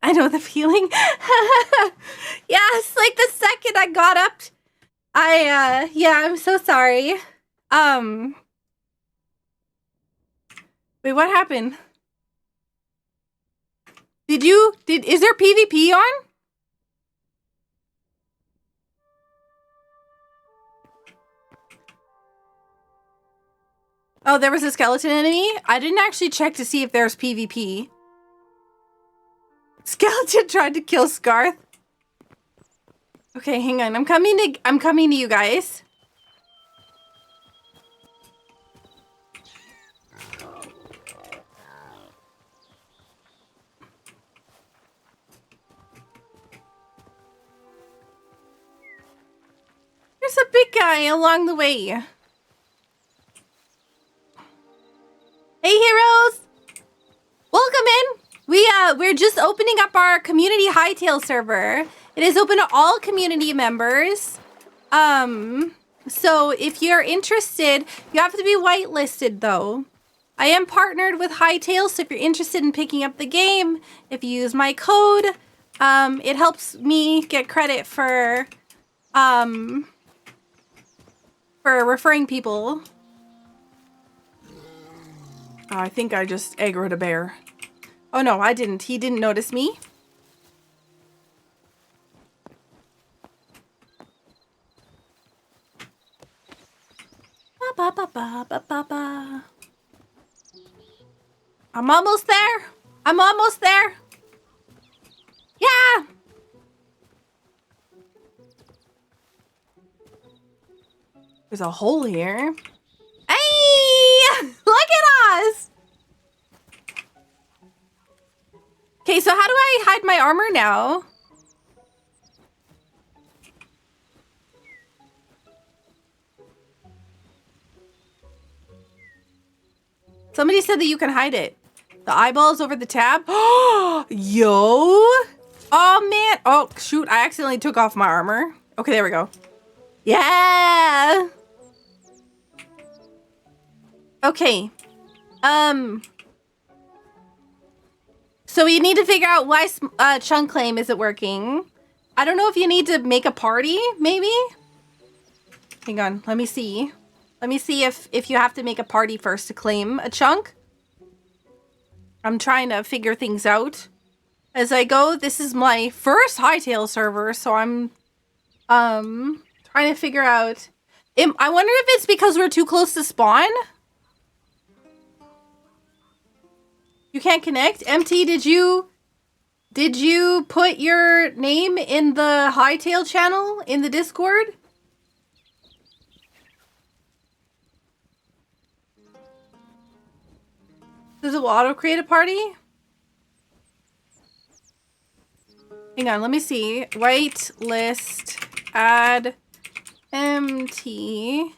I know the feeling. Yes, like the second I got up, yeah, I'm so sorry. Wait, what happened? Is there PvP on? Oh, there was a skeleton enemy? I didn't actually check to see if there's PvP. Skeleton tried to kill Scarth. Okay, hang on. I'm coming to you guys. There's a big guy along the way. Hey, heroes! Welcome in. We're just opening up our community Hytale server. It is open to all community members. So if you're interested, you have to be whitelisted though. I am partnered with Hytale, so if you're interested in picking up the game, if you use my code, it helps me get credit for referring people. Oh, I think I just aggroed a bear. Oh no, I didn't. He didn't notice me. Ba, ba, ba, ba, ba, ba. I'm almost there. I'm almost there. Yeah. There's a hole here. Hey! Look at us! Okay, so how do I hide my armor now? Somebody said that you can hide it. The eyeballs over the tab. Yo! Oh, man. Oh, shoot. I accidentally took off my armor. Okay, there we go. Yeah! Okay. So we need to figure out why chunk claim isn't working. I don't know if you need to make a party, maybe? Hang on, let me see. Let me see if you have to make a party first to claim a chunk. I'm trying to figure things out as I go. This is my first Hytale server, so I'm trying to figure out. I wonder if it's because we're too close to spawn. You can't connect? MT, did you put your name in the Hytale channel in the Discord? Does it auto create a party? Hang on, let me see. White list, add MT.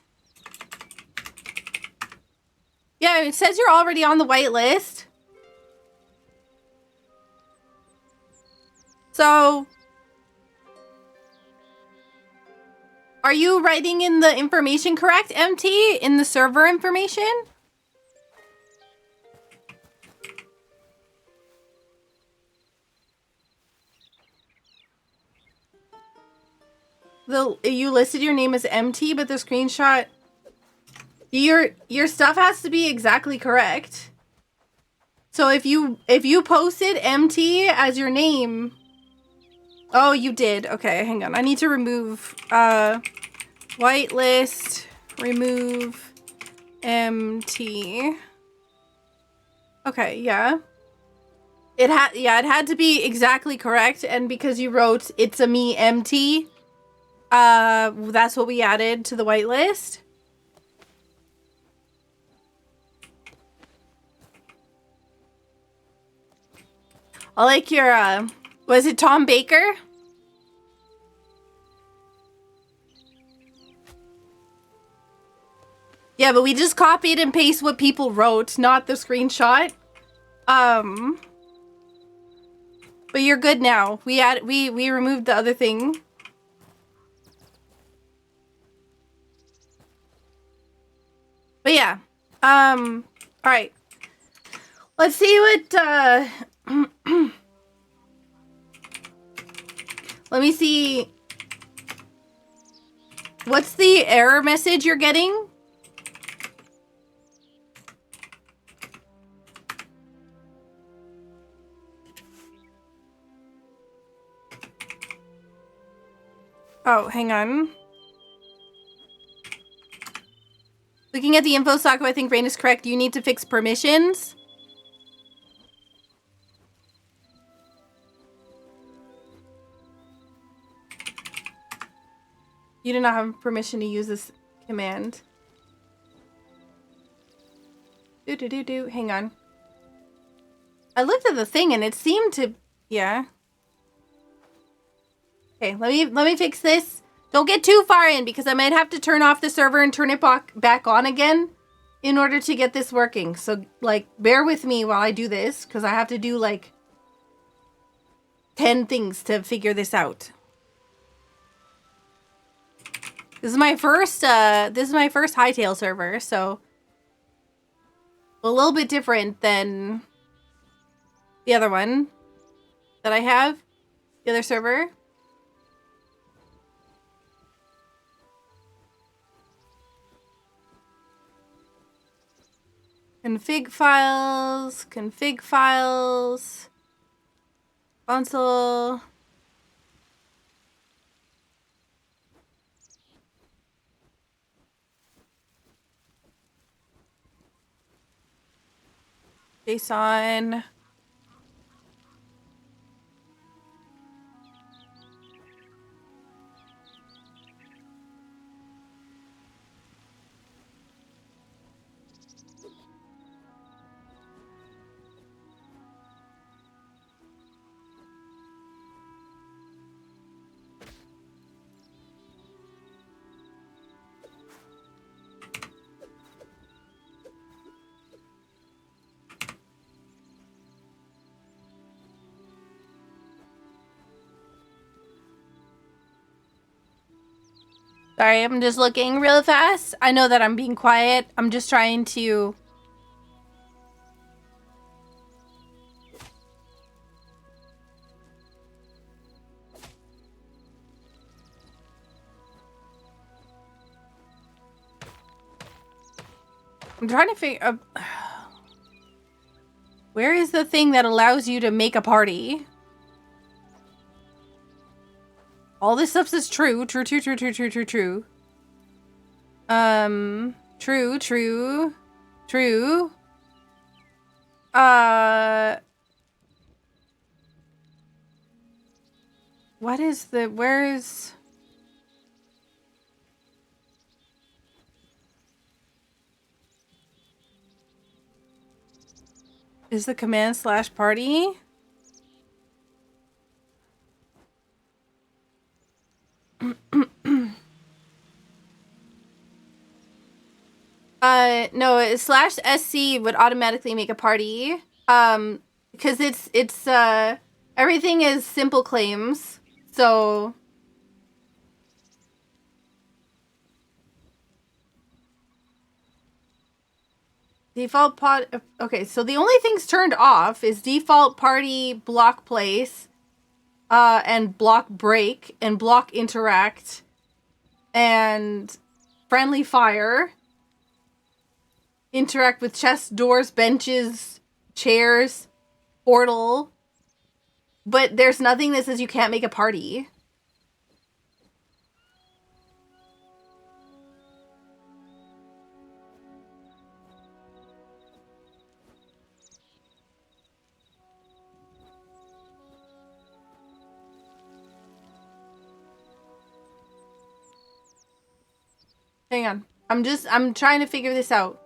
Yeah, it says you're already on the white list. So, are you writing in the information correct, MT, in the server information? You listed your name as MT, but the screenshot, your stuff has to be exactly correct. So if you posted MT as your name. Oh, you did. Okay, hang on. I need to remove whitelist, remove MT. Okay, yeah. It had to be exactly correct, and because you wrote it's a me MT, that's what we added to the whitelist. I like your was it Tom Baker? Yeah, but we just copied and pasted what people wrote, not the screenshot. But you're good now. We removed the other thing. But yeah. All right. Let's see what Let me see. What's the error message you're getting? Oh, hang on. Looking at the info, Sako, I think Rain is correct. You need to fix permissions. You do not have permission to use this command. Hang on. I looked at the thing and it seemed to... Yeah. Okay, let me fix this. Don't get too far in because I might have to turn off the server and turn it back on again in order to get this working. So, like, bear with me while I do this because I have to do, like, 10 things to figure this out. This is my first Hytale server, so a little bit different than the other one that I have, the other server. Config files, console. JSON. Sorry, I'm just looking real fast. I know that I'm being quiet. I'm just trying to... I'm trying to figure... Where is the thing that allows you to make a party? All this stuff is true. True. True. What is the... Where is... Is the command / party? No, /SC would automatically make a party. Because it's everything is simple claims. So default pod. Okay, so the only things turned off is default party, block place, and block break, and block interact, and friendly fire. Interact with chests, doors, benches, chairs, portal. But there's nothing that says you can't make a party. Hang on. I'm trying to figure this out.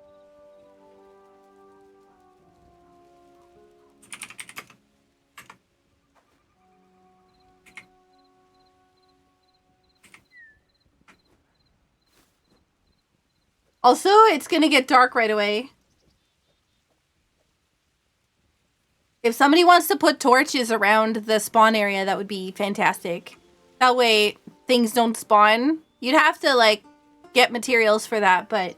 Also, it's gonna get dark right away. If somebody wants to put torches around the spawn area, that would be fantastic. That way, things don't spawn. You'd have to, like, get materials for that, but...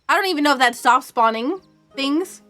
I don't even know if that stops spawning things.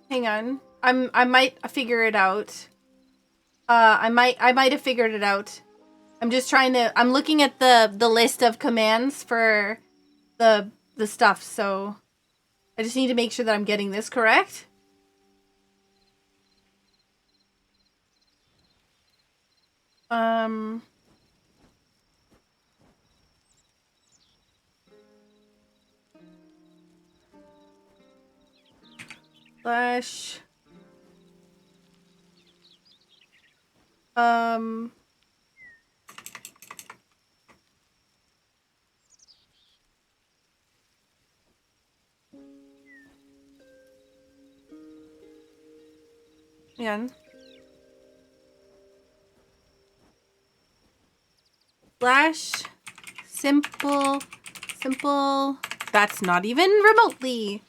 Hang on. I might figure it out. I might have figured it out. I'm just trying to, I'm looking at the list of commands for the stuff, so I just need to make sure that I'm getting this correct. Slash. Again. Slash. Simple. That's not even remotely.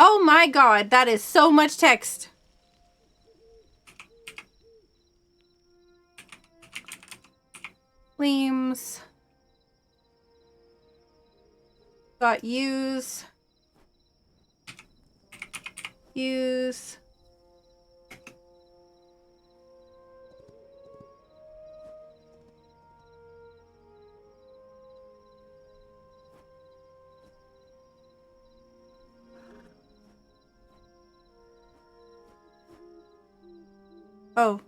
Oh my god, that is so much text. Flames. Got use. Use. Oh.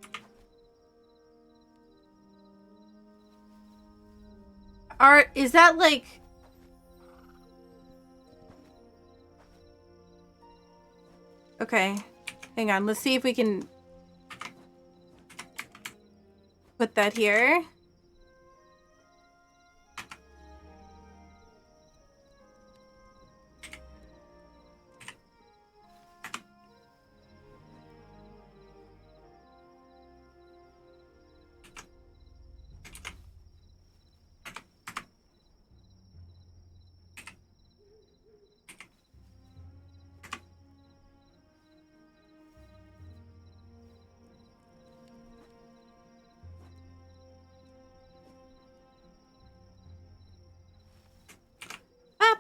Is that like... Okay. Hang on, let's see if we can put that here.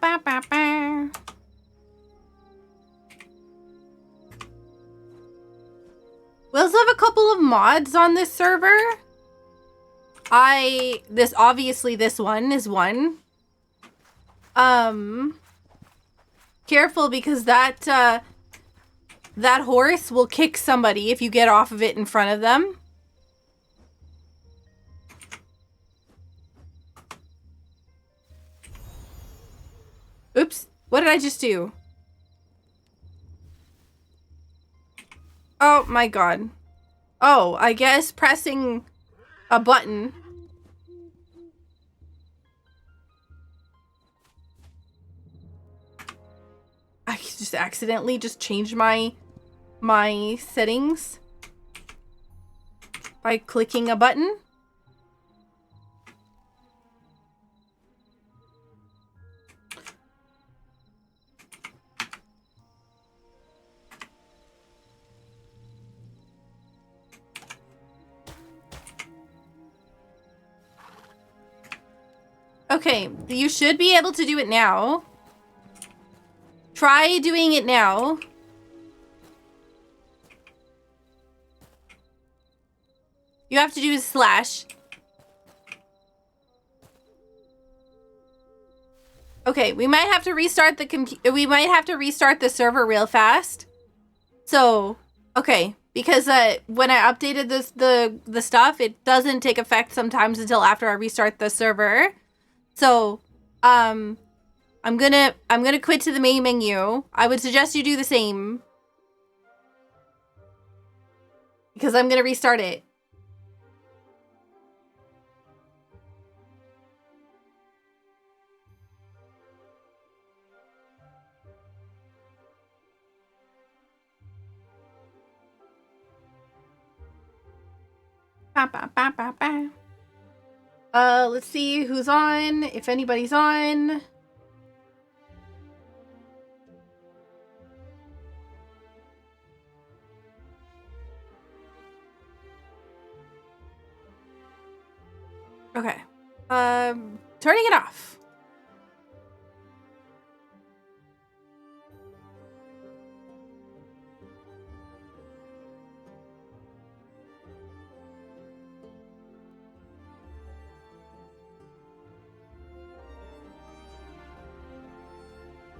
Ba, ba, ba. We also have a couple of mods on this server. Obviously this one is one. Careful because that horse will kick somebody if you get off of it in front of them. Oops, what did I just do? Oh my god. Oh, I guess pressing a button. I just accidentally just changed my settings by clicking a button. Okay, you should be able to do it now. Try doing it now. You have to do slash. Okay, we might have to restart the server real fast. So, okay, because when I updated the stuff, it doesn't take effect sometimes until after I restart the server. So, I'm gonna quit to the main menu. I would suggest you do the same. Because I'm gonna restart it. Ba, ba, ba, ba, ba. Let's see who's on, if anybody's on. Okay. Turning it off.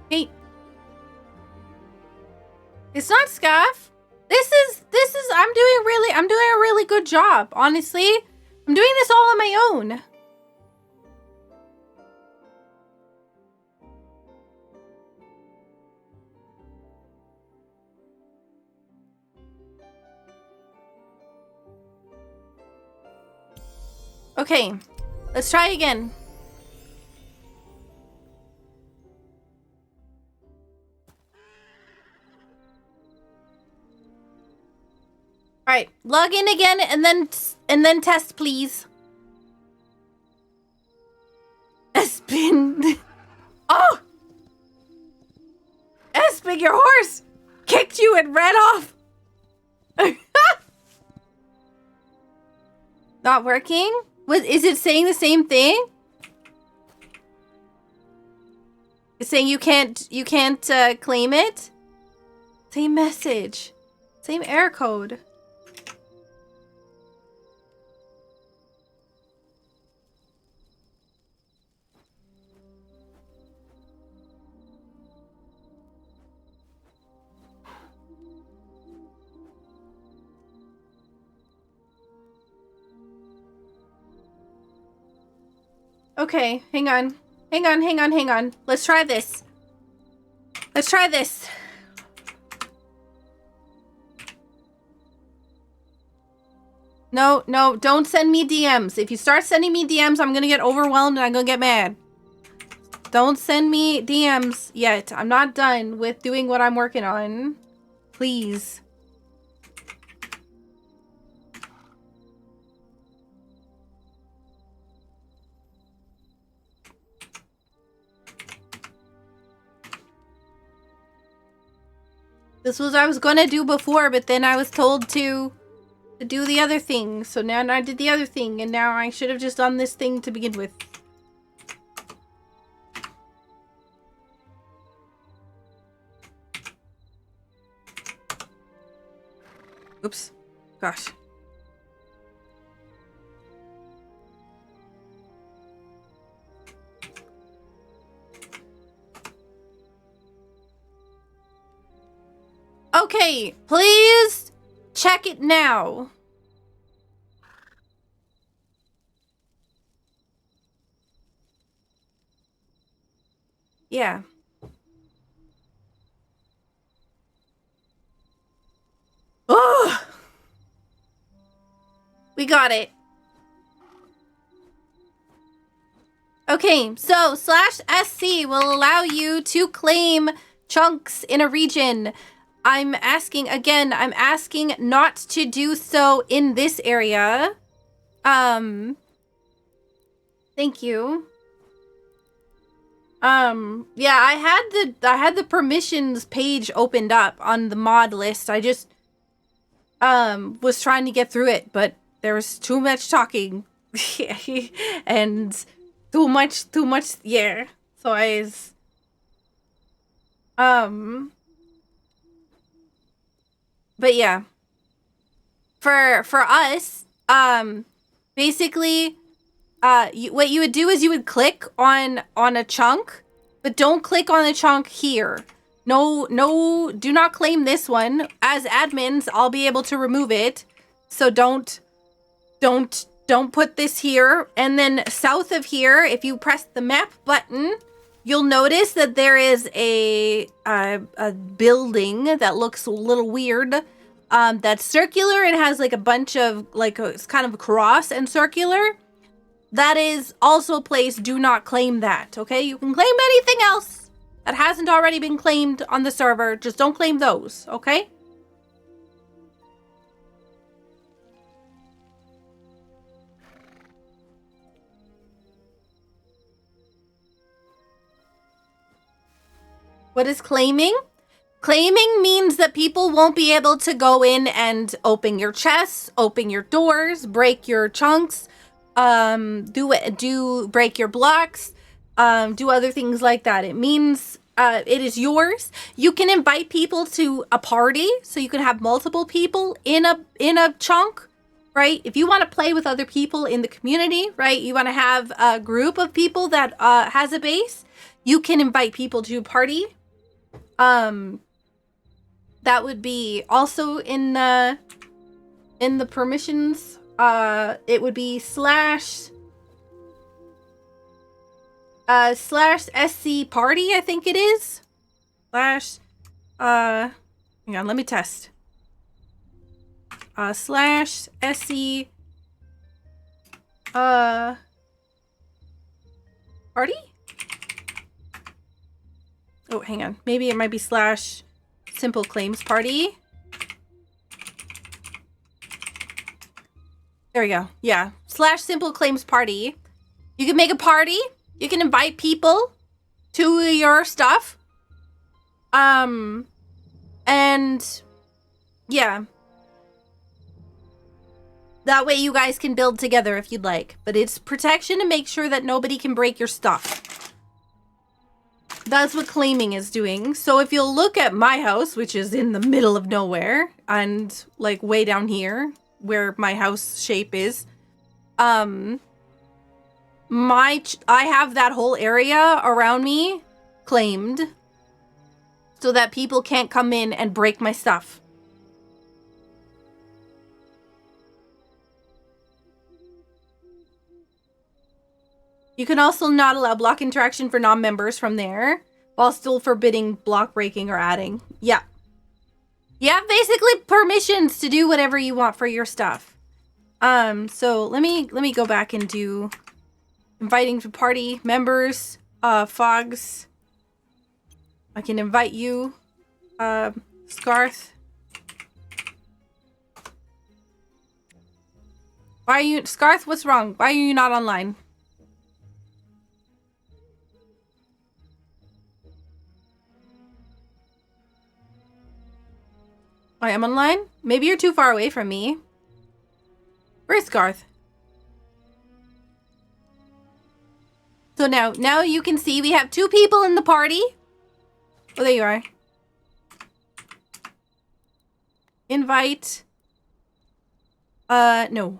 Hey. It's not scuff. I'm doing a really good job, honestly. I'm doing this all on my own. Okay, let's try again. All right, log in again and then test, please. Espin. Oh! Espin, your horse kicked you and ran off. Not working? Is it saying the same thing? It's saying you can't claim it? Same message. Same error code. Okay, hang on. Hang on. Let's try this. No, don't send me DMs. If you start sending me DMs, I'm gonna get overwhelmed and I'm gonna get mad. Don't send me DMs yet. I'm not done with doing what I'm working on. Please. This was what I was gonna do before, but then I was told to do the other thing. So now I did the other thing, and now I should have just done this thing to begin with. Oops. Gosh. Okay, please check it now. Yeah. Oh! We got it. Okay, so /SC will allow you to claim chunks in a region. I'm asking not to do so in this area. Thank you. Yeah, I had the permissions page opened up on the mod list. I just was trying to get through it, but there was too much talking and too much, yeah. So I was, but yeah, for us, basically, what you would do is you would click on a chunk, but don't click on the chunk here. No, do not claim this one. As admins, I'll be able to remove it. So don't put this here. And then south of here, if you press the map button, you'll notice that there is a building that looks a little weird. That's circular and has like a bunch of it's kind of a cross and circular. That is also a place. Do not claim that. Okay, you can claim anything else that hasn't already been claimed on the server. Just don't claim those. Okay. What is claiming? Claiming means that people won't be able to go in and open your chests, open your doors, break your chunks, do break your blocks, do other things like that. It means it is yours. You can invite people to a party, so you can have multiple people in a chunk, right? If you want to play with other people in the community, right? You want to have a group of people that has a base. You can invite people to a party. That would be also in the permissions. It would be slash SC party, I think it is. Slash, hang on, let me test. Slash SC, party? Oh, hang on. Maybe it might be slash simple claims party. There we go. Yeah. Slash simple claims party. You can make a party. You can invite people to your stuff. And yeah. That way you guys can build together if you'd like. But it's protection to make sure that nobody can break your stuff. That's what claiming is doing. So if you'll look at my house, which is in the middle of nowhere and like way down here where my house shape is, I have that whole area around me claimed so that people can't come in and break my stuff. You can also not allow block interaction for non-members from there, while still forbidding block breaking or adding. Yeah. You have basically permissions to do whatever you want for your stuff. So let me go back and do inviting to party members, Fogs. I can invite you, Scarth. Why are you, Scarth, what's wrong? Why are you not online? I am online? Maybe you're too far away from me. Where's Garth? So now you can see we have 2 people in the party. Oh, there you are. Invite. No.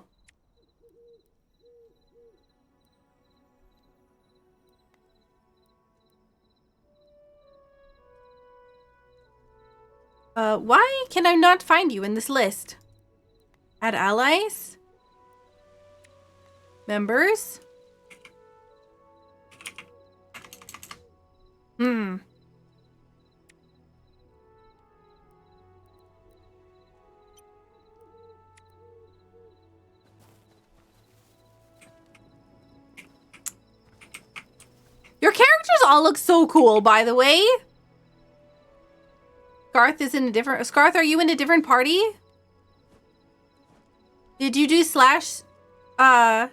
Why can I not find you in this list? Add allies? Members? Your characters all look so cool, by the way. Scarth is in a different... Scarth, are you in a different party? Did you do slash... No?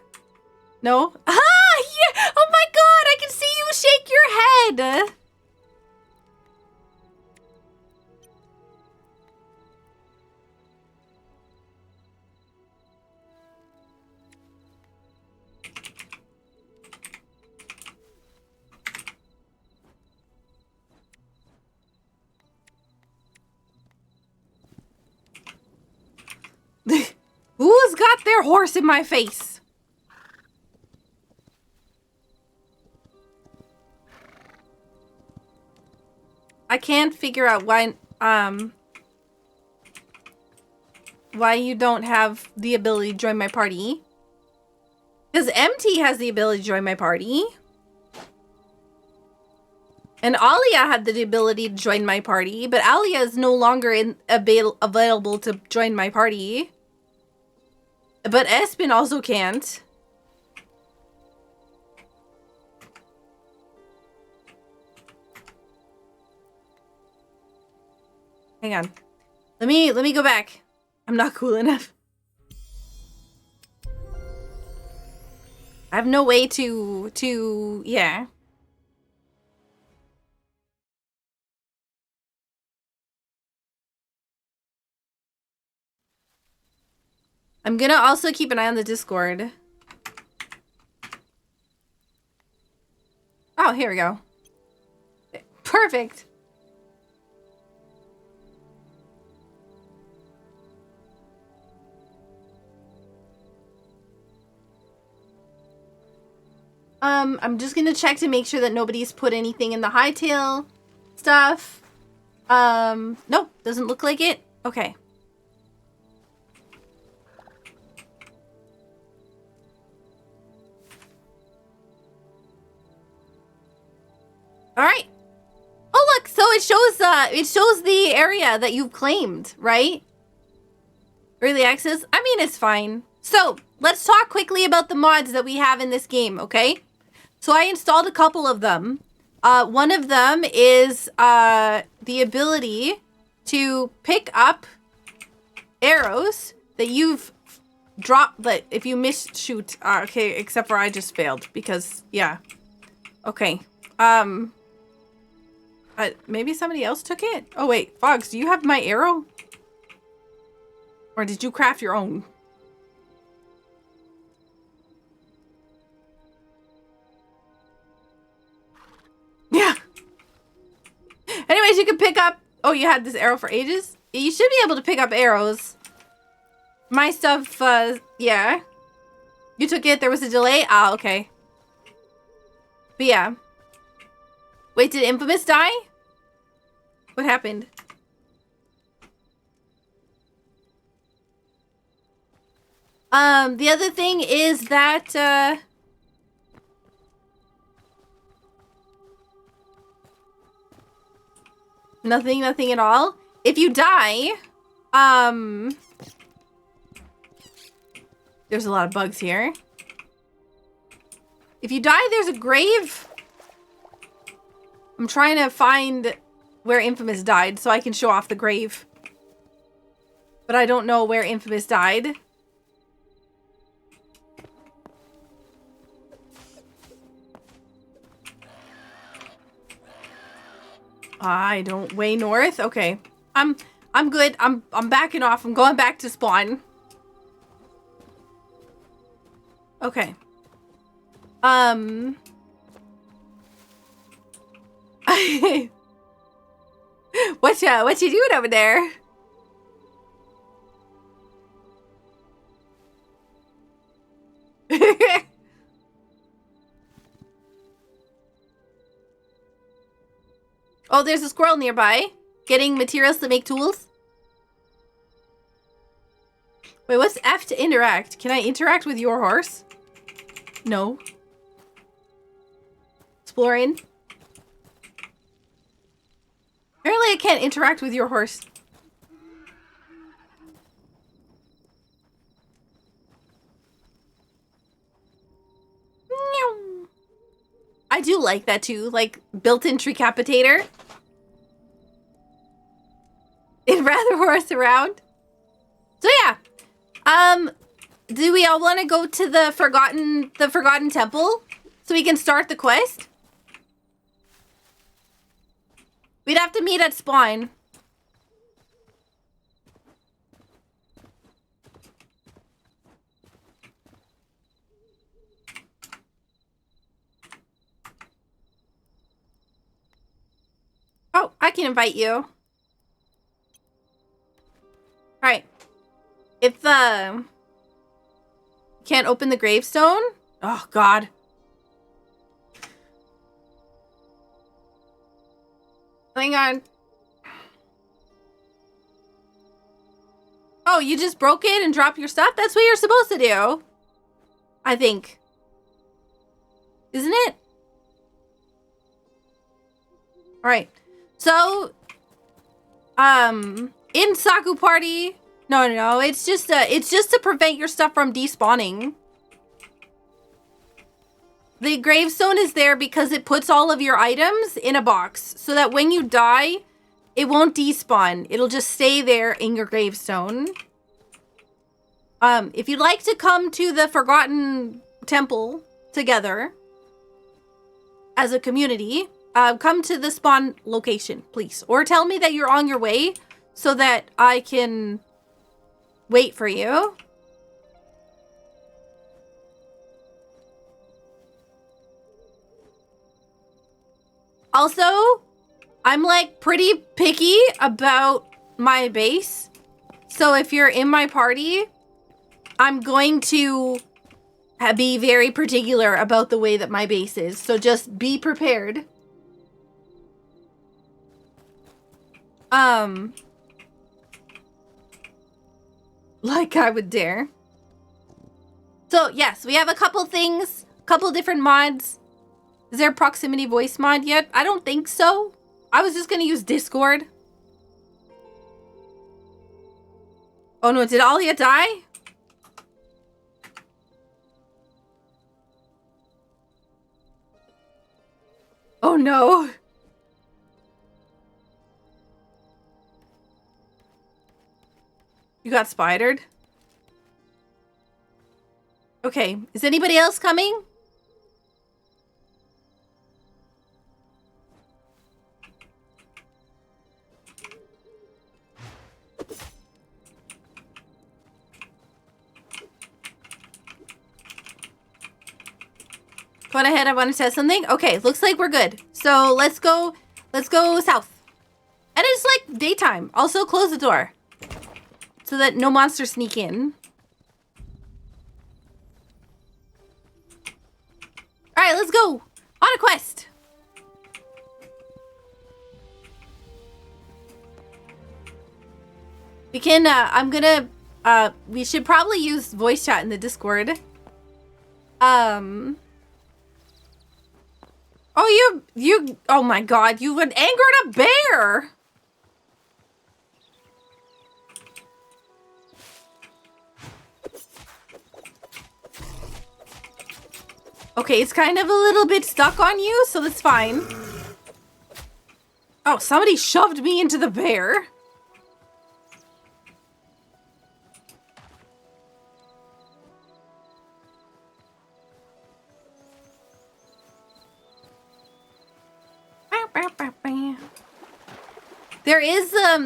Ah! Yeah! Oh my god! I can see you shake your head! Who's got their horse in my face? I can't figure out why you don't have the ability to join my party. Because MT has the ability to join my party. And Alia had the ability to join my party, but Alia is no longer available to join my party. But Espen also can't. Hang on. Let me go back. I'm not cool enough. I have no way to yeah. I'm gonna also keep an eye on the Discord. Oh, here we go. Perfect. I'm just gonna check to make sure that nobody's put anything in the Hytale stuff. Nope, doesn't look like it. Okay. All right. Oh, look, so it shows the area that you've claimed, right? Early access? I mean, it's fine. So, let's talk quickly about the mods that we have in this game, okay? So I installed a couple of them. One of them is the ability to pick up arrows that you've dropped, that if you shoot. Okay, except for I just failed because, yeah. Okay. Maybe somebody else took it? Oh, wait. Fox, do you have my arrow? Or did you craft your own? Yeah. Anyways, you can pick up... Oh, you had this arrow for ages? You should be able to pick up arrows. My stuff, yeah. You took it? There was a delay? Ah, okay. But yeah. Wait, did Infamous die? What happened? The other thing is that, nothing at all. If you die, there's a lot of bugs here. If you die, there's a grave. I'm trying to find where Infamous died so I can show off the grave. But I don't know where Infamous died. I don't way north. Okay. I'm good. I'm backing off. I'm going back to spawn. Okay. What you doing over there? Oh, there's a squirrel nearby. Getting materials to make tools. Wait, what's F to interact? Can I interact with your horse? No. Exploring. Apparently I can't interact with your horse. I do like that too, like built-in Tricapitator. It'd rather horse around. So yeah, do we all want to go to the Forgotten Temple so we can start the quest? We'd have to meet at spawn. Oh, I can invite you. Alright. If, can't open the gravestone? Oh, God. Hang on. Oh, you just broke it and dropped your stuff? That's what you're supposed to do. I think. Isn't it? Alright. So, in Saku Party... No. It's just to prevent your stuff from despawning. The gravestone is there because it puts all of your items in a box so that when you die, it won't despawn. It'll just stay there in your gravestone. If you'd like to come to the Forgotten Temple together as a community, come to the spawn location, please. Or tell me that you're on your way so that I can wait for you. Also, I'm like pretty picky about my base. So if you're in my party, I'm going to be very particular about the way that my base is. So just be prepared. Like I would dare. So yes, we have a couple things, couple different mods. Is there a proximity voice mod yet? I don't think so. I was just gonna use Discord. Oh no, did Alia die? Oh no. You got spidered? Okay, is anybody else coming? Go on ahead, I want to test something. Okay, looks like we're good. So let's go south. And it's like daytime. Also close the door so that no monsters sneak in. All right, let's go on a quest. We can, we should probably use voice chat in the Discord. Oh, oh my God, you angered a bear. Okay, it's kind of a little bit stuck on you, so that's fine. Oh, somebody shoved me into the bear.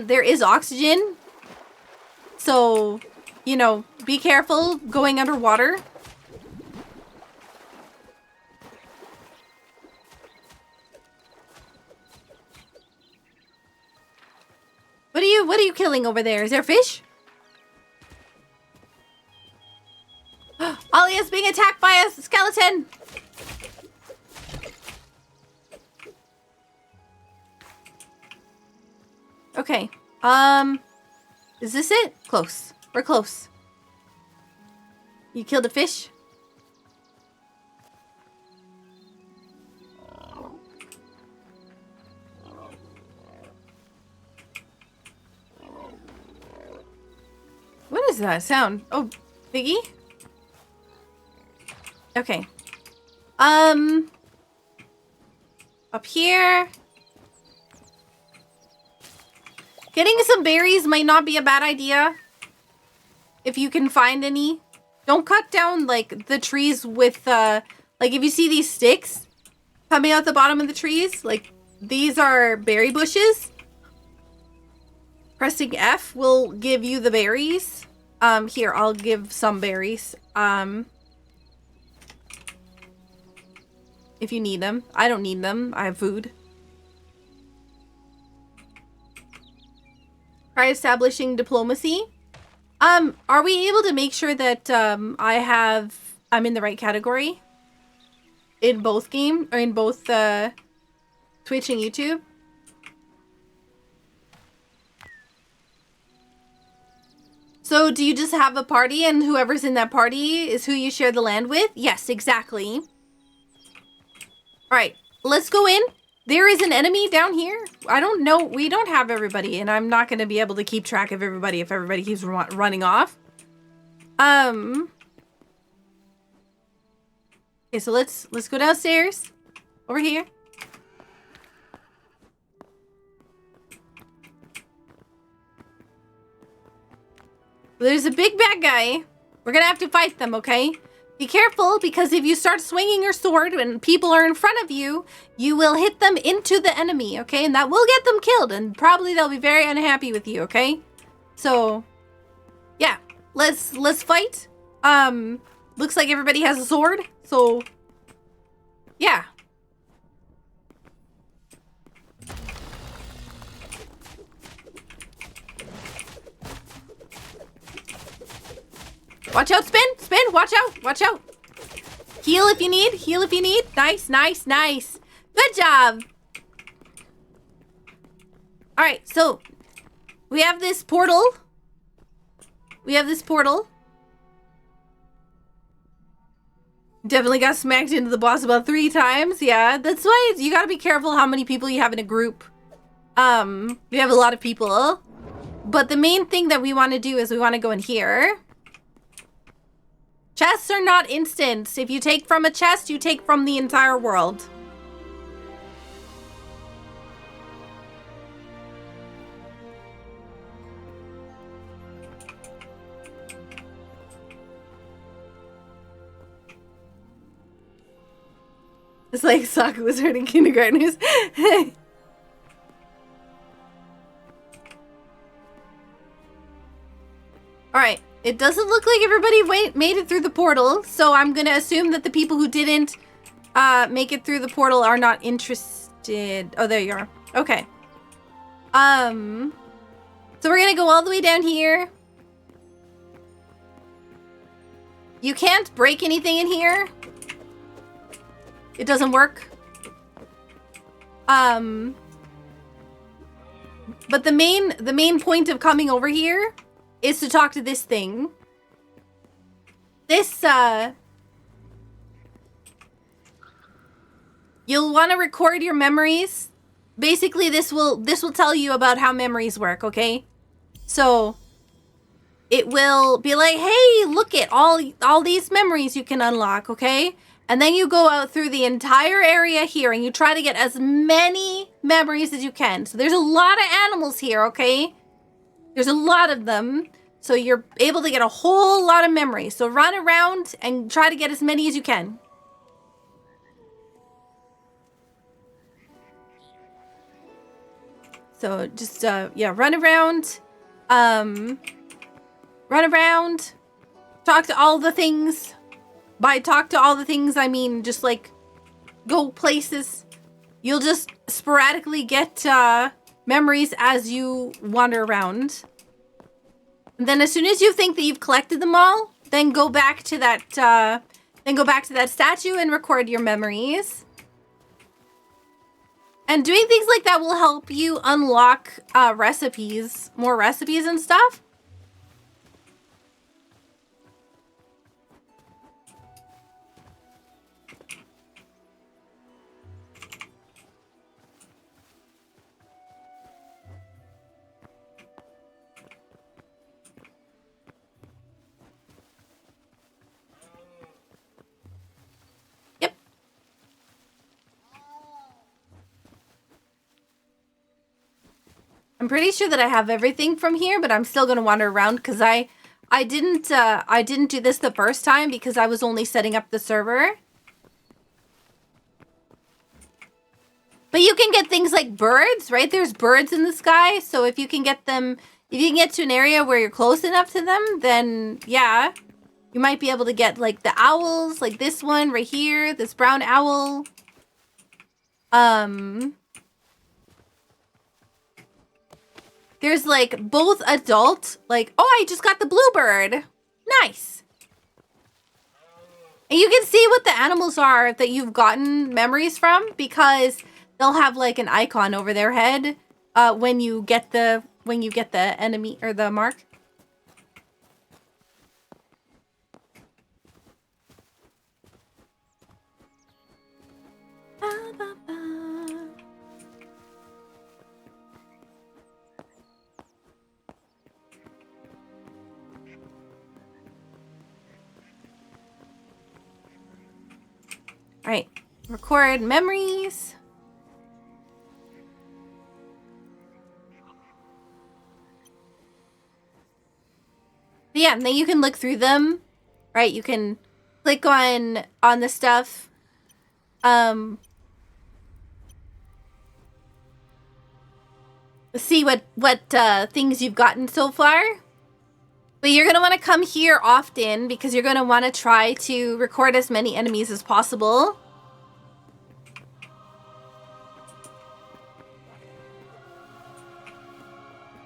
There is oxygen. So, you know, be careful going underwater. What are you killing over there? Is there fish? Alia's being attacked by a skeleton. Okay. Is this it? Close. We're close. You killed a fish? What is that sound? Oh, Biggie? Okay. Up here. Getting some berries might not be a bad idea. If you can find any. Don't cut down, like, the trees with, like, if you see these sticks coming out the bottom of the trees, like, these are berry bushes. Pressing F will give you the berries. Here, I'll give some berries. If you need them. I don't need them. I have food. Try establishing diplomacy. Are we able to make sure that I'm in the right category? In both game or in both Twitch and YouTube? So do you just have a party and whoever's in that party is who you share the land with? Yes, exactly. Alright, let's go in. There is an enemy down here. I don't know. We don't have everybody, and I'm not going to be able to keep track of everybody if everybody keeps running off. Okay, so let's go downstairs. Over here. There's a big bad guy. We're going to have to fight them, okay? Be careful, because if you start swinging your sword and people are in front of you, you will hit them into the enemy, okay? And that will get them killed, and probably they'll be very unhappy with you, okay? So, yeah, let's fight. Looks like everybody has a sword, so, yeah. Watch out, spin, spin, watch out, watch out. Heal if you need, heal if you need. Nice, nice, nice. Good job. All right, so we have this portal. We have this portal. Definitely got smacked into the boss about 3 times. Yeah, that's why you gotta be careful how many people you have in a group. We have a lot of people. But the main thing that we want to do is we want to go in here. Chests are not instant. If you take from a chest, you take from the entire world. It's like Sokka was hurting kindergartners. Alright, it doesn't look like everybody made it through the portal, so I'm gonna assume that the people who didn't make it through the portal are not interested. Oh, there you are. Okay. So we're gonna go all the way down here. You can't break anything in here. It doesn't work. But the main point of coming over here is to talk to this thing. This, you'll want to record your memories. Basically, this will tell you about how memories work, okay? So, it will be like, hey, look at all these memories you can unlock, okay? And then you go out through the entire area here and you try to get as many memories as you can. So there's a lot of animals here, okay? There's a lot of them. So you're able to get a whole lot of memories. So run around and try to get as many as you can. So just, yeah, run around. Run around. Talk to all the things. By talk to all the things, I mean just like go places. You'll just sporadically get memories as you wander around. And then as soon as you think that you've collected them all, then go back to that statue and record your memories. And doing things like that will help you unlock recipes, more recipes and stuff. I'm pretty sure that I have everything from here, but I'm still gonna wander around because I didn't do this the first time because I was only setting up the server. But you can get things like birds, right? There's birds in the sky, so if you can get them, if you can get to an area where you're close enough to them, then yeah, you might be able to get like the owls, like this one right here, this brown owl. There's like both adult, like, oh, I just got the bluebird. Nice. And you can see what the animals are that you've gotten memories from because they'll have like an icon over their head when you get the enemy or the mark. All right, record memories. But yeah, and then you can look through them, right? You can click on the stuff. See what things you've gotten so far. But you're going to want to come here often because you're going to want to try to record as many enemies as possible.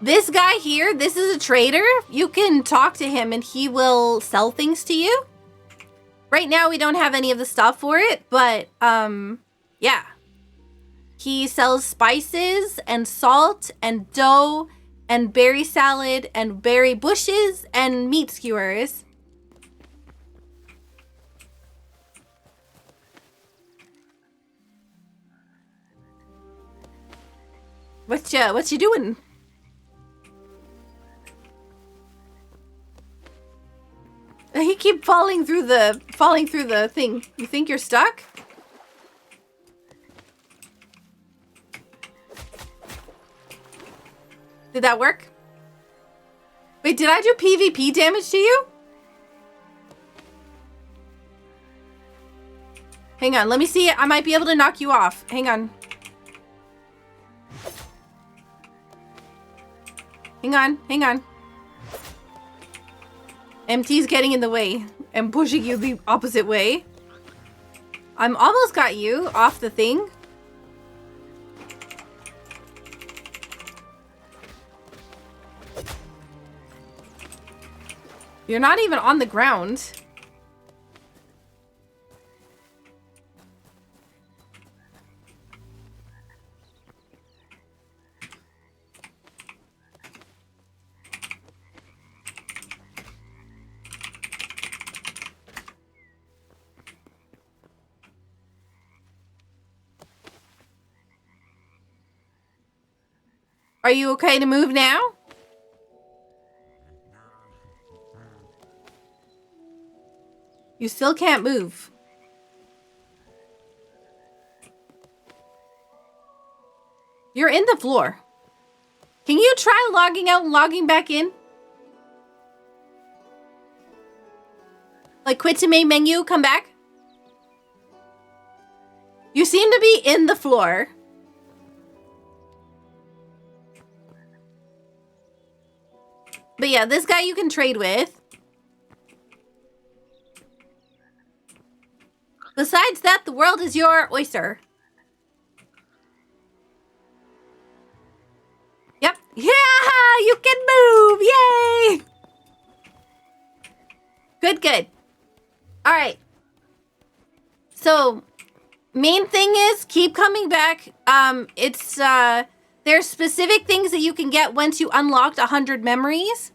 This guy here, this is a trader. You can talk to him and he will sell things to you. Right now, we don't have any of the stuff for it, but, yeah. He sells spices and salt and dough and berry salad and berry bushes and meat skewers. What you doing? He keep falling through the thing. You think you're stuck? Did that work? Wait, did I do PvP damage to you? Hang on, let me see. I might be able to knock you off. Hang on. Hang on. MT's getting in the way and pushing you the opposite way. I'm almost got you off the thing. You're not even on the ground. Are you okay to move now? You still can't move. You're in the floor. Can you try logging out and logging back in? Like quit to main menu, come back? You seem to be in the floor. But yeah, this guy you can trade with. Besides that, the world is your oyster. Yep. Yeah, you can move. Yay. Good. All right. So, main thing is keep coming back. There's specific things that you can get once you unlocked 100 memories.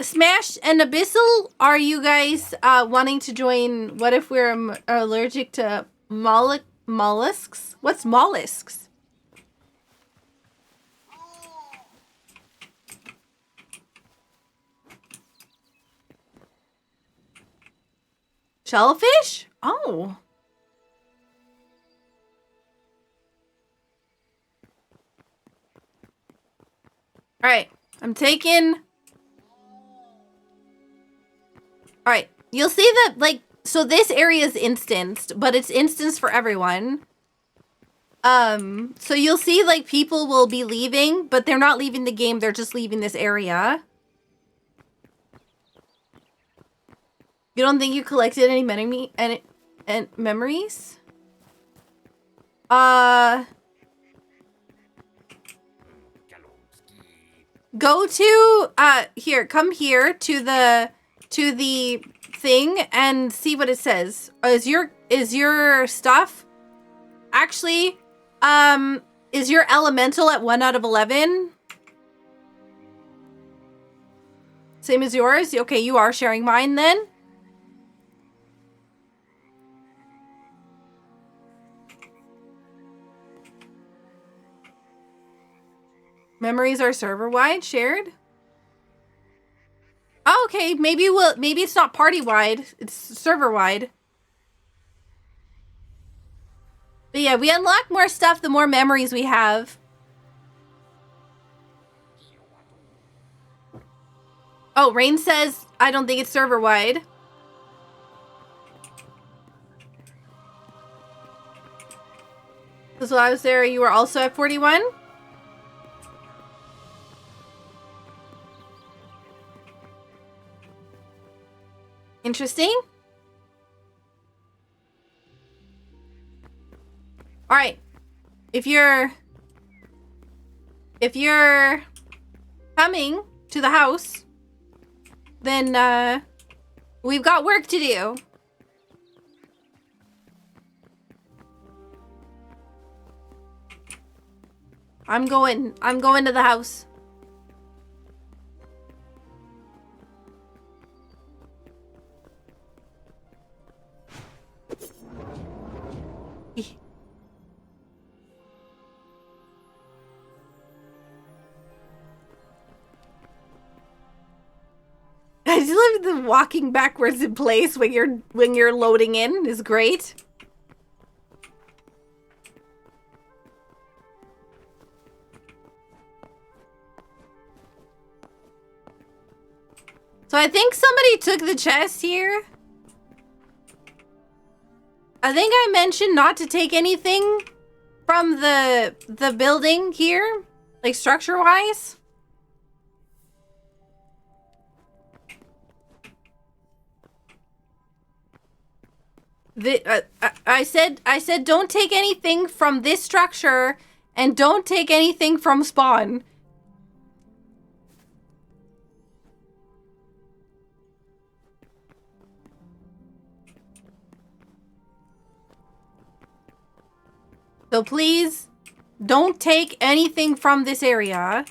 Smash and Abyssal, are you guys wanting to join? What if we're allergic to mollusks? What's mollusks? Shellfish? Oh. All right, I'm taking... All right, you'll see that, like, so this area is instanced, but it's instanced for everyone. So you'll see, like, people will be leaving, but they're not leaving the game, they're just leaving this area. You don't think you collected any memories? Go to, here, come here to the thing and see what it says. Is your stuff actually, is your elemental at 1 out of 11? Same as yours? Okay, you are sharing mine then. Memories are server-wide shared. Oh, okay, maybe it's not party-wide, it's server-wide. But yeah, we unlock more stuff the more memories we have. Oh, Rain says, I don't think it's server-wide. So I was there, you were also at 41? Interesting. All right. If you're coming to the house, then we've got work to do. I'm going to the house. I just love the walking backwards in place when you're loading in is great. So I think somebody took the chest here. I think I mentioned not to take anything from the building here, like structure-wise. I said don't take anything from this structure and don't take anything from spawn. So please don't take anything from this area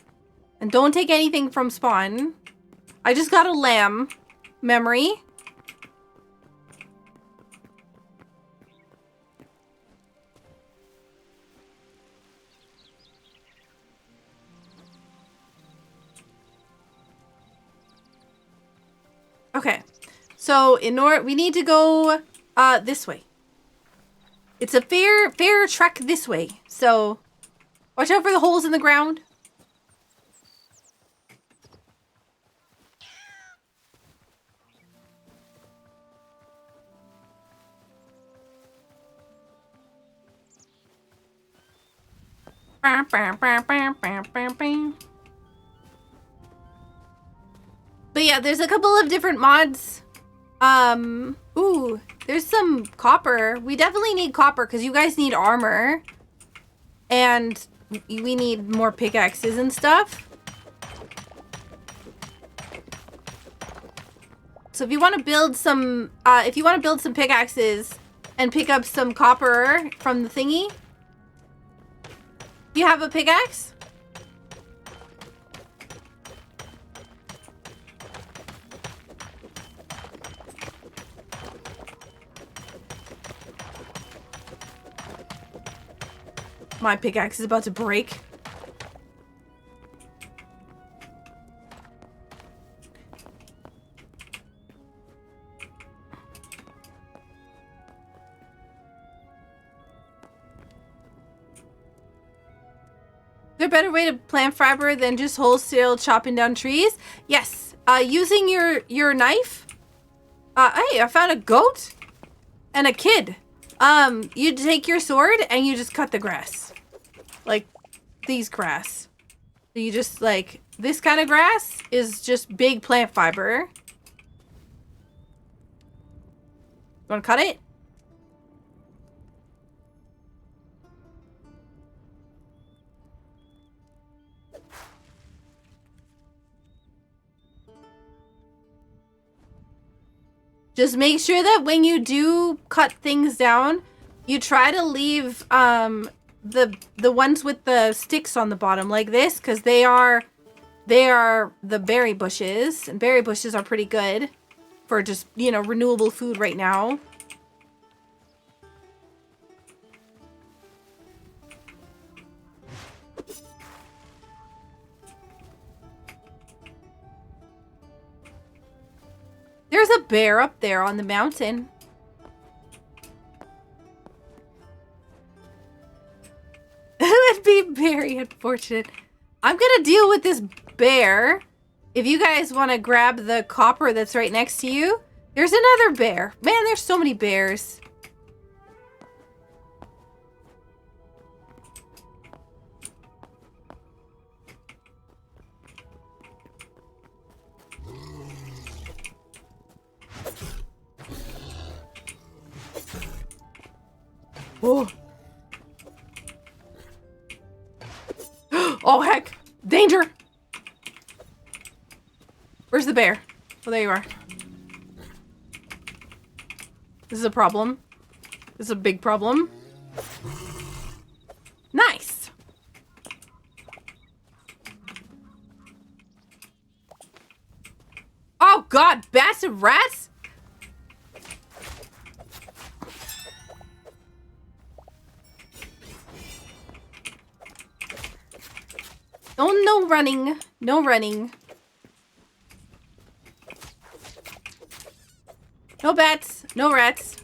and don't take anything from spawn. I just got a lamb memory. Okay, so in order, we need to go this way. It's a fair trek this way, so watch out for the holes in the ground. But yeah, there's a couple of different mods. Ooh, there's some copper. We definitely need copper because you guys need armor. And we need more pickaxes and stuff. So if you want to build some, pickaxes and pick up some copper from the thingy. Do you have a pickaxe? My pickaxe is about to break. Is there a better way to plant fiber than just wholesale chopping down trees? Yes. Using your knife. Hey, I found a goat and a kid. You take your sword and you just cut the grass. Like, these grass. So you just, like, this kind of grass is just big plant fiber. You want to cut it? Just make sure that when you do cut things down, you try to leave the ones with the sticks on the bottom like this, because they are the berry bushes, and berry bushes are pretty good for just, you know, renewable food right now. There's a bear up there on the mountain. It would be very unfortunate. I'm gonna deal with this bear. If you guys want to grab the copper that's right next to you, there's another bear. Man, there's so many bears. Oh. Oh, heck. Danger. Where's the bear? Oh, there you are. This is a problem. This is a big problem. Nice. Oh, God. Bats and rats? Oh, no running. No running. No bats. No rats.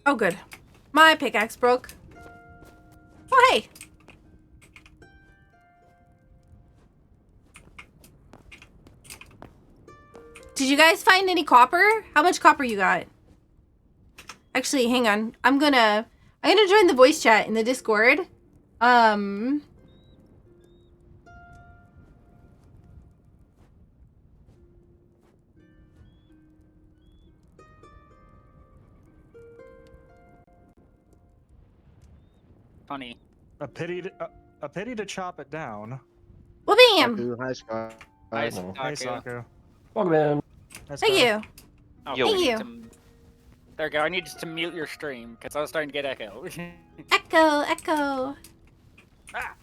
Oh, good. My pickaxe broke. Oh, hey. Did you guys find any copper? How much copper you got? Actually, hang on. I'm gonna join the voice chat in the Discord. Funny. A pity to chop it down. Well, bam. Saku, hi, Scott. Hi, Hey, Saku. Saku. Welcome in. Nice Thank guy. you. Oh, Yo. we Thank need you. to- There we go. I need to mute your stream because I was starting to get echo. Echo, echo. Ah.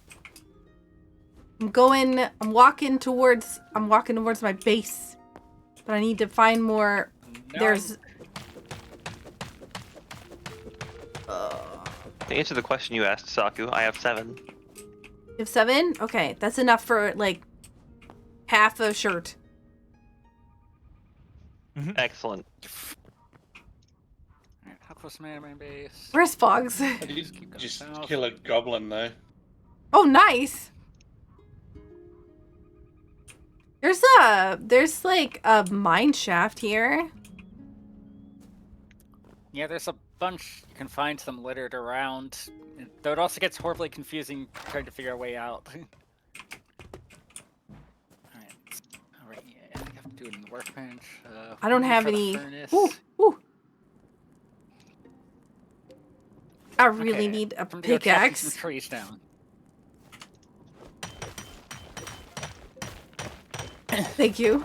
I'm walking towards my base. But I need to find more. No, There's To answer the question you asked, Saku, I have 7. you have 7? Okay, that's enough for like half a shirt. Excellent. Alright, how close am I to my base? Where's Fogs? I did keep going just south. kill a goblin though. Oh, nice. There's like a mine shaft here. Yeah, there's a bunch. You can find some littered around. Though it also gets horribly confusing trying to figure a way out. Alright, yeah, I think I have to do it in the workbench. I don't room have for the any. furnace. Ooh, ooh. I really Okay, need a I'm gonna go chop pickaxe. some trees down. Thank you.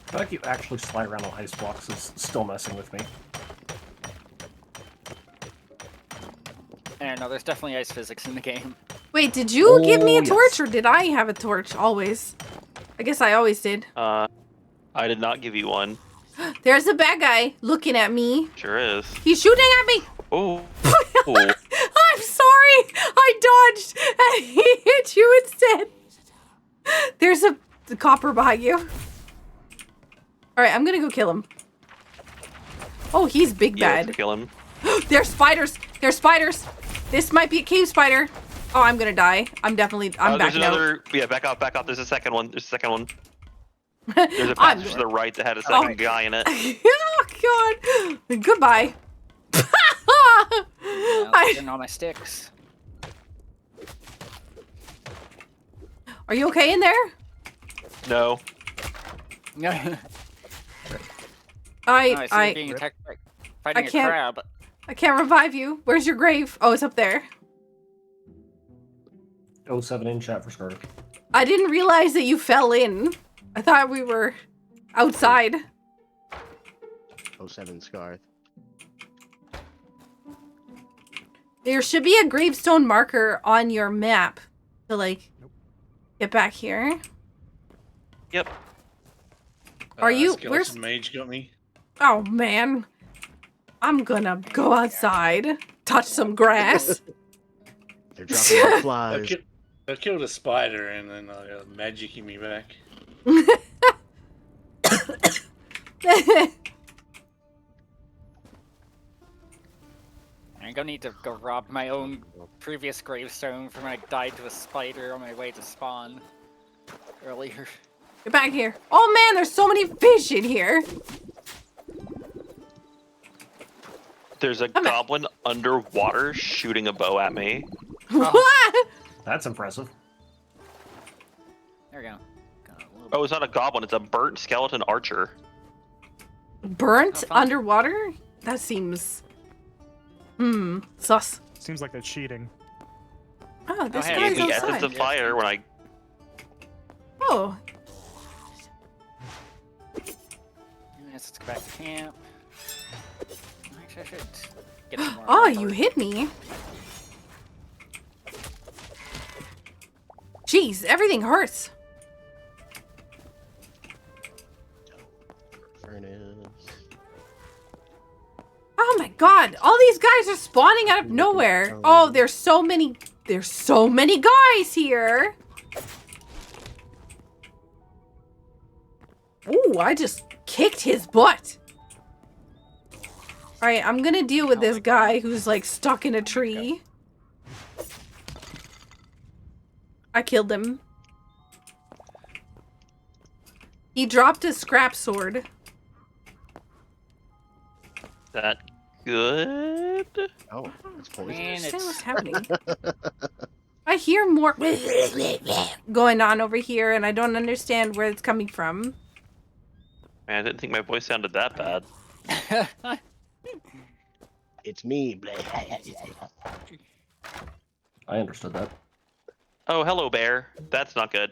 The fact you actually slide around on ice blocks is still messing with me. And no, there's definitely ice physics in the game. Wait, did you give me a Oh, torch yes. or did I have a torch always? I guess I always did. I did not give you one. There's a bad guy looking at me. Sure is. He's shooting at me. Oh. I'm sorry. I dodged and he hit you instead. There's the copper behind you. All right, I'm gonna go kill him. Oh, he's big Yeah, bad. kill him. There's spiders. There's spiders. This might be a cave spider. Oh, I'm gonna die. I'm There's backing out. another. Yeah, back off, back off. There's a second one. There's a second one. There's a passage to the right that had a second guy in it. Oh God. Goodbye. Getting all my sticks. Are you okay in there? No. Nice, so you're being attacked by fighting a can't- crab. I can't revive you. Where's your grave? Oh, it's up there. 07 in chat for starter. I didn't realize that you fell in. I thought we were outside. 07 Scarth. There should be a gravestone marker on your map to like get back here. Yep. Are you- Skeleton where's- mage got me? Oh man. I'm gonna go outside, touch some grass. They're dropping like I, flies. ki- I killed a spider and then I got magicking me back. I'm gonna need to go rob my own previous gravestone from when I died to a spider on my way to spawn earlier. Get back here. Oh man, there's so many fish in here. There's a goblin underwater shooting a bow at me. What? That's impressive. There we go. Got a little Oh, it's not a goblin. It's a burnt skeleton archer. Burnt How fun. underwater? That seems... sus. Seems like they're cheating. Oh, this hey, guy's Gave me outside. essence of fire when I. Oh, Yes, let's go back to camp. Actually, I should get some more. oh, rubber. you hit me. Jeez, everything hurts. Furnace. Oh my god, all these guys are spawning out of nowhere. Oh, there's so many guys here. Ooh, I just kicked his butt. All right, I'm gonna deal with this guy who's like stuck in a tree. I killed him. He dropped a scrap sword. That good? Oh, it's Man, poison. I understand it's what's happening. I hear more going on over here, and I don't understand where it's coming from. Man, I didn't think my voice sounded that bad. It's me. I understood that. Oh, hello, bear. That's not good.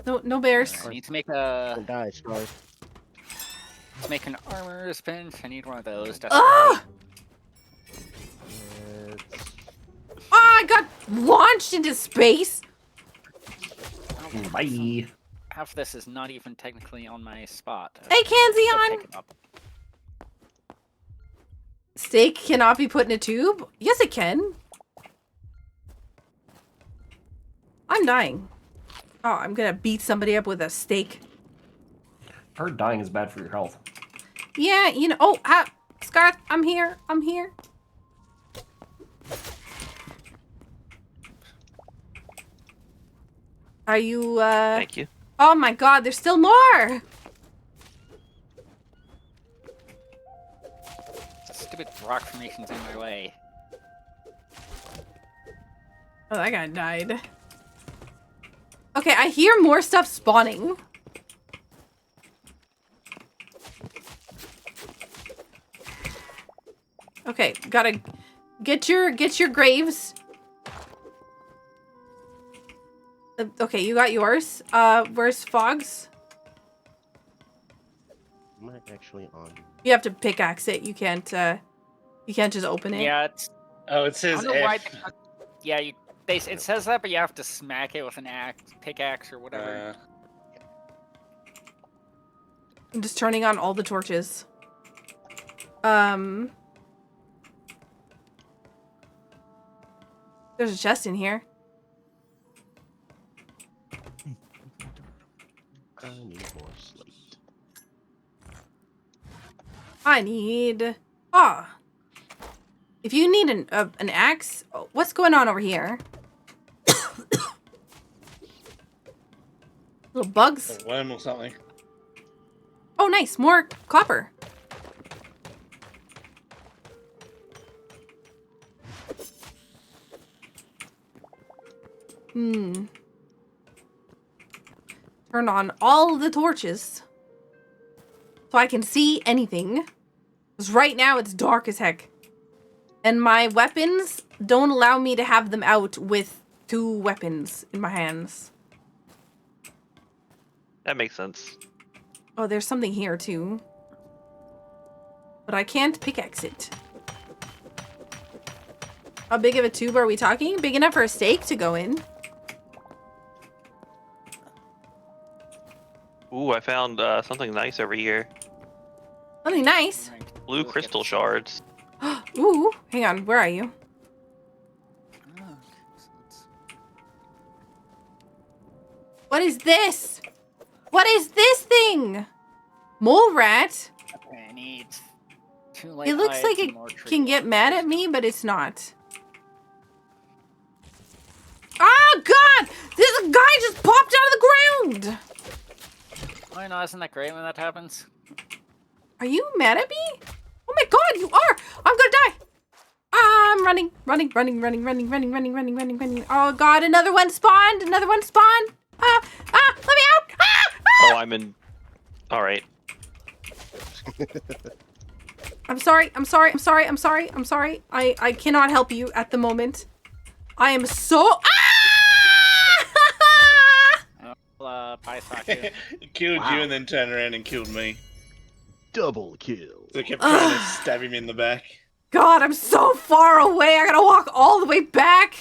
No bears. I need to make a Don't die, Scar. let's make an armorer's bench. I need one of those. Ah! It's... Oh, I got launched into space. Bye. Half of this is not even technically on my spot. Hey, Go Kanzion. pick it up. Steak cannot be put in a tube? Yes, it can. I'm dying. Oh, I'm gonna beat somebody up with a steak. I heard dying is bad for your health. Yeah, you know. Oh, Scott, I'm here. I'm here. Are you, Thank you. Oh my god, there's still more! Stupid rock formations in my way. Oh, that guy died. Okay, I hear more stuff spawning. Okay, gotta get your graves. Okay, you got yours. Where's Fogs? I'm not actually on. You have to pickaxe it. You can't just open it. Yeah, it's, Oh, it I says don't know why. F. Yeah, it says that, but you have to smack it with an pickaxe or whatever. I'm just turning on all the torches. There's a chest in here. I need more slate. I need... Ah. If you need an axe... Oh, what's going on over here? Little bugs. A worm or something. Oh, nice. More copper. Turn on all the torches so I can see anything. Because right now it's dark as heck. And my weapons don't allow me to have them out with 2 weapons in my hands. That makes sense. Oh, there's something here too. But I can't pickaxe it. How big of a tube are we talking? Big enough for a steak to go in. Ooh, I found something nice over here. Something nice. Blue crystal shards. Ooh, hang on. Where are you? What is this? What is this thing? Mole rat? Okay, I need 2 light It looks hides like and it more tree can get logs. mad at me, but it's not. Oh god! This guy just popped out of the ground! Oh no, isn't that great when that happens? Are you mad at me? Oh my god, you are! I'm gonna die! Ah! running. Oh god, another one spawned. Let me out. Oh, I'm in. All right. I'm sorry. I cannot help you at the moment. I am so. Bye, Saku. He killed you and then turned around and killed me. Double kill. So I kept trying to stab him in the back. God, I'm so far away. I gotta walk all the way back.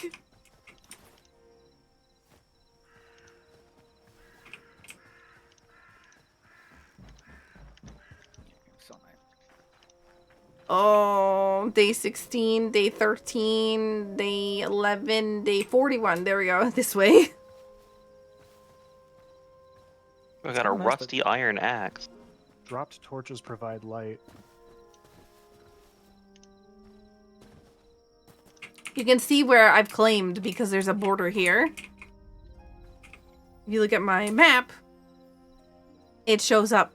So nice. Oh, day 16, day 13, day 11, day 41. There we go. This way. I got a So nice, but rusty iron axe. Dropped torches provide light. You can see where I've claimed because there's a border here. If you look at my map, it shows up.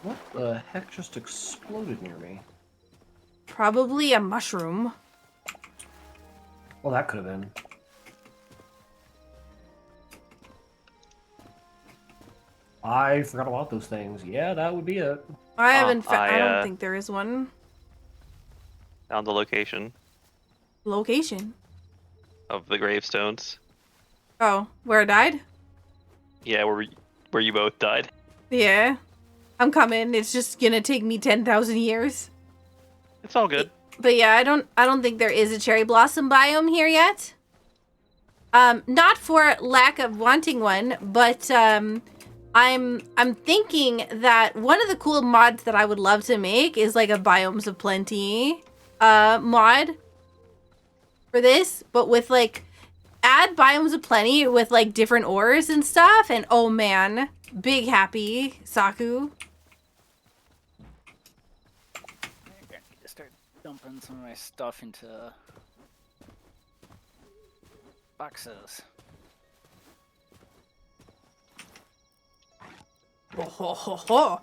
What the heck just exploded near me? Probably a mushroom. Well, that could have been. I forgot about those things. Yeah, that would be it. I haven't. I don't I think there is one. found the location Location. of the gravestones. Oh, where I died? Yeah, where you both died. Yeah. I'm coming. It's just gonna take me 10,000 years. It's all good. But yeah, I don't think there is a cherry blossom biome here yet. Not for lack of wanting one, but I'm thinking that one of the cool mods that I would love to make is like a Biomes of Plenty mod for this, but with like add Biomes of Plenty with like different ores and stuff, and oh man, big happy Saku. I think I need to start dumping some of my stuff into boxes. Oh, ho, ho, ho.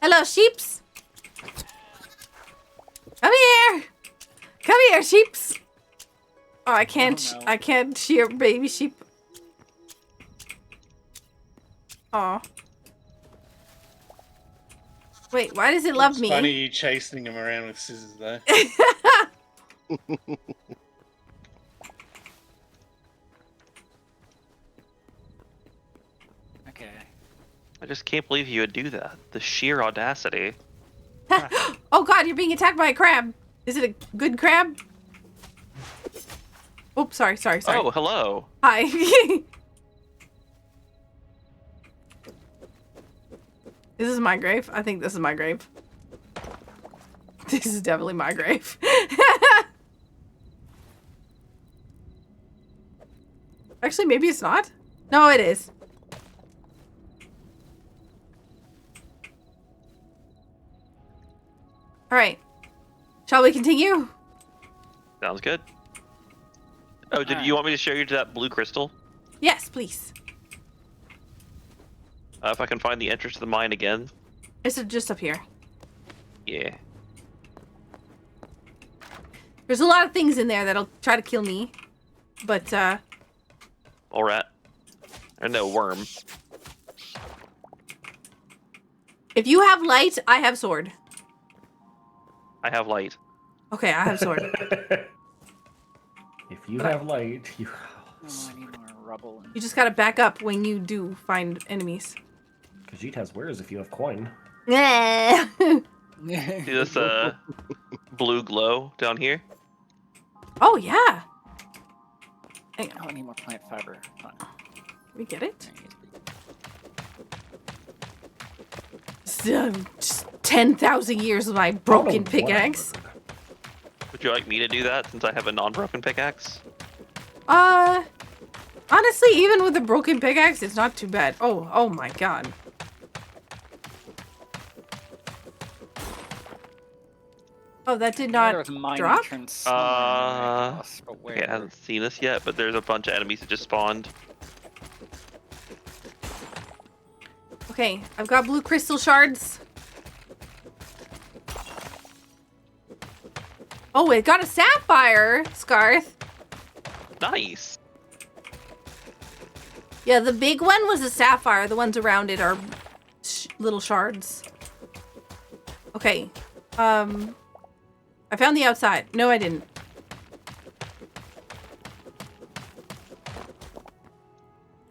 Hello, sheeps. Come here. Come here, sheeps. Oh, I can't. Oh, no. I can't shear baby sheep. Oh. Wait, why does it love It's me? funny you chasing him around with scissors though. Okay. I just can't believe you would do that. The sheer audacity. Oh god, you're being attacked by a crab. Is it a good crab? Oops, sorry. Oh, hello. Hi. This is my grave? I think this is my grave. This is definitely my grave. Actually, maybe it's not. No, it is. Alright. Shall we continue? Sounds good. Oh, did you want me to show you to that blue crystal? Yes, please. If I can find the entrance to the mine again. It's just up here. Yeah. There's a lot of things in there that'll try to kill me. But, All rat. Or no, worm. if you have light, I have sword. I have light. Okay, I have sword. If you have light, you. Oh, I need more rubble. You just gotta back up when you do find enemies. Khajiit has wares if you have coin. Yeah. See this blue glow down here? Oh, yeah. Hang Oh, on, I need more plant fiber. Fine. we get it? There Just 10,000 years of my broken pickaxe. Would you like me to do that since I have a non-broken pickaxe? Honestly, even with a broken pickaxe, it's not too bad. Oh my god. Oh, that did not drop? Okay, I haven't seen this yet, but there's a bunch of enemies that just spawned. Okay, I've got blue crystal shards. Oh, it got a sapphire, Scarth. Nice. Yeah, the big one was a sapphire. The ones around it are little shards. Okay. I found the outside. No, I didn't.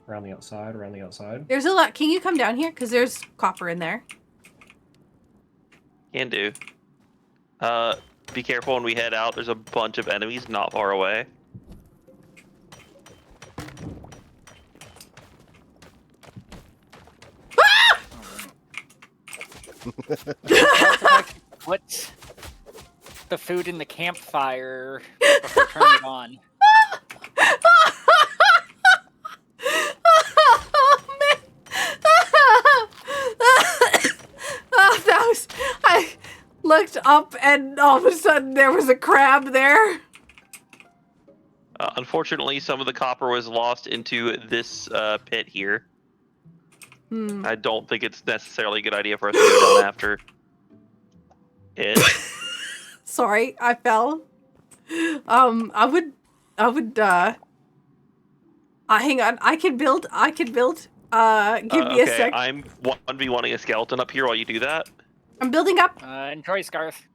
Around the outside, around the outside. There's a lot. Can you come down here? Because there's copper in there. Can do. Be careful when we head out. There's a bunch of enemies not far away. Put the food in the campfire before turning it on. Oh, man. That was... I looked up and all of a sudden there was a crab there. Unfortunately, some of the copper was lost into this pit here. I don't think it's necessarily a good idea for us to go down after it. Sorry, I fell. I would, hang on, I can build, give me a sec. I'm 1v1ing a skeleton up here while you do that. I'm building up. Enjoy, Scarth.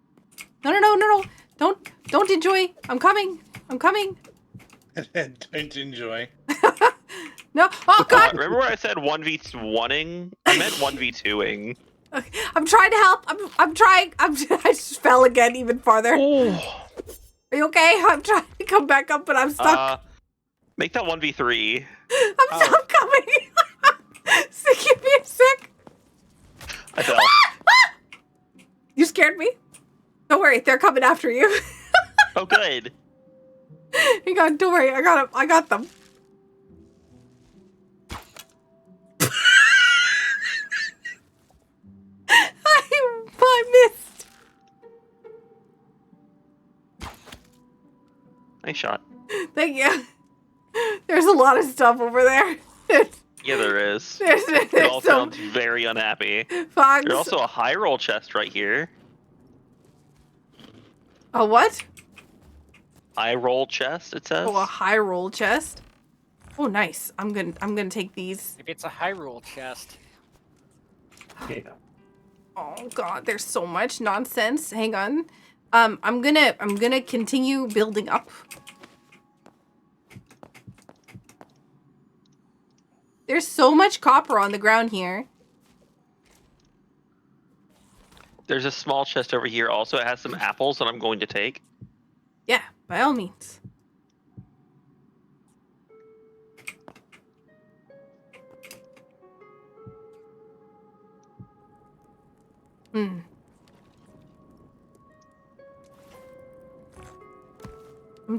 No. Don't enjoy. I'm coming. Don't enjoy. No, oh God. Remember when I said 1v1ing? I meant 1v2ing. I'm trying to help. I'm trying. I just fell again even farther. Oh. Are you okay? I'm trying to come back up, but I'm stuck. Make that 1v3. I'm coming. So give me a sec. I fell. You scared me. Don't worry, they're coming after you. Oh, good. Hang on, don't worry. I got them. I missed. Nice shot. Thank you. There's a lot of stuff over there. Yeah, there is. There's It all some sounds very unhappy. fogs. There's also a high roll chest right here. A what? High roll chest, it says. Oh, a high roll chest. Oh, nice. I'm gonna take these. Maybe it's a Hyrule chest. Yeah. Oh God, there's so much nonsense. Hang on. I'm gonna continue building up. There's so much copper on the ground here. There's a small chest over here also. It has some apples that I'm going to take. Yeah, by all means. I'm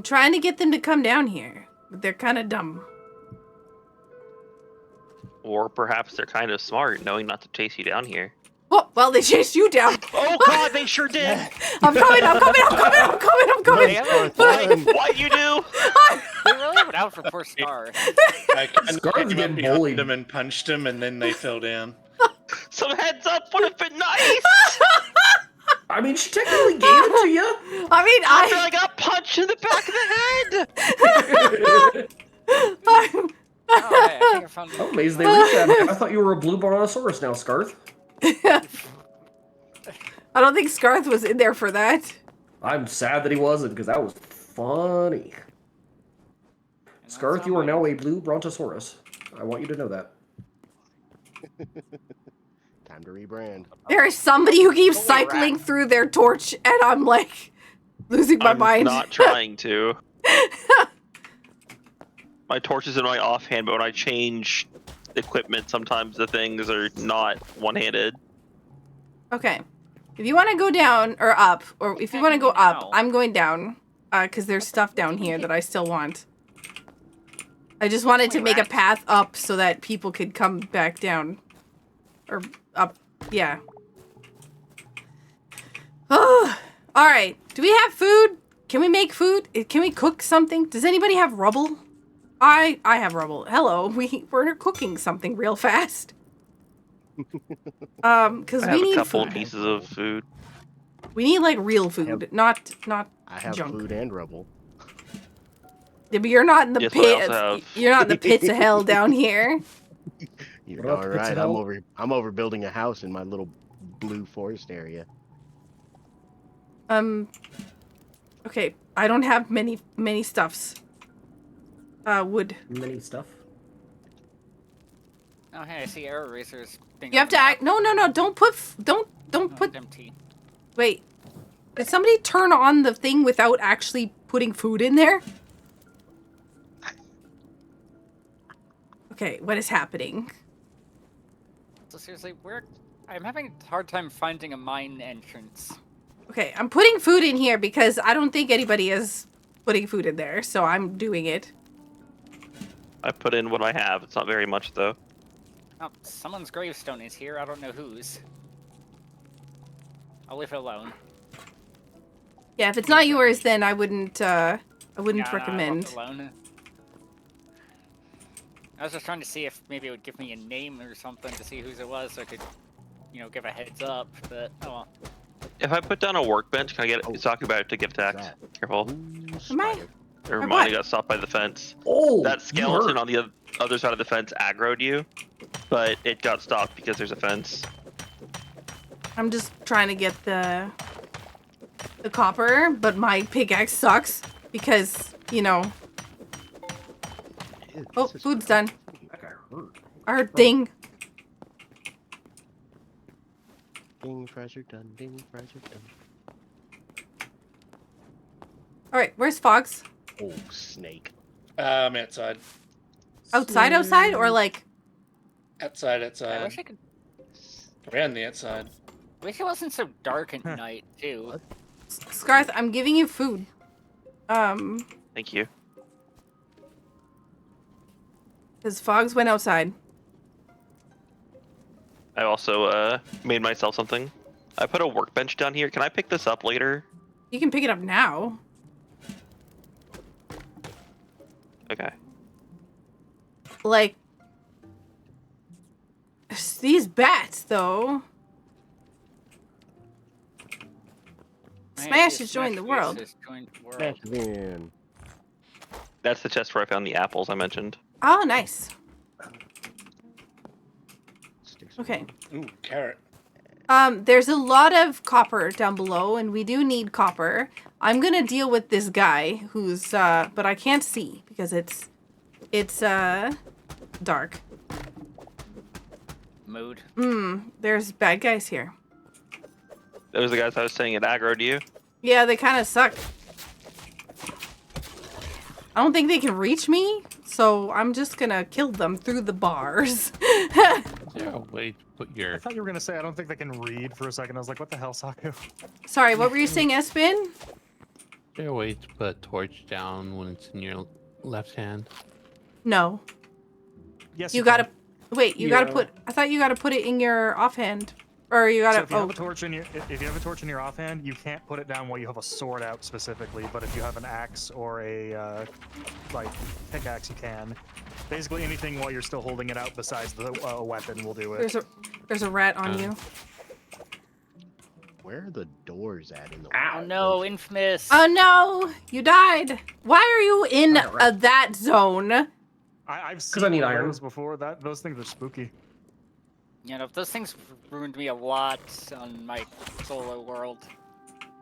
trying to get them to come down here, but they're kind of dumb. Or perhaps they're kind of smart, knowing not to chase you down here. Oh, well, they chased you down. Oh God, they sure did! I'm coming. What you do? They really went out for poor Scar. I kind of Scar's came up getting behind bullied. them and punched them, and then they fell down. Some heads up would have been nice! I mean, she technically gave it to you. I mean, After I got punched in the back of the head! I think I found I'm amazed they reached that. I thought you were a blue brontosaurus now, Scarth. I don't think Scarth was in there for that. I'm sad that he wasn't, because that was funny. Scarth, you are now a blue brontosaurus. I want you to know that. Time to rebrand. There is somebody who keeps cycling through their torch, and I'm like losing my mind. I'm not trying to. My torch is in my offhand, but when I change equipment, sometimes the things are not one-handed. Okay. If you want to go down or up, or if you want to go up, No. I'm going down. Because there's stuff down here that I still want. I just wanted to make a path up so that people could come back down. Or up. Yeah. Oh, alright. Do we have food? Can we make food? Can we cook something? Does anybody have rubble? I have rubble. Hello. We're cooking something real fast. Because I we have a need couple food. pieces of food. We need like real food, not I have junk. food and rubble. Yeah, but you're not in the Yes, but I also pits. have- You're not in the pits of hell down here. You're What about darn the pits right. of hell? I'm over building a house in my little blue forest area. Okay, I don't have many stuffs. Wood. Many stuff. Oh, hey, I see arrow racers. You have to act. No, don't put. Don't put. Empty. Wait. Did somebody turn on the thing without actually putting food in there? Okay, what is happening? So seriously, I'm having a hard time finding a mine entrance. Okay, I'm putting food in here because I don't think anybody is putting food in there, so I'm doing it. I put in what I have. It's not very much though. Oh, someone's gravestone is here. I don't know whose. I'll leave it alone. Yeah, if it's not yours, then I wouldn't Yeah, no, I left recommend. it alone. I was just trying to see if maybe it would give me a name or something to see whose it was, so I could, give a heads up. But oh well. If I put down a workbench, can I get it? He's talking about it to get attacked. that? Careful. Ooh, Am I? spider. Never Or mind, what? I got stopped by the fence. Oh, That you skeleton hurt. on the other side of the fence aggroed you, but it got stopped because there's a fence. I'm just trying to get the copper, but my pickaxe sucks because, Ew, Oh, this is food's gross. done. That guy hurt. Our ding. Ding, fries are done. Ding, fries are done. All right, where's Fox? Oh, snake. I'm outside. Outside, or like? Outside. I wish I could. Around the outside. I wish it wasn't so dark at night too. Scarth, I'm giving you food. Thank you. Because Fogs went outside. I also made myself something. I put a workbench down here. Can I pick this up later? You can pick it up now. Okay. Like, these bats, though. Smash has joined the world. Smash it in. That's the chest where I found the apples I mentioned. Oh, nice. Sticks Okay. Ooh, carrot. There's a lot of copper down below, and we do need copper. I'm gonna deal with this guy who's, but I can't see because it's dark. Mood. There's bad guys here. Those are the guys I was saying it aggroed you. Yeah, they kind of suck. I don't think they can reach me, so I'm just gonna kill them through the bars. Yeah, wait, put I your thought you were gonna say I don't think they can read for a second. I was like, what the hell, Saku? Sorry, what were you saying, Espen? way to put a torch down when it's in your left hand. No. Yes, You can. gotta... Wait, you gotta Yeah. put... I thought you gotta put it in your offhand. Or you gotta... So if you oh, have a torch in your if you have a torch in your offhand, you can't put it down while you have a sword out specifically. But if you have an axe or a like pickaxe, you can. Basically, anything while you're still holding it out besides the weapon will do it. there's a rat on you. Where are the doors at in the Oh no, infamous. Oh no! You died! Why are you in Alright, right. that zone? I I've seen need those iron. before. Those things are spooky. Those things ruined me a lot on my solo world.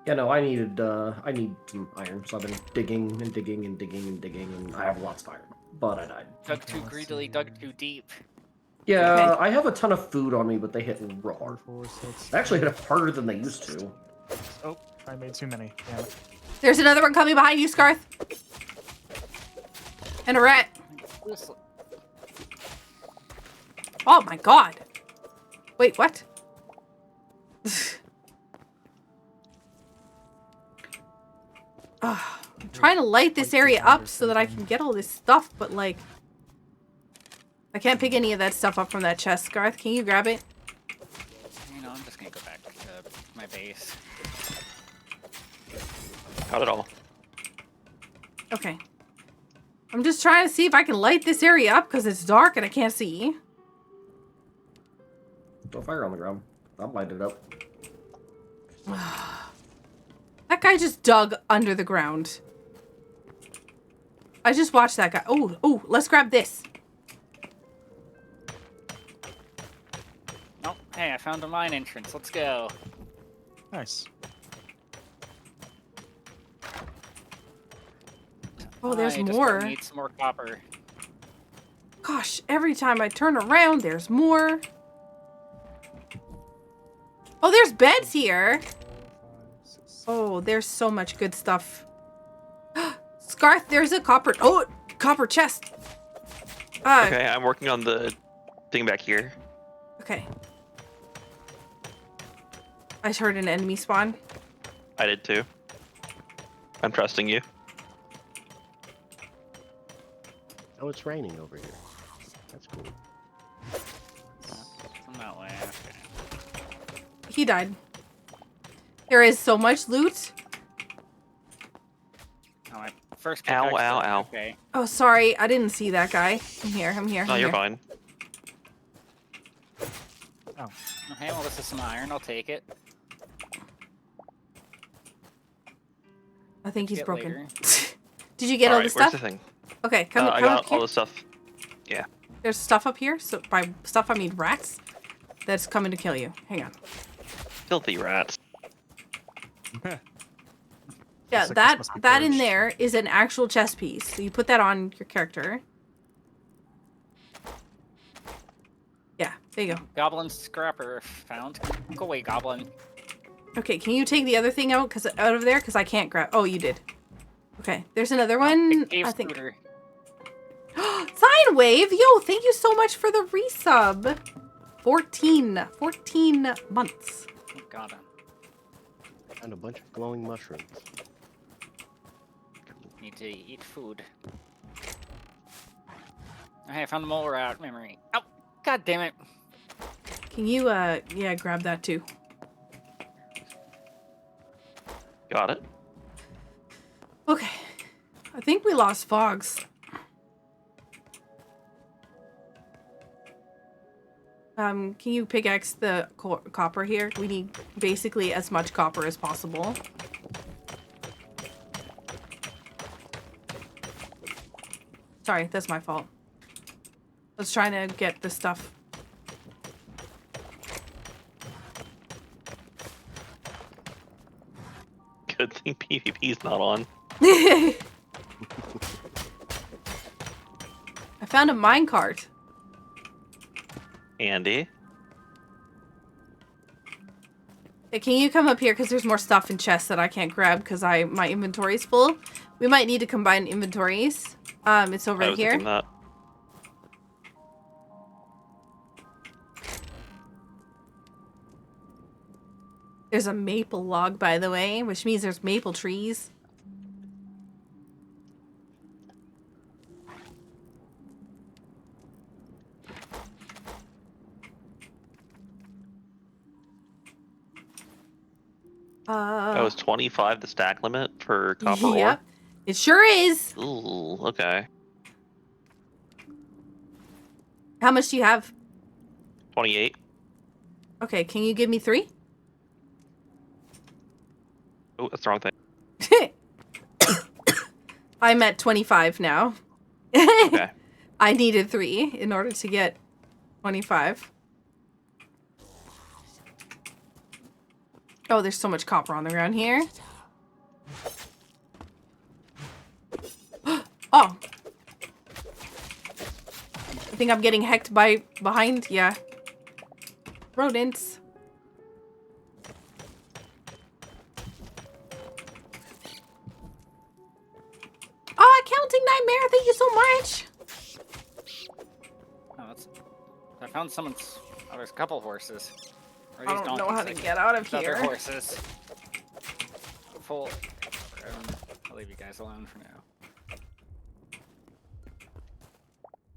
Yeah, no, I need some iron, so I've been digging and digging and digging and digging, and I have lots of iron. But I died. Dug too greedily, dug too deep. Yeah, Okay. I have a ton of food on me, but they hit real hard. 4, 6. They actually hit harder than they used to. Oh, I made too many. Damn it. There's another one coming behind you, Scarth. And a rat. Oh my god. Wait, what? I'm trying to light this area up so that I can get all this stuff, but like... I can't pick any of that stuff up from that chest, Garth. Can you grab it? I'm just gonna go back to my base. Not at all. Okay. I'm just trying to see if I can light this area up because it's dark and I can't see. Throw fire on the ground. I'll light it up. That guy just dug under the ground. I just watched that guy. Oh, let's grab this. Oh, hey, I found a mine entrance. Let's go. Nice. Oh, there's I just more. need some more copper. Gosh, every time I turn around, there's more. Oh, there's beds here. Oh, there's so much good stuff. Scarth, there's a copper. Oh, copper chest. Okay, I'm working on the thing back here. Okay. I just heard an enemy spawn. I did too. I'm trusting you. Oh, it's raining over here. That's cool. From that way. Okay. He died. There is so much loot. Oh, my first Ow, pickaxe ow, is ow. Okay. Oh, sorry. I didn't see that guy. I'm here. I'm here. No, I'm you're here. fine. Okay, well, this is some iron. I'll take it. I think he's Get broken. later. Did you get all the Alright, stuff? where's the thing? Okay, come, I come up got here. all the stuff. There's stuff up here. So by stuff I mean rats. That's coming to kill you. Hang on. Filthy rats. Yeah, It's like that Christmas that in purged. there is an actual chess piece. So you put that on your character. Yeah, there you go. Goblin scrapper found. Go away, goblin. Okay, can you take the other thing out out of there? Because I can't grab. Oh, you did. Okay, there's another one. Cave I think. scooter. Sine wave, yo! Thank you so much for the resub. 14 months. Oh, God. And a bunch of glowing mushrooms. Need to eat food. Okay, I found the mole rat memory. Oh, God damn it. Can you yeah, grab that too? Got it. Okay. I think we lost Fogs. Can you pickaxe the copper here? We need basically as much copper as possible. Sorry, that's my fault. I was trying to get this stuff. Good thing PvP's not on. I found a minecart. Andy. Hey, can you come up here? Because there's more stuff in chests that I can't grab because my inventory is full. We might need to combine inventories. It's over I was here. thinking that. There's a maple log, by the way, which means there's maple trees. That was 25 the stack limit for copper Yep, it sure is. ore. Ooh, okay. How much do you have? 28. Okay, can you give me 3? Oh, that's the wrong thing. I'm at 25 now. Okay. I needed 3 in order to get 25. Oh, there's so much copper on the ground here. Oh. I think I'm getting hecked by behind. Yeah. Rodents. Oh, Counting Nightmare, thank you so much. Oh, that's... I found someone's... Oh, there's a couple horses. Or I these don't know how to donkeys, get out of Other here. horses. Full... I'll leave you guys alone for now.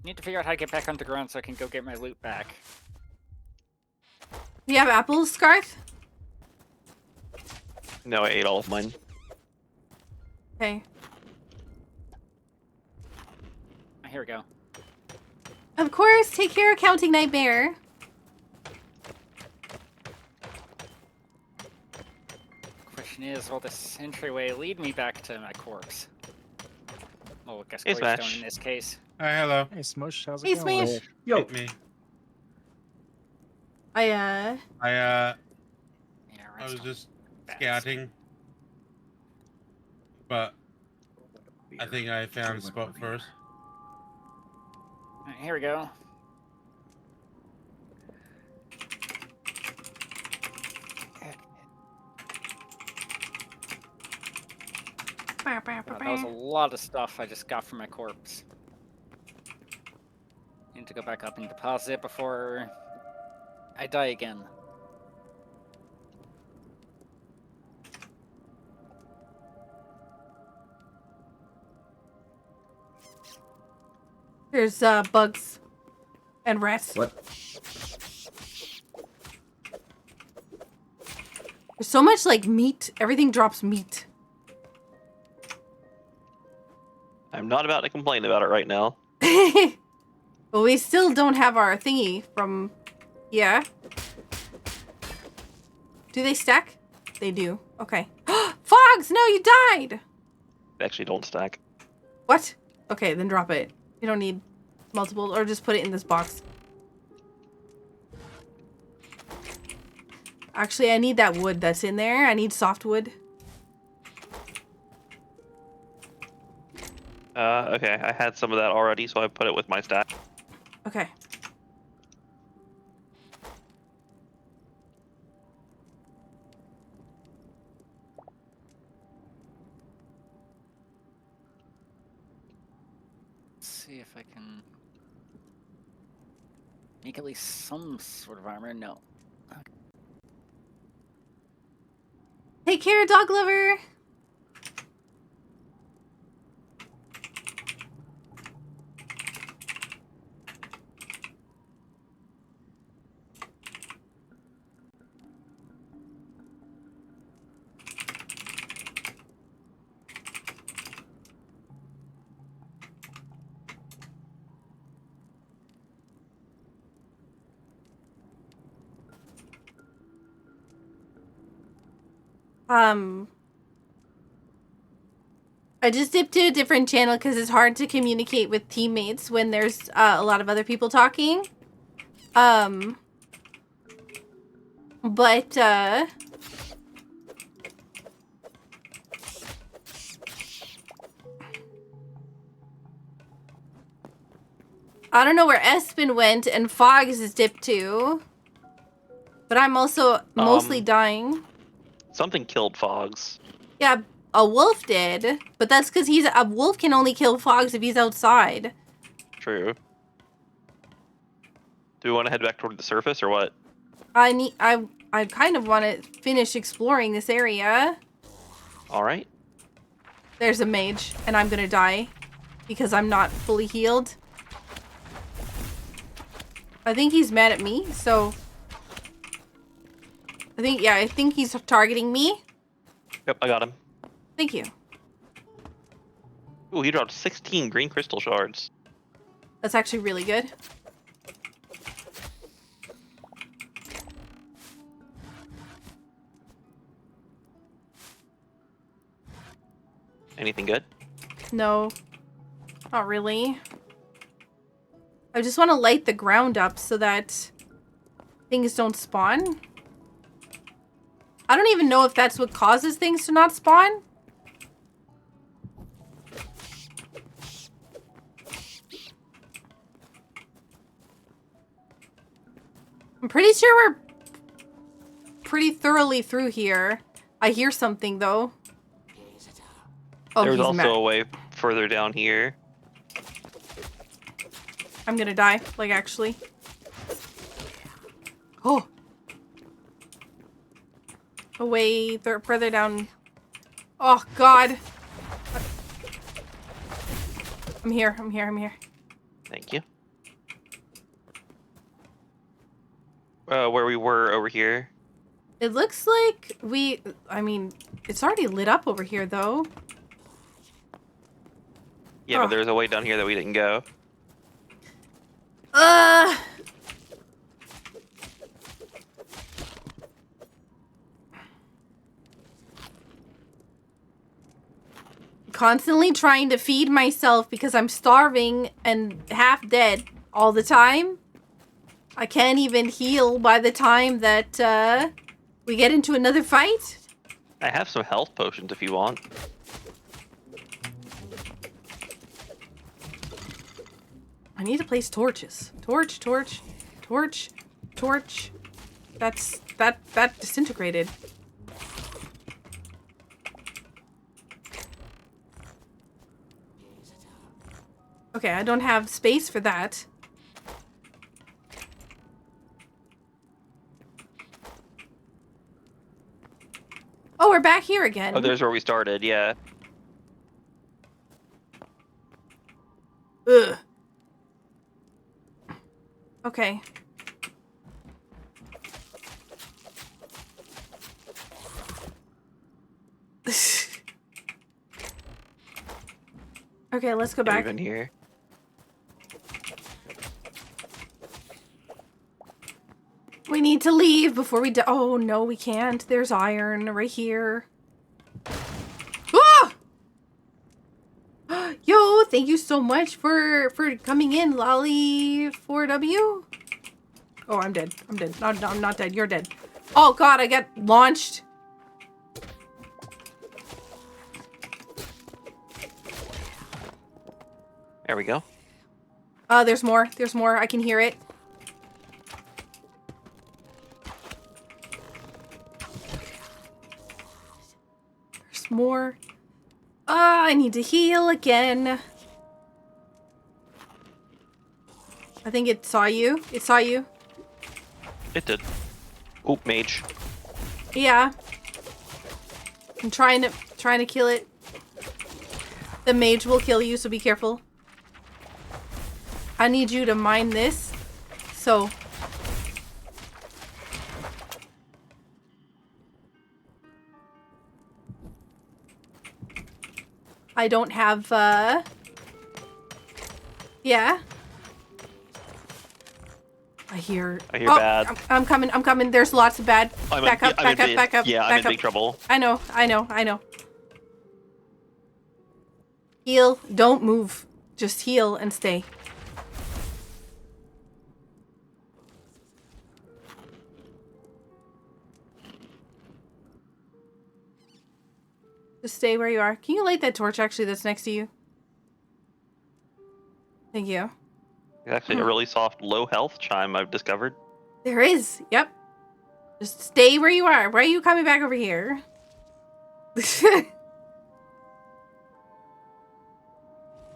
Need to figure out how to get back on the ground so I can go get my loot back. Do you have apples, Scarth? No, I ate all of mine. Okay. Oh, here we go. Of course, take care of Counting Nightmare. question is, will this entryway lead me back to my corpse? Oh, I guess Hey, gravestone Smash. in this case. Hi, hello. Hey, Smush, how's it Hey, going? Smash. Yo, Hit me. I Yeah, I was redstone. just Bats. scouting, but I think I found a spot first. Alright, here we go. Wow, that was a lot of stuff I just got from my corpse. Need to go back up and deposit it before I die again. There's bugs and rats. what? There's so much like meat. Everything drops meat. I'm not about to complain about it right now. But we still don't have our thingy from... Yeah. Do they stack? They do. Okay. Fogs! No, you died! They actually don't stack. What? Okay, then drop it. You don't need multiple, or just put it in this box. Actually, I need that wood that's in there. I need softwood. Okay, I had some of that already, so I put it with my stack. Okay. Let's see if I can make at least some sort of armor. No. Take care, dog lover! I just dipped to a different channel because it's hard to communicate with teammates when there's a lot of other people talking. But I don't know where Espen went and Fogs is dipped to. But I'm also mostly dying. Something killed Fogs. Yeah, a wolf did. But that's because a wolf can only kill Fogs if he's outside. True. Do we want to head back toward the surface or what? I kind of want to finish exploring this area. All right. There's a mage, and I'm gonna die because I'm not fully healed. I think he's mad at me, so I think he's targeting me. Yep, I got him. Thank you. Ooh, he dropped 16 green crystal shards. That's actually really good. Anything good? No, not really. I just want to light the ground up so that things don't spawn. I don't even know if that's what causes things to not spawn. I'm pretty sure we're pretty thoroughly through here. I hear something though. Oh, There's he's also mad. a way further down here. I'm gonna die, like actually. Oh. Away further down. Oh god. I'm here. Thank you. Where we were over here. It looks like I mean, it's already lit up over here though. Yeah, but there's a way down here that we didn't go. constantly trying to feed myself because I'm starving and half dead all the time. I can't even heal by the time that we get into another fight. I have some health potions if you want. I need to place torches. Torch. That disintegrated. Okay, I don't have space for that. Oh, we're back here again. Oh, there's where we started, yeah. Ugh. Okay. Okay, let's go back. Even here. We need to leave before we die. Oh, no, we can't. There's iron right here. Ah! Yo, thank you so much for coming in, Lolly4W. Oh, I'm dead. I'm dead. No, I'm not dead. You're dead. Oh, God, I got launched. There we go. There's more. There's more. I can hear it. There's more. I need to heal again. I think it saw you. It saw you. It did. Oh, mage. Yeah. I'm trying to kill it. The mage will kill you, so be careful. I need you to mine this. So. I don't have, yeah. I hear bad. I'm coming. There's lots of bad. Back up. Yeah, I'm in big trouble. I know. Heal. Don't move. Just heal and stay. Just stay where you are. Can you light that torch, actually, that's next to you? Thank you. It's actually a really soft, low health chime I've discovered. There is. Yep. Just stay where you are. Why are you coming back over here?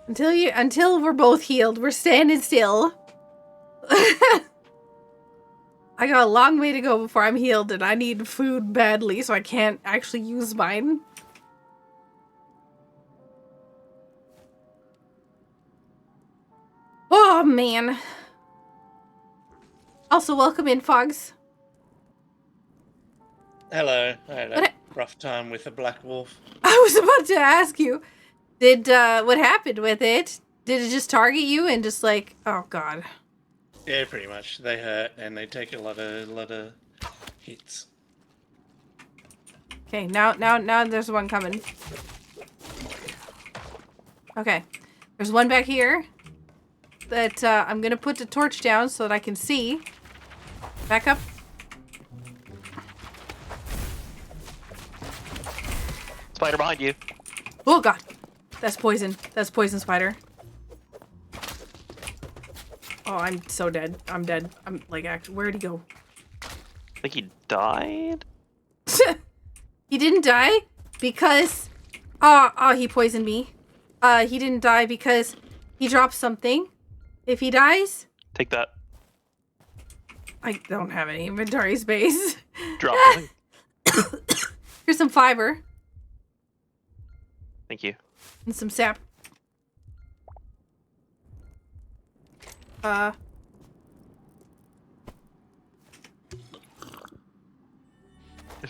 Until we're both healed, we're standing still. I got a long way to go before I'm healed, and I need food badly, so I can't actually use mine. Oh, man. Also, welcome in, Fogs. Hello. I had a rough time with a black wolf. I was about to ask you, what happened with it? Did it just target you and just like, oh god. Yeah, pretty much. They hurt and they take a lot of hits. Okay, now there's one coming. Okay, there's one back here that I'm gonna put the torch down so that I can see. Back up. Spider behind you. Oh god, that's poison. That's poison spider. Oh, I'm so dead. I'm dead. I'm like, where'd he go? I think he died. He didn't die because, oh, he poisoned me. He didn't die because he dropped something. If he dies, Take that. I don't have any inventory space. Drop something. Here's some fiber Thank you. and some sap. There's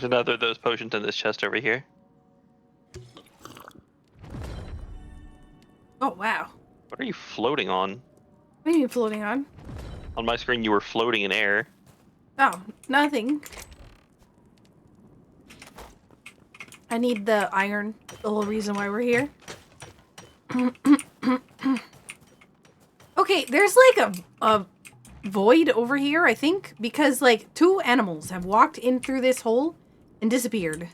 another of those potions in this chest over here. Oh wow. What are you floating on? What are you floating on? On my screen, you were floating in air. Oh, nothing. I need the iron. The whole reason why we're here. Okay, there's like a void over here, I think, because like 2 animals have walked in through this hole and disappeared.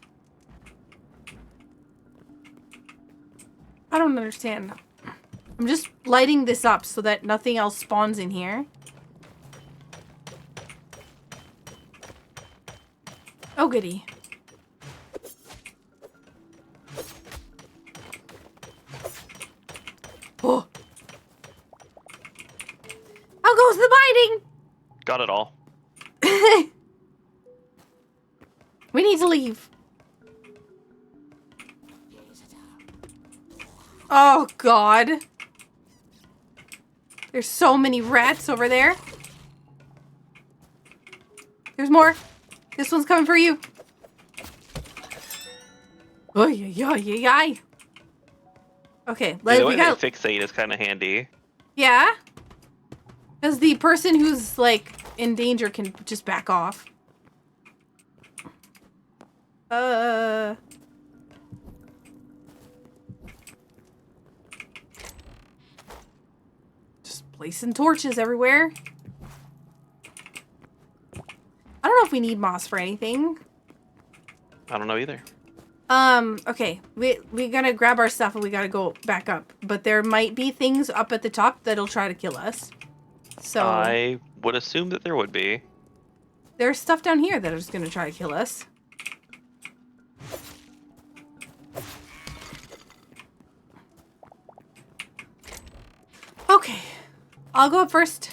I don't understand. I'm just lighting this up so that nothing else spawns in here. Oh, goody. Oh. How goes the biting? Got it all. We need to leave. Oh, God. There's so many rats over there. There's more. This one's coming for you. Oh, yeah. Okay, The way we got... they fixate is kind of handy. Yeah? Because the person who's, like, in danger can just back off. Just placing torches everywhere. I don't know if we need moss for anything. I don't know either. Okay. We gotta grab our stuff and we gotta go back up. But there might be things up at the top that'll try to kill us. So I would assume that there would be. there's stuff down here that is gonna try to kill us. Okay. I'll go up first.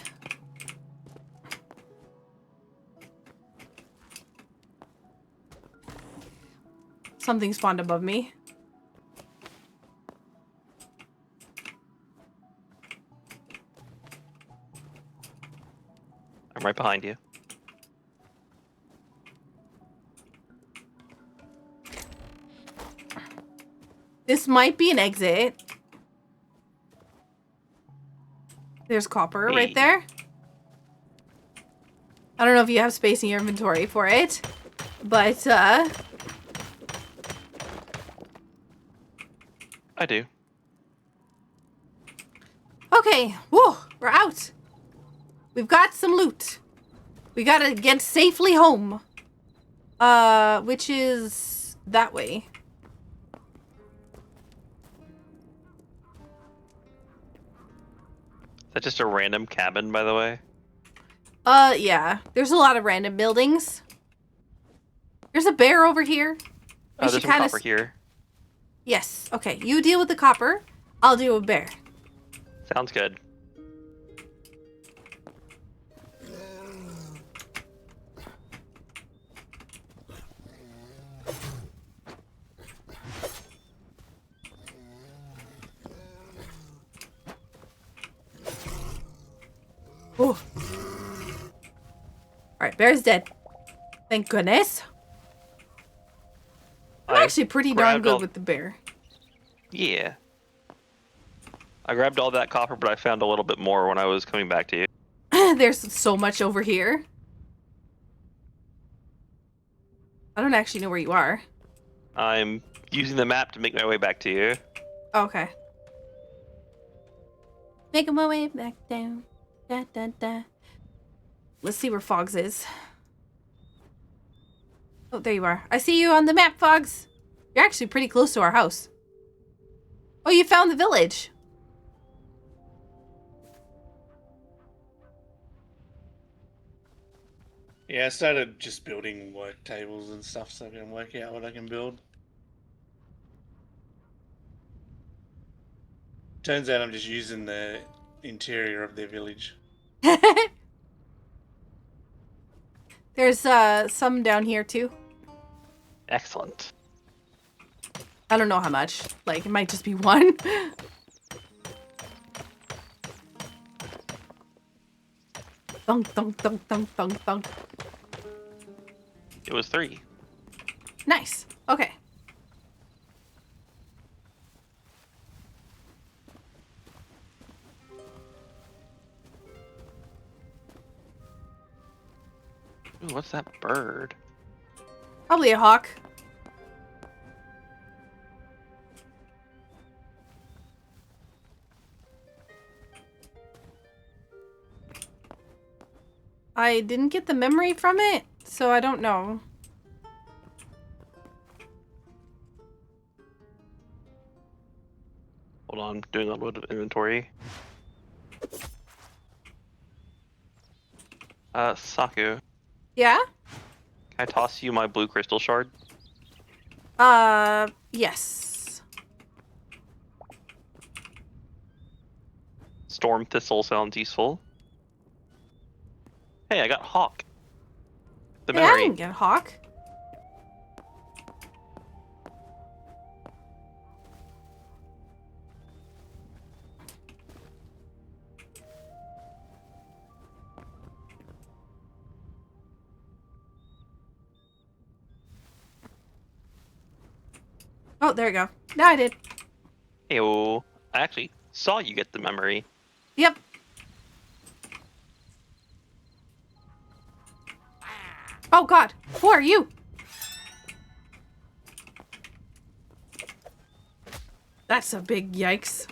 Something spawned above me. I'm right behind you. This might be an exit. There's copper right Hey. there. I don't know if you have space in your inventory for it, but I do. okay. Whoa, we're out. We've got some loot. We gotta get safely home. Which is that way. Is that just a random cabin, by the way? Yeah. There's a lot of random buildings. There's a bear over here. Oh, there's some copper here. Yes. Okay. You deal with the copper. I'll deal with bear. Sounds good. Ooh. Alright, bear's dead. Thank goodness. I'm I actually pretty darn grabbed good all- with the bear. Yeah. I grabbed all that copper, but I found a little bit more when I was coming back to you. There's so much over here. I don't actually know where you are. I'm using the map to make my way back to you. Okay. Making my way back down. Da, da, da. Let's see where Fogs is. Oh, there you are. I see you on the map, Fogs. You're actually pretty close to our house. Oh, you found the village. Yeah, I started just building work tables and stuff so I can work out what I can build. Turns out I'm just using the interior of their village. There's some down here too. Excellent. I don't know how much. Like, it might just be one. Thunk, thunk, thunk, thunk, thunk, thunk. It was 3. Nice. Okay. Ooh, what's that bird? Probably a hawk. I didn't get the memory from it, so I don't know. Hold on, doing a load of inventory. Saku, Yeah? can I toss you my blue crystal shard? Yes. Storm thistle sounds useful. Hey, I got hawk. The Hey, I memory. didn't get a hawk. Oh, there we go. Now I did. Heyo. I actually saw you get the memory. Yep. Oh god, who are you? That's a big yikes.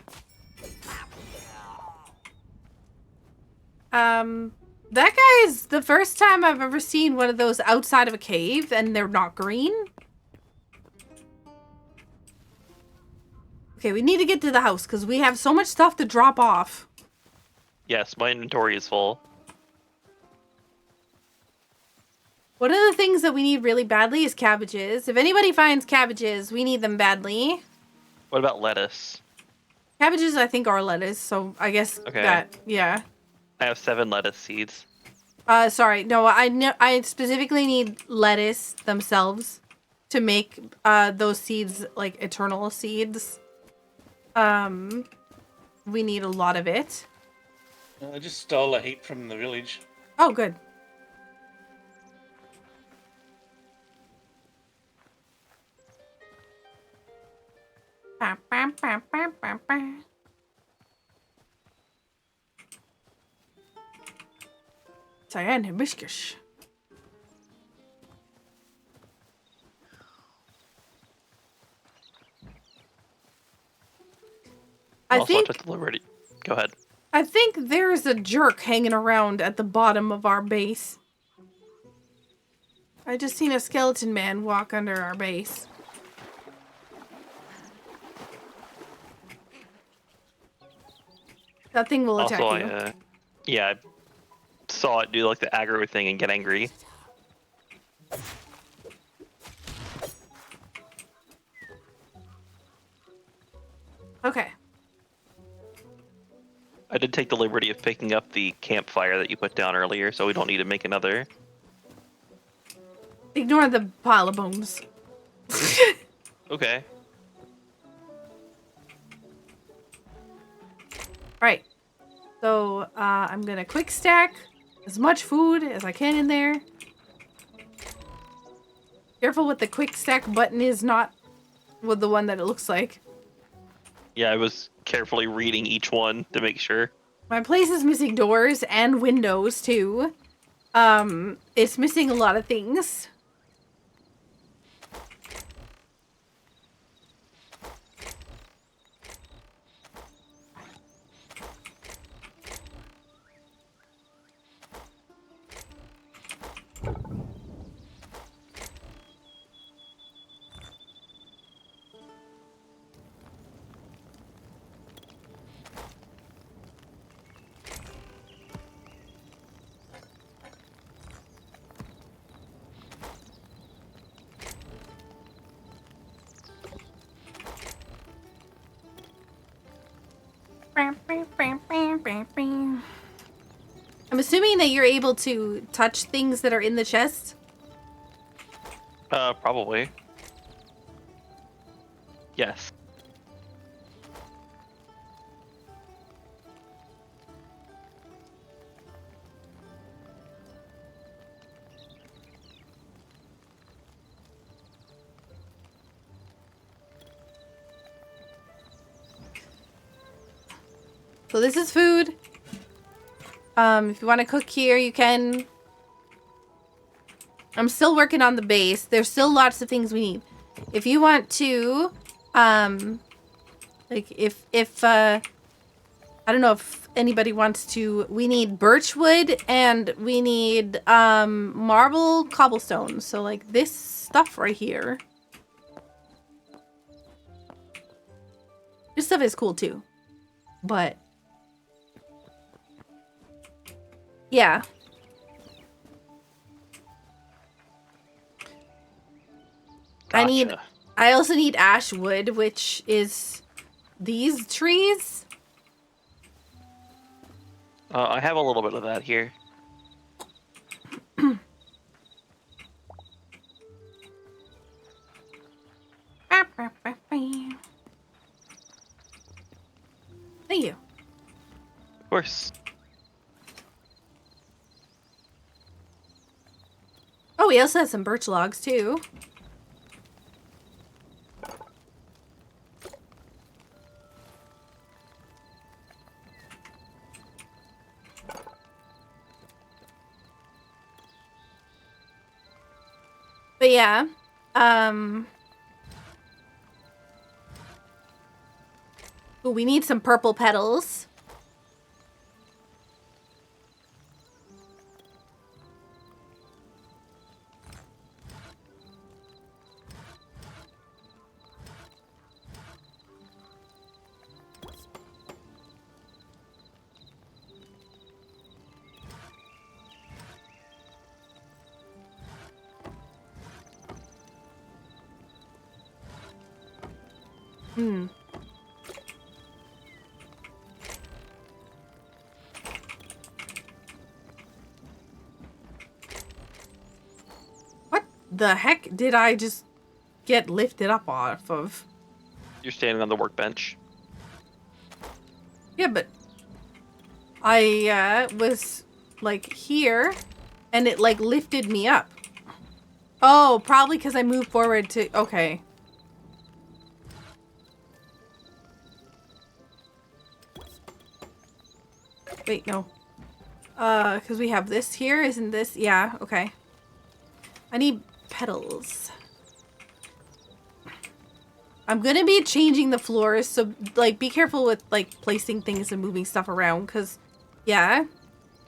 That guy's the first time I've ever seen one of those outside of a cave and they're not green. Okay, we need to get to the house because we have so much stuff to drop off. Yes, my inventory is full. One of the things that we need really badly is cabbages. If anybody finds cabbages, we need them badly. What about lettuce? Cabbages, I think, are lettuce, so I guess Okay. that, yeah. I have 7 lettuce seeds. Sorry, no, I specifically need lettuce themselves to make those seeds like eternal seeds. We need a lot of it. I just stole a heap from the village. Oh, good. Ba, ba, ba, ba, ba, ba. Cyan hibiscus. I Also, think I took the liberty. Go ahead. I think there's a jerk hanging around at the bottom of our base. I just seen a skeleton man walk under our base. That thing will attack Also, you. yeah, I saw it do like the aggro thing and get angry. Okay. I did take the liberty of picking up the campfire that you put down earlier, so we don't need to make another. Ignore the pile of bones. Okay. Alright. So, I'm gonna quick stack as much food as I can in there. Careful what the quick stack button is, not with the one that it looks like. Yeah, I was carefully reading each one to make sure. My place is missing doors and windows, too. It's missing a lot of things. I'm assuming that you're able to touch things that are in the chest. Probably. Yes. So this is food. If you want to cook here, you can. I'm still working on the base. There's still lots of things we need. If you want to, like if I don't know if anybody wants to. We need birch wood and we need marble cobblestone. So like this stuff right here. This stuff is cool too. But yeah. Gotcha. I also need ash wood, which is these trees. I have a little bit of that here. Thank you. Of course. Oh, we also have some birch logs too. But yeah, ooh, we need some purple petals. Hmm. What the heck did I just get lifted up off of? You're standing on the workbench. Yeah, but I was like here and it like lifted me up. Oh, probably because I moved forward to... Okay. Wait, no. Because we have this here, isn't this? Yeah, okay. I need petals. I'm gonna be changing the floors, so, like, be careful with, like, placing things and moving stuff around, because, yeah.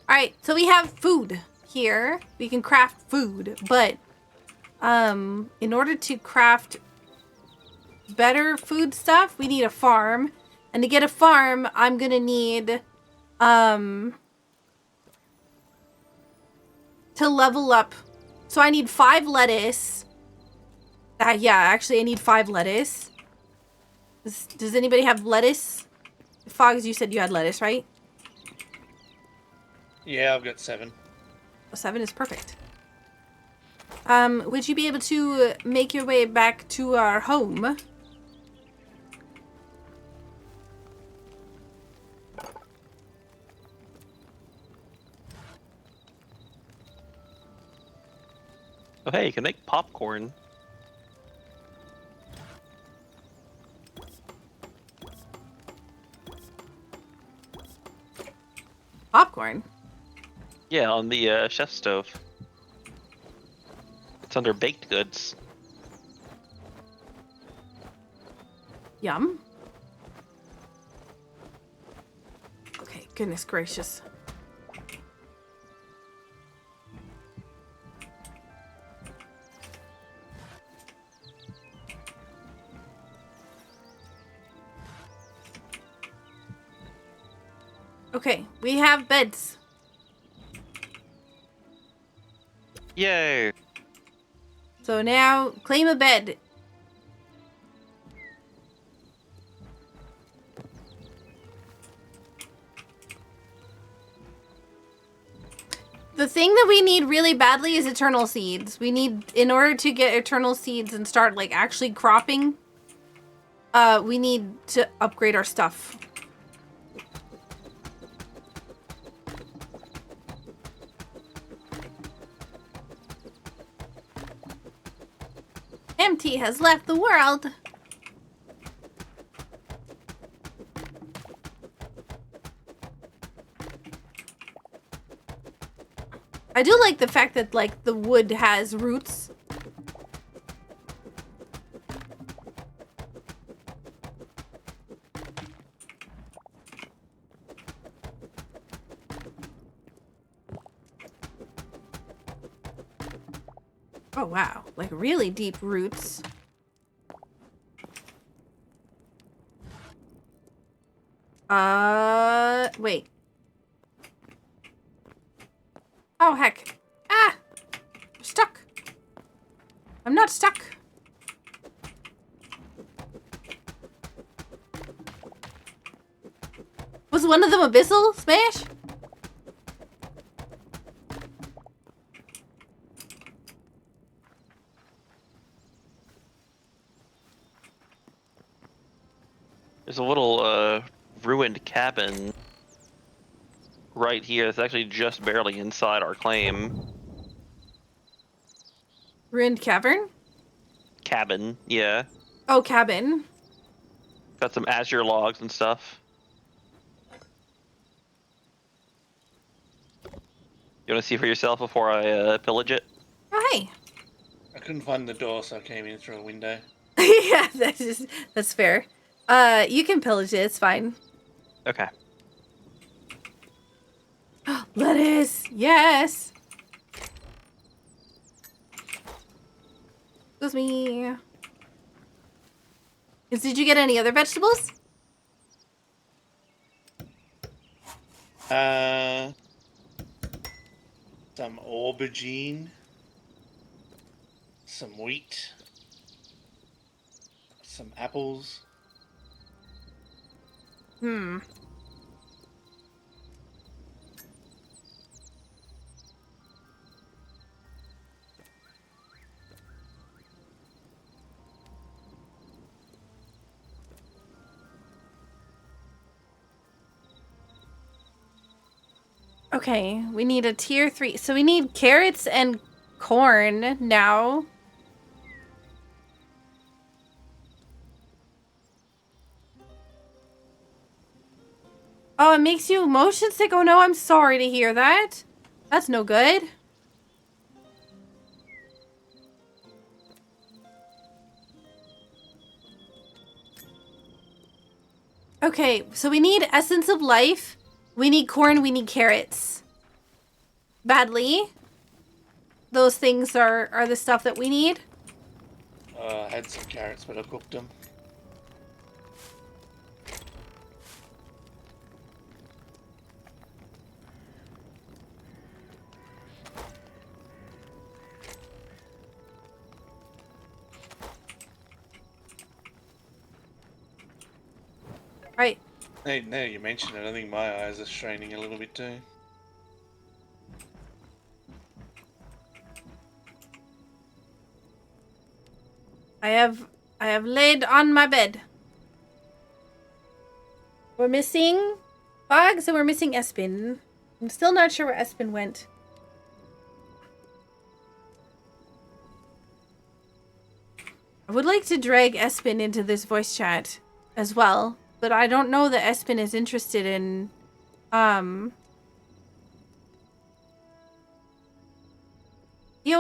Alright, so we have food here. We can craft food, but, in order to craft better food stuff, we need a farm. And to get a farm, I'm gonna need, to level up. So I need 5 lettuce. Yeah, actually I need 5 lettuce. Does anybody have lettuce? Fogs, you said you had lettuce, right? Yeah, I've got 7. 7 is perfect. Would you be able to make your way back to our home? Oh, hey, you can make popcorn. Popcorn? Yeah, on the chef stove. It's under baked goods. Yum. Okay, goodness gracious. Okay, we have beds. Yay! So now, claim a bed. The thing that we need really badly is eternal seeds. We need, in order to get eternal seeds and start, like, actually cropping, we need to upgrade our stuff. MT has left the world. I do like the fact that, like, the wood has roots. Oh, wow. Like, really deep roots. Wait. Oh, heck. Ah! I'm stuck. I'm not stuck. Was one of them Abyssal Smash? There's a little ruined cabin right here. It's actually just barely inside our claim. Ruined Cavern? Cabin, yeah. Oh, cabin. Got some Azure logs and stuff. You want to see for yourself before I pillage it? Oh, hey. I couldn't find the door, so I came in through a window. Yeah, that's fair. You can pillage it, it's fine. Okay. Lettuce! Yes! Excuse me. Did you get any other vegetables? Some aubergine, some wheat, some apples. Hmm. Okay, we need a tier 3. So we need carrots and corn now. Oh, it makes you motion sick? Oh no, I'm sorry to hear that. That's no good. Okay, so we need essence of life. We need corn, we need carrots. Badly. Those things are the stuff that we need. I had some carrots, but I cooked them. Right. Hey, now you mention it, I think my eyes are straining a little bit too. I have laid on my bed. We're missing Bugs and we're missing Espin. I'm still not sure where Espin went. I would like to drag Espin into this voice chat as well, but I don't know that Espin is interested in Yo,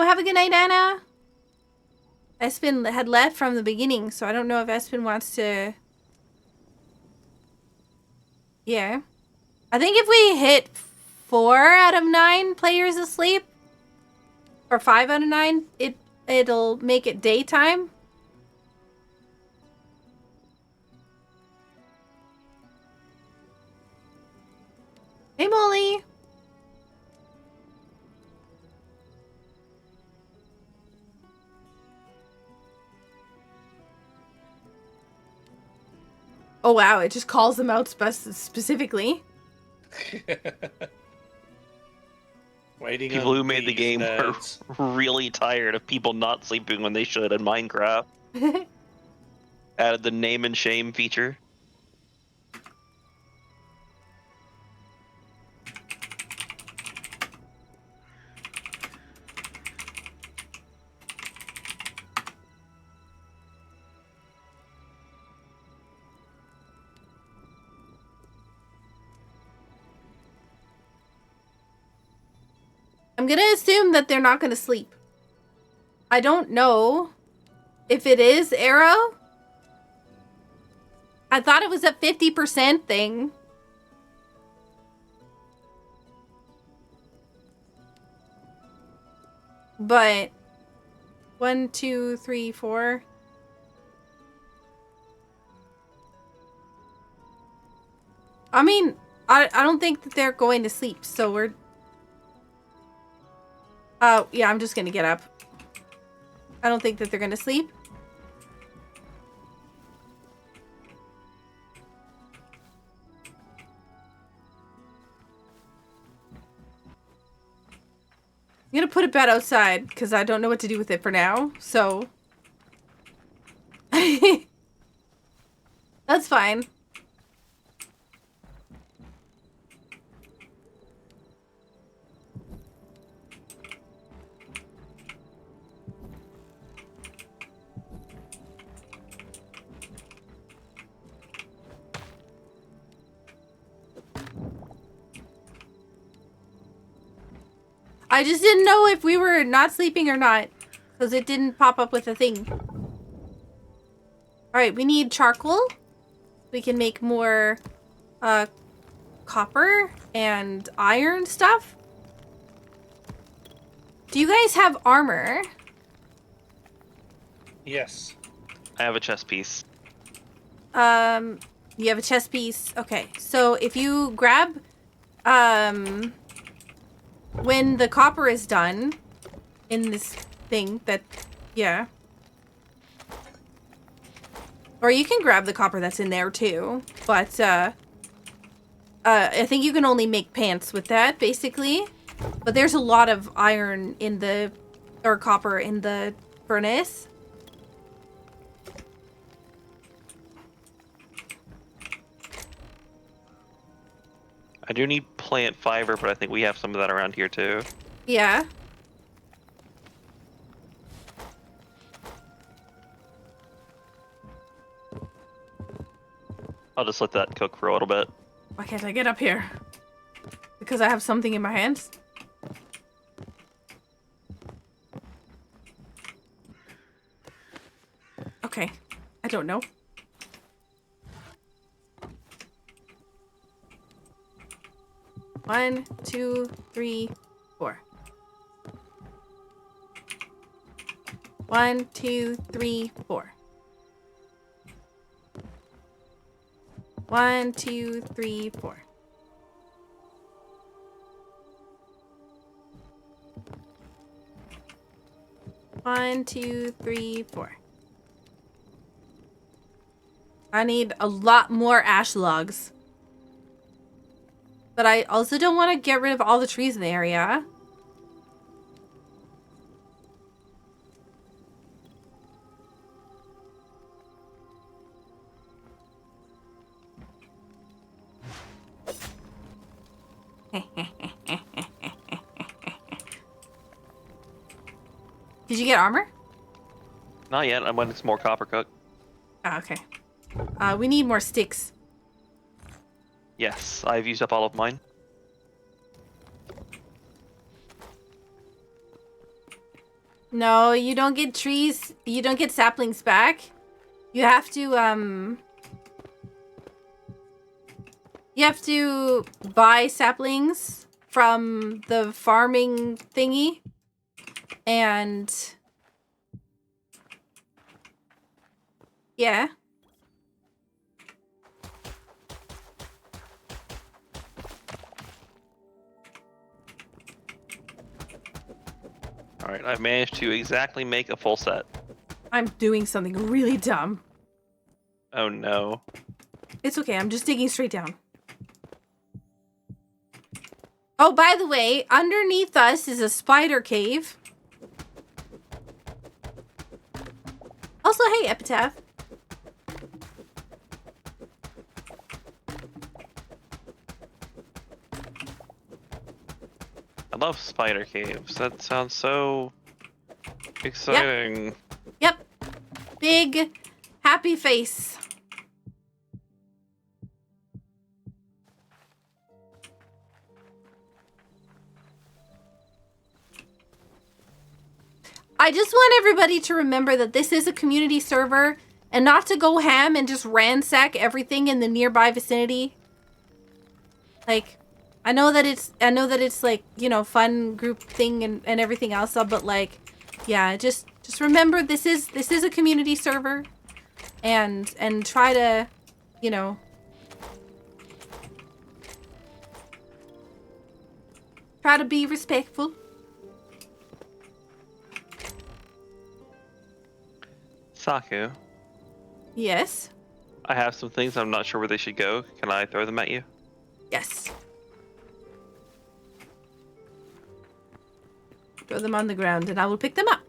have a good night, Anna. Espin had left from the beginning, so I don't know if Espin wants to... Yeah. I think if we hit 4 out of 9 players asleep, or 5 out of 9, it'll make it daytime. Hey, Molly. Oh, wow. It just calls them out specifically. Waiting People on who made the these game nerds. were really tired of people not sleeping when they should in Minecraft. Added the name and shame feature. I'm gonna assume that they're not gonna sleep. I don't know if it is Arrow. I thought it was a 50% thing. But 1, 2, 3, 4. I mean, I don't think that they're going to sleep, so we're... yeah, I'm just gonna get up. I don't think that they're gonna sleep. I'm gonna put a bed outside, because I don't know what to do with it for now, so... That's fine. I just didn't know if we were not sleeping or not, because it didn't pop up with a thing. Alright, we need charcoal. We can make more copper and iron stuff. Do you guys have armor? Yes. I have a chest piece. You have a chest piece. Okay, so if you grab, when the copper is done in this thing that, yeah. Or you can grab the copper that's in there too, but, I think you can only make pants with that, basically. But there's a lot of iron in the, or copper in the furnace. I do need plant fiber, but I think we have some of that around here too. Yeah. I'll just let that cook for a little bit. Why can't I get up here? Because I have something in my hands? Okay. I don't know. One, 2, 3, 4. 1, 2, 3, 4. 1, 2, 3, 4. One, 2, 3, 4. I need a lot more ash logs. But I also don't want to get rid of all the trees in the area. Did you get armor? Not yet. I'm waiting some more copper cook. Oh, okay. We need more sticks. Yes, I've used up all of mine. No, you don't get trees. You don't get saplings back. You have to, you have to buy saplings from the farming thingy. And... yeah. Alright, I've managed to exactly make a full set. I'm doing something really dumb. Oh no. It's okay, I'm just digging straight down. Oh, by the way, underneath us is a spider cave. Also, hey, Epitaph. I love spider caves. That sounds so exciting. Yep. Big, happy face. I just want everybody to remember that this is a community server and not to go ham and just ransack everything in the nearby vicinity. Like, I know that it's like, you know, fun group thing and everything else, but like, yeah, just Just remember, this is a community server, and try to, you know, try to be respectful. Saku, Yes. I have some things. I'm not sure where they should go. Can I throw them at you? Yes. Throw them on the ground, and I will pick them up.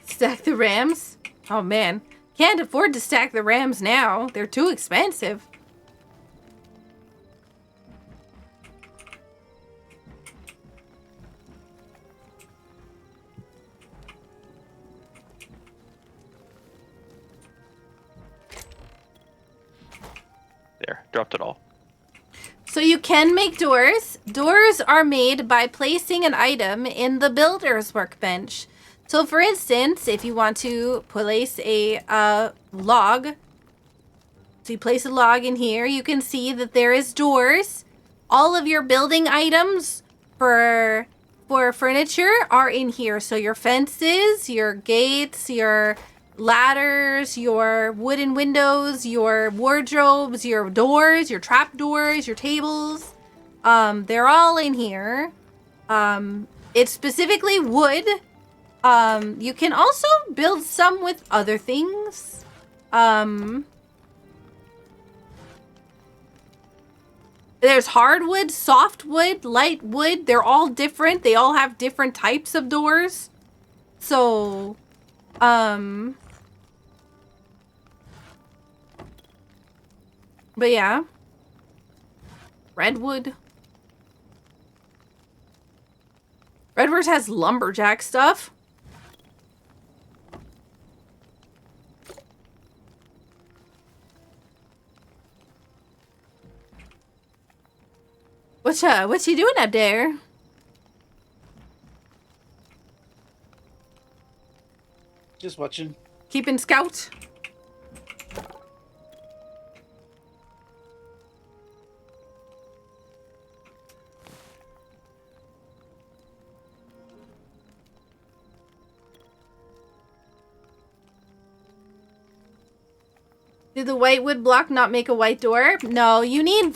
Stack the rams? Oh man, can't afford to stack the rams now. They're too expensive. There, dropped it all. So you can make doors. Doors are made by placing an item in the builder's workbench. So for instance, if you want to place a log, so you place a log in here, you can see that there is doors. All of your building items for furniture are in here. So your fences, your gates, your ladders, your wooden windows, your wardrobes, your doors, your trap doors, your tables, they're all in here. It's specifically wood. You can also build some with other things. There's hardwood, softwood, light wood. They're all different. They all have different types of doors. So, but yeah. Redwood. Redwood has lumberjack stuff. What's he doing up there? Just watching. Keeping scout? Did the white wood block not make a white door? No, you need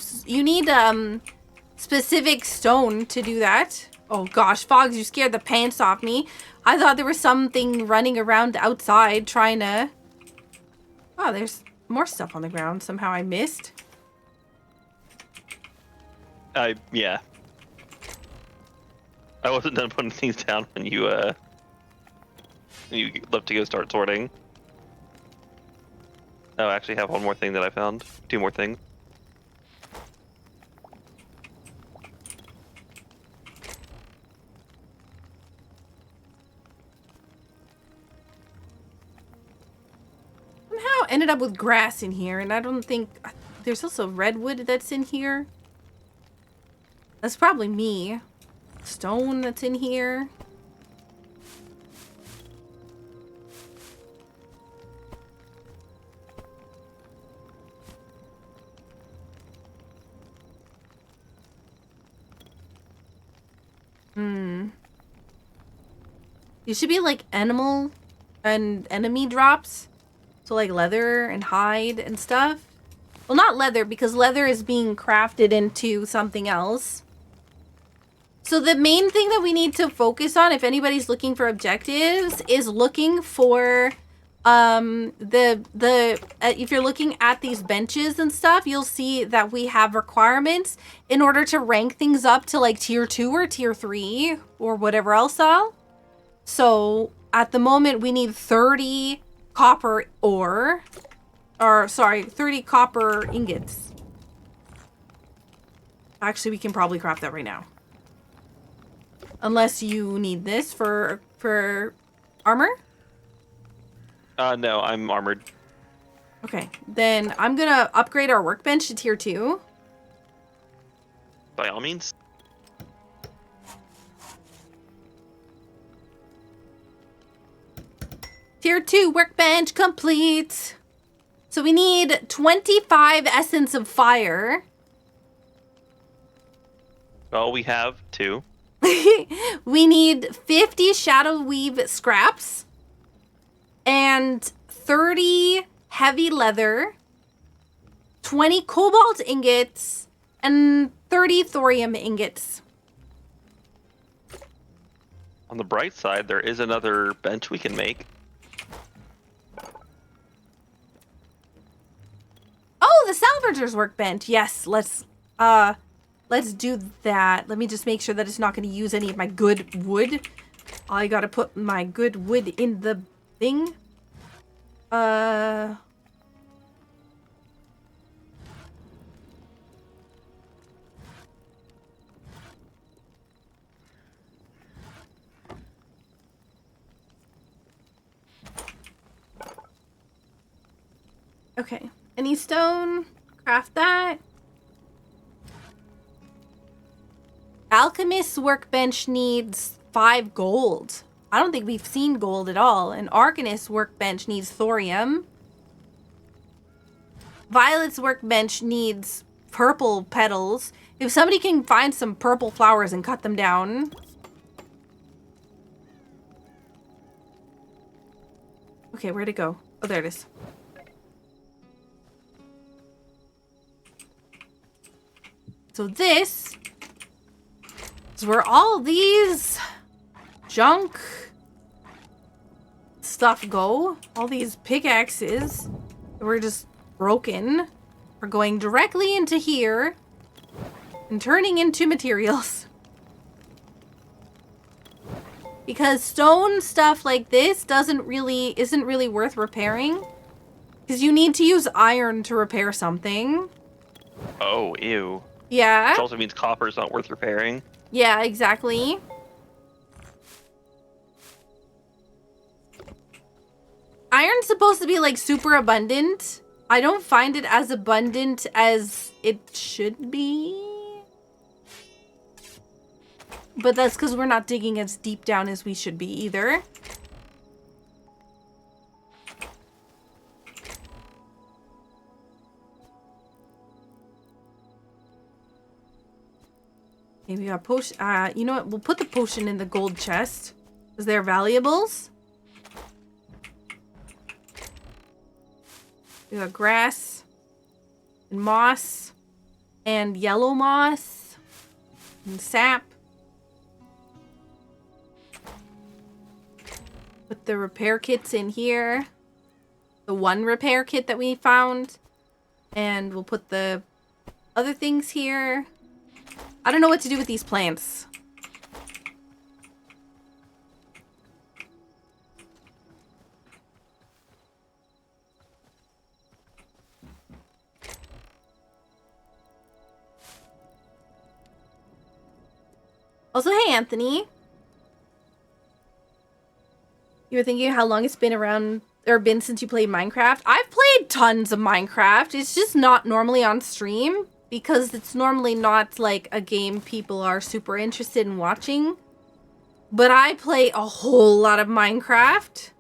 specific stone to do that. Oh gosh, Fogs, you scared the pants off me. I thought there was something running around outside trying to... Oh, there's more stuff on the ground somehow I missed. Yeah. I wasn't done putting things down when you left to go start sorting. Oh, I actually have one more thing that I found. Two more things. Somehow ended up with grass in here, and I don't think... There's also redwood that's in here. That's probably me. Stone that's in here. It should be like animal and enemy drops. So like leather and hide and stuff. Well, not leather, because leather is being crafted into something else. So the main thing that we need to focus on, if anybody's looking for objectives, is looking for if you're looking at these benches and stuff, you'll see that we have requirements in order to rank things up to like tier 2 or tier 3 or whatever else all. So at the moment we need 30 copper ore, or sorry, 30 copper ingots. Actually, we can probably craft that right now. Unless you need this for armor? No, I'm armored. Okay, then I'm gonna upgrade our workbench to tier 2. By all means. Tier 2 workbench complete. So we need 25 Essence of Fire. Well, we have 2. We need 50 Shadow Weave scraps. And 30 heavy leather. 20 cobalt ingots. And 30 thorium ingots. On the bright side, there is another bench we can make. Oh, the Salvager's workbench. Yes, let's do that. Let me just make sure that it's not going to use any of my good wood. I gotta put my good wood in the thing. Okay. Any stone? Craft that. Alchemist's workbench needs 5 gold. I don't think we've seen gold at all. And Arcanist's workbench needs thorium. Violet's workbench needs purple petals. If somebody can find some purple flowers and cut them down. Okay, where'd it go? Oh, there it is. So this is where all these junk stuff go. All these pickaxes that were just broken are going directly into here and turning into materials. Because stone stuff like this isn't really worth repairing. Because you need to use iron to repair something. Oh, ew. Yeah. Which also means copper's not worth repairing. Yeah, exactly. Iron's supposed to be like super abundant. I don't find it as abundant as it should be. But that's because we're not digging as deep down as we should be either. Okay, we got potion. You know what? We'll put the potion in the gold chest because they're valuables. We got grass and moss and yellow moss and sap. Put the repair kits in here. The one repair kit that we found. And we'll put the other things here. I don't know what to do with these plants. Also, hey, Anthony. You were thinking how long it's been around, or been since you played Minecraft? I've played tons of Minecraft. It's just not normally on stream because it's normally not like a game people are super interested in watching. But I play a whole lot of Minecraft.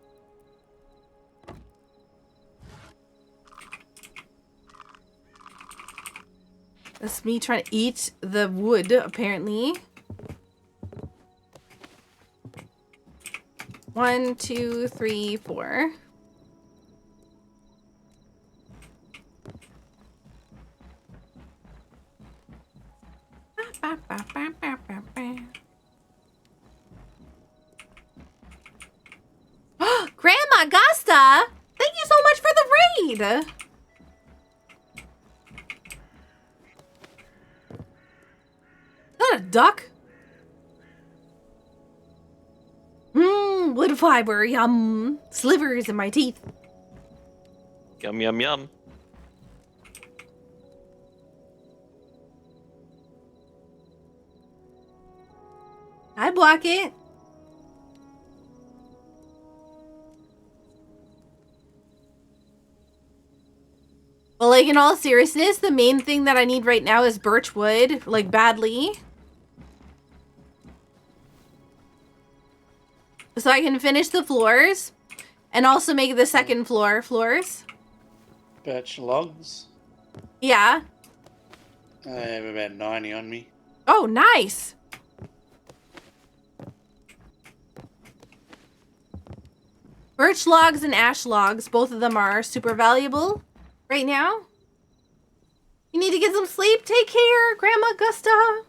That's me trying to eat the wood, apparently. 1, 2, 3, 4. Grandma Gasta! Thank you so much for the raid! Is that a duck? Wood fiber, yum. Slivers in my teeth. Yum, yum, yum. I block it. Well, like, in all seriousness, the main thing that I need right now is birch wood, like, badly. So I can finish the floors and also make the second floors. Birch logs. Yeah. I have about 90 on me. Oh, nice. Birch logs and ash logs, both of them are super valuable right now. You need to get some sleep. Take care, Grandma Gusta.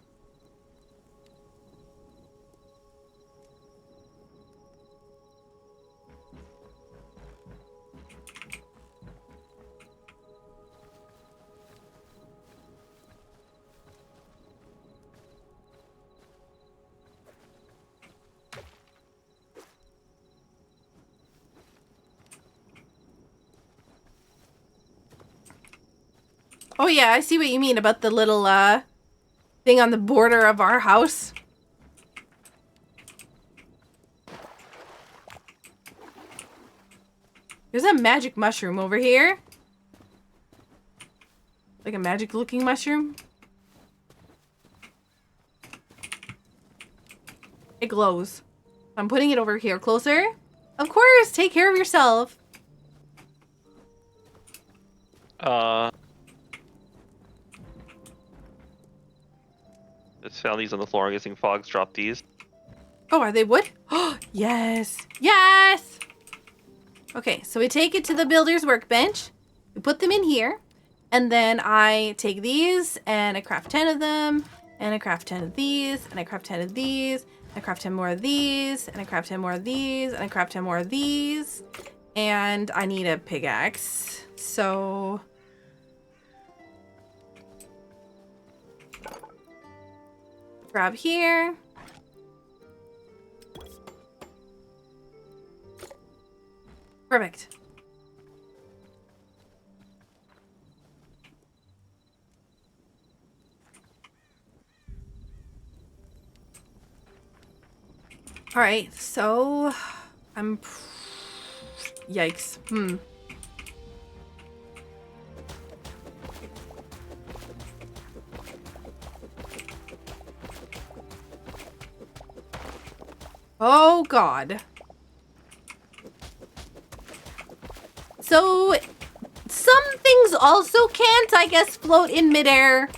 Oh yeah, I see what you mean about the little thing on the border of our house. There's a magic mushroom over here. Like a magic looking mushroom. It glows. I'm putting it over here closer. Of course, take care of yourself. Just found these on the floor. I'm guessing Fogs dropped these. Oh, are they wood? Oh, yes. Yes! Okay, so we take it to the builder's workbench. We put them in here. And then I take these and I craft 10 of them. And I craft 10 of these. And I craft 10 of these. And I craft 10 more of these. And I craft 10 more of these. And I craft 10 more of these. And I need a pickaxe. So... grab here. Perfect. All right, so I'm... yikes. Oh, God. So, some things also can't, I guess, float in midair.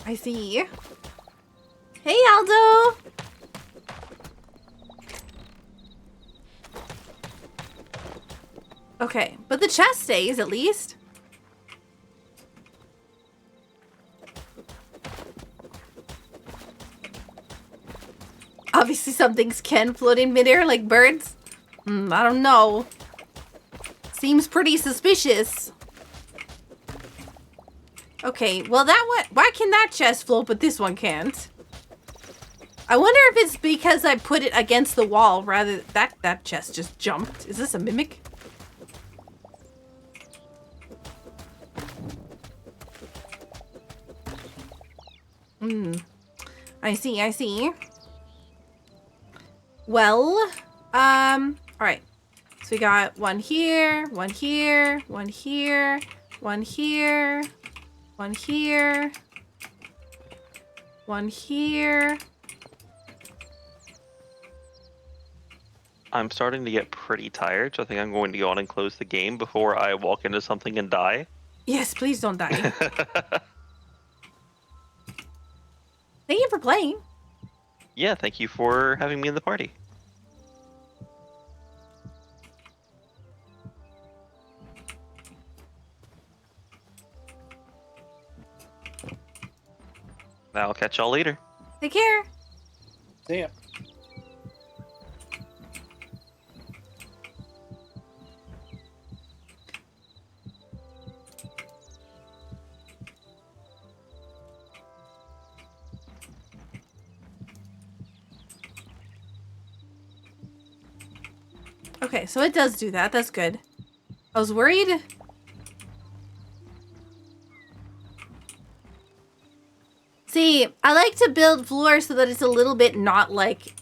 I see. Hey, Aldo! Okay, but the chest stays at least. Obviously some things can float in midair like birds. I don't know. Seems pretty suspicious. Okay, well that one, why can that chest float but this one can't? I wonder if it's because I put it against the wall rather that chest just jumped. Is this a mimic? I see. Well, all right. So we got one here, one here, one here, one here, one here, one here. I'm starting to get pretty tired, so I think I'm going to go on and close the game before I walk into something and die. Yes, please don't die. Thank you for playing. Yeah, thank you for having me in the party. I'll catch y'all later. Take care. See ya. Okay, so it does do that. That's good. I was worried. See, I like to build floors so that it's a little bit not like,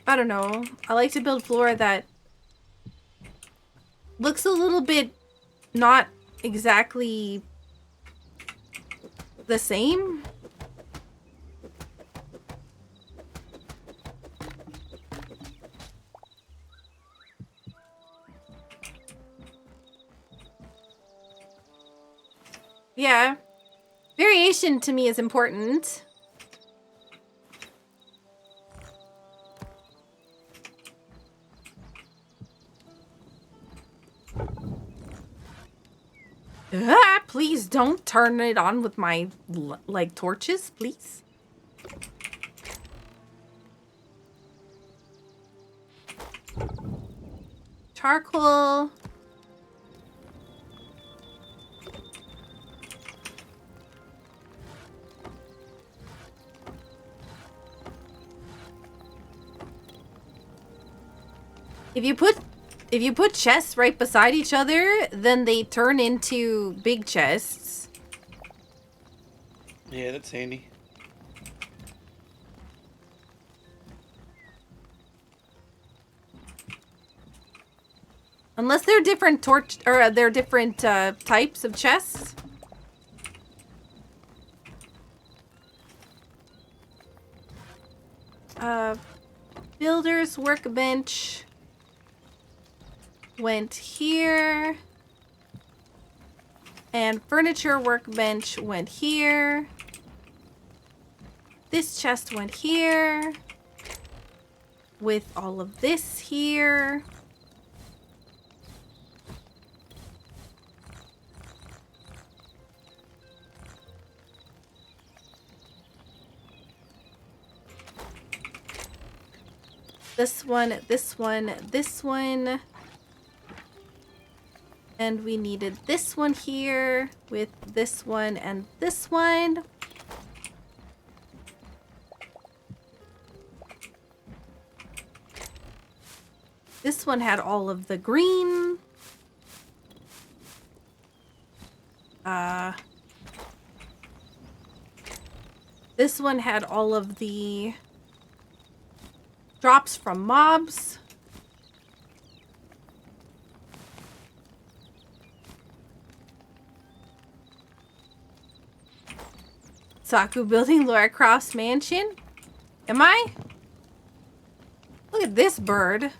I don't know. I like to build flora that looks a little bit not exactly the same. Yeah. Variation to me is important. Ah, please don't turn it on with my, like, torches, please. Charcoal. If you put chests right beside each other, then they turn into big chests. Yeah, that's handy. Unless they're different they're different types of chests. Builder's workbench went here. And furniture workbench went here. This chest went here. With all of this here. This one, this one, this one. And we needed this one here with this one and this one. This one had all of the green. This one had all of the drops from mobs. Saku building Laura Croft's mansion? Am I? Look at this bird.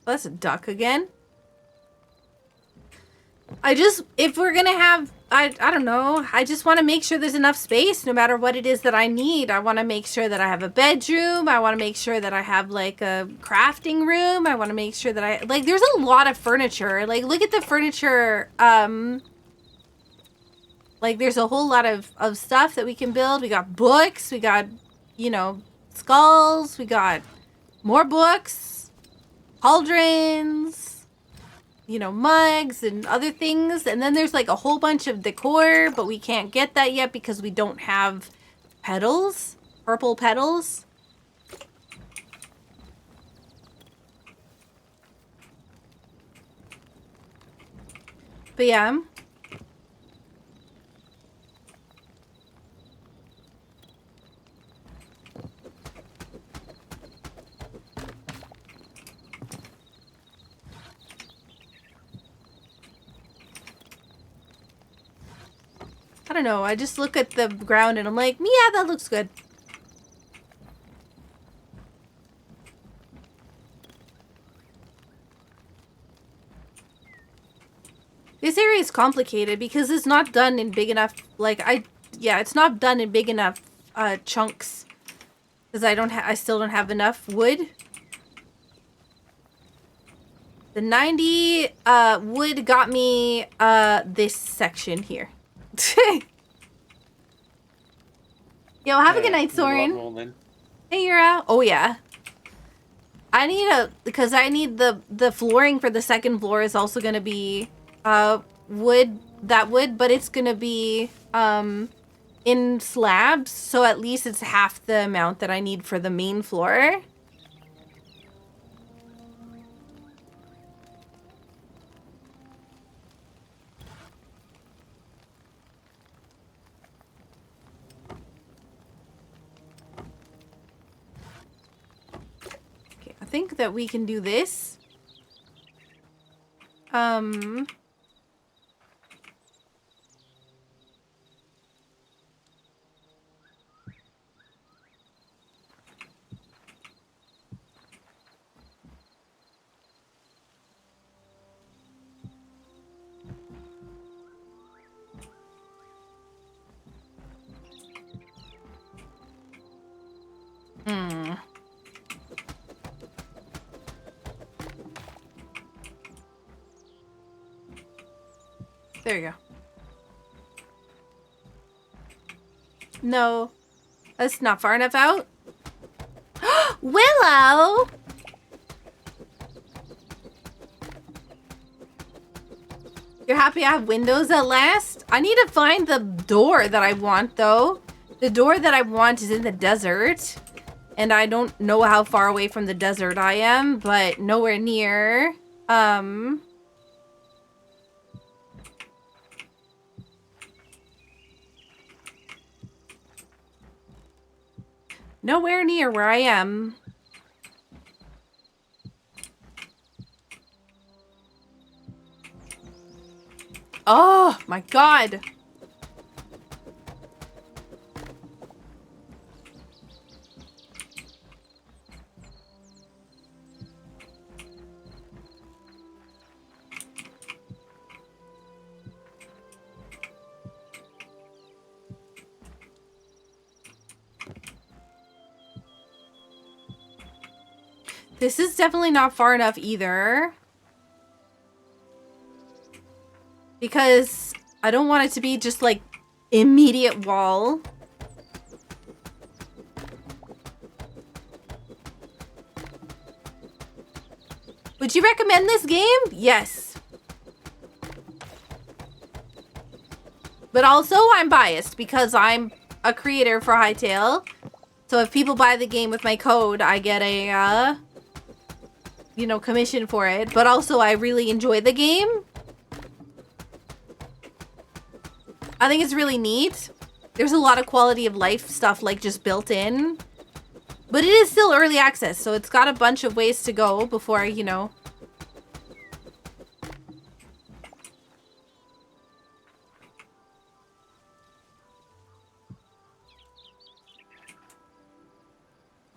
That's a duck again. If we're gonna have, I don't know, I just want to make sure there's enough space no matter what it is that I need. I want to make sure that I have a bedroom. I want to make sure that I have, like, a crafting room. I want to make sure that like, there's a lot of furniture. Like, look at the furniture. Like, there's a whole lot of stuff that we can build. We got books. We got, you know, skulls. We got more books. Cauldrons. You know, mugs and other things. And then there's, like, a whole bunch of decor, but we can't get that yet because we don't have petals. Purple petals. But yeah. I don't know, I just look at the ground and I'm like, yeah, that looks good. This area is complicated because it's not done in big enough, like, it's not done in big enough chunks. Because I still don't have enough wood. The 90 wood got me this section here. Yo, have a good night, Soren. Hey, you're out. Oh yeah. I need because I need the flooring for the second floor is also gonna be wood, but it's gonna be in slabs, so at least it's half the amount that I need for the main floor. think that we can do this. There you go. No, that's not far enough out. Willow! You're happy I have windows at last? I need to find the door that I want, though. The door that I want is in the desert. And I don't know how far away from the desert I am, but nowhere near. Nowhere near where I am. Oh my god. This is definitely not far enough either. Because I don't want it to be just like immediate wall. Would you recommend this game? Yes. But also I'm biased because I'm a creator for Hytale. So if people buy the game with my code, I get a you know, commission for it. But also I really enjoy the game. I think it's really neat. There's a lot of quality of life stuff like just built in. But it is still early access, so it's got a bunch of ways to go before, you know.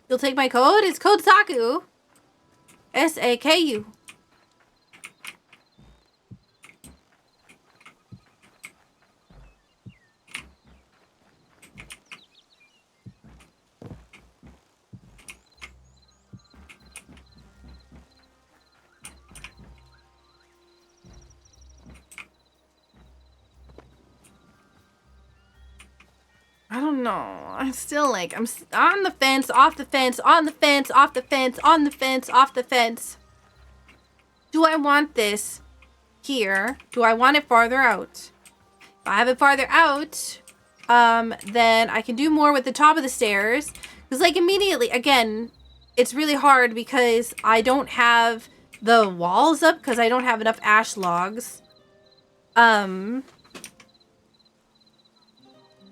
You'll take my code? It's code SAKU. S-A-K-U. I don't know. I'm still like, I'm on the fence, off the fence, on the fence, off the fence, on the fence, off the fence. Do I want this here? Do I want it farther out? If I have it farther out, then I can do more with the top of the stairs. Because like immediately, again, it's really hard because I don't have the walls up because I don't have enough ash logs.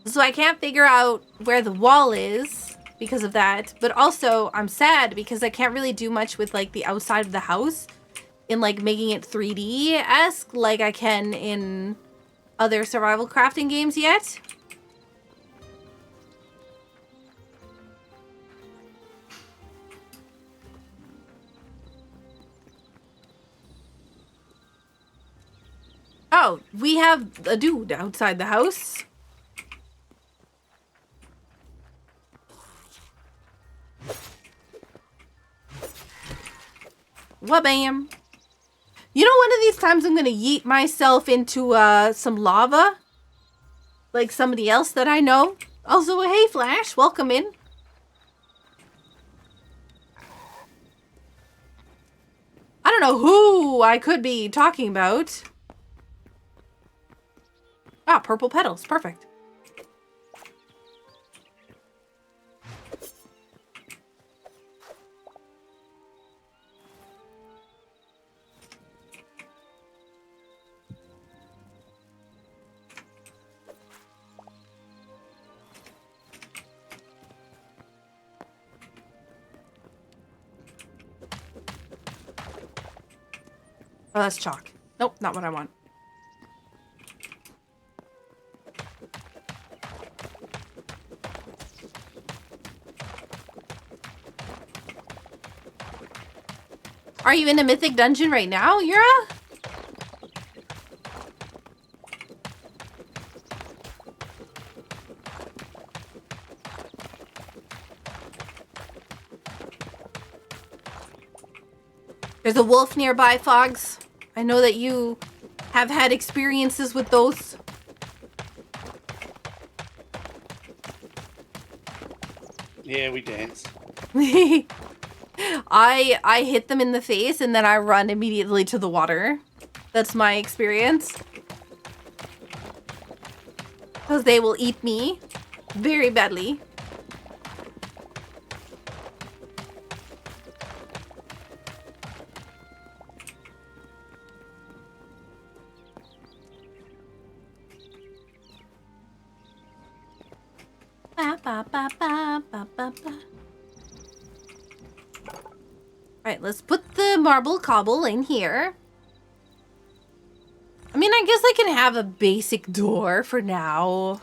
So I can't figure out where the wall is because of that. But also, I'm sad because I can't really do much with, like, the outside of the house in, like, making it 3D-esque like I can in other survival crafting games yet. Oh, we have a dude outside the house. Wabam. You know, one of these times I'm gonna yeet myself into some lava. Like somebody else that I know. Also, hey Flash, welcome in. I don't know who I could be talking about. Ah, purple petals, perfect. Oh, that's chalk. Nope, not what I want. Are you in a mythic dungeon right now, Yura? There's a wolf nearby, Fogs. I know that you have had experiences with those. Yeah, we dance. I hit them in the face and then I run immediately to the water. That's my experience. Because they will eat me very badly. Ba, ba, ba, ba, ba, ba, ba. Alright, let's put the marble cobble in here. I mean, I guess I can have a basic door for now.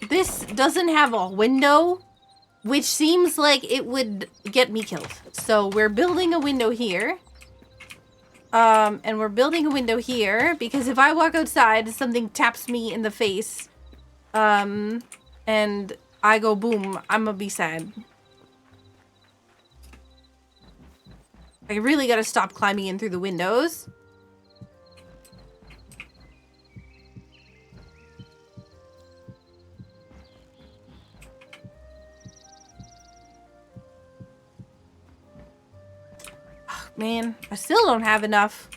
This doesn't have a window, which seems like it would get me killed. So we're building a window here. And we're building a window here because if I walk outside, something taps me in the face. And I go boom, I'm gonna be sad. I really gotta stop climbing in through the windows. Man, I still don't have enough.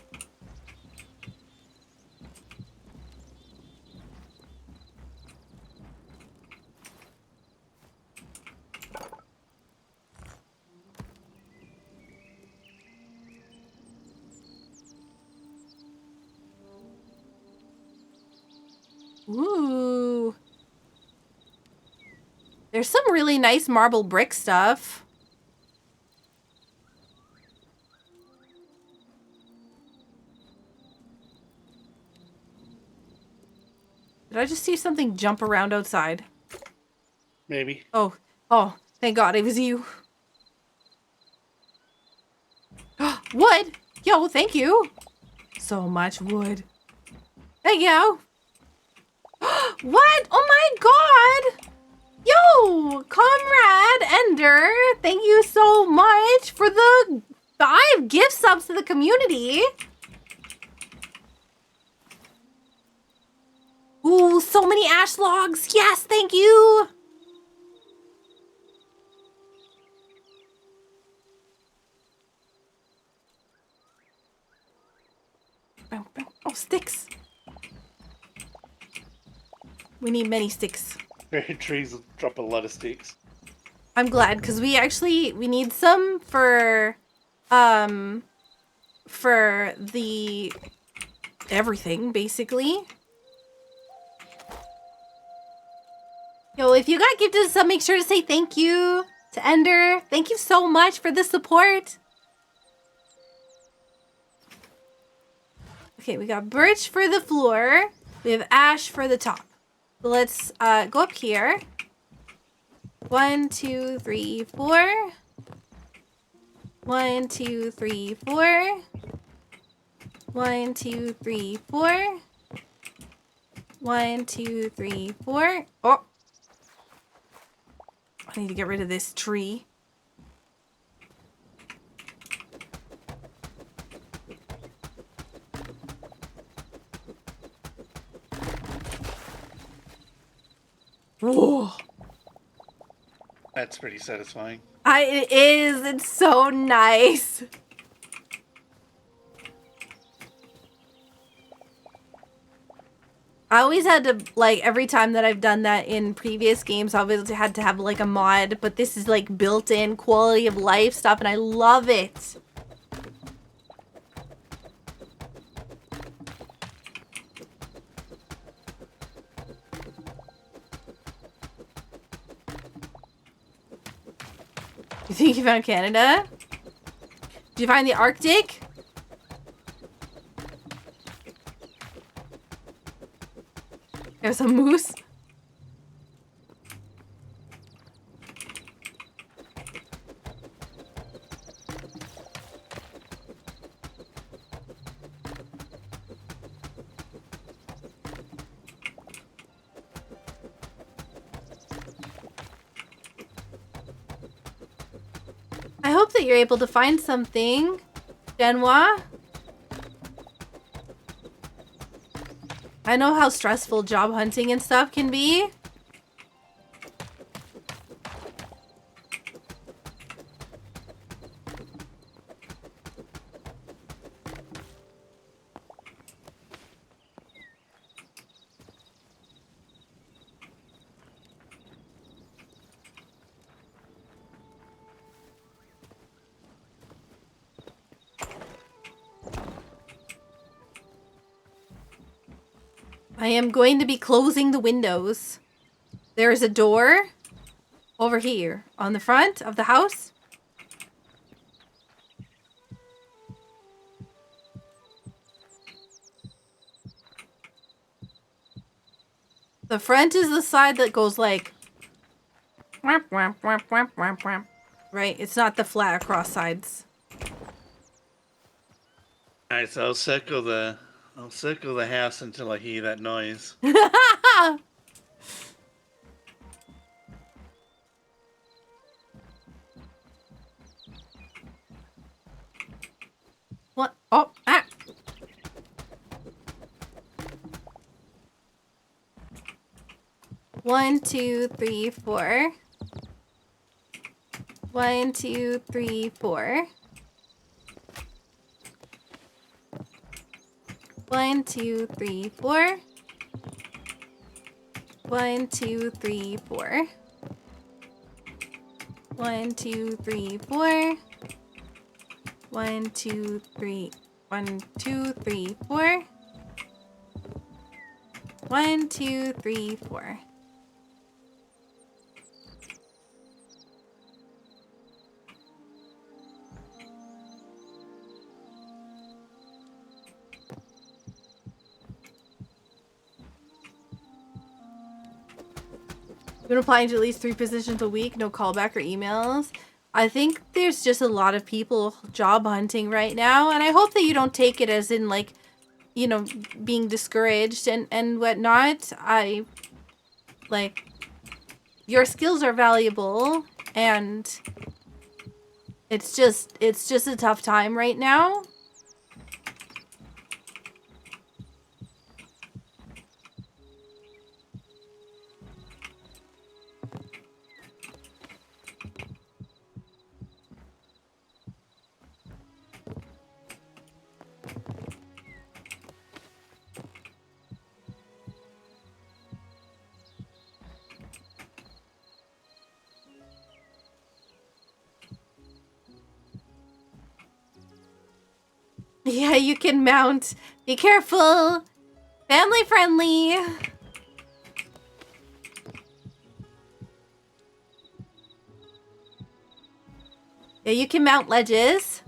Ooh. There's some really nice marble brick stuff. Did I just see something jump around outside? Maybe. Oh, thank God it was you. Wood! Yo, thank you. So much wood. Thank you. What? Oh my God! Yo, Comrade Ender, thank you so much for the 5 gift subs to the community. Ooh, so many ash logs. Yes, thank you. Oh, sticks. We need many sticks. Trees will drop a lot of sticks. I'm glad because we need some for the everything basically. Yo, if you got gifted some, make sure to say thank you to Ender. Thank you so much for the support. Okay, we got birch for the floor. We have ash for the top. So let's go up here. 1, 2, 3, 4. 1, 2, 3, 4. 1, 2, 3, 4. 1, 2, 3, 4. Oh! I need to get rid of this tree. Whoa! That's pretty satisfying. It is. It's so nice. I always had to, like, every time that I've done that in previous games, I always had to have, like, a mod, but this is, like, built-in quality of life stuff, and I love it. You think you found Canada? Did you find the Arctic? There's a moose. I hope that you're able to find something, Genoa. I know how stressful job hunting and stuff can be. I am going to be closing the windows. There is a door over here on the front of the house. The front is the side that goes like wham, wham, wham, wham, wham, wham. Right? It's not the flat across sides. Alright, so I'll circle the house until I hear that noise. What? Oh, ah. One, two, three, four. 1, 2, 3, 4. 1, 2, 3, 4. 1, 2, 3, 4. 1, 2, 3, 4. 1, 2, 3. 1, 2, 3, 4. 1, 2, 3, 4. Been applying to at least 3 positions a week, no callback or emails. I think there's just a lot of people job hunting right now, and I hope that you don't take it as in, like, you know, being discouraged and whatnot. Like, your skills are valuable, and it's just a tough time right now. Yeah, you can mount. Be careful. Family friendly. Yeah, you can mount ledges.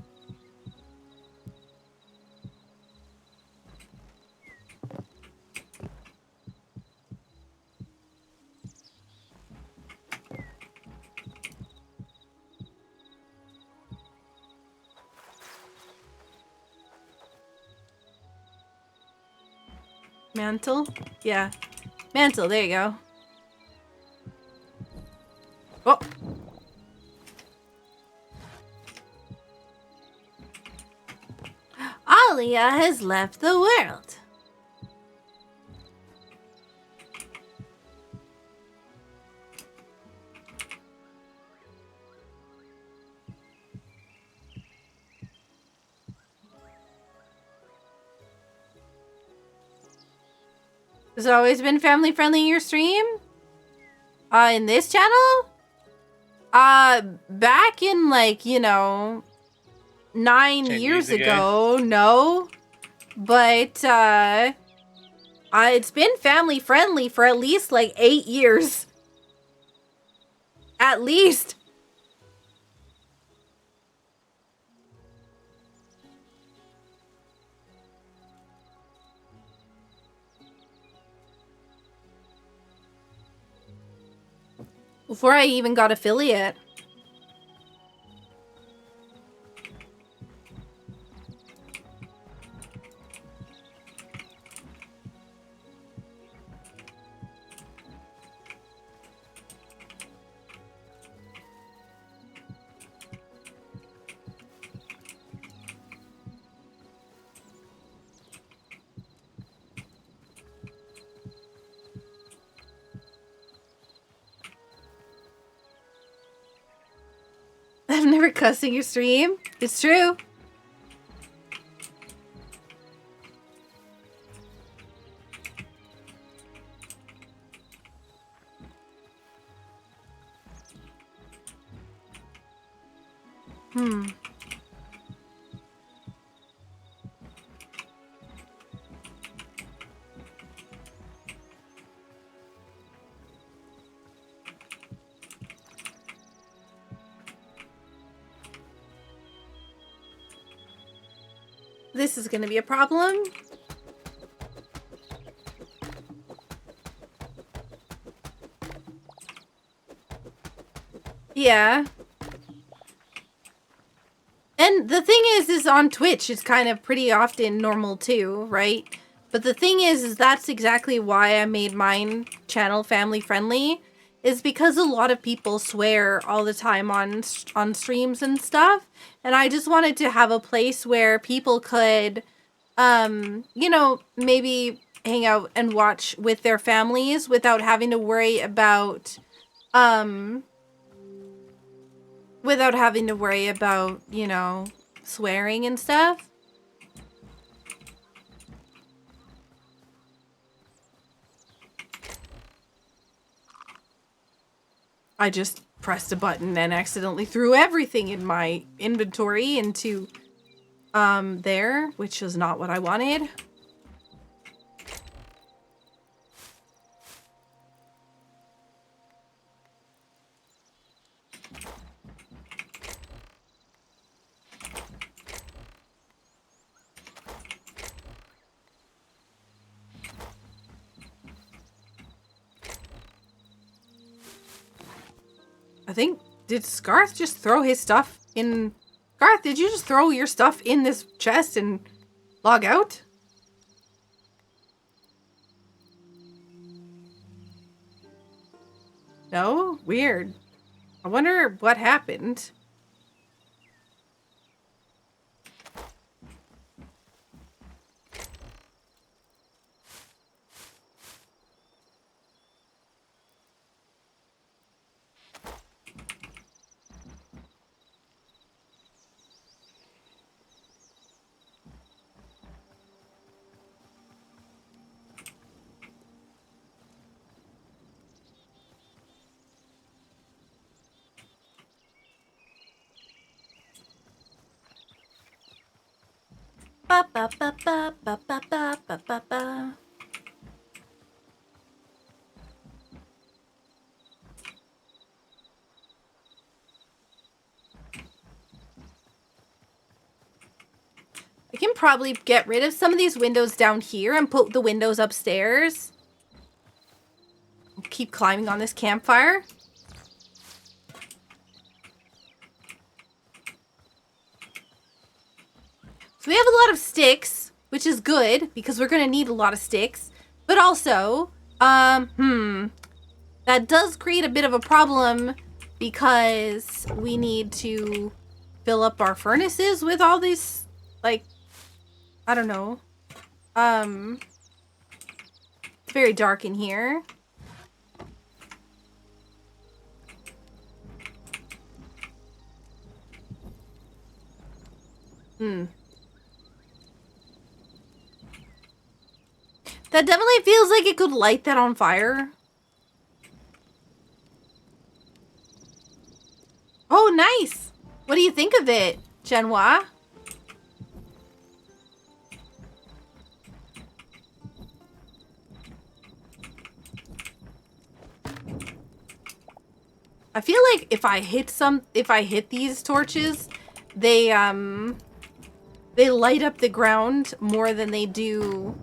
Mantle? Yeah. Mantle, there you go. Oh. Alia has left the world. Has it always been family friendly in your stream? In this channel? Back in like, you know, 9 10 years years ago? ago, no. But, it's been family friendly for at least like 8 years. At least. Before I even got affiliate. I've never cussed in your stream. It's true. Hmm. This is gonna be a problem. Yeah. And the thing is on Twitch, it's kind of pretty often normal too, right? But the thing is that's exactly why I made mine channel family friendly, is because a lot of people swear all the time on streams and stuff. And I just wanted to have a place where people could, you know, maybe hang out and watch with their families without having to worry about, you know, swearing and stuff. I just pressed a button and accidentally threw everything in my inventory into, there, which is not what I wanted. I think, did Scarth just throw his stuff in? Garth, did you just throw your stuff in this chest and log out? No? Weird. I wonder what happened. Ba ba ba ba ba ba ba ba ba ba. I can probably get rid of some of these windows down here and put the windows upstairs. Keep climbing on this campfire. So we have a lot of sticks, which is good because we're gonna need a lot of sticks. But also, that does create a bit of a problem because we need to fill up our furnaces with all these, like, I don't know. It's very dark in here. That definitely feels like it could light that on fire. Oh, nice. What do you think of it, Genoa? I feel like if I hit these torches, they light up the ground more than they do,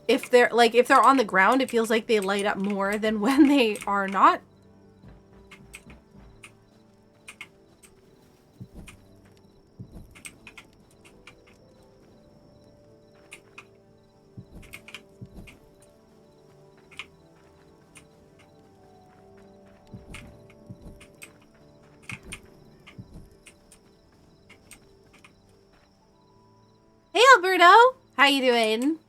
if they're on the ground, it feels like they light up more than when they are not. Hey, Alberto! How you doing?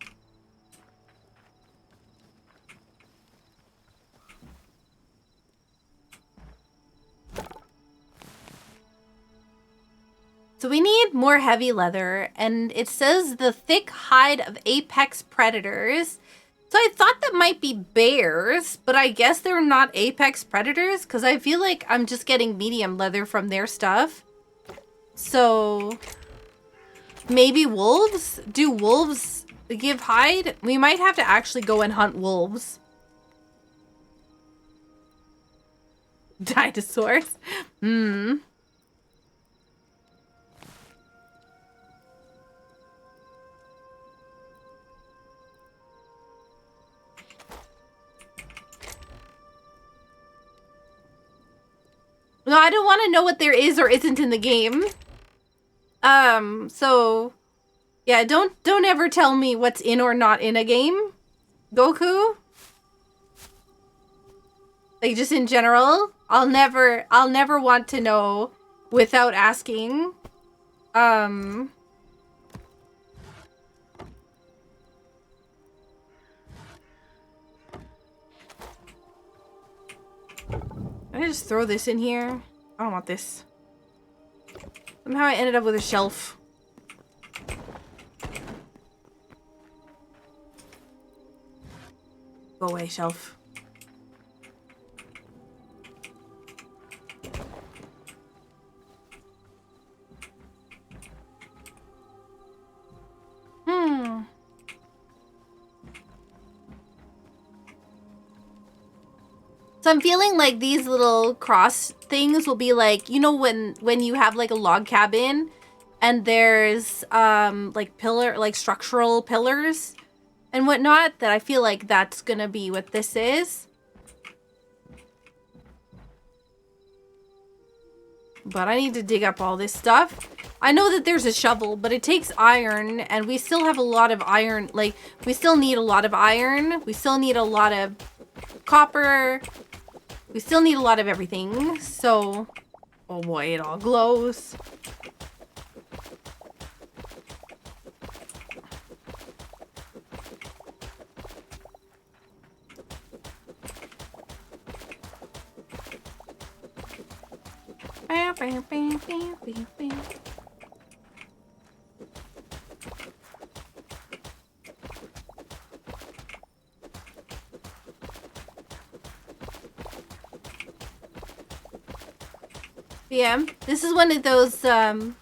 So we need more heavy leather, and it says the thick hide of apex predators. So I thought that might be bears, but I guess they're not apex predators, because I feel like I'm just getting medium leather from their stuff. So maybe wolves? Do wolves give hide? We might have to actually go and hunt wolves. Dinosaurs? Hmm. No, I don't want to know what there is or isn't in the game. So yeah, don't ever tell me what's in or not in a game, Goku. Like, just in general, I'll never want to know without asking. I'm gonna just throw this in here. I don't want this. Somehow I ended up with a shelf. Go away, shelf. So I'm feeling like these little cross things will be like, you know, when you have like a log cabin and there's like structural pillars and whatnot, that I feel like that's gonna be what this is. But I need to dig up all this stuff. I know that there's a shovel, but it takes iron, and we still have a lot of iron. Like, we still need a lot of iron. We still need a lot of copper. We still need a lot of everything. So, oh boy, it all glows. Yeah, this is one of those, I'm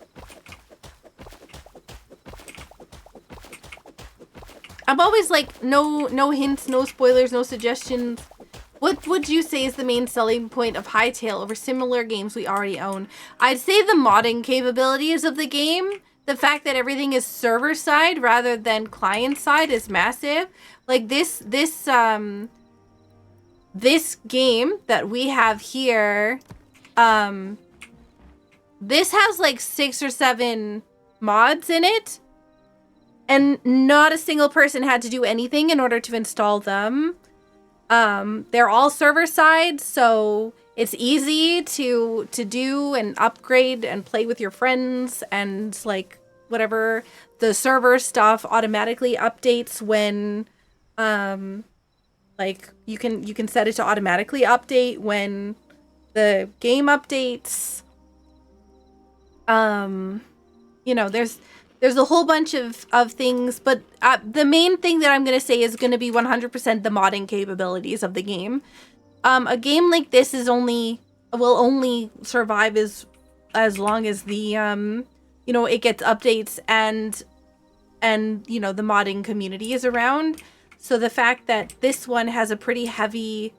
always like, no hints, no spoilers, no suggestions. What would you say is the main selling point of Hytale over similar games we already own? I'd say the modding capabilities of the game. The fact that everything is server side rather than client side is massive. Like this game that we have here, this has like 6 or 7 mods in it, and not a single person had to do anything in order to install them. They're all server side, so it's easy to do and upgrade and play with your friends, and like whatever, the server stuff automatically updates when like you can set it to automatically update when the game updates. You know, there's there's a whole bunch of things, but the main thing that I'm going to say is going to be 100% the modding capabilities of the game. A game like this will only survive as long as the it gets updates and the modding community is around. So the fact that this one has a pretty heavily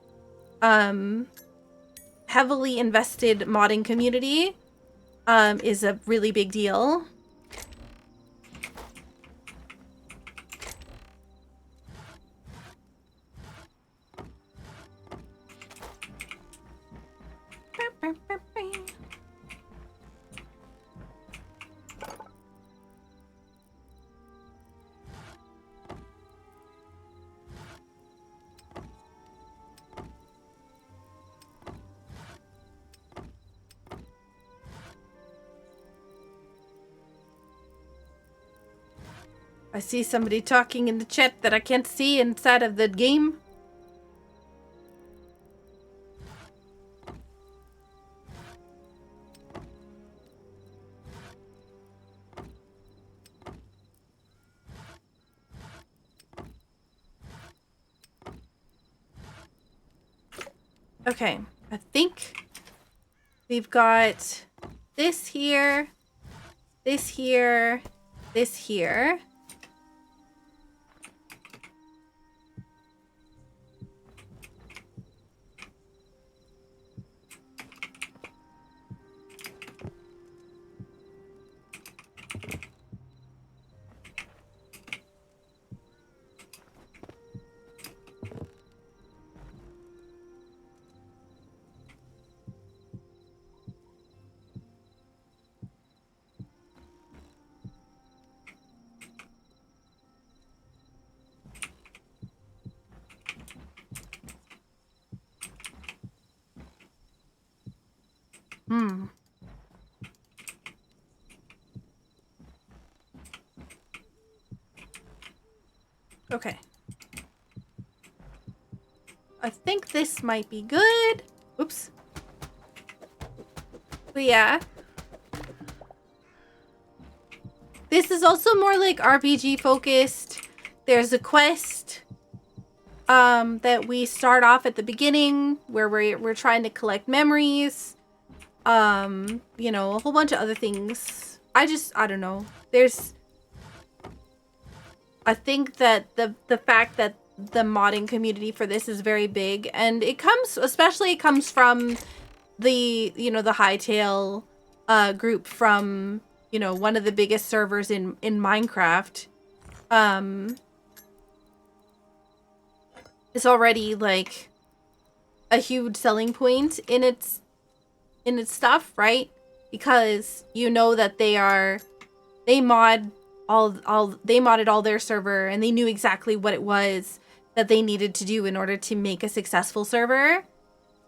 invested modding community is a really big deal. I see somebody talking in the chat that I can't see inside of the game. Okay, I think we've got this here, this here, this here. Okay. I think this might be good. Oops. But yeah. This is also more like RPG focused. There's a quest that we start off at the beginning where we're trying to collect memories. A whole bunch of other things. I don't know. I think that the fact that the modding community for this is very big, and it comes from the Hytale group from one of the biggest servers in Minecraft. It's already like a huge selling point in its stuff, right? Because that they modded all their server, and they knew exactly what it was that they needed to do in order to make a successful server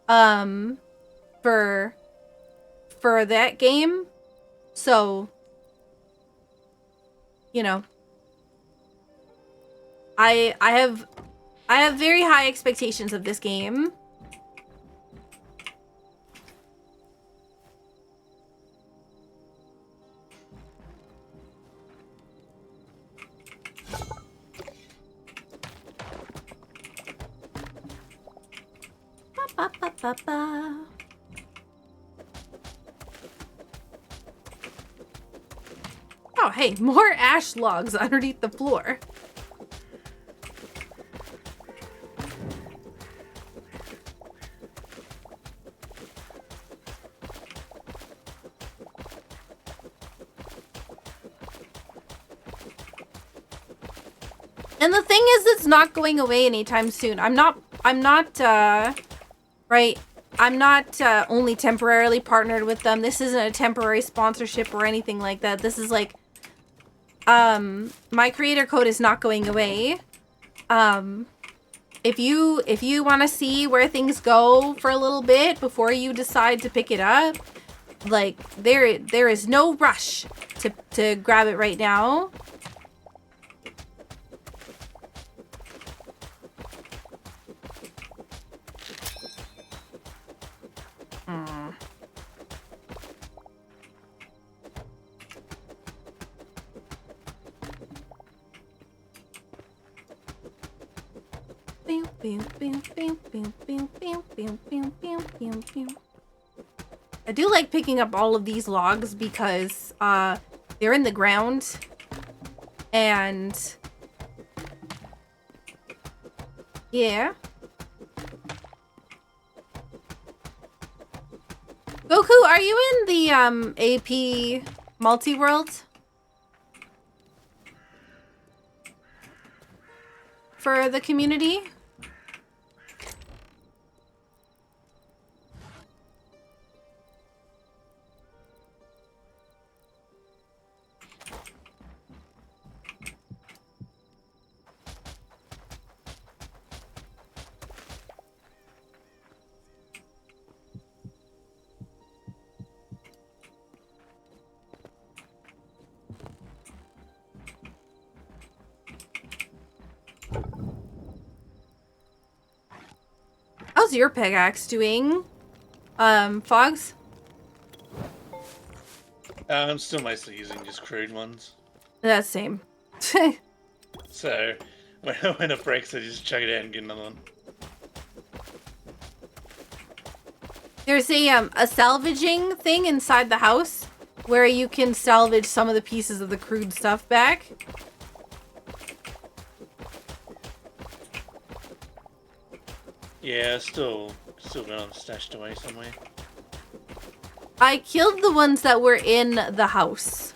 for that game. So I have very high expectations of this game. Ba, ba, ba, ba. Oh, hey, more ash logs underneath the floor. And the thing is, it's not going away anytime soon. I'm not only temporarily partnered with them. This isn't a temporary sponsorship or anything like that. This is like, my creator code is not going away. If you want to see where things go for a little bit before you decide to pick it up, like, there is no rush to grab it right now. I do like picking up all of these logs because they're in the ground and yeah. Goku, are you in the AP multi-world? For the community? How's your pickaxe doing, Fogs? I'm still mostly using just crude ones. That's same. So when it breaks, I just chuck it out and get another one. There's a salvaging thing inside the house where you can salvage some of the pieces of the crude stuff back. Yeah, still got them stashed away somewhere. I killed the ones that were in the house.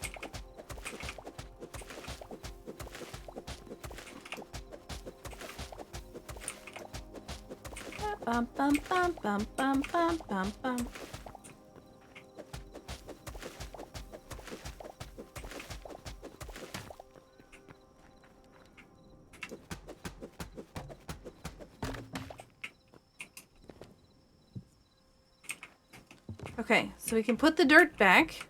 Bum, bum, bum, bum, bum, bum, bum, bum. Okay, so we can put the dirt back.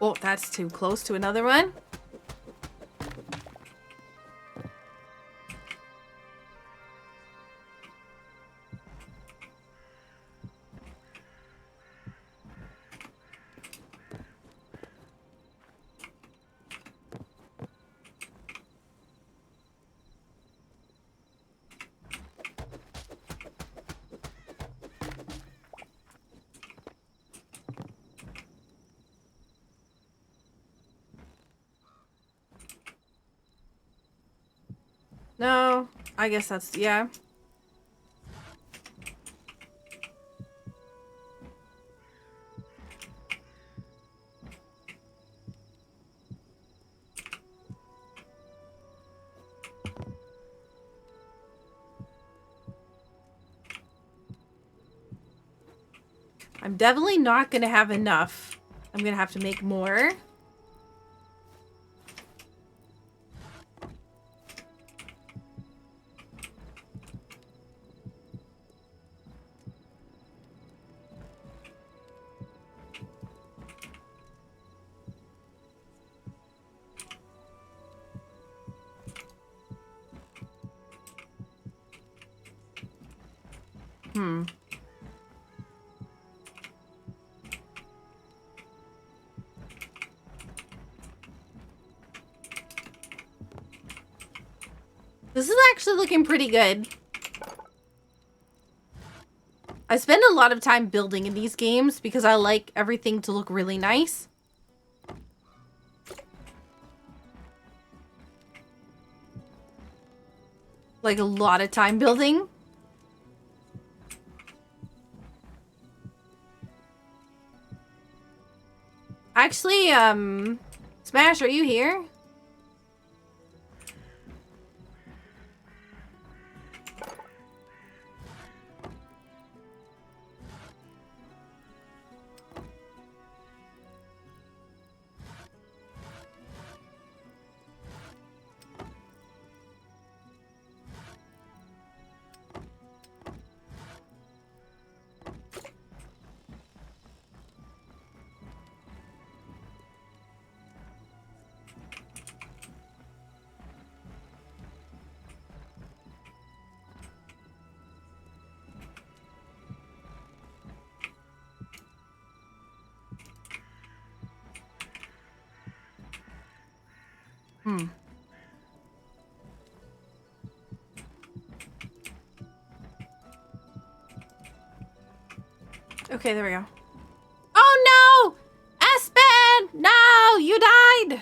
Oh, that's too close to another one. No, I guess that's, yeah. I'm definitely not gonna have enough. I'm gonna have to make more. This is actually looking pretty good. I spend a lot of time building in these games because I like everything to look really nice. Like a lot of time building. Actually, Smash, are you here? Okay, there we go. Oh no! Aspen! No! You died!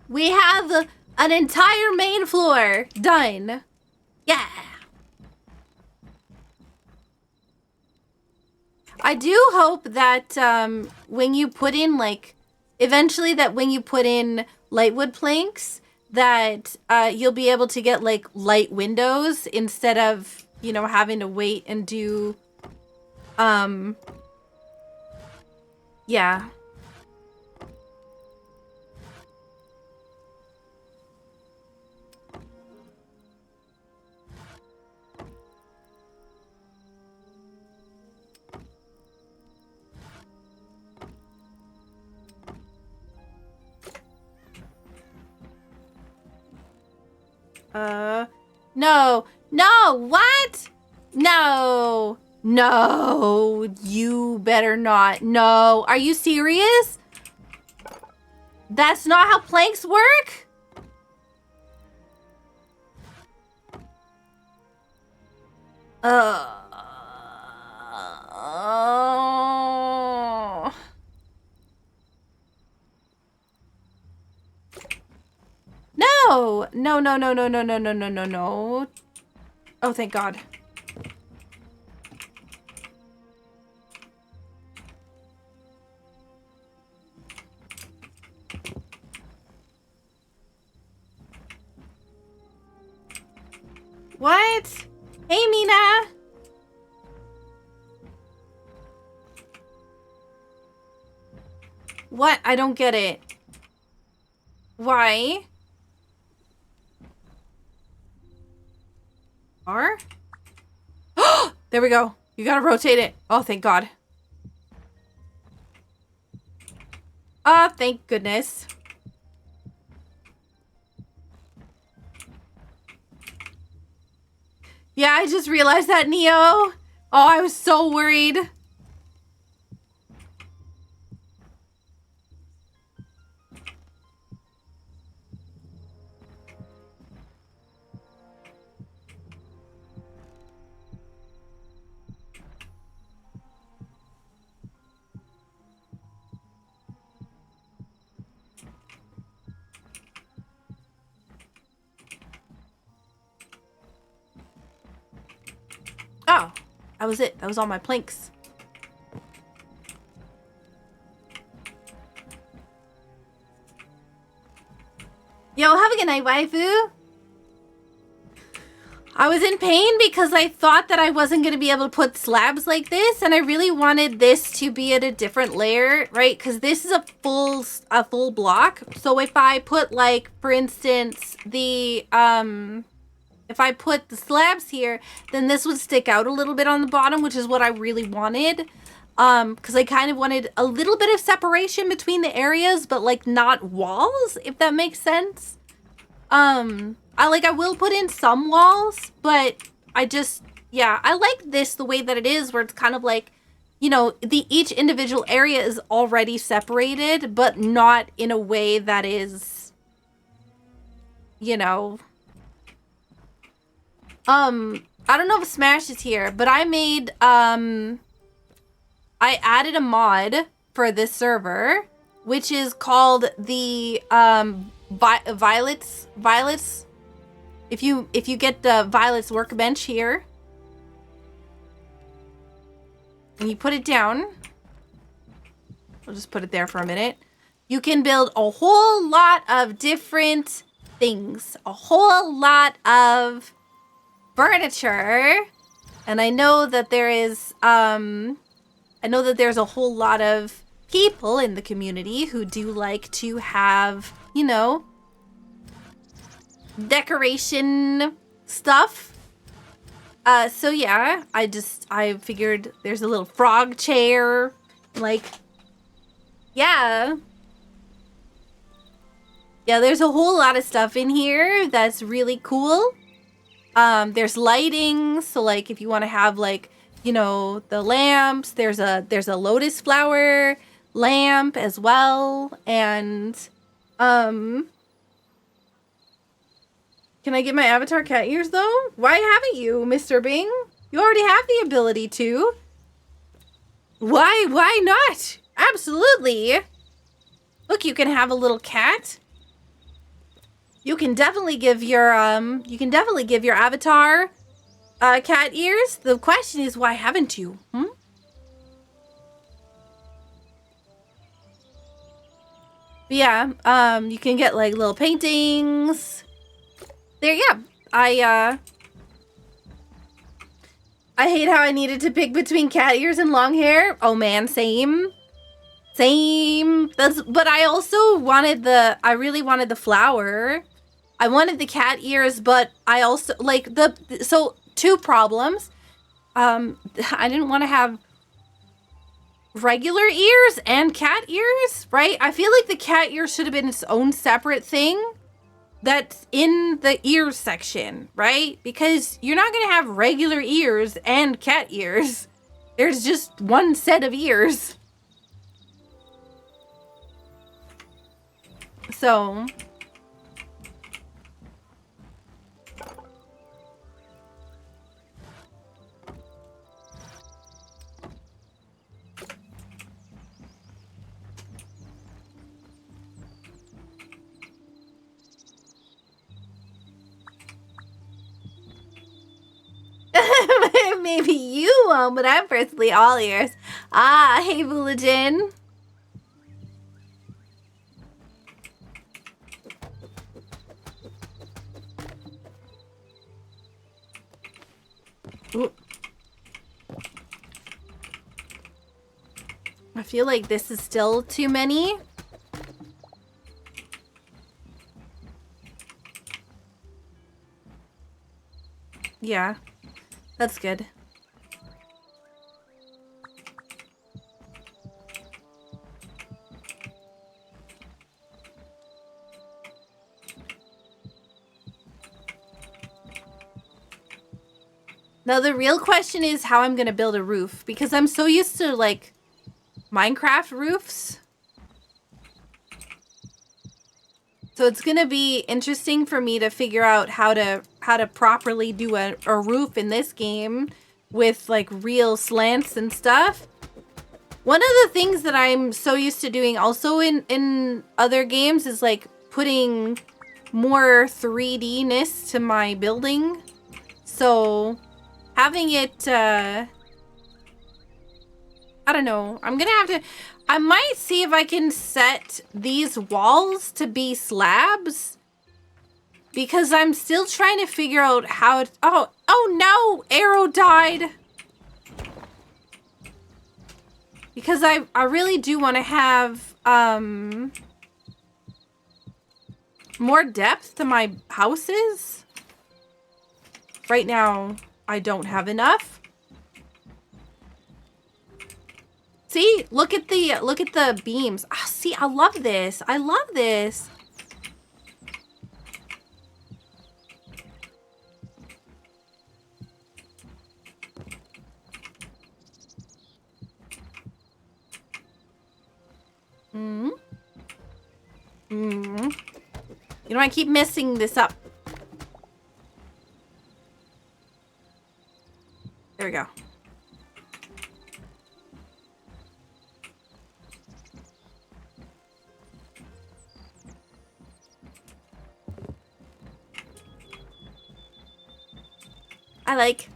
We have an entire main floor done. Yeah. I do hope that when you put in like, eventually that when you put in lightwood planks, that you'll be able to get like light windows instead of, you know, having to wait and do, yeah. No, no, what? No, no, you better not. No, are you serious? That's not how planks work? No, no, no, no, no, no, no, no, no, no, no. Oh, thank God. What? Hey, Mina. What? I don't get it. Why? R? There we go. You gotta rotate it. Oh, thank God. Oh, thank goodness. Yeah, I just realized that, Neo. Oh, I was so worried. Oh, that was it. That was all my planks. Yo, have a good night, waifu. I was in pain because I thought that I wasn't going to be able to put slabs like this, and I really wanted this to be at a different layer, right? Because this is a full block. So if I put, like, for instance, the if I put the slabs here, then this would stick out a little bit on the bottom, which is what I really wanted. Because I kind of wanted a little bit of separation between the areas, but like not walls, if that makes sense. I will put in some walls, but I just, yeah, I like this the way that it is, where it's kind of like, you know, each individual area is already separated, but not in a way that is, you know, I don't know if Smash is here, but I made, I added a mod for this server, which is called the, Violets. If you get the Violets workbench here, and you put it down, I'll just put it there for a minute. You can build a whole lot of different things, a whole lot of furniture, and I know that there is, I know that there's a whole lot of people in the community who do like to have, you know, decoration stuff. So yeah, I figured there's a little frog chair, like, yeah. Yeah, there's a whole lot of stuff in here that's really cool. There's lighting, so like if you want to have like, you know, the lamps, there's a lotus flower lamp as well, and can I get my avatar cat ears though? Why haven't you, Mr. Bing? You already have the ability to. Why not? Absolutely. Look, you can have a little cat. You can definitely give your avatar cat ears. The question is, why haven't you? But yeah, you can get like little paintings. There, yeah. I hate how I needed to pick between cat ears and long hair. Oh man, same. But I also wanted I really wanted the flower. I wanted the cat ears, but I also like so two problems. I didn't want to have regular ears and cat ears, right? I feel like the cat ears should have been its own separate thing that's in the ears section, right? Because you're not going to have regular ears and cat ears. There's just one set of ears. So maybe you won't, but I'm personally all ears. Ah, hey, Bulletin. Ooh. I feel like this is still too many. Yeah, that's good. Now the real question is how I'm gonna build a roof, because I'm so used to like Minecraft roofs. So it's gonna be interesting for me to figure out how to properly do a roof in this game with like real slants and stuff. One of the things that I'm so used to doing also in other games is like putting more 3D-ness to my building. So having it, I don't know. I'm gonna have to, I might see if I can set these walls to be slabs, because I'm still trying to figure out how to, oh no, arrow died. Because I really do want to have, more depth to my houses. Right now, I don't have enough. See, look at the beams. Ah, see, I love this. I love this. You know, I keep messing this up. There we go. I like.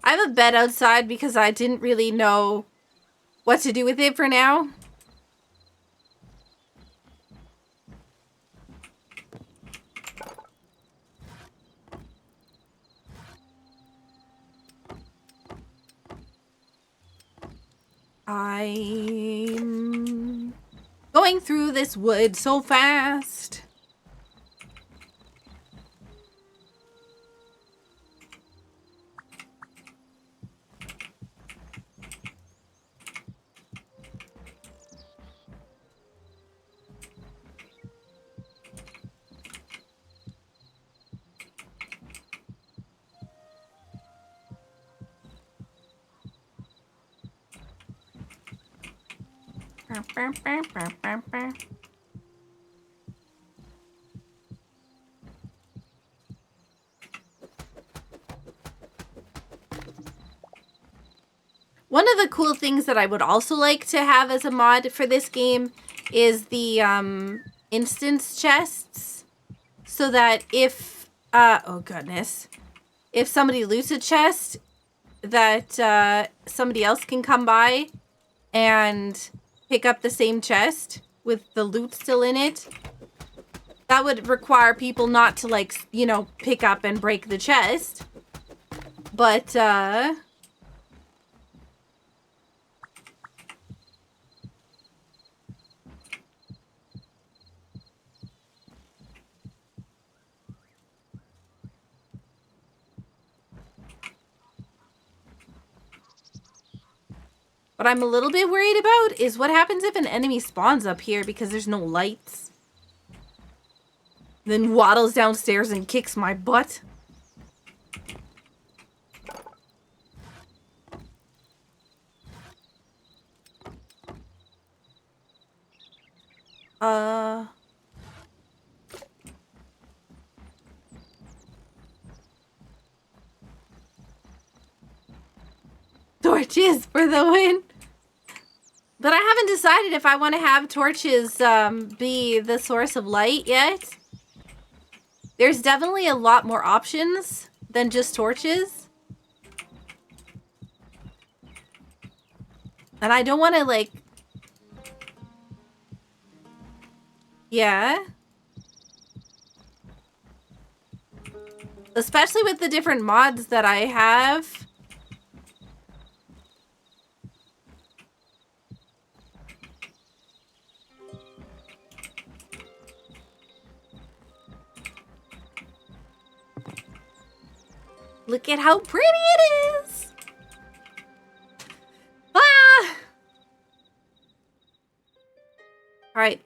I have a bed outside because I didn't really know what to do with it for now. I'm going through this wood so fast. One of the cool things that I would also like to have as a mod for this game is the instance chests, so that if oh goodness, if somebody loots a chest, that somebody else can come by and pick up the same chest with the loot still in it. That would require people not to, like, you know, pick up and break the chest. But what I'm a little bit worried about is what happens if an enemy spawns up here because there's no lights. Then waddles downstairs and kicks my butt. Torches for the win. But I haven't decided if I want to have torches be the source of light yet. There's definitely a lot more options than just torches. And I don't want to, like... Yeah. Especially with the different mods that I have. Look at how pretty it is! Ah! Alright.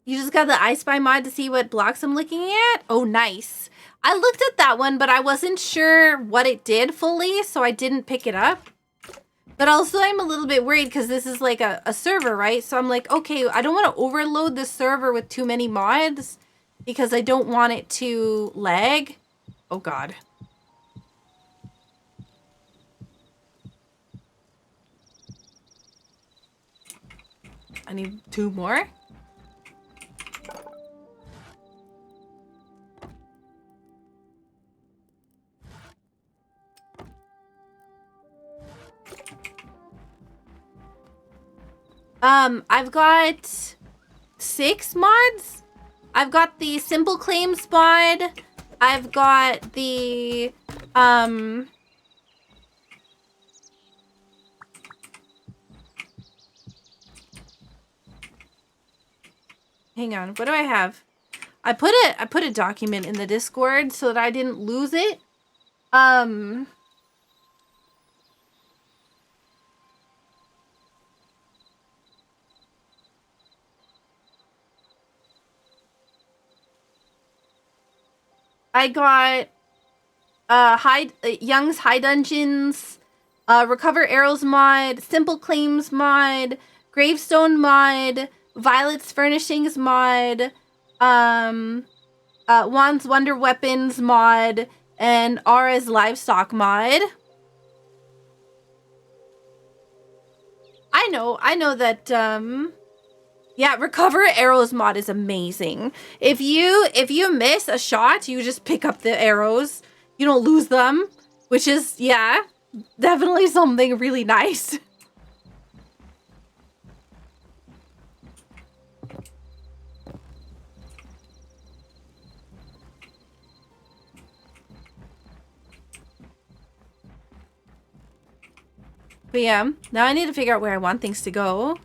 You just got the I Spy mod to see what blocks I'm looking at? Oh, nice. I looked at that one, but I wasn't sure what it did fully, so I didn't pick it up. But also, I'm a little bit worried because this is like a server, right? So I'm like, okay, I don't want to overload the server with too many mods because I don't want it to lag. Oh, God. I need 2 more. I've got 6 mods. I've got the Simple Claims mod. I've got the, hang on, what do I have? I put a document in the Discord so that I didn't lose it. I got Young's High Dungeons, Recover Arrows mod, Simple Claims mod, Gravestone mod, Violet's Furnishings mod, Juan's Wonder Weapons mod, and Aura's Livestock mod. I know that yeah, Recover Arrows mod is amazing. If you miss a shot, you just pick up the arrows. You don't lose them, which is, yeah, definitely something really nice. But yeah, now I need to figure out where I want things to go.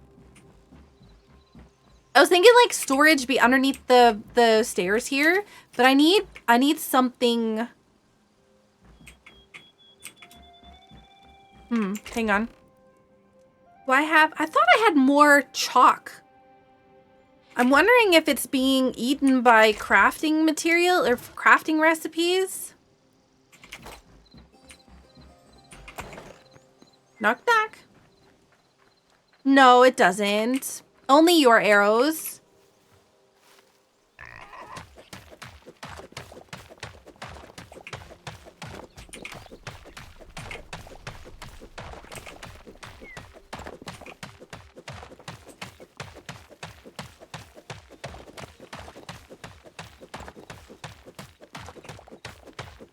I was thinking like storage be underneath the stairs here, but I need something. Hang on. I thought I had more chalk. I'm wondering if it's being eaten by crafting material or crafting recipes. Knock knock. No, it doesn't. Only your arrows.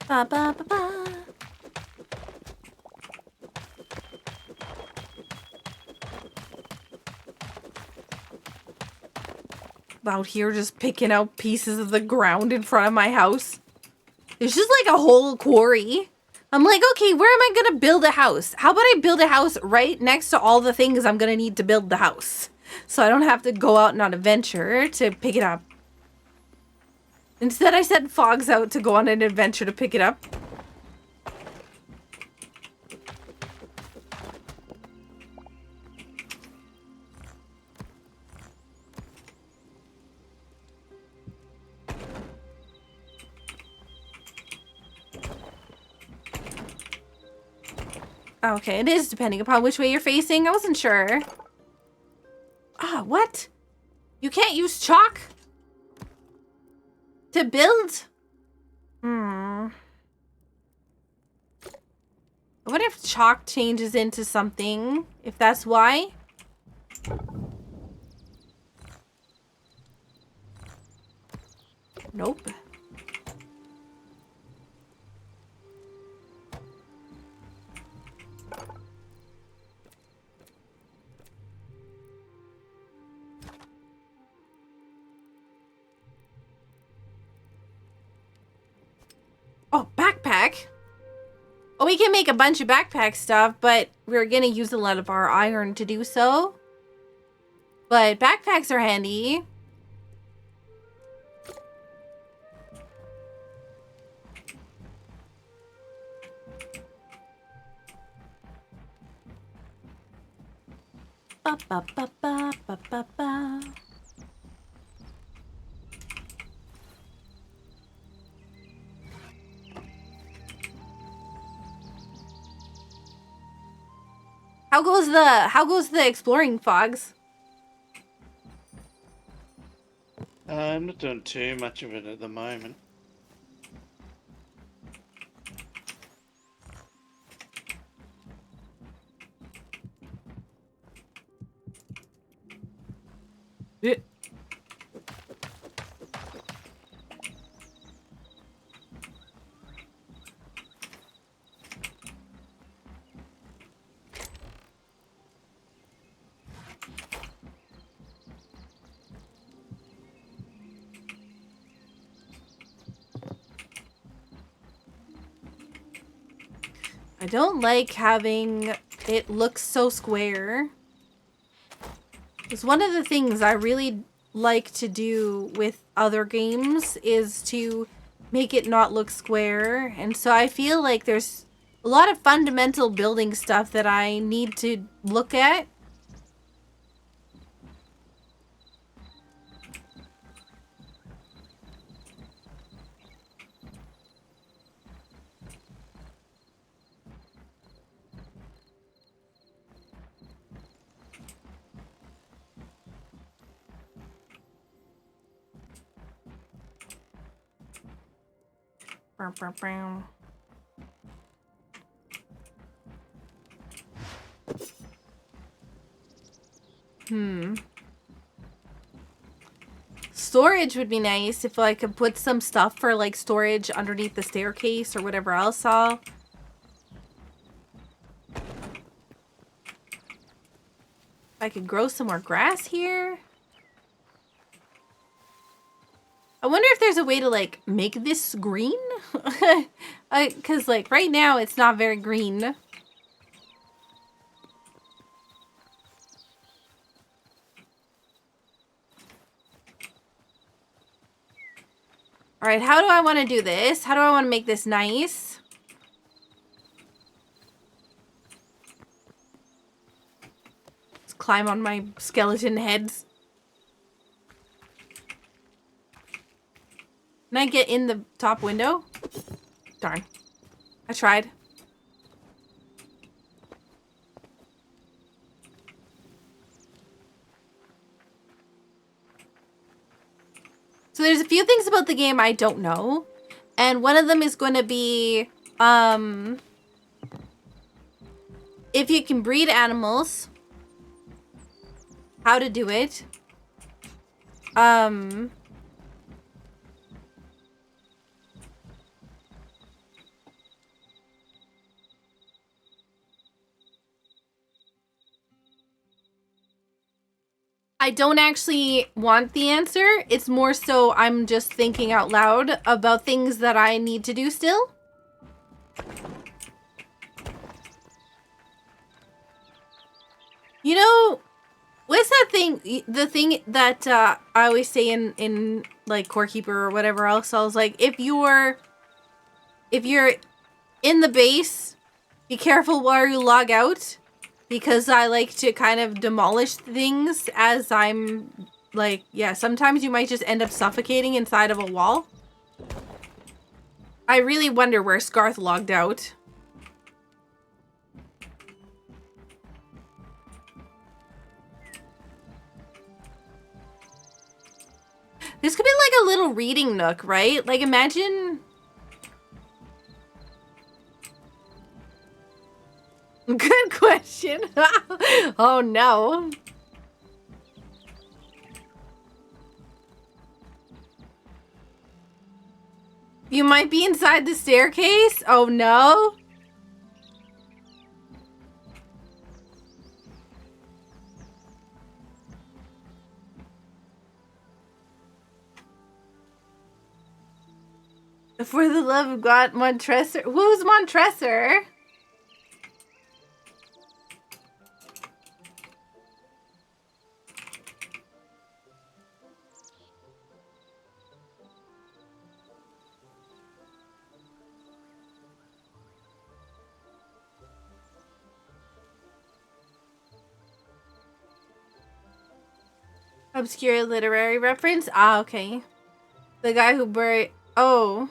Ba ba ba ba. Out here just picking out pieces of the ground in front of my house. There's just like a whole quarry. I'm like, okay, where am I gonna build a house? How about I build a house right next to all the things I'm gonna need to build the house? So I don't have to go out on an adventure to pick it up. Instead, I sent Fogs out to go on an adventure to pick it up. Okay, it is depending upon which way you're facing. I wasn't sure. Ah, what? You can't use chalk to build? I wonder if chalk changes into something, if that's why. Nope. Oh, backpack? Oh, we can make a bunch of backpack stuff, but we're gonna use a lot of our iron to do so. But backpacks are handy. Ba ba ba ba ba ba ba. How goes the exploring, Fogs? I'm not doing too much of it at the moment. Yeah. I don't like having it look so square. It's one of the things I really like to do with other games is to make it not look square. And so I feel like there's a lot of fundamental building stuff that I need to look at. Storage would be nice if I could put some stuff for like storage underneath the staircase or whatever else. I could grow some more grass here. I wonder if there's a way to like make this green. Cause like right now it's not very green. All right, how do I want to do this? How do I want to make this nice? Let's climb on my skeleton heads. Can I get in the top window? Darn. I tried. So there's a few things about the game I don't know. And one of them is going to be, if you can breed animals, how to do it. I don't actually want the answer. It's more so I'm just thinking out loud about things that I need to do still. You know, what's that thing? The thing that I always say in like Core Keeper or whatever else. I was like, if you're in the base, be careful where you log out. Because I like to kind of demolish things as I'm, like, yeah, sometimes you might just end up suffocating inside of a wall. I really wonder where Scarth logged out. This could be like a little reading nook, right? Like, imagine... Good question. Oh no. You might be inside the staircase? Oh no. For the love of God, Montresor. Who's Montresor? Obscure literary reference? Ah, okay. The guy who buried... Oh.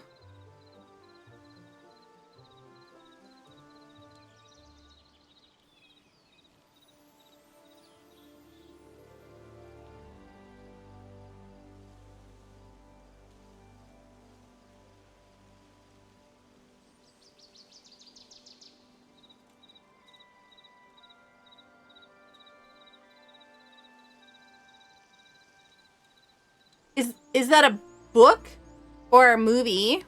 Is that a book or a movie?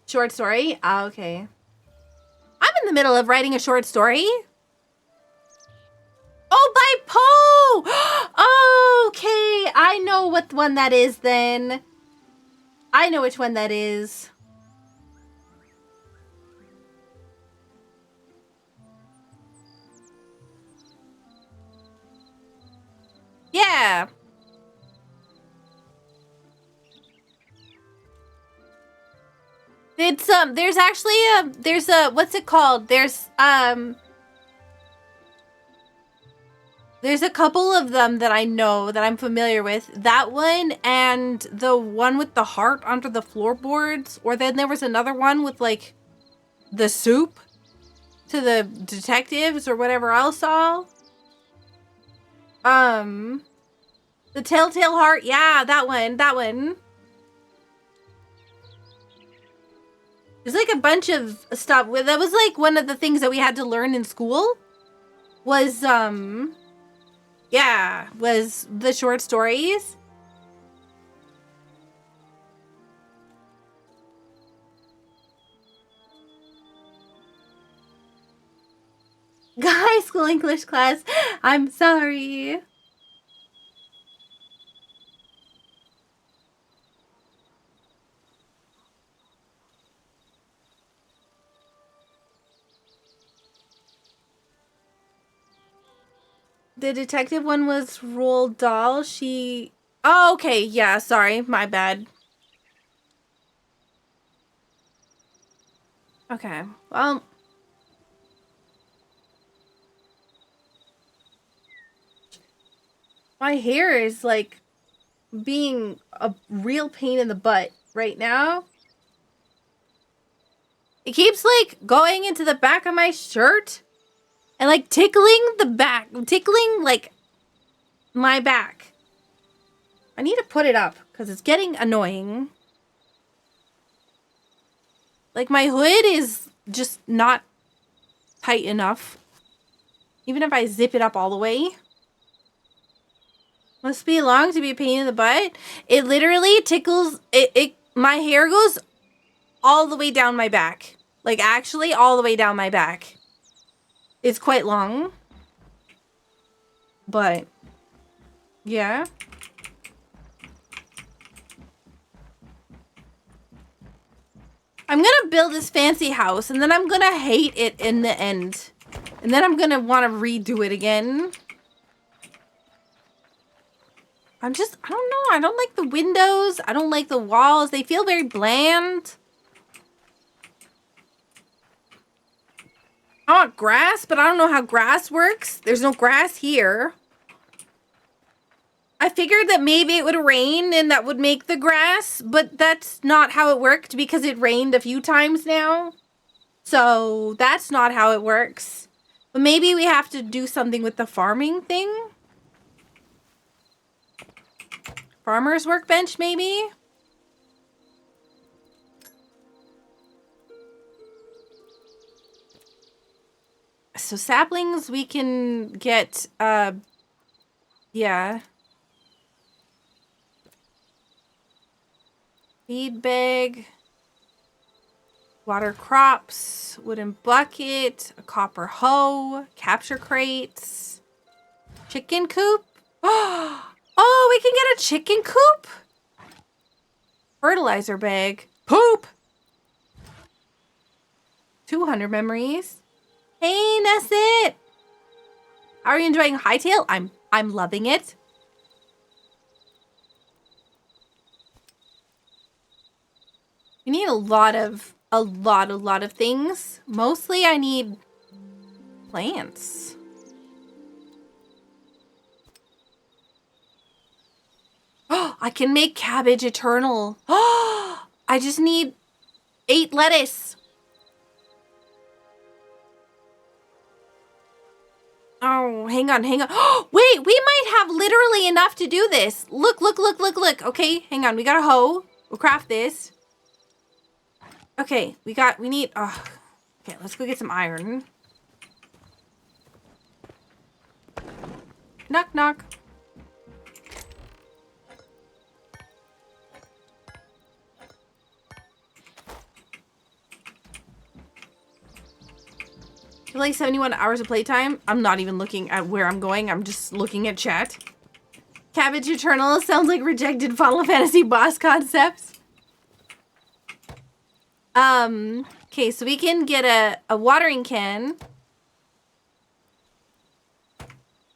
Short story? Ah, okay. I'm in the middle of writing a short story. Oh, by Poe! Okay, I know what one that is then. I know which one that is. Yeah. It's there's actually there's a what's it called? There's a couple of them that I know that I'm familiar with. That one and the one with the heart under the floorboards, or then there was another one with like the soup to the detectives or whatever else all. The Telltale Heart, yeah, that one. There's like a bunch of stuff. That was like one of the things that we had to learn in school was, yeah, was the short stories. High school English class, I'm sorry. The detective one was Roald Dahl. She... Oh, okay. Yeah, sorry. My bad. Okay. Well... My hair is, like, being a real pain in the butt right now. It keeps, like, going into the back of my shirt. And, like, tickling the back. Tickling, like, my back. I need to put it up, because it's getting annoying. Like, my hood is just not tight enough. Even if I zip it up all the way. Must be long to be a pain in the butt. It literally tickles... my hair goes all the way down my back. Like, actually, all the way down my back. It's quite long. But... yeah. I'm gonna build this fancy house, and then I'm gonna hate it in the end. And then I'm gonna want to redo it again. I don't know. I don't like the windows. I don't like the walls. They feel very bland. I want grass, but I don't know how grass works. There's no grass here. I figured that maybe it would rain and that would make the grass, but that's not how it worked because it rained a few times now. So that's not how it works. But maybe we have to do something with the farming thing. Farmer's workbench, maybe? So saplings we can get, yeah. Feed bag. Water crops. Wooden bucket. A copper hoe. Capture crates. Chicken coop. Oh, we can get a chicken coop? Fertilizer bag. Poop! 200 memories. Hey, Nesset! How are you enjoying Hytale? I'm loving it. We need a lot of things. Mostly I need plants. Oh, I can make cabbage eternal. Oh, I just need 8 lettuce. Oh, hang on. Oh, wait, we might have literally enough to do this. Look. Okay, hang on. We got a hoe. We'll craft this. Okay, we need, okay, let's go get some iron. Knock, knock. Like 71 hours of playtime. I'm not even looking at where I'm going. I'm just looking at chat. Cabbage Eternal sounds like rejected Final Fantasy boss concepts. Okay, so we can get a watering can.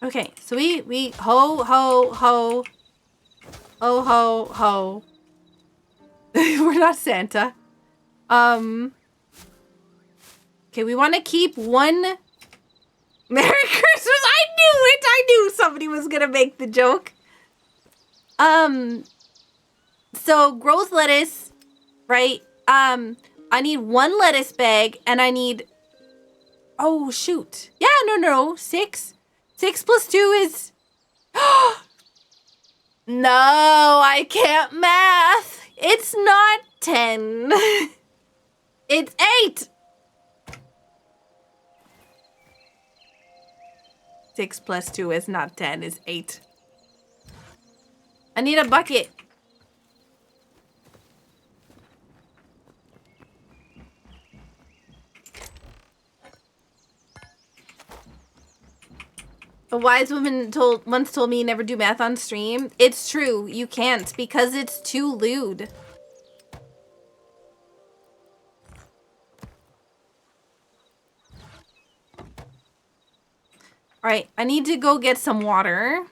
Okay, so we ho. We're not Santa. Okay, we want to keep one. Merry Christmas! I knew it! I knew somebody was gonna make the joke. So grows lettuce, right? I need 1 lettuce bag, and I need. Oh shoot! Yeah, no. 6. 6 plus 2 is. No, I can't math. It's not 10. It's 8. 6 plus 2 is not 10, is 8. I need a bucket. A wise woman once told me never do math on stream. It's true, you can't because it's too lewd. Alright, I need to go get some water.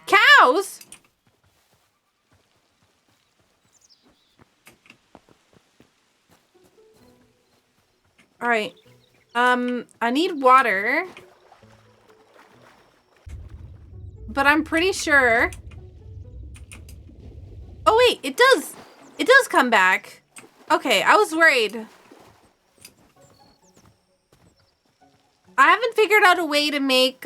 Cows? Alright. I need water. But I'm pretty sure... Oh wait, it does! It does come back. Okay, I was worried. I haven't figured out a way to make,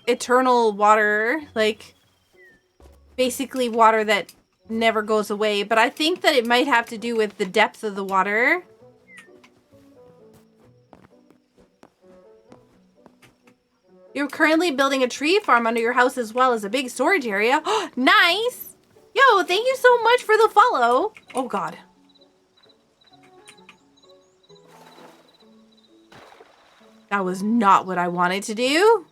eternal water, like, basically water that never goes away, but I think that it might have to do with the depth of the water. You're currently building a tree farm under your house as well as a big storage area. Nice! Yo, thank you so much for the follow. Oh god. That was not what I wanted to do.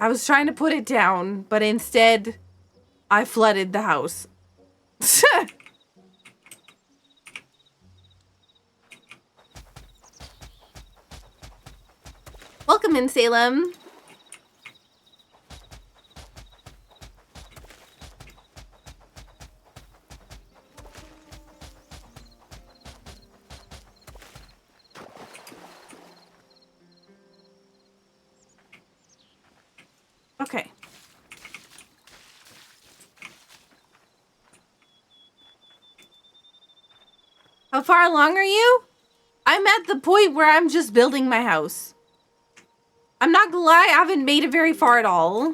I was trying to put it down, but instead, I flooded the house. Welcome in, Salem. Okay. How far along are you? I'm at the point where I'm just building my house. I'm not gonna lie, I haven't made it very far at all.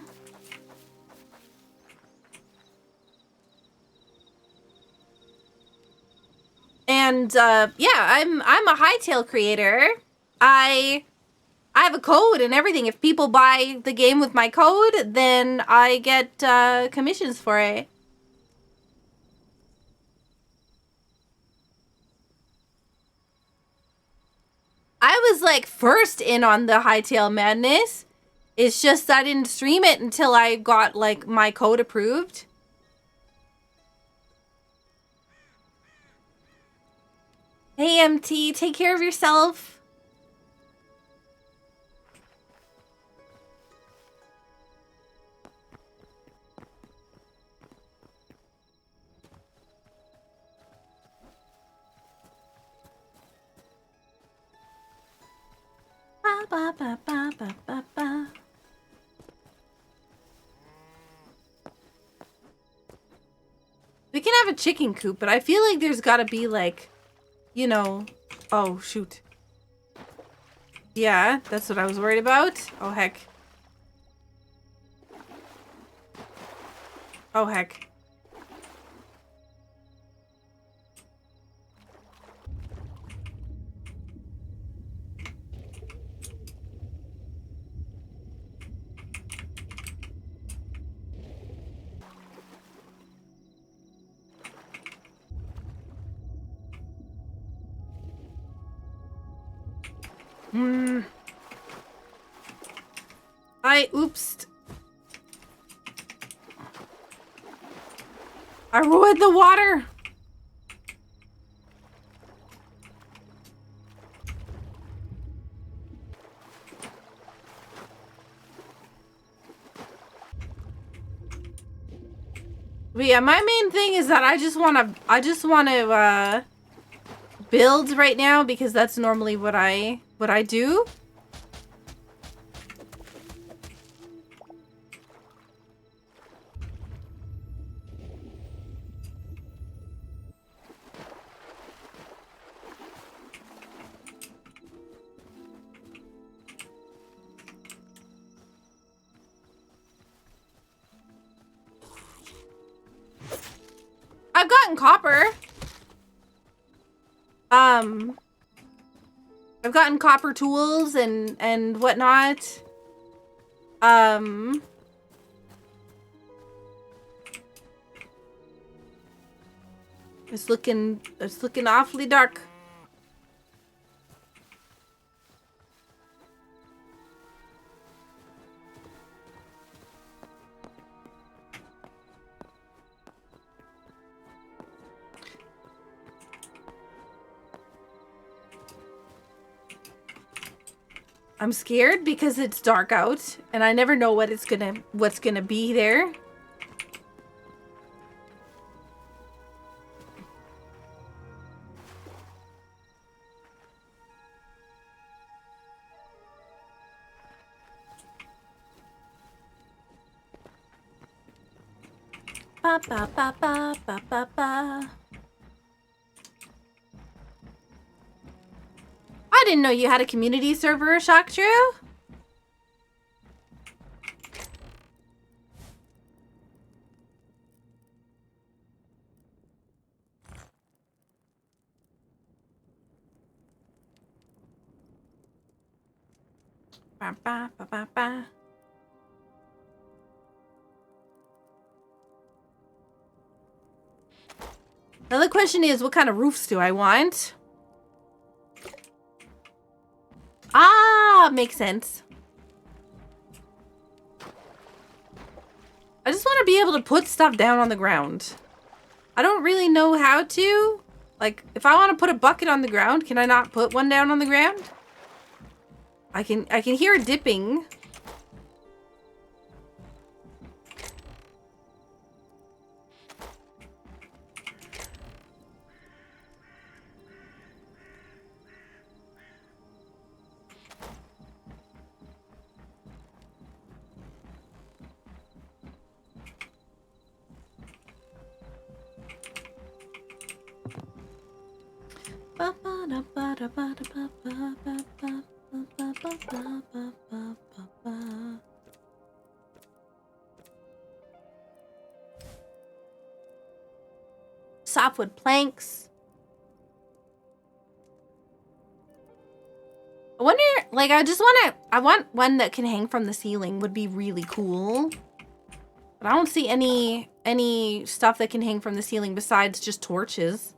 And yeah, I'm a Hytale creator. I have a code and everything. If people buy the game with my code, then I get commissions for it. I was like first in on the Hytale madness. It's just I didn't stream it until I got like my code approved. Hey MT, take care of yourself. Ba, ba, ba, ba, ba, ba, ba. We can have a chicken coop, but I feel like there's gotta be like, you know, oh shoot. Yeah, that's what I was worried about. Oh heck. Oh heck. Oops. I ruined the water. But yeah, my main thing is that I just want to build right now because that's normally what I do. I've gotten copper. I've gotten copper tools and whatnot. It's looking awfully dark. I'm scared because it's dark out and I never know what's gonna be there. Ba ba ba ba ba ba ba. I didn't know you had a community server, Shock True. Ba ba ba ba ba. Now the question is, what kind of roofs do I want? Ah, makes sense. I just want to be able to put stuff down on the ground. I don't really know how to. Like, if I want to put a bucket on the ground, can I not put one down on the ground? I can hear it dipping. Softwood planks. I wonder, like, I want one that can hang from the ceiling would be really cool. But I don't see any stuff that can hang from the ceiling besides just torches.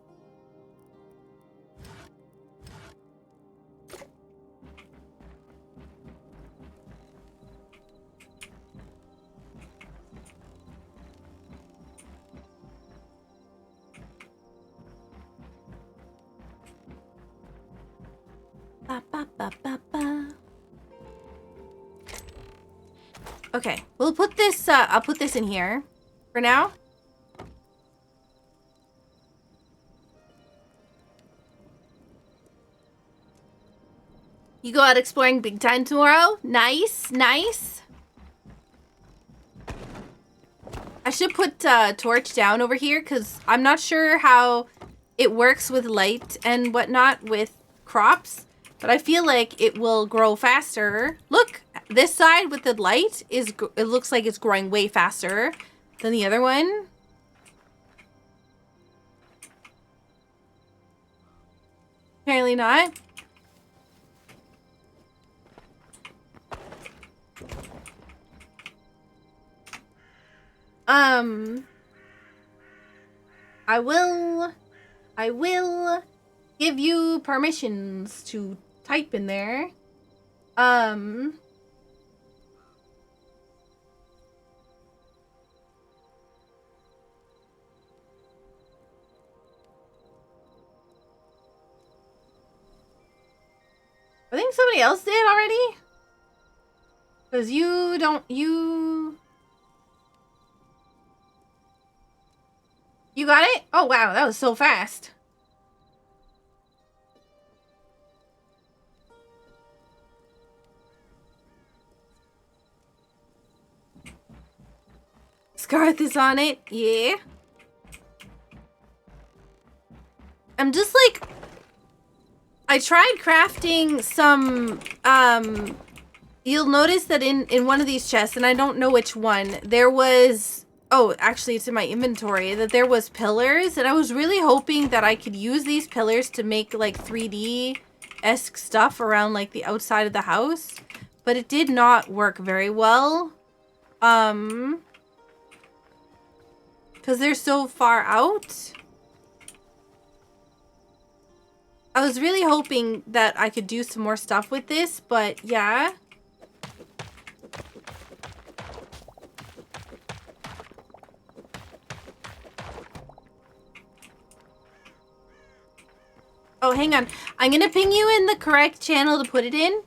Ba, ba, ba, ba, ba. Okay, we'll put this, I'll put this in here for now. You go out exploring big time tomorrow? Nice, nice. I should put torch down over here because I'm not sure how it works with light and whatnot with crops. But I feel like it will grow faster. Look, this side with the light it looks like it's growing way faster than the other one. Apparently not. I will give you permissions to type in there. I think somebody else did already. Because you got it? Oh wow, that was so fast. Scarth is on it, yeah. I'm just like, I tried crafting some, you'll notice that in one of these chests, and I don't know which one, there was, oh, actually it's in my inventory, that there was pillars, and I was really hoping that I could use these pillars to make like 3D-esque stuff around like the outside of the house, but it did not work very well. Because they're so far out. I was really hoping that I could do some more stuff with this, but yeah. Oh, hang on. I'm gonna ping you in the correct channel to put it in.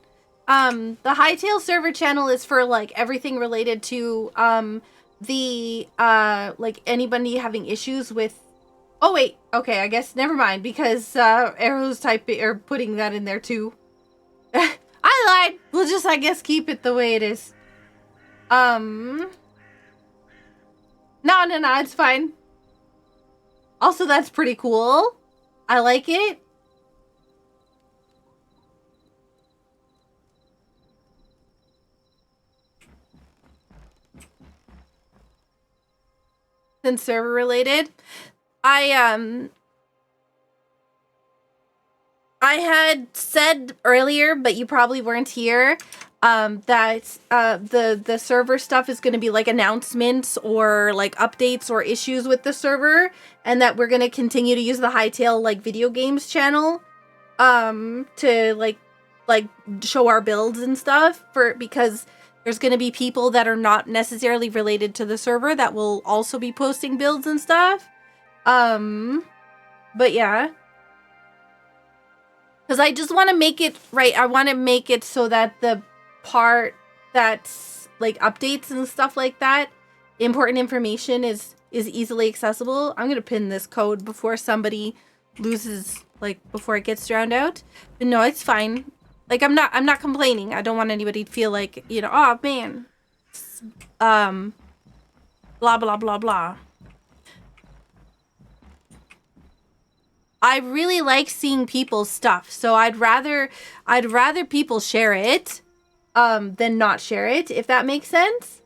the Hytale server channel is for like everything related to like anybody having issues with. Oh wait, okay, I guess never mind because Arrow's typing or putting that in there too. I lied. We'll just I guess keep it the way it is. No, it's fine. Also, that's pretty cool. I like it. Since server related, I had said earlier, but you probably weren't here, that the server stuff is going to be like announcements or like updates or issues with the server, and that we're going to continue to use the Hytale like video games channel to like show our builds and stuff because there's going to be people that are not necessarily related to the server that will also be posting builds and stuff. But yeah. Because I just want to make it right. I want to make it so that the part that's like updates and stuff like that, important information is easily accessible. I'm going to pin this code before somebody loses, like before it gets drowned out. But no, it's fine. Like I'm not complaining. I don't want anybody to feel like, you know, oh man, blah, blah, blah, blah. I really like seeing people's stuff, so I'd rather people share it than not share it, if that makes sense.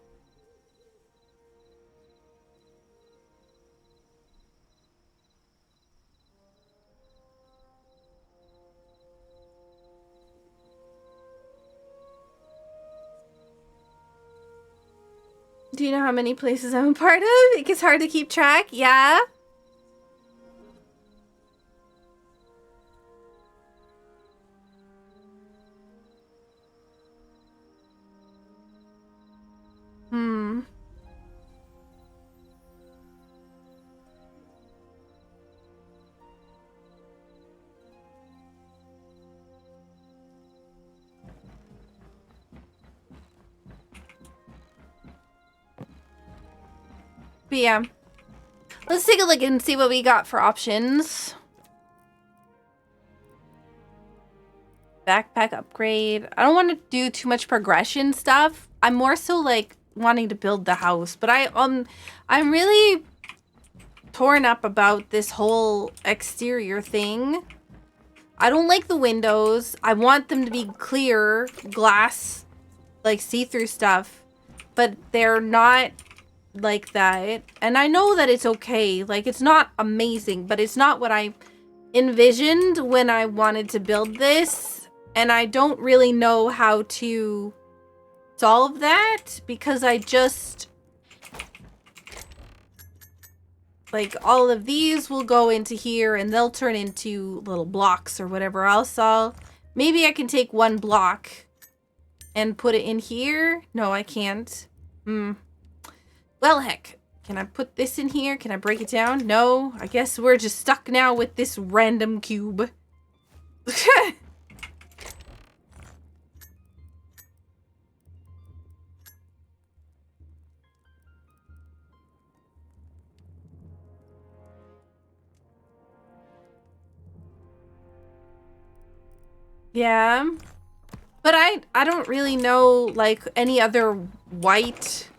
Do you know how many places I'm a part of? It gets hard to keep track. Yeah. But yeah. Let's take a look and see what we got for options. Backpack upgrade. I don't want to do too much progression stuff. I'm more so like wanting to build the house, but I'm really torn up about this whole exterior thing. I don't like the windows. I want them to be clear glass, like see-through stuff, but they're not like that. And I know that it's okay. Like it's not amazing, but it's not what I envisioned when I wanted to build this. And I don't really know how to solve that because I just like all of these will go into here and they'll turn into little blocks or whatever else. Maybe I can take one block and put it in here. No, I can't. Well, heck, can I put this in here? Can I break it down? No, I guess we're just stuck now with this random cube. Yeah, but I don't really know like any other white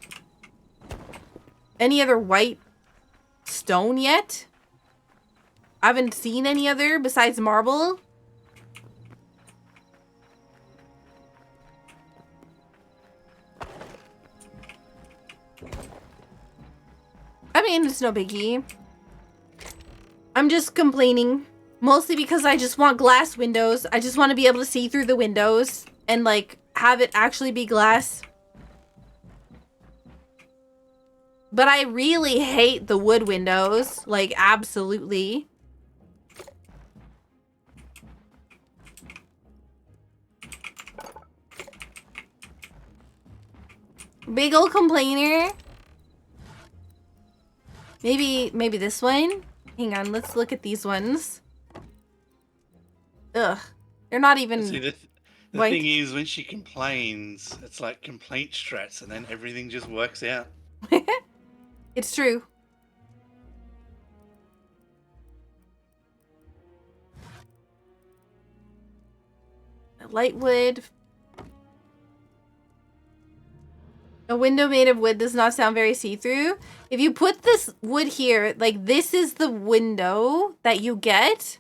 stone yet. I haven't seen any other besides marble. I mean, it's no biggie. I'm just complaining. Mostly because I just want glass windows. I just want to be able to see through the windows and like have it actually be glass. But I really hate the wood windows. Like absolutely. Big ol' complainer. Maybe this one? Hang on, let's look at these ones. Ugh. They're not even... See, The White. thing is, when she complains, it's like complaint strats, and then everything just works out. It's true. Light wood. A window made of wood does not sound very see-through. If you put this wood here, like this is the window that you get.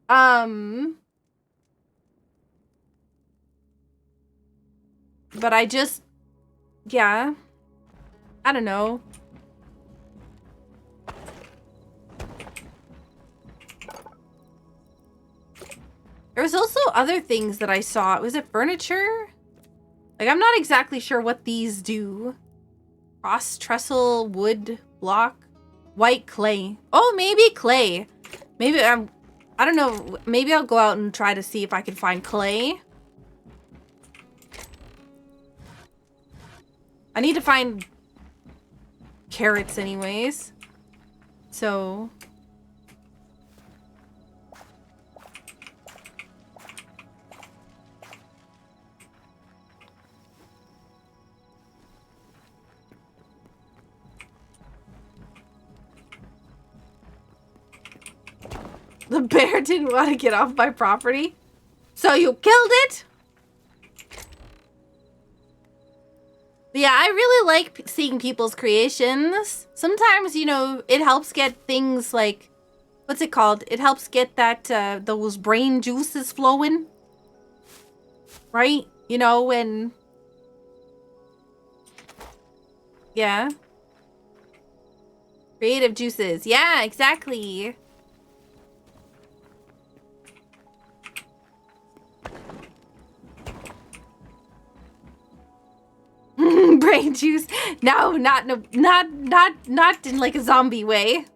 But I just, yeah. I don't know. There was also other things that I saw. Was it furniture? Like, I'm not exactly sure what these do. Cross trestle, wood, block, white clay. Oh, maybe clay. Maybe I don't know. Maybe I'll go out and try to see if I can find clay. I need to find carrots anyways. So... The bear didn't want to get off my property. So you killed it? Yeah, I really like seeing people's creations. Sometimes, you know, it helps get things like, what's it called? It helps get that, those brain juices flowing. Right? You know, when... Yeah. Creative juices. Yeah, exactly. Brain juice. No, not in like a zombie way.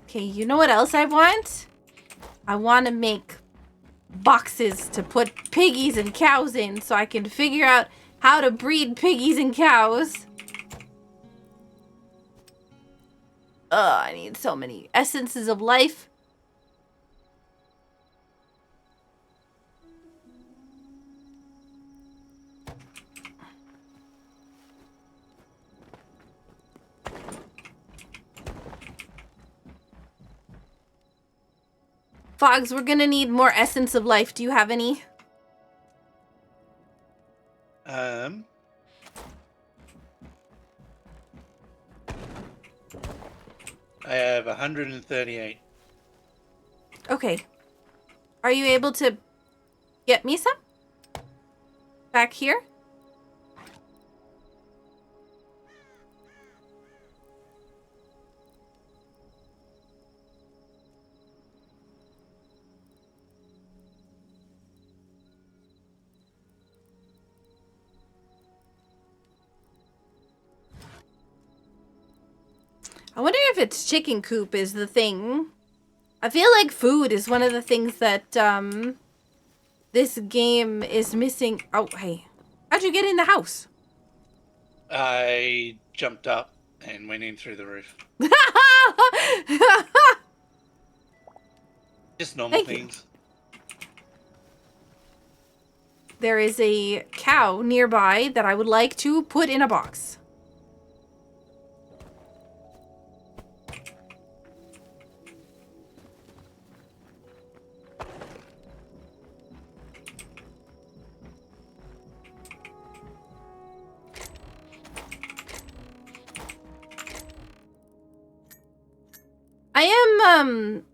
Okay, you know what else I want? I want to make boxes to put piggies and cows in so I can figure out how to breed piggies and cows. I need so many essences of life. Fogs, we're gonna need more essence of life. Do you have any? I have 138. Okay. Are you able to get me some? Back here? I wonder if it's chicken coop is the thing. I feel like food is one of the things that, this game is missing. Oh, hey. How'd you get in the house? I jumped up and went in through the roof. Just normal Thank you. things. There is a cow nearby that I would like to put in a box.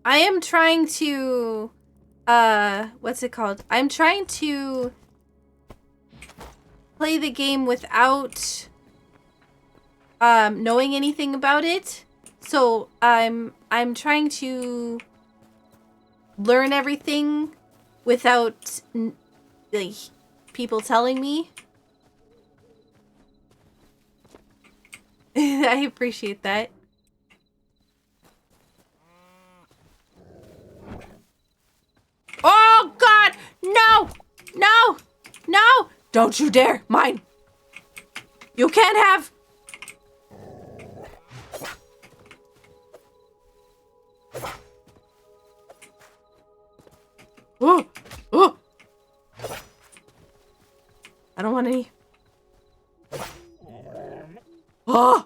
I am trying to, what's it called? I'm trying to play the game without, knowing anything about it. So I'm trying to learn everything without, like, people telling me. I appreciate that. Oh, God! No! No! No! Don't you dare! Mine! You can't have... Oh! Oh! I don't want any. Oh!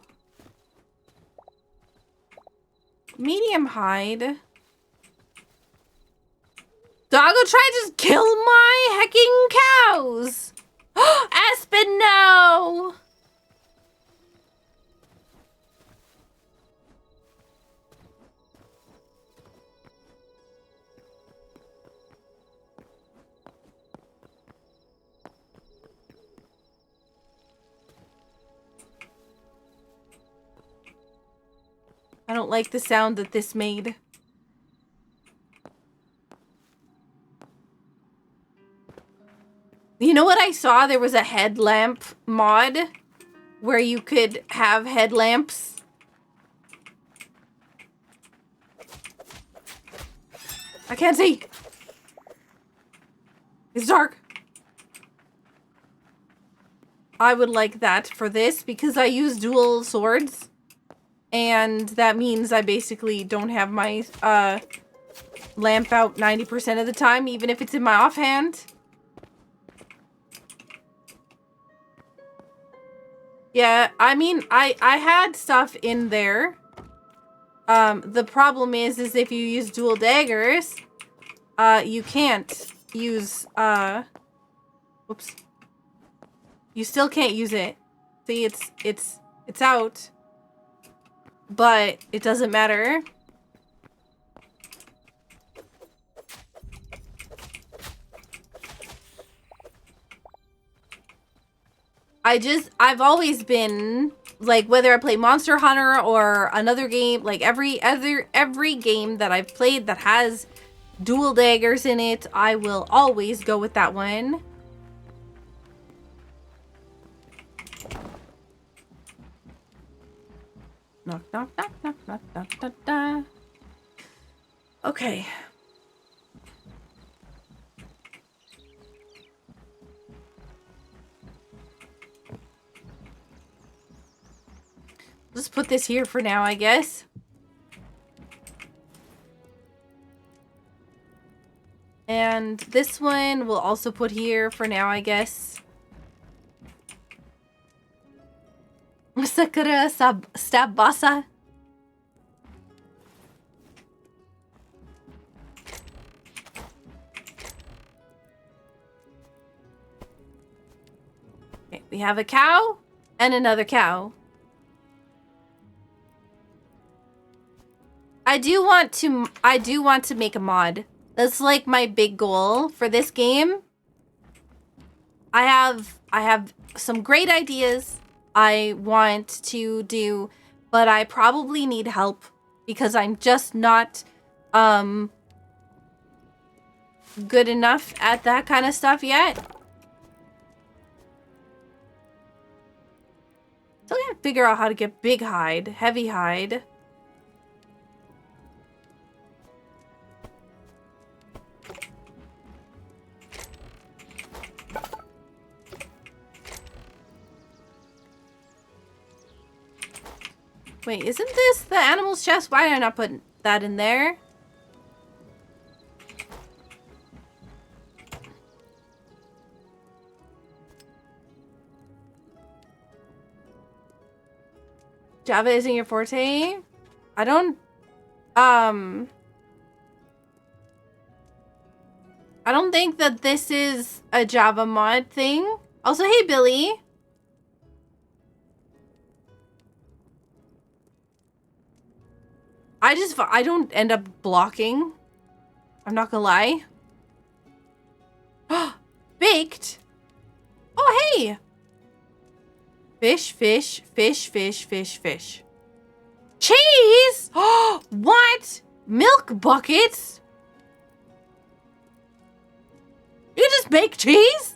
Medium hide. Doggo tried to kill my hecking cows! Aspen, no! I don't like the sound that this made. You know what I saw? There was a headlamp mod where you could have headlamps. I can't see. It's dark. I would like that for this because I use dual swords. And that means I basically don't have my lamp out 90% of the time, even if it's in my offhand. Yeah, I mean, I had stuff in there. The problem is if you use dual daggers, you can't use, whoops. You still can't use it. See, it's out. But it doesn't matter. I've always been, like, whether I play Monster Hunter or another game, like every game that I've played that has dual daggers in it, I will always go with that one. Knock, knock, knock, knock, knock, knock, knock, knock. Okay. Let's put this here for now, I guess. And this one we'll also put here for now, I guess. Sakura Stabasa. Okay, we have a cow and another cow. I do want to make a mod. That's like my big goal for this game. I have some great ideas I want to do, but I probably need help because I'm just not good enough at that kind of stuff yet. Still gotta figure out how to get big hide, heavy hide. Wait, isn't this the animal's chest? Why did I not put that in there? Java isn't your forte? I don't think that this is a Java mod thing. Also, hey Billy. I don't end up blocking. I'm not gonna lie. Baked? Oh, hey! Fish, fish, fish, fish, fish, fish. Cheese? Oh, what? Milk buckets? You just bake cheese?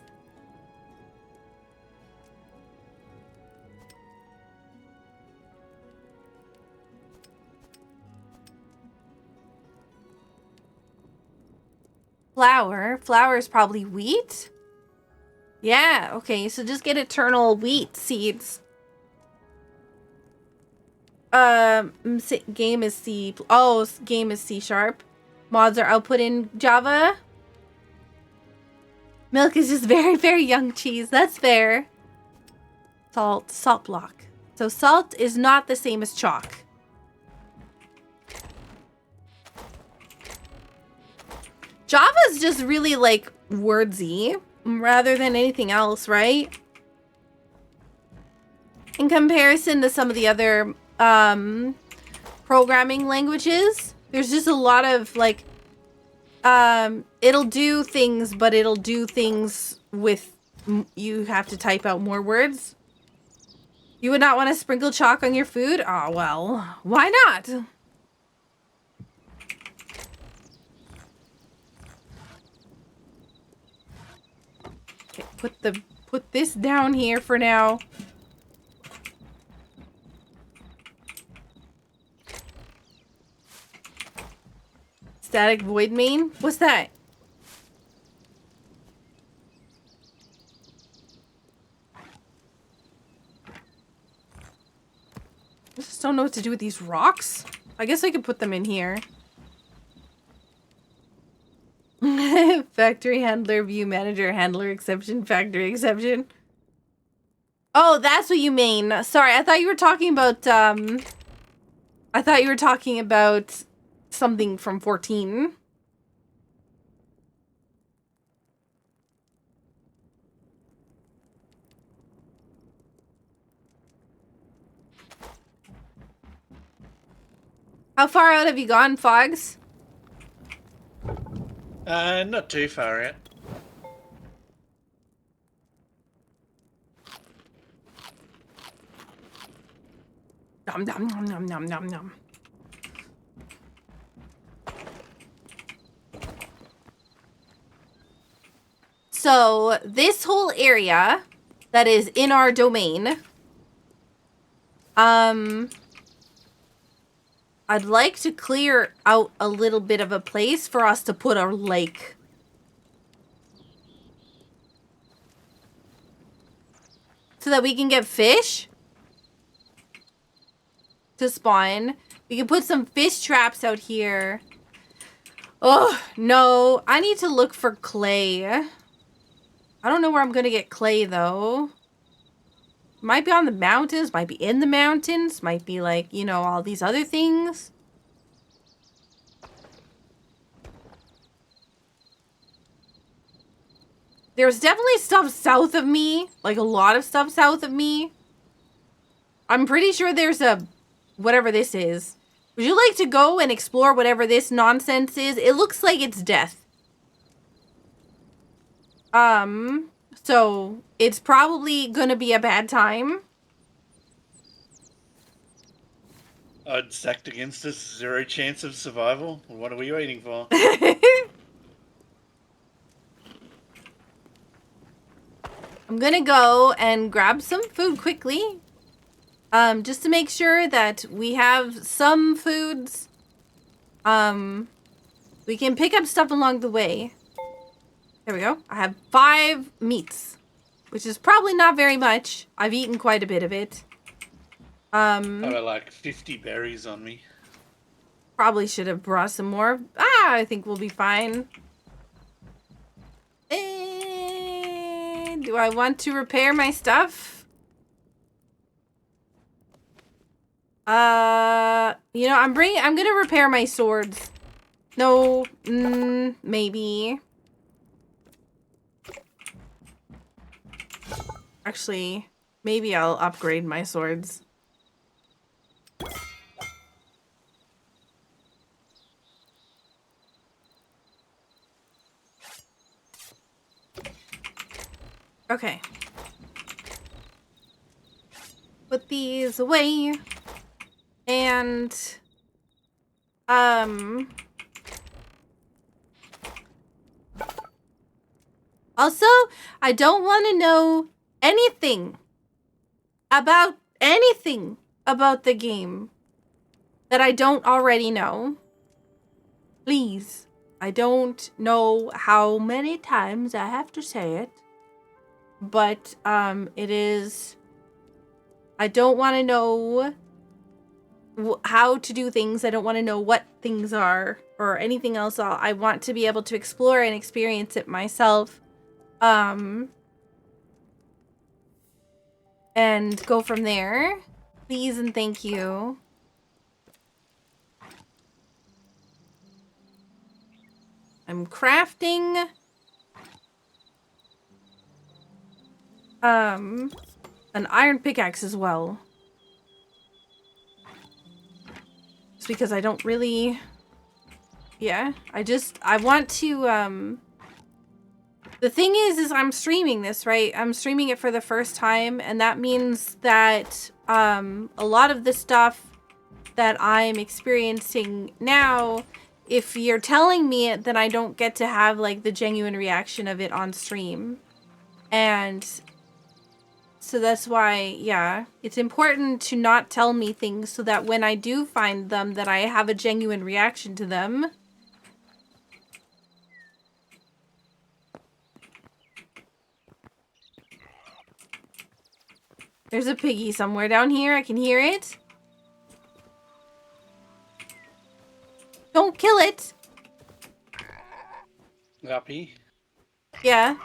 Flour. Flour is probably wheat? Yeah, okay, so just get eternal wheat seeds. Game is C. Oh, game is C#. Mods are output in Java. Milk is just very, very young cheese. That's fair. Salt block. So salt is not the same as chalk. Java's just really like wordsy rather than anything else, right? In comparison to some of the other programming languages, there's just a lot of like it'll do things, but it'll do things with you have to type out more words. You would not want to sprinkle chalk on your food? Oh, well, why not? Okay, put this down here for now. Static void main? What's that? I just don't know what to do with these rocks. I guess I could put them in here. Factory handler, view manager, handler exception, factory exception. Oh, that's what you mean. Sorry, I thought you were talking about, I thought you were talking about something from 14. How far out have you gone, Fogs? Not too far out. Nom nom nom nom nom nom nom. So this whole area that is in our domain, I'd like to clear out a little bit of a place for us to put our lake. So that we can get fish to spawn. We can put some fish traps out here. Oh, no. I need to look for clay. I don't know where I'm going to get clay, though. Might be on the mountains, might be in the mountains, might be like, you know, all these other things. There's definitely stuff south of me, like a lot of stuff south of me. I'm pretty sure there's a, whatever this is. Would you like to go and explore whatever this nonsense is? It looks like it's death. So it's probably gonna be a bad time. Odds stacked against us, 0 chance of survival. What are we waiting for? I'm gonna go and grab some food quickly. Just to make sure that we have some foods. We can pick up stuff along the way. There we go. I have 5 meats, which is probably not very much. I've eaten quite a bit of it. I've got like 50 berries on me. Probably should have brought some more. I think we'll be fine. Do I want to repair my stuff? You know, I'm gonna repair my swords. No, maybe. Actually, maybe I'll upgrade my swords. Okay. Put these away. And, also, I don't want to know anything about the game that I don't already know. Please. I don't know how many times I have to say it. But, it is... I don't want to know how to do things. I don't want to know what things are or anything else. I want to be able to explore and experience it myself. And go from there. Please and thank you. I'm crafting an iron pickaxe as well. Just because I don't really... Yeah, I want to, The thing is I'm streaming this, right? I'm streaming it for the first time, and that means that, a lot of the stuff that I'm experiencing now, if you're telling me it, then I don't get to have, like, the genuine reaction of it on stream. And so that's why, yeah, it's important to not tell me things so that when I do find them, that I have a genuine reaction to them. There's a piggy somewhere down here. I can hear it. Don't kill it. Guppy. Yeah.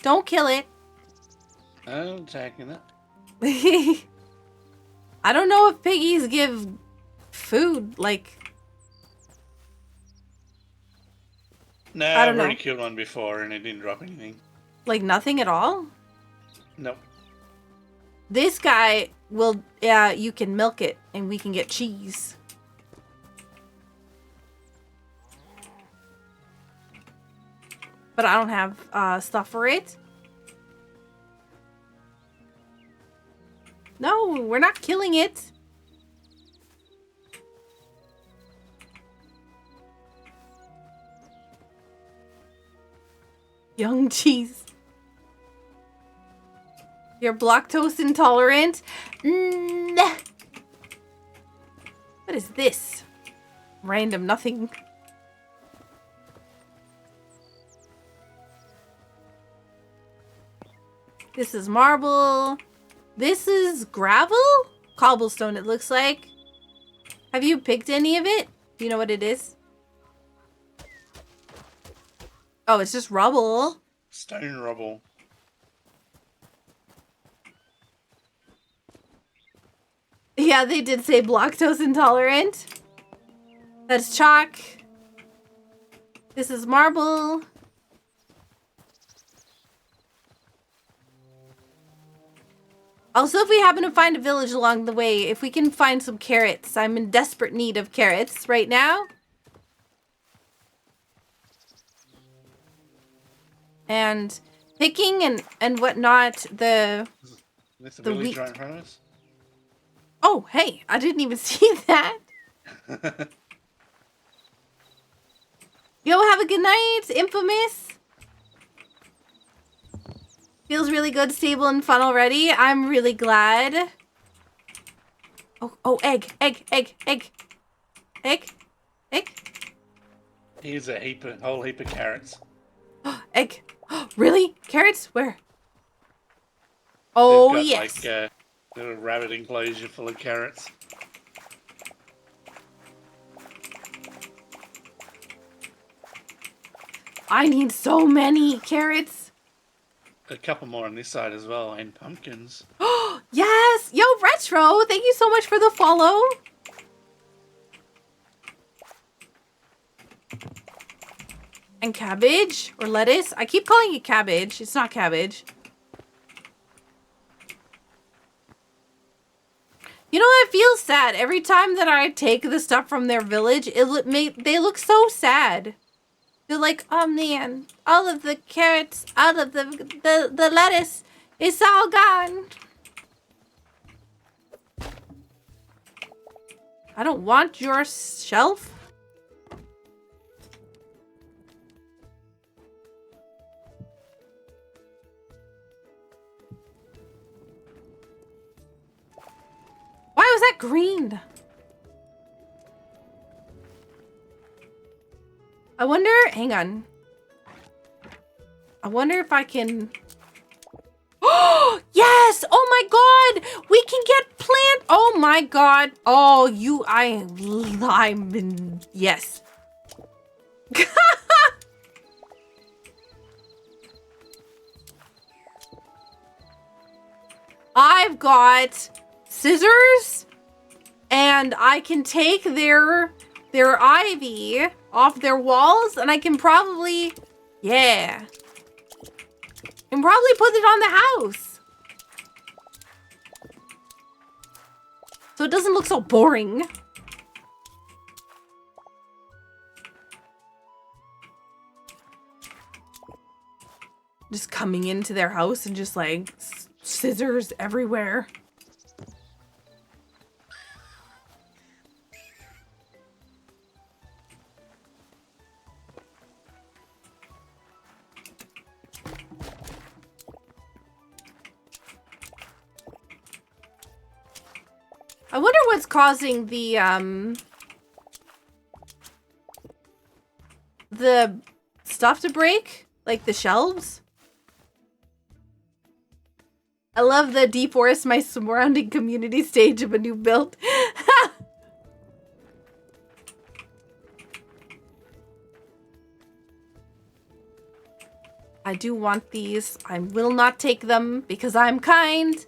Don't kill it. I'm attacking it. I don't know if piggies give food, like... No, I don't I've already know. killed one before and it didn't drop anything. Like nothing at all? Nope. This guy will, you can milk it and we can get cheese. But I don't have stuff for it. No, we're not killing it. Young cheese. You're lactose intolerant? Nah. What is this? Random nothing. This is marble. This is gravel? Cobblestone, it looks like. Have you picked any of it? Do you know what it is? Oh, it's just rubble. Stone rubble. Yeah, they did say lactose intolerant. That's chalk. This is marble. Also, if we happen to find a village along the way, if we can find some carrots. I'm in desperate need of carrots right now. And picking and whatnot, There's a The village wheat. right in front of us. Oh, hey, I didn't even see that. Yo, have a good night, Infamous. Feels really good, stable, and fun already. I'm really glad. Oh, egg. Here's a whole heap of carrots. Egg. Really? Carrots? Where? Oh, They've got, yes. like, little rabbit enclosure full of carrots. I need so many carrots. A couple more on this side as well, and pumpkins. Yes! Yo, Retro, thank you so much for the follow. And cabbage or lettuce. I keep calling it cabbage. It's not cabbage. You know, I feel sad. Every time that I take the stuff from their village, they look so sad. They're like, oh man, all of the carrots, all of the lettuce, it's all gone. I don't want your shelf. Why was that green? I wonder, hang on. I wonder if I can... Oh, yes! Oh my god! We can get plant... Oh my god. Oh, I'm... Yes. I've got scissors, and I can take their ivy off their walls, and I can probably, yeah. And probably put it on the house. So it doesn't look so boring. Just coming into their house and just like scissors everywhere. I wonder what's causing the stuff to break, like the shelves. I love the deforest my surrounding community stage of a new build. I do want these. I will not take them because I'm kind.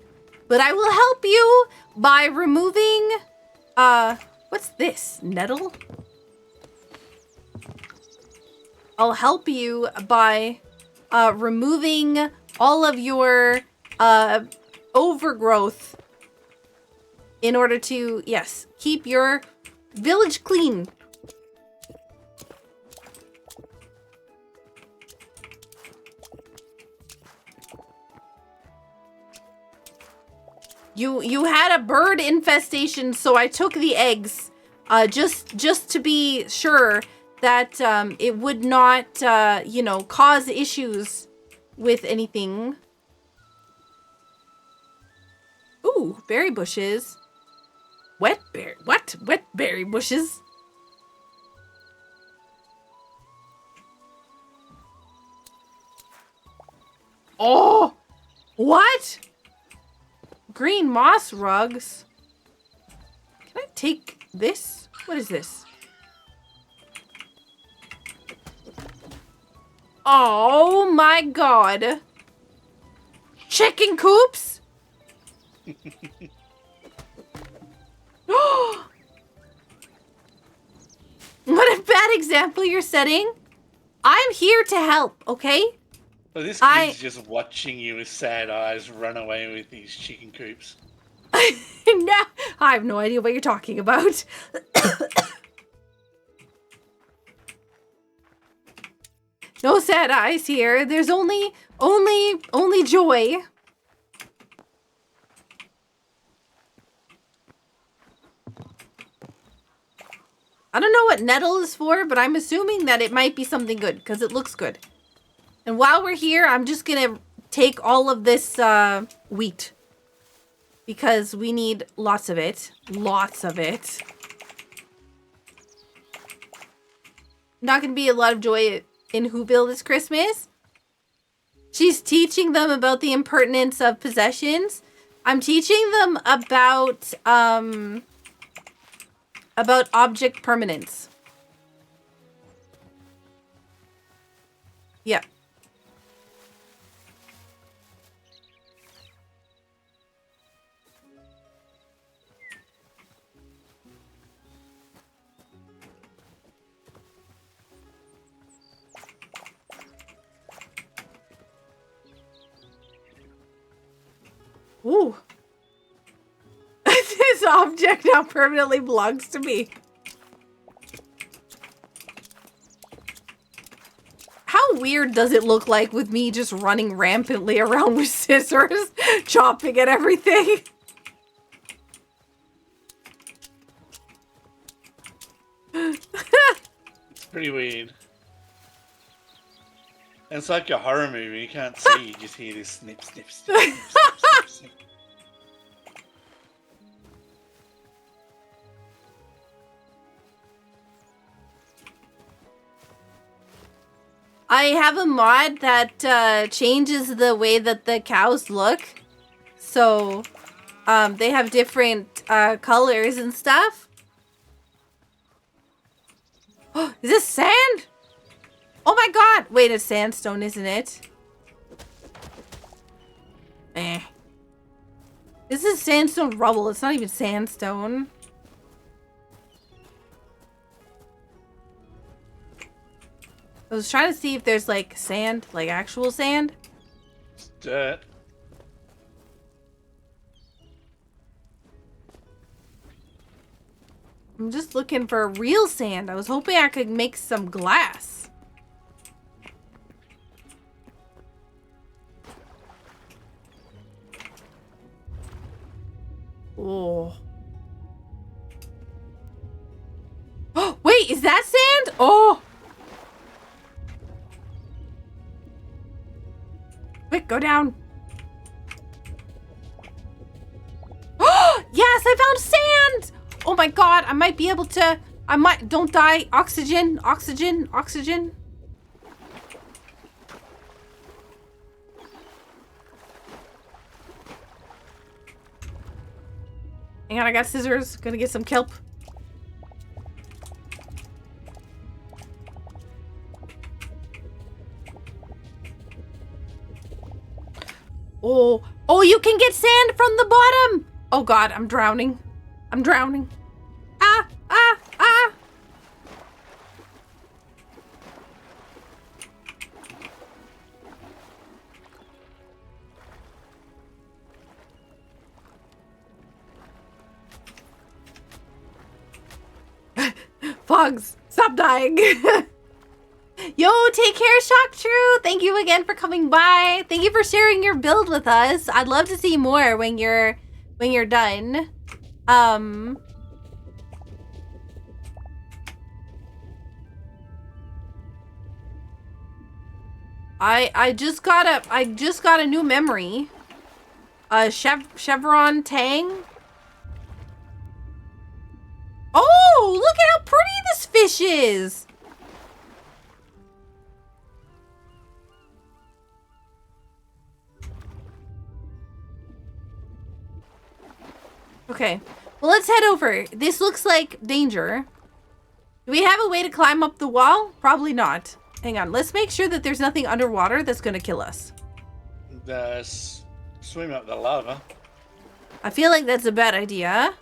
But I will help you by removing, what's this? Nettle? I'll help you by, removing all of your, overgrowth in order to, yes, keep your village clean. You had a bird infestation, so I took the eggs, just to be sure that it would not, you know, cause issues with anything. Ooh, berry bushes. Wet berry bushes? Oh! What? Green moss rugs? Can I take this? What is this? Oh my god. Chicken coops? What a bad example you're setting. I'm here to help, okay? Well, this kid's just watching you with sad eyes run away with these chicken coops. No, I have no idea what you're talking about. No sad eyes here. There's only joy. I don't know what nettle is for, but I'm assuming that it might be something good because it looks good. And while we're here, I'm just gonna take all of this wheat because we need lots of it. Lots of it. Not gonna be a lot of joy in Whoville this Christmas. She's teaching them about the impertinence of possessions. I'm teaching them about object permanence. Yeah. Ooh. This object now permanently belongs to me. How weird does it look like with me just running rampantly around with scissors, chopping at everything? It's pretty weird. And it's like a horror movie. You can't see. You just hear this snip, snip, snip, snip, snip, snip, snip. I have a mod that changes the way that the cows look. So, they have different colors and stuff. Oh, is this sand? Oh my god! Wait, it's sandstone, isn't it? Eh. This is sandstone rubble. It's not even sandstone. I was trying to see if there's like sand, like actual sand. It's dirt. I'm just looking for real sand. I was hoping I could make some glass. Oh. Oh, wait, is that sand? Oh. Quick, go down. Oh, yes, I found sand. Oh my god, I might be able to... don't die. Oxygen, oxygen, oxygen. Hang on, I got scissors. Gonna get some kelp. Oh, oh, you can get sand from the bottom. Oh god, I'm drowning. I'm drowning. Ah, ah, ah. Fogs, stop dying. Yo, take care, Shock True. Thank you again for coming by. Thank you for sharing your build with us. I'd love to see more when you're done. I just got a new memory. Chevron Tang. Oh, look at how pretty this fish is. Okay, well, let's head over. This looks like danger. Do we have a way to climb up the wall? Probably not. Hang on, let's make sure that there's nothing underwater that's gonna kill us. Swim up the lava. I feel like that's a bad idea.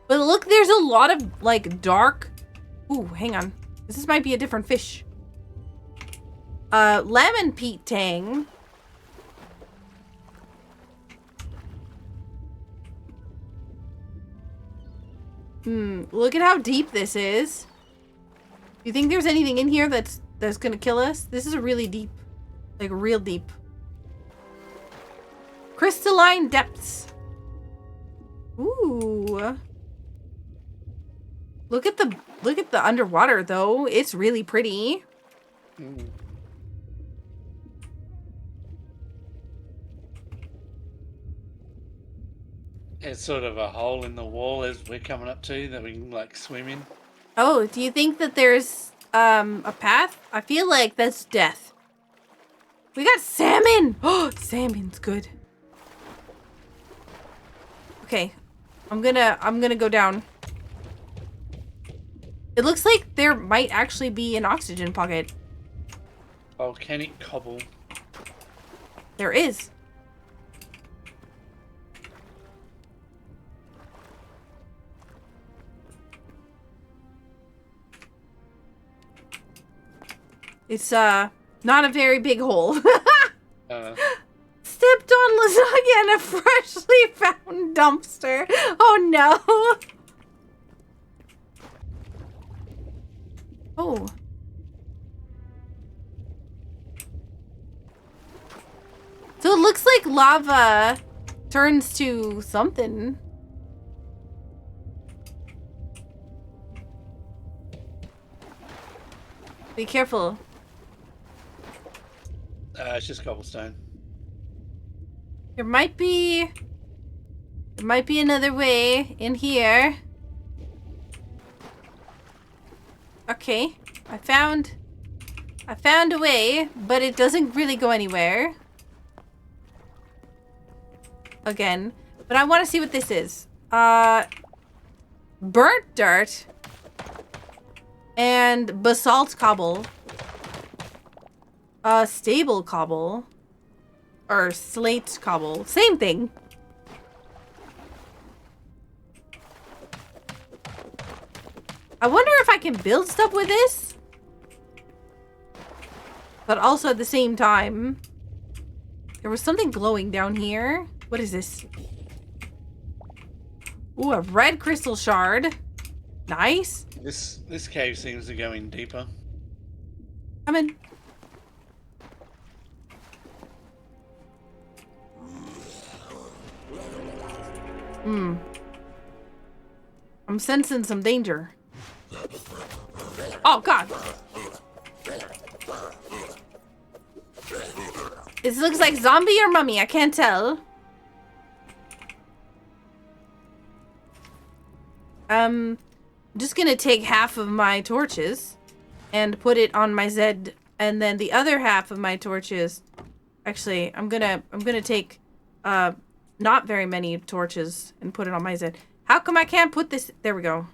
But look, there's a lot of, like, dark... Ooh, hang on. This might be a different fish. Lemon Pete Tang. Look at how deep this is. Do you think there's anything in here that's gonna kill us? This is really deep. Like, real deep. Crystalline depths. Ooh. Look at the underwater though. It's really pretty. It's sort of a hole in the wall as we're coming up to that we can like swim in. Oh, do you think that there's a path? I feel like that's death. We got salmon. Oh, salmon's good. Okay, I'm gonna go down. It looks like there might actually be an oxygen pocket. Volcanic cobble. There is. It's not a very big hole. Stepped on lasagna in a freshly found dumpster. Oh no. Oh. So it looks like lava turns to something. Be careful. It's just cobblestone. There might be another way in here. Okay, I found a way, but it doesn't really go anywhere. Again, but I want to see what this is. Burnt dirt and basalt cobble. Stable cobble. Or slate cobble. Same thing. I wonder if I can build stuff with this. But also at the same time, there was something glowing down here. What is this? Ooh, a red crystal shard. Nice. This cave seems to go in deeper. Come in. I'm sensing some danger. Oh, God. This looks like zombie or mummy. I can't tell. I'm just gonna take half of my torches and put it on my Zed, and then the other half of my torches. Actually, I'm gonna take not very many torches and put it on my Zed. How come I can't put this? There we go.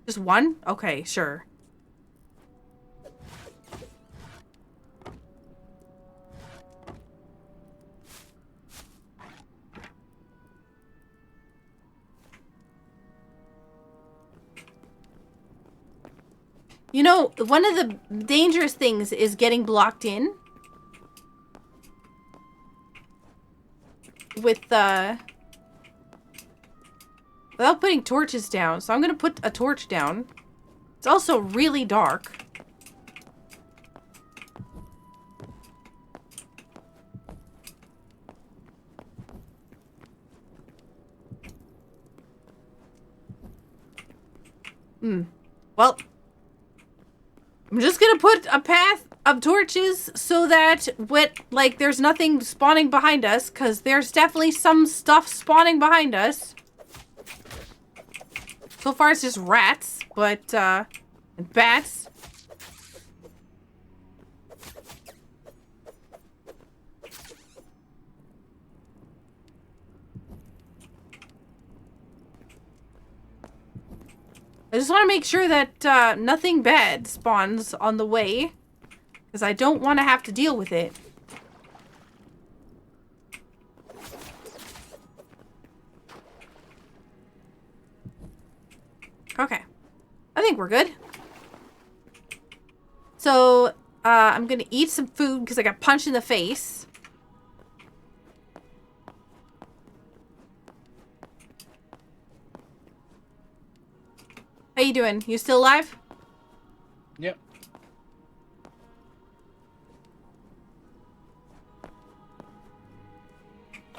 Just one? Okay, sure. You know, one of the dangerous things is getting blocked in. With, without putting torches down. So I'm gonna put a torch down. It's also really dark. Well, I'm just gonna put a path of torches so that there's nothing spawning behind us, because there's definitely some stuff spawning behind us. So far it's just rats, but and bats. I just want to make sure that nothing bad spawns on the way, because I don't want to have to deal with it. Okay. I think we're good. So, I'm gonna eat some food because I got punched in the face. How you doing? You still alive? Yep.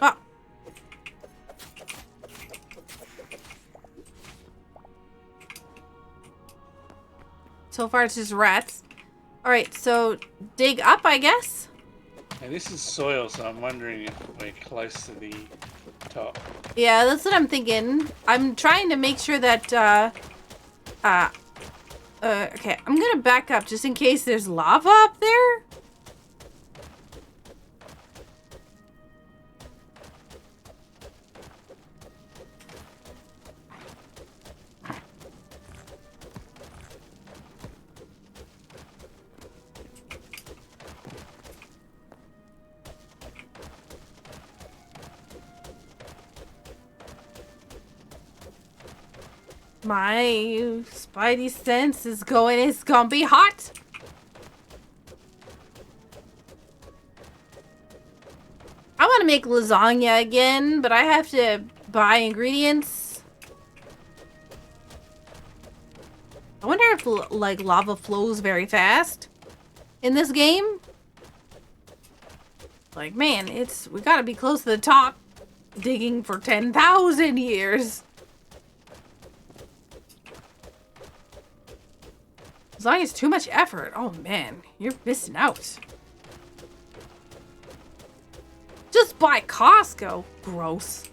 Oh. So far it's just rats. Alright, so dig up, I guess? Now this is soil, so I'm wondering if we're close to the top. Yeah, that's what I'm thinking. I'm trying to make sure that, okay, I'm gonna back up just in case there's lava up there. My spidey sense is going, it's gonna be hot. I want to make lasagna again, but I have to buy ingredients. I wonder if, like, lava flows very fast in this game. Like, man, we gotta be close to the top, digging for 10,000 years. As long as it's too much effort. Oh man, you're missing out. Just buy Costco. Gross.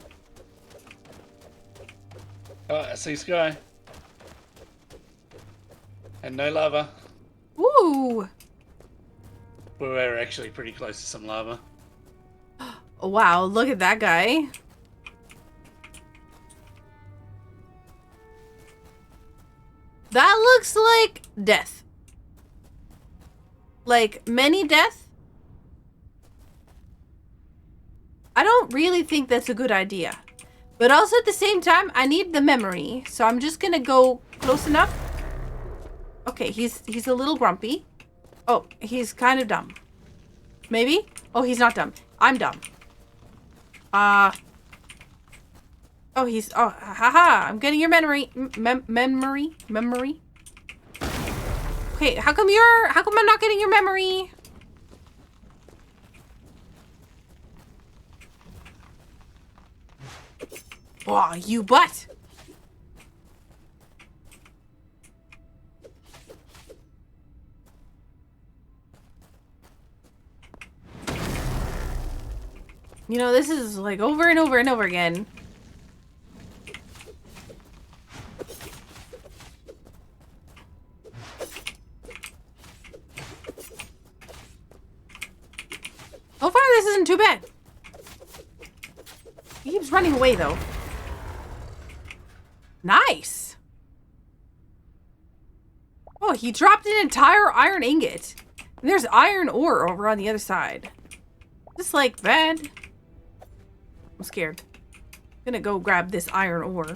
Oh, I see sky. And no lava. Ooh. But we're actually pretty close to some lava. Oh, wow, look at that guy. That looks like death. Like, many death. I don't really think that's a good idea. But also at the same time, I need the memory. So I'm just gonna go close enough. Okay, he's a little grumpy. Oh, he's kind of dumb. Maybe? Oh, he's not dumb. I'm dumb. Oh, haha, I'm getting your memory. Memory. Okay, how come I'm not getting your memory? Oh, you butt. You know, this is like over and over and over again. So far, this isn't too bad. He keeps running away, though. Nice. Oh, he dropped an entire iron ingot. And there's iron ore over on the other side. Just like bad. I'm scared. I'm gonna go grab this iron ore.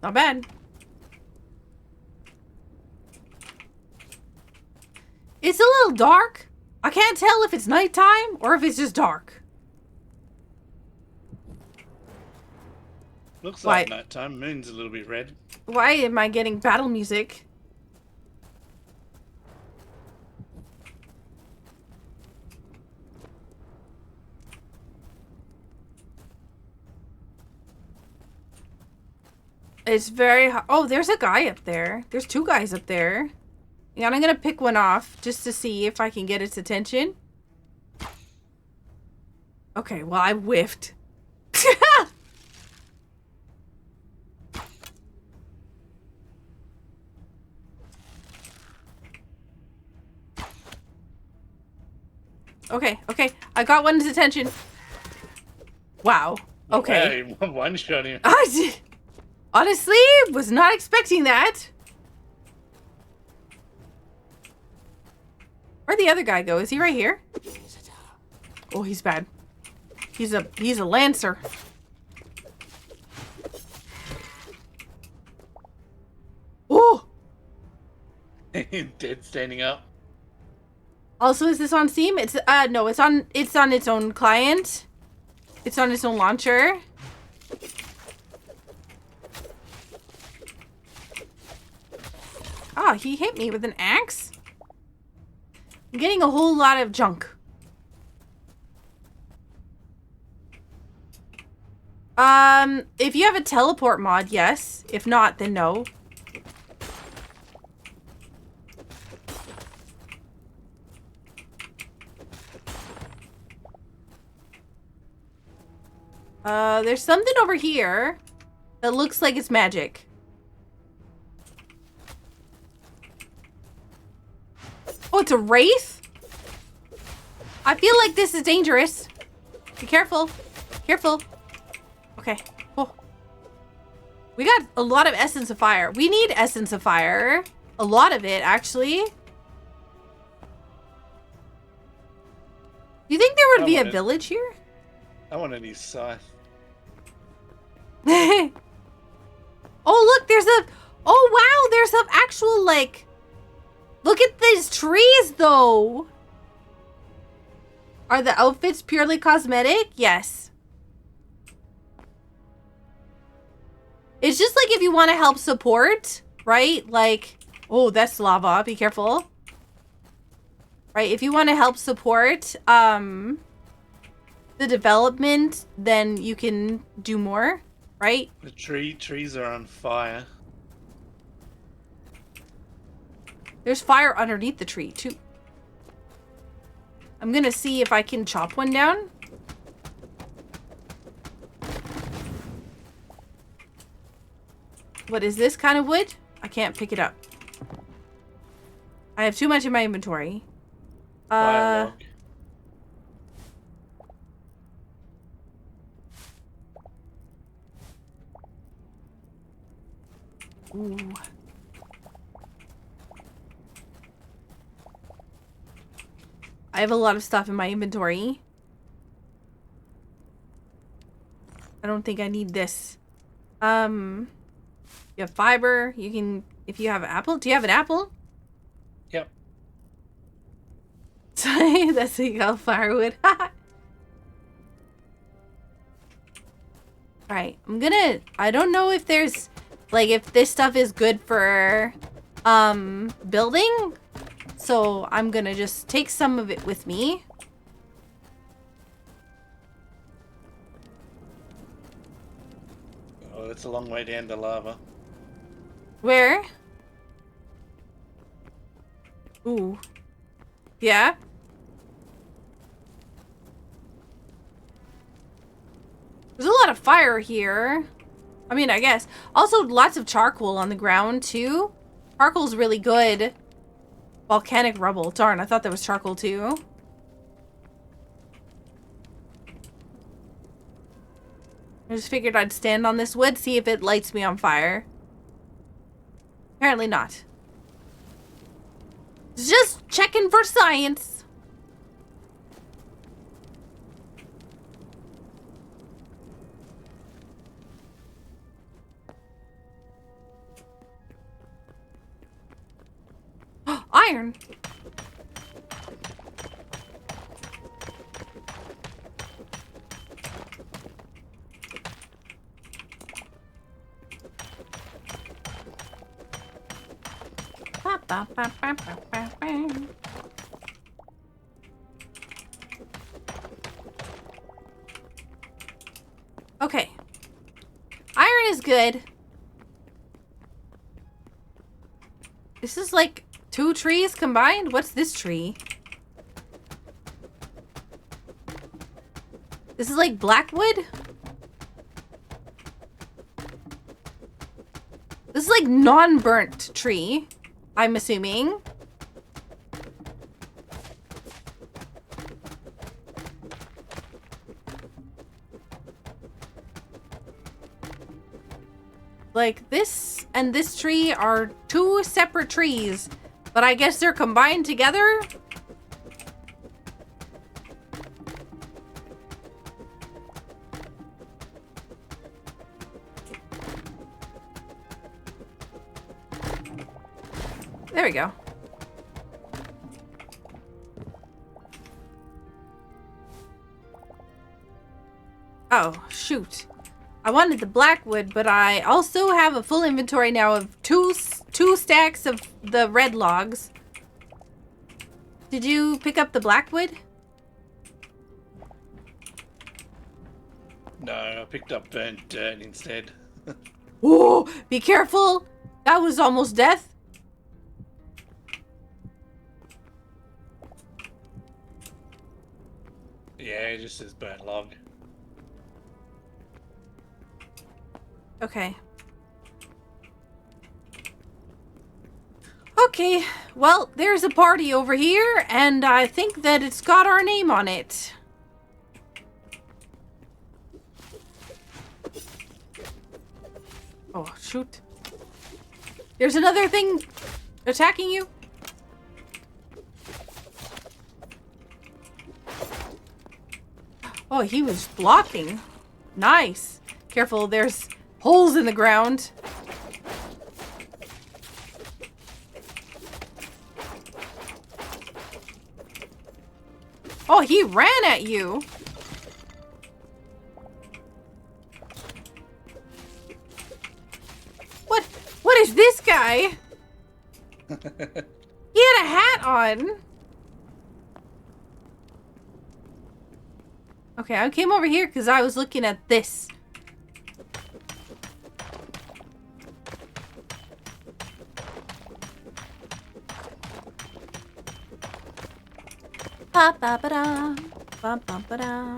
Not bad. It's a little dark. I can't tell if it's nighttime or if it's just dark. Looks Why? like nighttime. Moon's a little bit red. Why am I getting battle music? It's very oh, there's a guy up there. There's two guys up there. And I'm gonna pick one off just to see if I can get its attention. Okay, well, I whiffed. Okay, I got one's attention. Wow. Okay. Hey, one shot him. I did. Honestly, was not expecting that. Where'd the other guy go? Is he right here? Oh, he's bad. He's a lancer. Oh! Dead standing up. Also, is this on Steam? It's no, it's on its own client. It's on its own launcher. Oh, he hit me with an axe? I'm getting a whole lot of junk. If you have a teleport mod, yes. If not, then no. There's something over here that looks like it's magic. Oh, it's a wraith? I feel like this is dangerous. Be careful. Careful. Okay. Oh. We got a lot of essence of fire. We need essence of fire. A lot of it, actually. You think there would be a village here? I want a new scythe. Oh, look, there's a... Oh, wow, there's some actual, like... Look at these trees, though. Are the outfits purely cosmetic? Yes. It's just like if you want to help support, right? Like, oh, that's lava. Be careful. Right, if you want to help support the development, then you can do more, right? The trees are on fire. There's fire underneath the tree, too. I'm gonna see if I can chop one down. What is this kind of wood? I can't pick it up. I have too much in my inventory. Fire log. Ooh. I have a lot of stuff in my inventory. I don't think I need this. You have fiber. You can, if you have an apple. Do you have an apple? Yep. That's how you got firewood. Alright, I don't know if there's, like, if this stuff is good for, building. So I'm gonna just take some of it with me. Oh, that's a long way down to lava. Where? Ooh. Yeah? There's a lot of fire here. I mean, I guess. Also, lots of charcoal on the ground, too. Charcoal's really good. Volcanic rubble. Darn, I thought that was charcoal, too. I just figured I'd stand on this wood, see if it lights me on fire. Apparently not. Just checking for science. Iron. Okay. Iron is good. This is like 2 trees combined? What's this tree? This is like blackwood? This is like non-burnt tree, I'm assuming. Like this and this tree are 2 separate trees, but I guess they're combined together? There we go. Oh, shoot. I wanted the blackwood, but I also have a full inventory now of two stacks of the red logs. Did you pick up the blackwood? No, I picked up burnt dirt instead. Whoa, be careful. That was almost death. Yeah, it just says burnt log. Okay. Okay, well, there's a party over here, and I think that it's got our name on it. Oh, shoot. There's another thing attacking you. Oh, he was blocking. Nice. Careful, there's holes in the ground. Oh, he ran at you. What is this guy? He had a hat on. Okay, I came over here because I was looking at this. Ba ba ba da, ba ba ba da.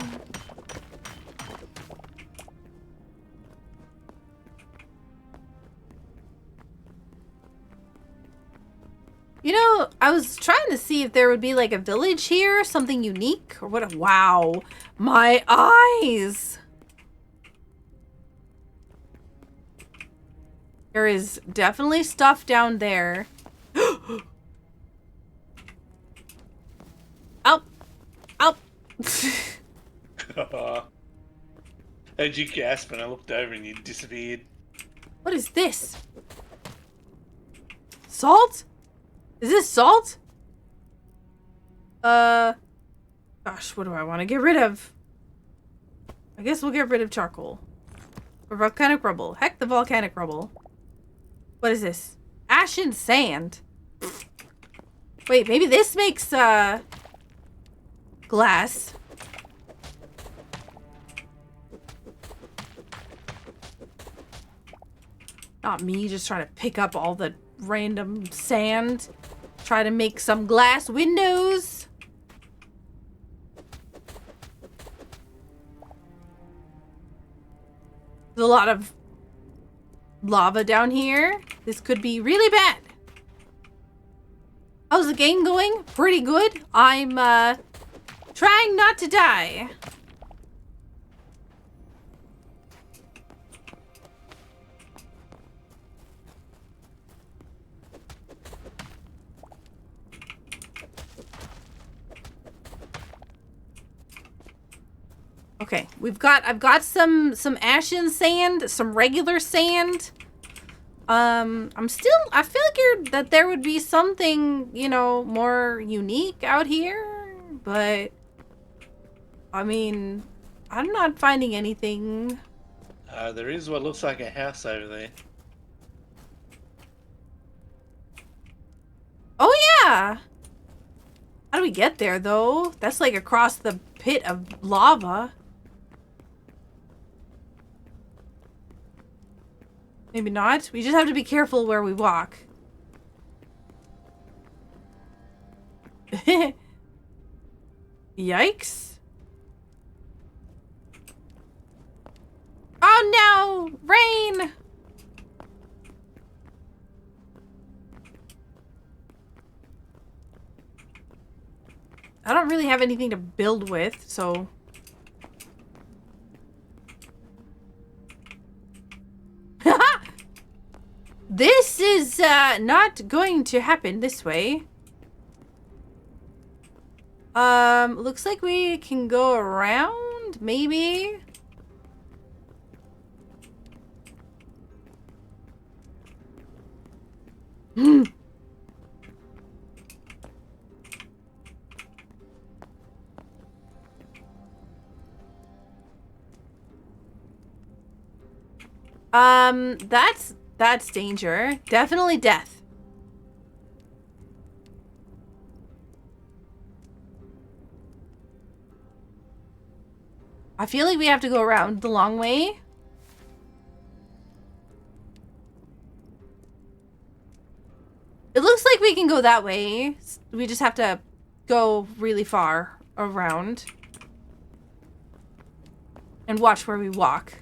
You know, I was trying to see if there would be like a village here, something unique, or what. Wow, my eyes! There is definitely stuff down there. Up! Up! Heard you gasp and I looked over and you disappeared. What is this? Salt? Is this salt? Gosh, what do I want to get rid of? I guess we'll get rid of charcoal. Or volcanic rubble. Heck, the volcanic rubble. What is this? Ash and sand. Wait, maybe this makes, glass. Not me just trying to pick up all the random sand. Try to make some glass windows. There's a lot of lava down here. This could be really bad. How's the game going? Pretty good. I'm, trying not to die. Okay, I've got some ashen sand, some regular sand. I figured that there would be something, you know, more unique out here, but I mean, I'm not finding anything. There is what looks like a house over there. Oh yeah! How do we get there though? That's like across the pit of lava. Maybe not. We just have to be careful where we walk. Yikes. Oh no! Rain! I don't really have anything to build with, so... This is not going to happen this way. Looks like we can go around, maybe. That's danger. Definitely death. I feel like we have to go around the long way. It looks like we can go that way. We just have to go really far around. And watch where we walk.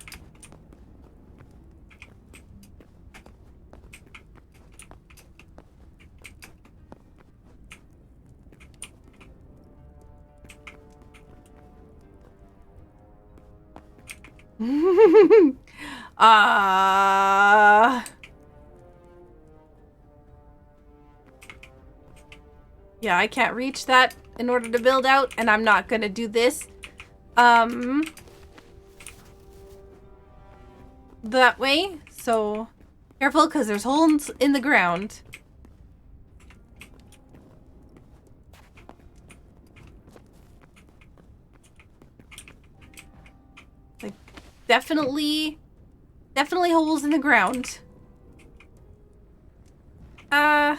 Yeah, I can't reach that in order to build out, and I'm not gonna do this. That way, so careful, because there's holes in the ground. Like, definitely holes in the ground. How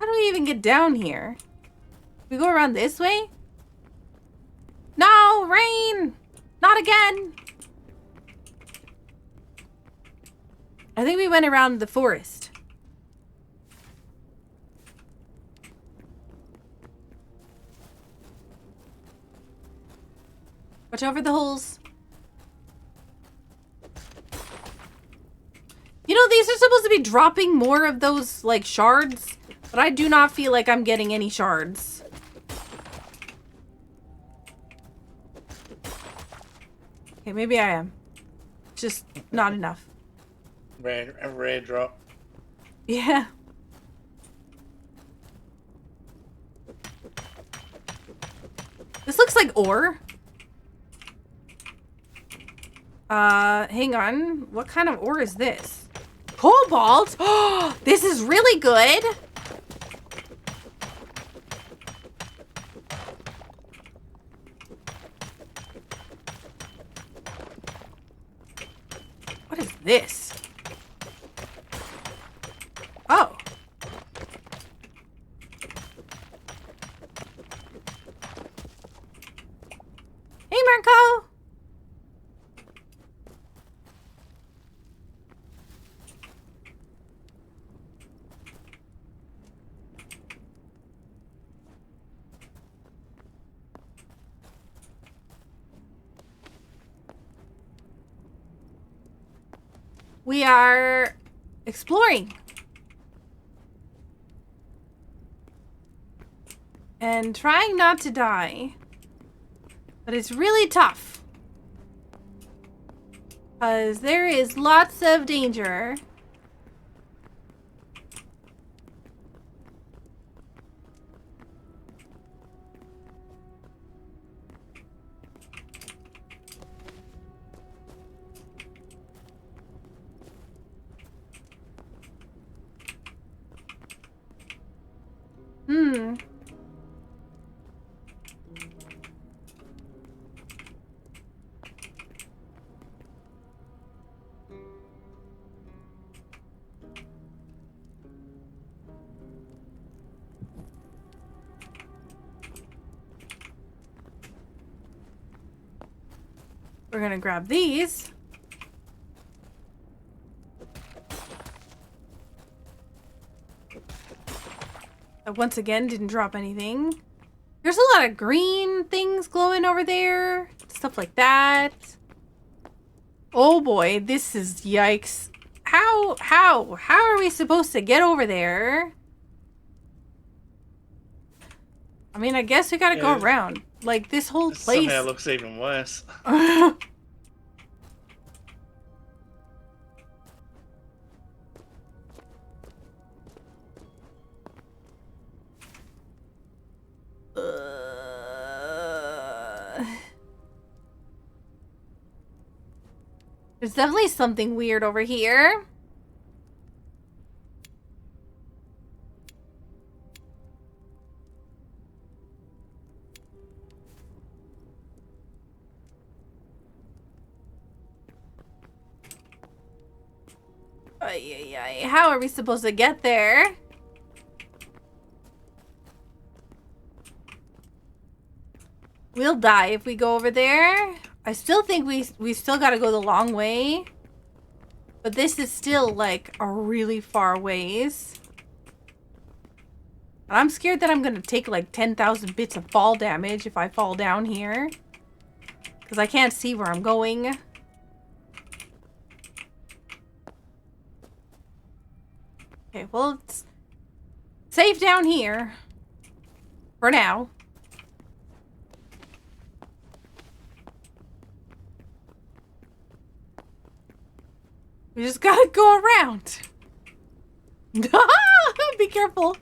do we even get down here? We go around this way? No, rain! Not again! I think we went around the forest. Watch over the holes. You know, these are supposed to be dropping more of those, like, shards, but I do not feel like I'm getting any shards. Okay, maybe I am. Just not enough. A rare drop. Yeah. This looks like ore. Hang on. What kind of ore is this? Cobalt? Oh, this is really good. What is this? Oh. Hey, Marco. We are exploring. And trying not to die. But it's really tough. Because there is lots of danger. Hmm. We're gonna grab these. That once again didn't drop anything. There's a lot of green things glowing over there. Stuff like that. Oh boy, this is yikes. How are we supposed to get over there? I mean, I guess we gotta go around. Like, this whole This place. somehow looks even worse. There's definitely something weird over here. Ay, ay, ay. How are we supposed to get there? We'll die if we go over there. I still think we still gotta go the long way. But this is still, like, a really far ways. And I'm scared that I'm gonna take, like, 10,000 bits of fall damage if I fall down here. Because I can't see where I'm going. Okay, well, it's safe down here. For now. We just gotta go around. Be careful.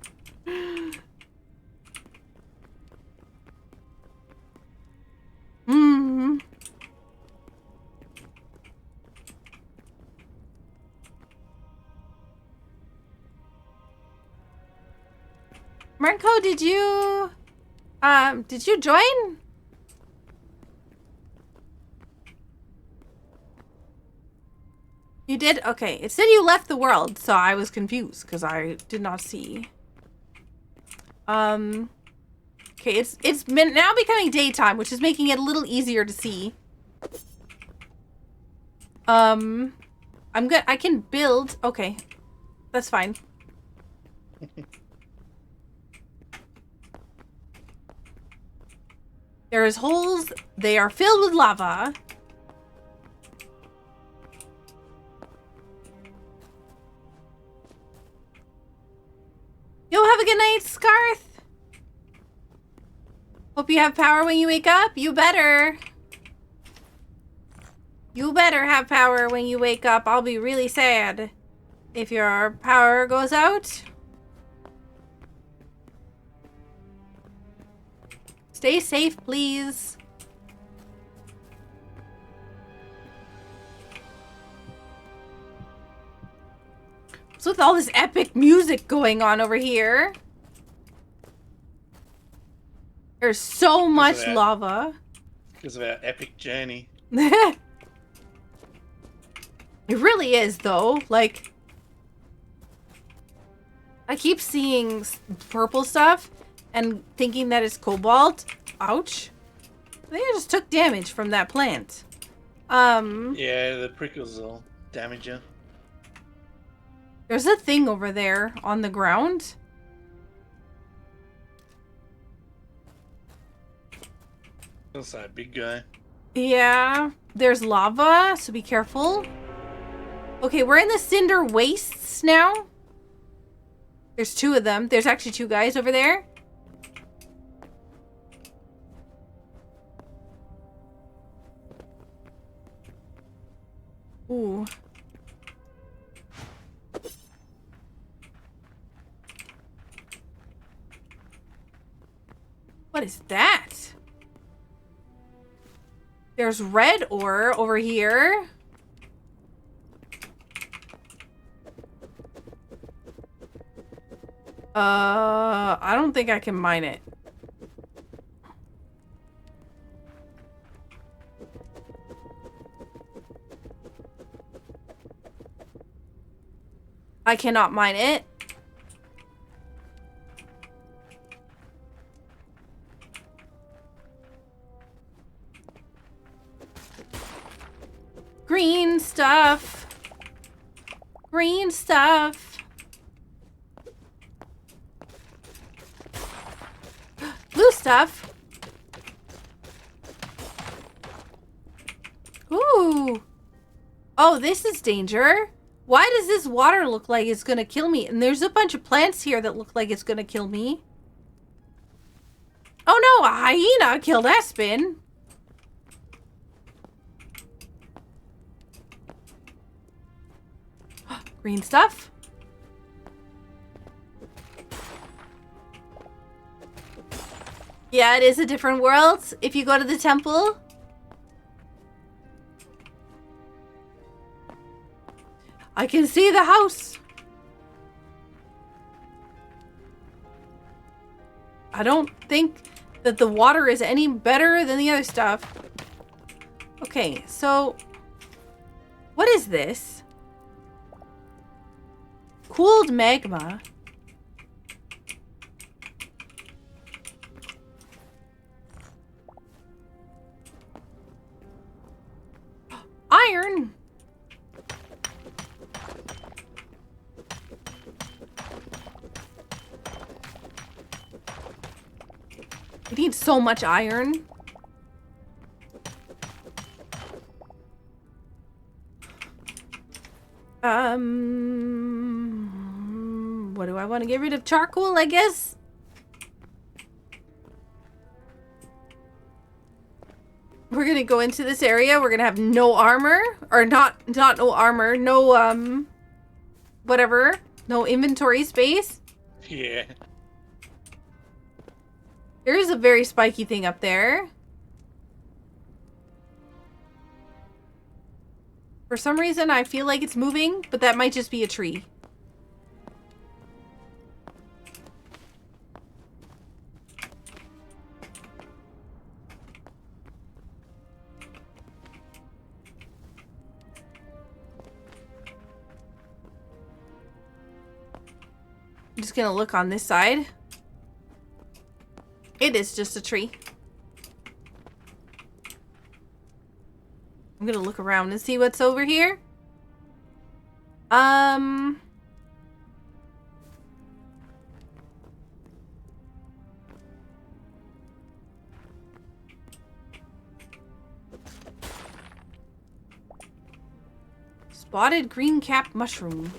Hmm. Marco, did you join? You did? Okay. It said you left the world, so I was confused because I did not see. Okay, it's now becoming daytime, which is making it a little easier to see. I'm good. I can build. Okay. That's fine. There's holes. They are filled with lava. good night, Scarth. Hope you have power when you wake up. You better. You better have power when you wake up. I'll be really sad if your power goes out. Stay safe, please. What's with all this epic music going on over here? There's so much lava. Because of our epic journey. It really is, though. Like, I keep seeing purple stuff and thinking that it's cobalt. Ouch. I think I just took damage from that plant. Yeah, the prickles will damage you. There's a thing over there on the ground. Looks like a big guy. Yeah, there's lava, so be careful. Okay, we're in the cinder wastes now. There's two of them. There's actually two guys over there. Ooh. What is that? There's red ore over here. I don't think I can mine it. I cannot mine it. Green stuff. Green stuff. Blue stuff. Ooh. Oh, this is danger. Why does this water look like it's gonna kill me? And there's a bunch of plants here that look like it's gonna kill me. Oh no, a hyena killed Aspen. Green stuff. Yeah, it is a different world if you go to the temple. I can see the house. I don't think that the water is any better than the other stuff. Okay, so what is this? Cooled magma. Iron. I need so much iron. What do I want to get rid of? Charcoal, I guess? We're gonna go into this area. We're gonna have no armor. Or not no armor. No, whatever. No inventory space. Yeah. There is a very spiky thing up there. For some reason, I feel like it's moving, but that might just be a tree. I'm just gonna look on this side. It is just a tree. I'm gonna look around and see what's over here. Spotted green cap mushroom.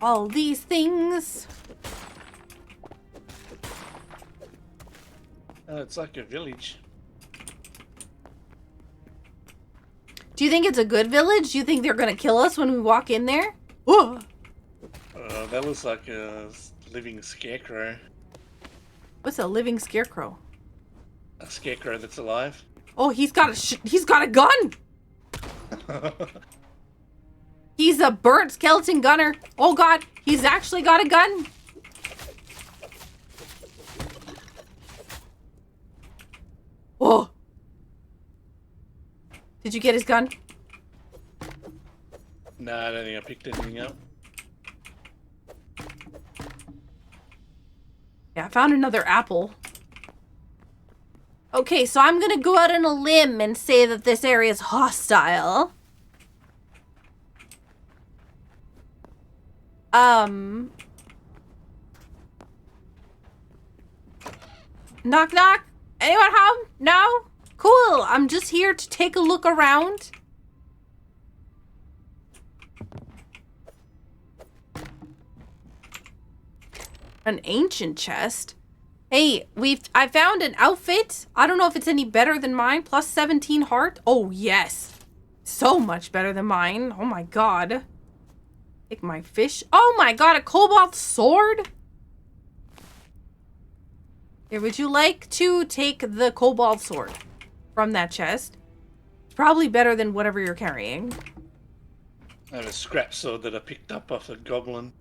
all these things. It's like a village. Do you think it's a good village? Do you think they're gonna kill us when we walk in there? Whoa. That looks like a living scarecrow. What's a living scarecrow? A scarecrow that's alive. Oh, he's got a gun. He's a burnt skeleton gunner. Oh god, he's actually got a gun. Oh. Did you get his gun? No, I don't think I picked anything up. Yeah, I found another apple. Okay, so I'm gonna go out on a limb and say that this area is hostile. Knock knock. Anyone home? No? Cool. I'm just here to take a look around. An ancient chest. Hey, I found an outfit. I don't know if it's any better than mine. Plus 17 heart. Oh, yes. So much better than mine. Oh my god. Take my fish. Oh my god, a cobalt sword? Here, would you like to take the cobalt sword from that chest? It's probably better than whatever you're carrying. I have a scrap sword that I picked up off a goblin.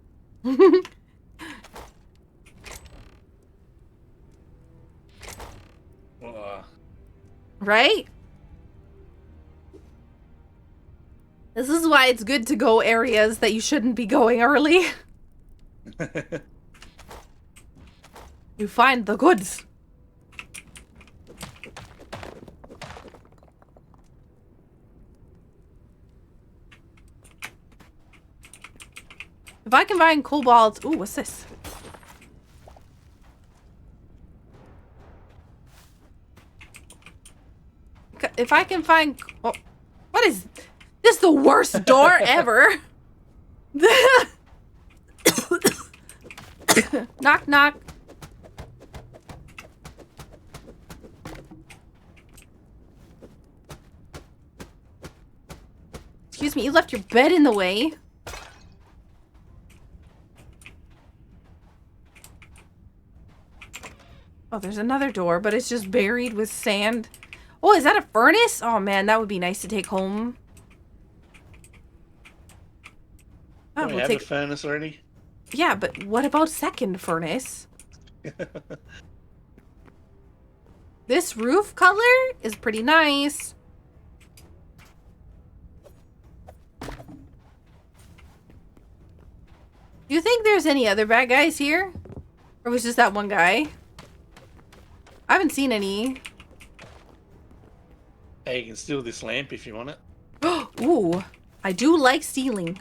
Right? This is why it's good to go areas that you shouldn't be going early. You find the goods. If I can find cobalt... Ooh, what's this? If I can find... Oh, what is... This is the worst door ever. Knock, knock. Excuse me, you left your bed in the way. Oh, there's another door, but it's just buried with sand. Oh, is that a furnace? Oh man, that would be nice to take home. Oh, We have a furnace already? Yeah, but what about second furnace? This roof color is pretty nice. Do you think there's any other bad guys here? Or was just that one guy? I haven't seen any. Hey, you can steal this lamp if you want it. Ooh, I do like stealing.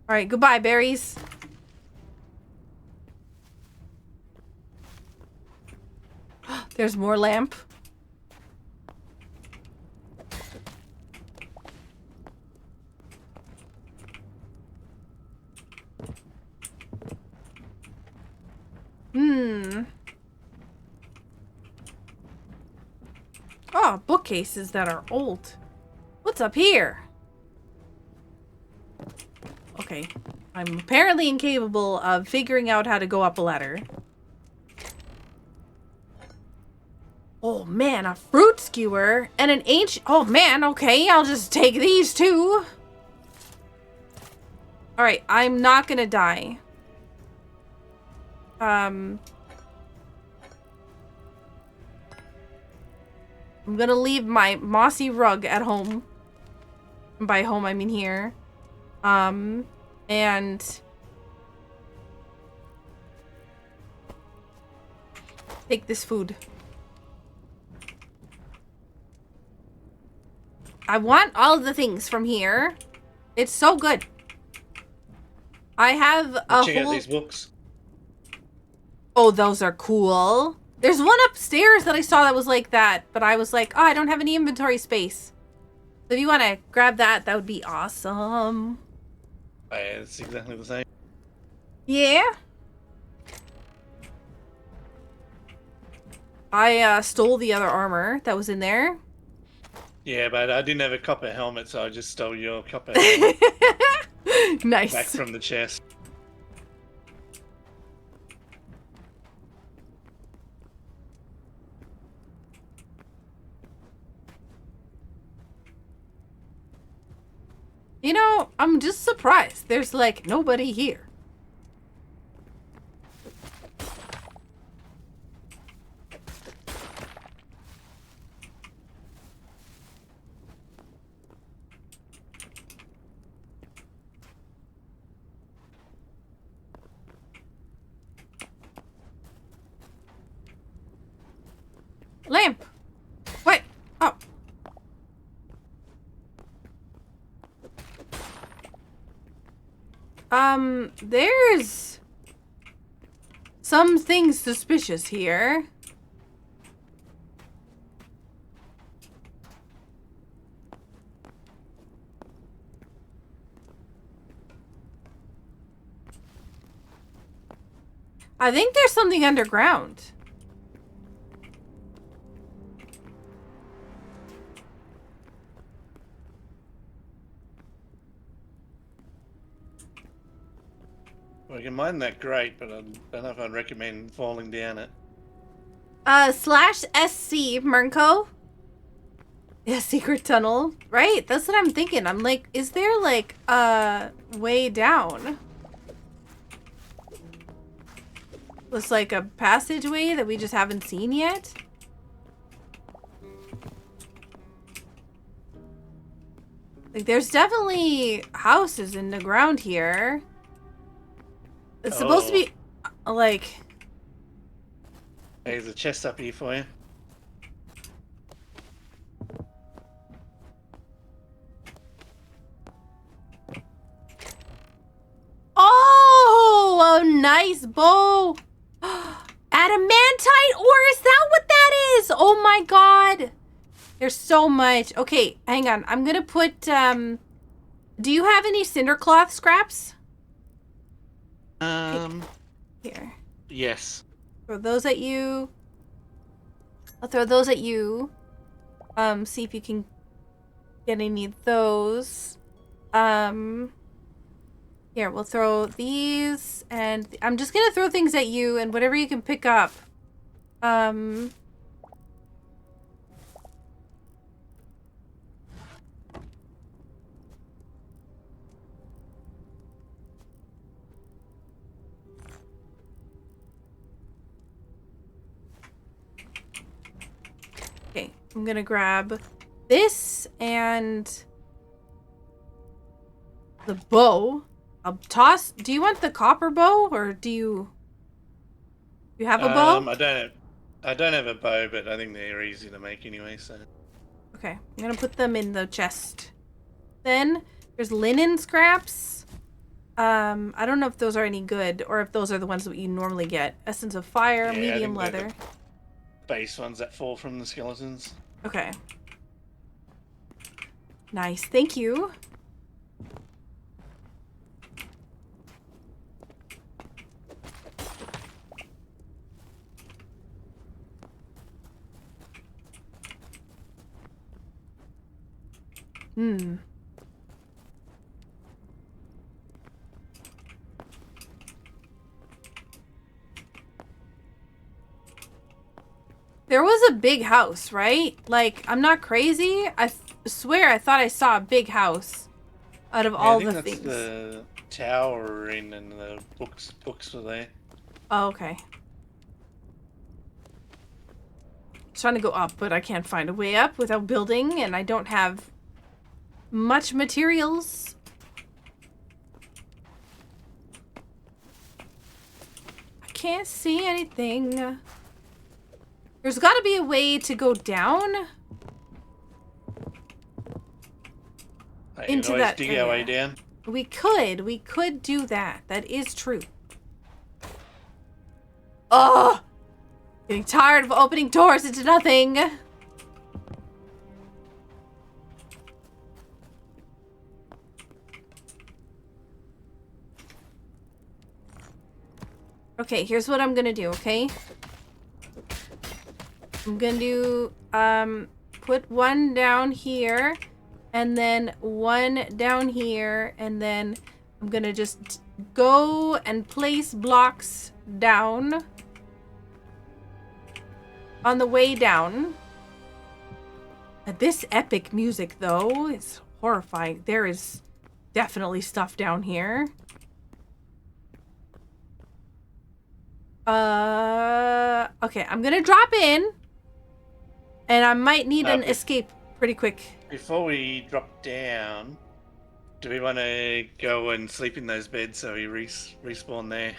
Alright, goodbye, berries. There's more lamp. Oh, bookcases that are old. What's up here? Okay. I'm apparently incapable of figuring out how to go up a ladder. Oh man, a fruit skewer and an ancient... Oh man, okay, I'll just take these two. Alright, I'm not gonna die. I'm gonna leave my mossy rug at home. By home, I mean here. And... take this food. I want all of the things from here. It's so good. I have a Check out whole... these books. Oh, those are cool. There's one upstairs that I saw that was like that, but I was like, oh, I don't have any inventory space. So if you want to grab that, that would be awesome. Yeah, it's exactly the same. Yeah. I stole the other armor that was in there. Yeah, but I didn't have a copper helmet, so I just stole your copper helmet Nice. back from the chest. You know, I'm just surprised. There's like nobody here. Lamp. Wait. Oh. There's some things suspicious here. I think there's something underground. Well, you can mine that great, but I don't know if I'd recommend falling down it. /SC, Mernko. Yeah, secret tunnel. Right, that's what I'm thinking. I'm like, is there like a way down? Looks like a passageway that we just haven't seen yet. Like, there's definitely houses in the ground here. It's supposed to be, like... Hey, there's a chest up here for you. Oh, a nice bow. Adamantite ore, is that what that is? Oh my god. There's so much. Okay, hang on. I'm gonna put, do you have any cinder cloth scraps? Here. Yes. Throw those at you. I'll throw those at you. See if you can get any of those. Here, we'll throw these, and I'm just gonna throw things at you, and whatever you can pick up. Okay, I'm gonna grab this and the bow. I'll toss. Do you want the copper bow, or do you have a bow? I don't have a bow, but I think they're easy to make anyway. So. Okay, I'm gonna put them in the chest. Then there's linen scraps. I don't know if those are any good, or if those are the ones that you normally get. Essence of fire, Yeah, medium I think they're leather. the base ones that fall from the skeletons. Okay. Nice, thank you. There was a big house, right? Like, I'm not crazy. I swear I thought I saw a big house out of all the things. I think that's the tower in and the books were there. Oh, okay. Trying to go up, but I can't find a way up without building, and I don't have much materials. I can't see anything. There's got to be a way to go down into that dig area. our way down. We could do that. That is true. Oh! Getting tired of opening doors into nothing. Okay, here's what I'm gonna do, okay? I'm gonna do, put one down here, and then one down here, and then I'm gonna just go and place blocks down on the way down. This epic music, though, is horrifying. There is definitely stuff down here. Okay, I'm gonna drop in, and I might need an escape pretty quick. Before we drop down, do we want to go and sleep in those beds so we respawn there?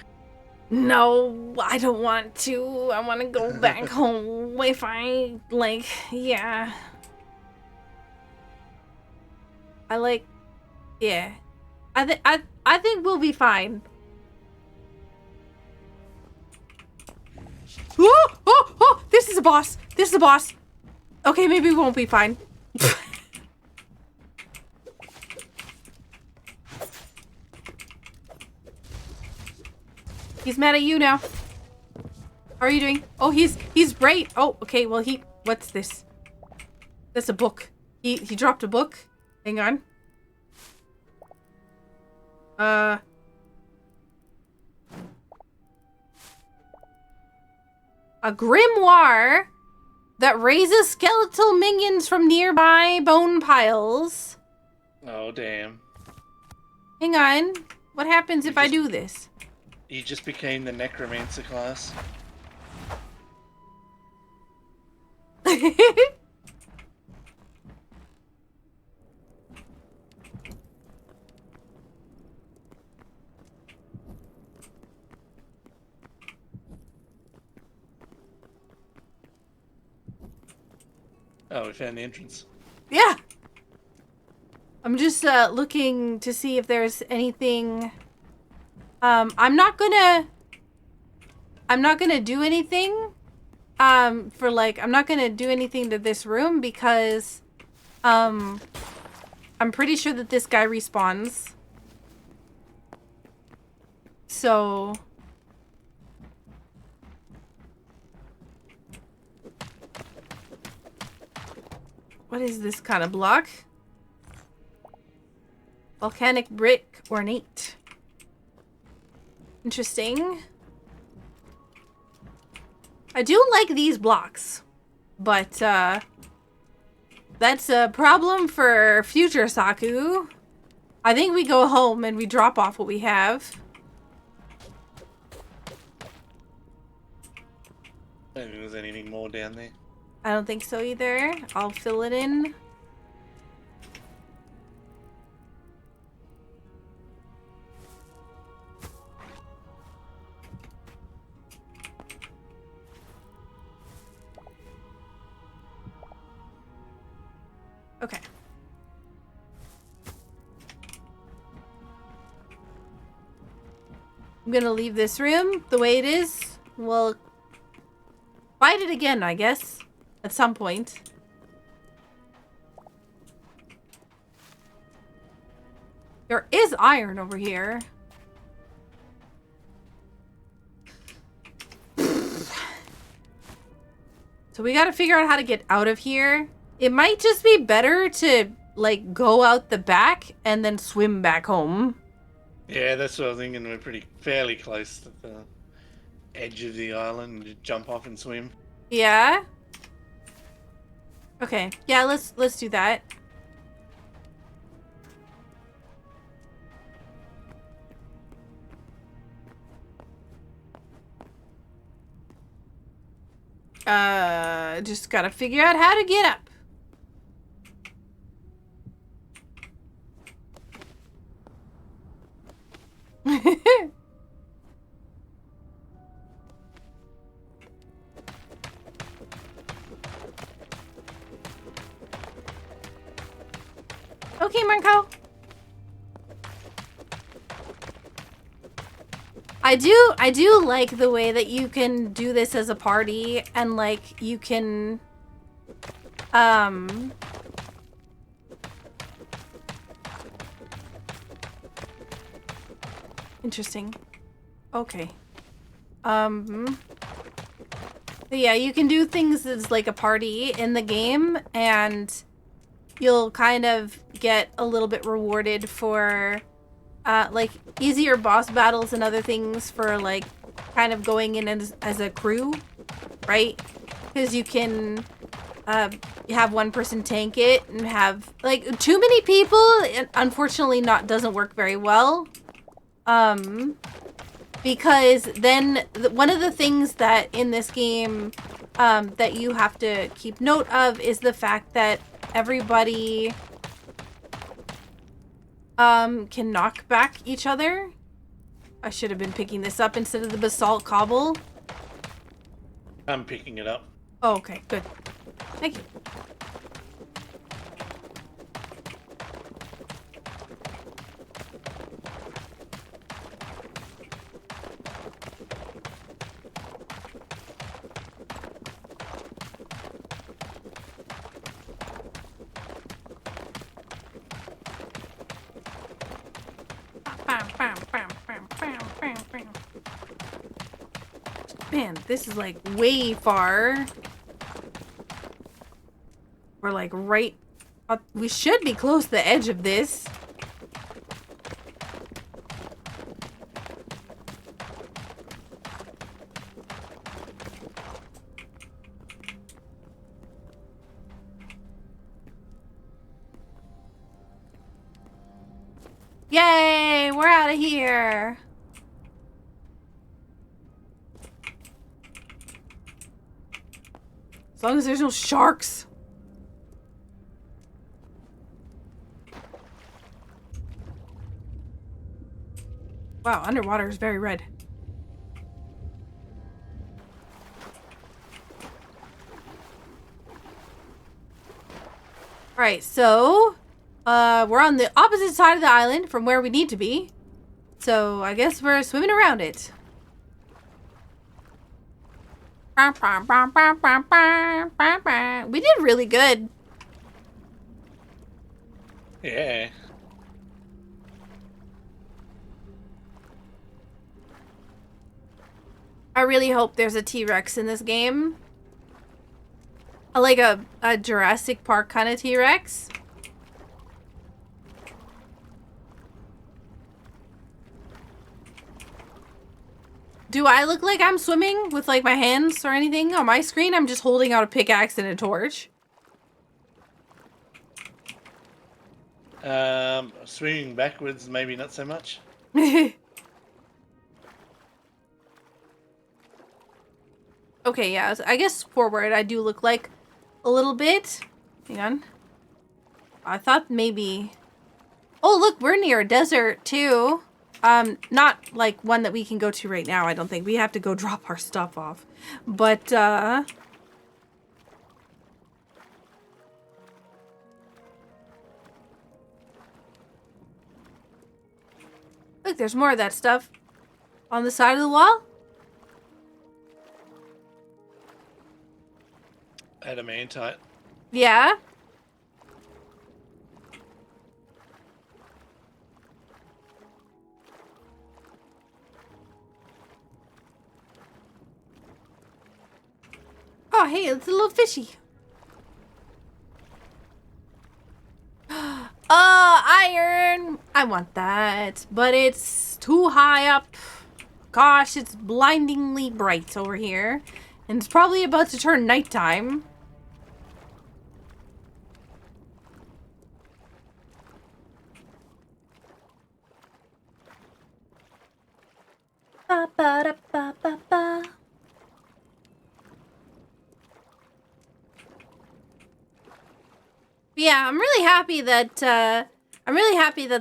No, I don't want to. I want to go back home if I, like, yeah. Yeah. I think we'll be fine. Oh! This is a boss. This is a boss. Okay, maybe we won't be fine. He's mad at you now. How are you doing? Oh, he's great. Oh, okay. Well, what's this? That's a book. He dropped a book. Hang on. A grimoire that raises skeletal minions from nearby bone piles. Oh, damn. Hang on. What happens if I do this? You just became the necromancer class. Oh, we found the entrance. Yeah. I'm just looking to see if there's anything. I'm not gonna do anything. I'm not gonna do anything to this room because I'm pretty sure that this guy respawns. So what is this kind of block? Volcanic brick ornate. Interesting. I do like these blocks, but that's a problem for future Saku. I think we go home and we drop off what we have. I don't think there's anything more down there. I don't think so either. I'll fill it in. Okay. I'm gonna leave this room the way it is. We'll fight it again, I guess, at some point. There is iron over here. So we gotta figure out how to get out of here. It might just be better to, like, go out the back and then swim back home. Yeah, that's what I was thinking. We're fairly close to the edge of the island. Just jump off and swim. Yeah? Okay. Yeah, let's do that. Just gotta figure out how to get up. Okay, Marco. I do like the way that you can do this as a party and like you can interesting. Okay. Yeah, you can do things as like a party in the game and you'll kind of get a little bit rewarded for like easier boss battles and other things for like kind of going in as a crew, right? Because you can have one person tank it and have like too many people. It unfortunately doesn't work very well. Because then one of the things that in this game that you have to keep note of is the fact that everybody can knock back each other. I should have been picking this up instead of the basalt cobble. I'm picking it up. Oh, okay, good. Thank you. Man, this is like way far. We're like right up. We should be close to the edge of this. Yay, we're out of here. As long as there's no sharks. Wow, underwater is very red. Alright, so we're on the opposite side of the island from where we need to be. So I guess we're swimming around it. We did really good. Yeah. I really hope there's a T-Rex in this game. Like a Jurassic Park kind of T-Rex. Do I look like I'm swimming with like my hands or anything on my screen? I'm just holding out a pickaxe and a torch. Swimming backwards, maybe not so much. Okay, yeah, I guess forward I do look like a little bit. Hang on. I thought maybe... Oh, look, we're near a desert too. Not like one that we can go to right now, I don't think. We have to go drop our stuff off. But, look, there's more of that stuff on the side of the wall. Adamantite. Yeah. Oh, hey, it's a little fishy. Iron! I want that, but it's too high up. Gosh, it's blindingly bright over here. And it's probably about to turn nighttime. Ba ba da ba ba ba. Yeah, I'm really happy that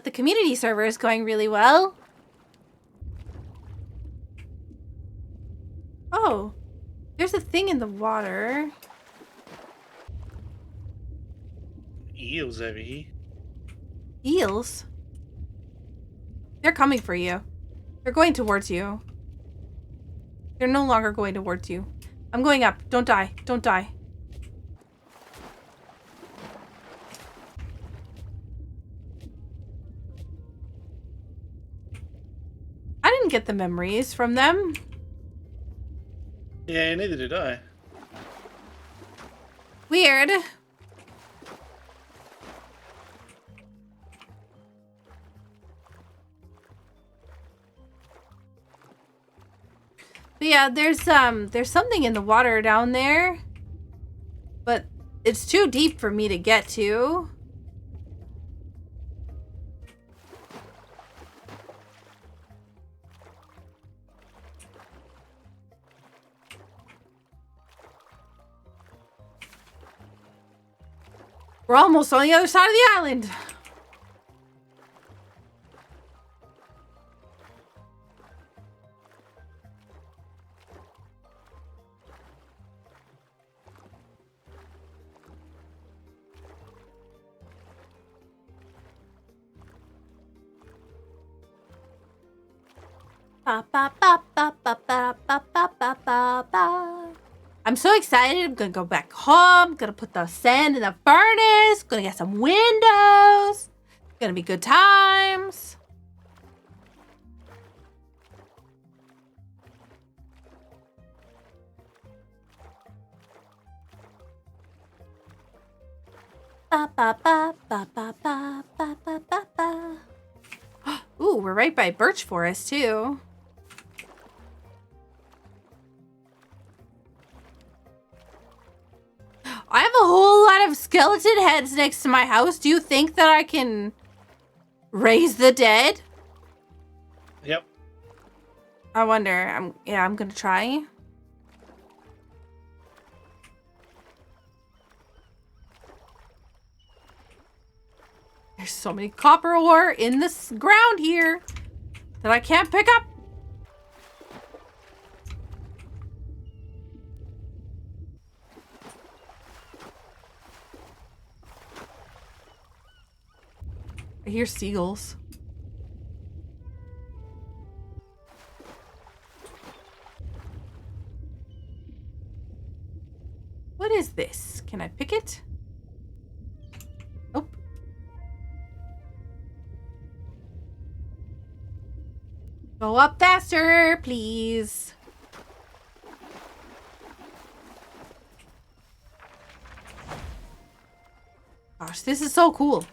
the community server is going really well. Oh, there's a thing in the water. Eels over here. Eels? They're coming for you. They're going towards you. They're no longer going towards you. I'm going up. Don't die. Don't die. I didn't get the memories from them. Yeah, neither did I. Weird. But yeah, there's something in the water down there. But it's too deep for me to get to. We're almost on the other side of the island. Ba, ba, ba, ba, ba, ba, ba, ba, ba, ba, ba. I'm so excited. I'm gonna go back home. Gonna put the sand in the furnace. Gonna get some windows. Gonna be good times. Ba, ba, ba, ba, ba, ba, ba, ba, ba, ba. Ooh, we're right by birch forest too. I have a whole lot of skeleton heads next to my house. Do you think that I can raise the dead? Yep. I wonder. I'm gonna try. There's so many copper ore in this ground here that I can't pick up. I hear seagulls. What is this? Can I pick it? Nope. Go up faster, please. Gosh, this is so cool.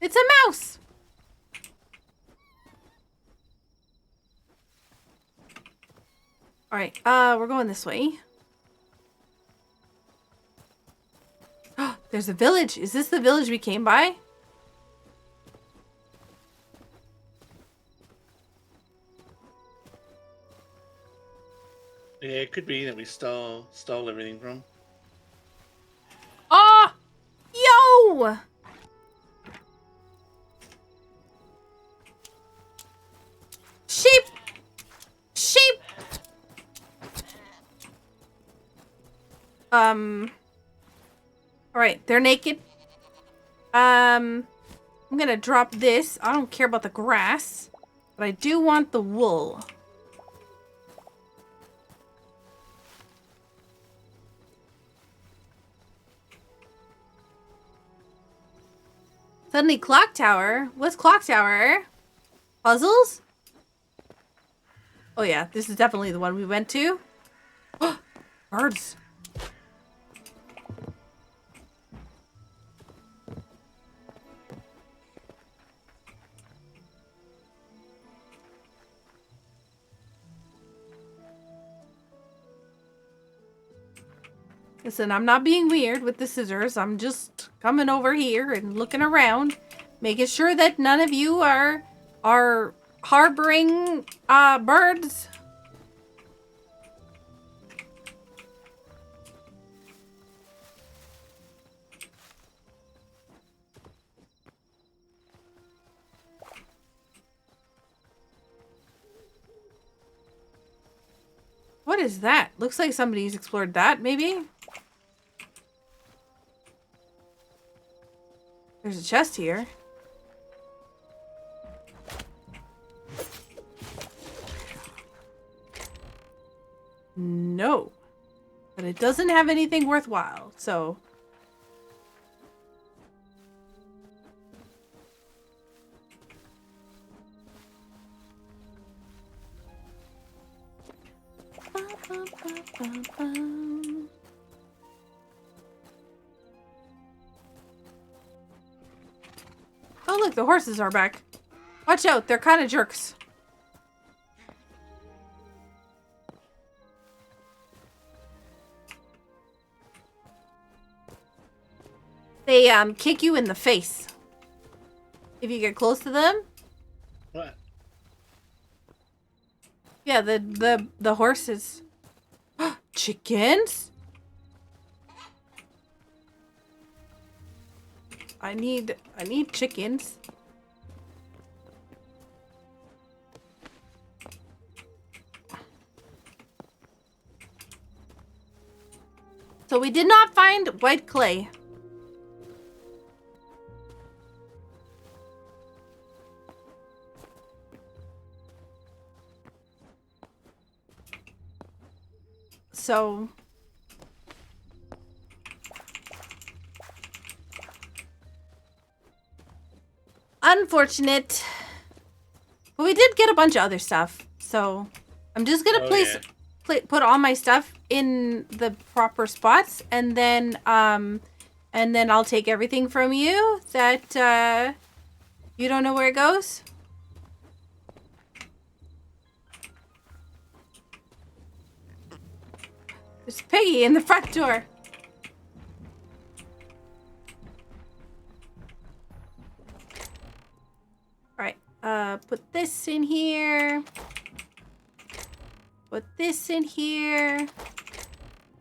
It's a mouse! Alright, we're going this way. There's a village. Is this the village we came by? Yeah, it could be that we stole everything from. Ah! Yo! Sheep! Sheep! Alright, they're naked. I'm gonna drop this. I don't care about the grass, but I do want the wool. Suddenly clock tower? What's clock tower? Puzzles? Oh yeah, this is definitely the one we went to. Birds. Listen, I'm not being weird with the scissors. I'm just coming over here and looking around, making sure that none of you are harboring birds. What is that? Looks like somebody's explored that, maybe? There's a chest here. No. But it doesn't have anything worthwhile, so... Oh, look, the horses are back. Watch out, they're kind of jerks. They kick you in the face if you get close to them. What? Yeah, the horses. Chickens? I need chickens. So we did not find white clay. So unfortunate. But we did get a bunch of other stuff. So I'm just gonna put all my stuff in the proper spots, and then I'll take everything from you that you don't know where it goes. There's Piggy in the front door. Alright, put this in here. Put this in here.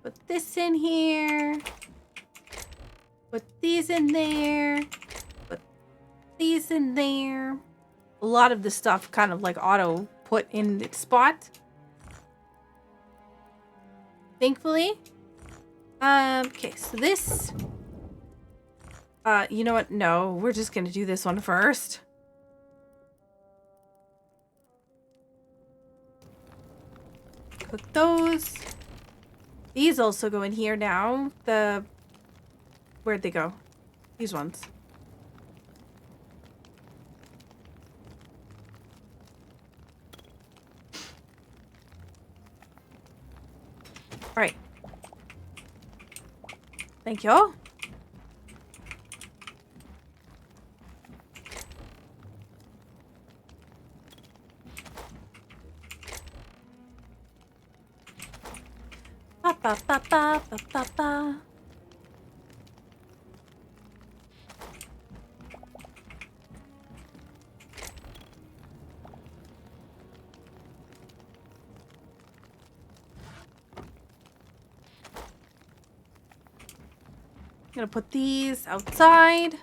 Put this in here. Put these in there. Put these in there. A lot of the stuff kind of like auto put in its spot. Thankfully. Okay, so this... you know what? No, we're just gonna do this one first. Cook those. These also go in here now. Where'd they go? These ones. Alright. Thank you. Ba ba ba ba ba ba ba. I'm gonna put these outside.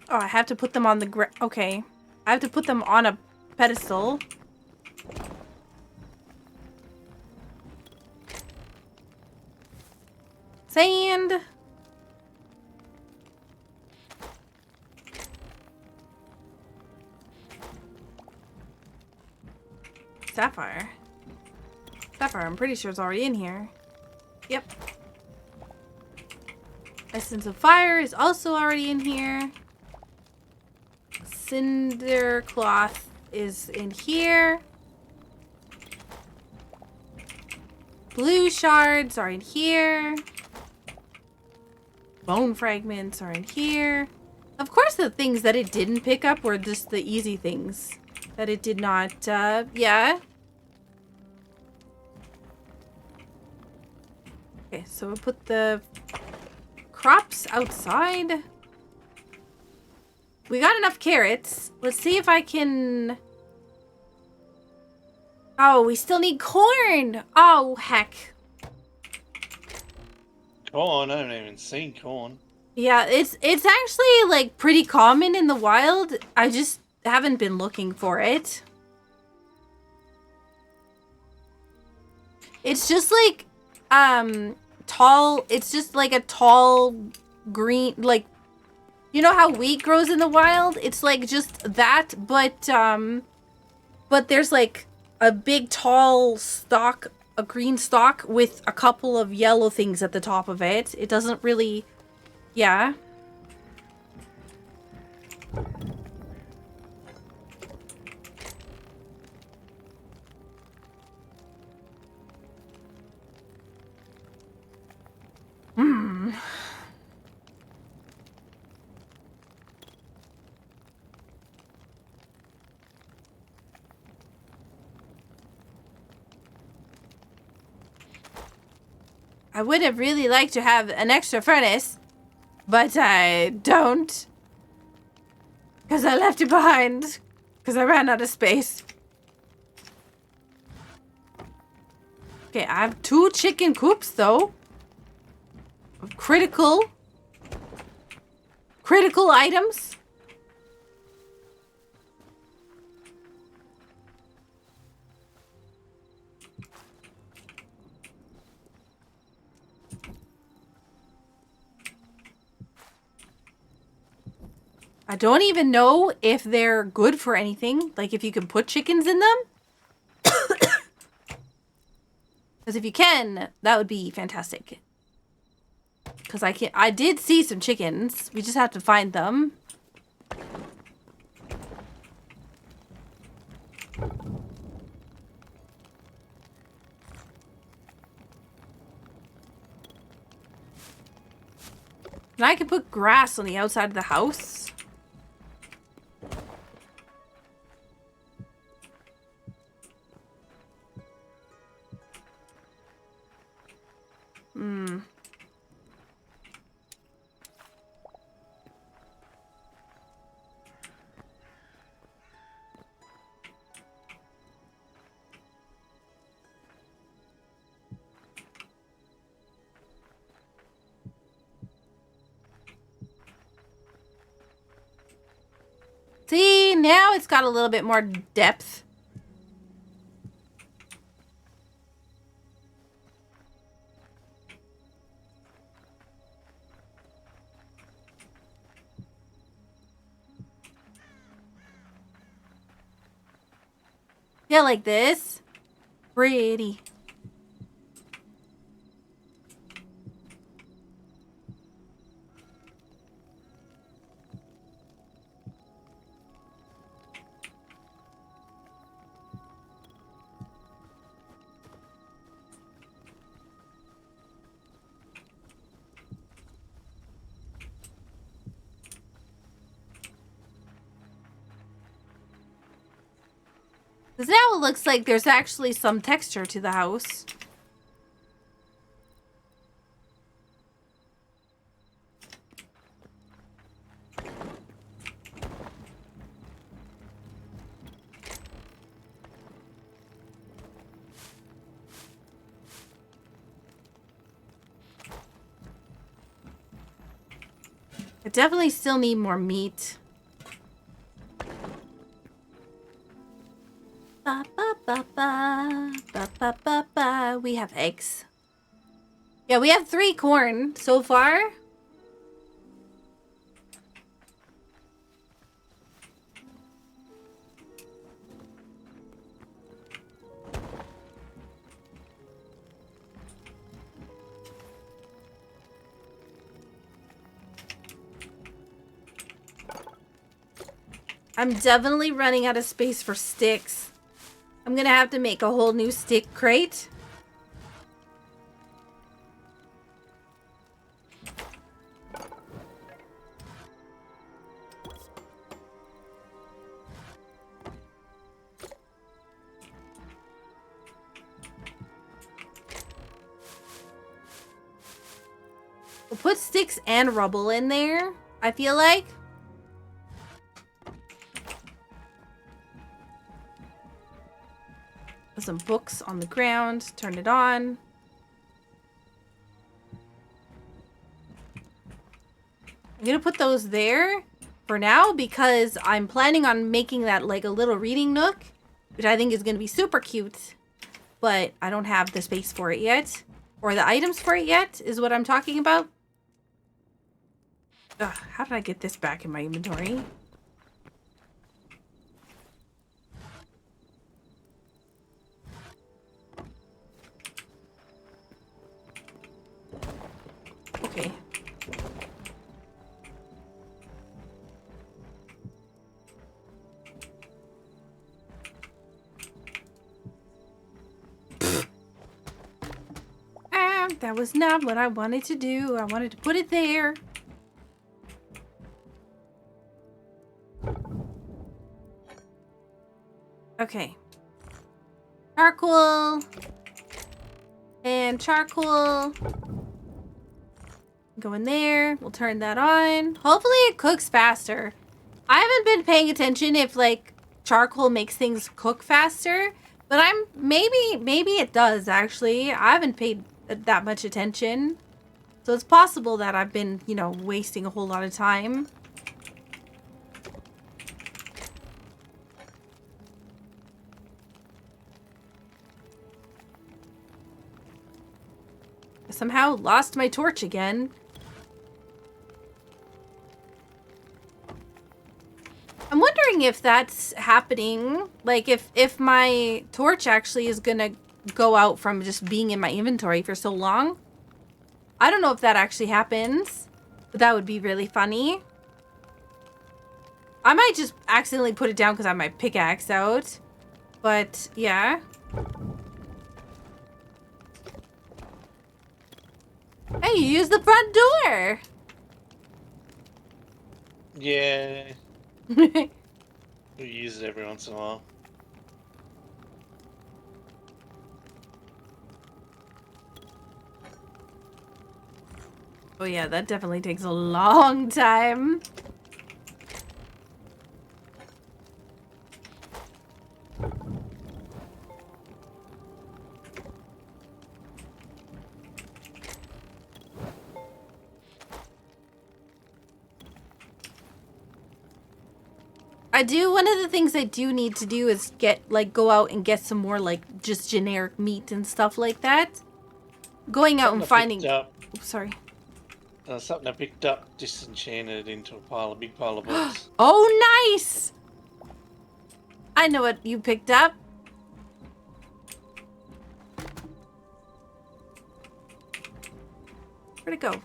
Oh, I have to put them on the okay. I have to put them on a pedestal. Sand. Sapphire. Sapphire, I'm pretty sure it's already in here. Yep. Essence of Fire is also already in here. Cinder Cloth is in here. Blue Shards are in here. Bone Fragments are in here. Of course, the things that it didn't pick up were just the easy things. That it did not, yeah. Okay, so we'll put the crops outside. We got enough carrots. Let's see if I can... Oh, we still need corn! Oh, heck. Corn? I haven't even seen corn. Yeah, it's actually, like, pretty common in the wild. I just haven't been looking for it. It's just like, tall. It's just like a tall green, like, you know how wheat grows in the wild? It's like just that, but there's like a big tall stalk, a green stalk with a couple of yellow things at the top of it. It doesn't really, yeah. I would have really liked to have an extra furnace, but I don't. Because I left it behind. Because I ran out of space. Okay, I have 2 chicken coops, though. Critical items. I don't even know if they're good for anything. Like, if you can put chickens in them. Because if you can, that would be fantastic. Because I did see some chickens. We just have to find them. And I can put grass on the outside of the house. See, now it's got a little bit more depth. Yeah, like this. Pretty. Because now it looks like there's actually some texture to the house. I definitely still need more meat. Ba, ba, ba, ba, ba, ba, ba, ba. We have eggs. Yeah, we have 3 corn so far. I'm definitely running out of space for sticks. I'm gonna have to make a whole new stick crate. We'll put sticks and rubble in there, I feel like. Put some books on the ground, turn it on. I'm gonna put those there for now because I'm planning on making that like a little reading nook, which I think is gonna be super cute. but I don't have the space for it yet. Or the items for it yet, is what I'm talking about. Ugh, how did I get this back in my inventory? Okay. That was not what I wanted to do. I wanted to put it there. Okay. Charcoal. And charcoal. Go in there. We'll turn that on. Hopefully it cooks faster. I haven't been paying attention if, like, charcoal makes things cook faster. But maybe it does, actually. I haven't paid that much attention. So it's possible that I've been, you know, wasting a whole lot of time. I somehow lost my torch again. I'm wondering if that's happening. Like, if my torch actually is gonna go out from just being in my inventory for so long. I don't know if that actually happens, but that would be really funny. I might just accidentally put it down because I have my pickaxe out. But, yeah. Hey, you used the front door! Yeah, we use it every once in a while. Oh yeah, that definitely takes a long time. One of the things I do need to do is go out and get some more, like, just generic meat and stuff like that. Going out and finding... Oops, sorry. Something I picked up, disenchanted into a big pile of books. Oh, nice! I know what you picked up. Where'd it go?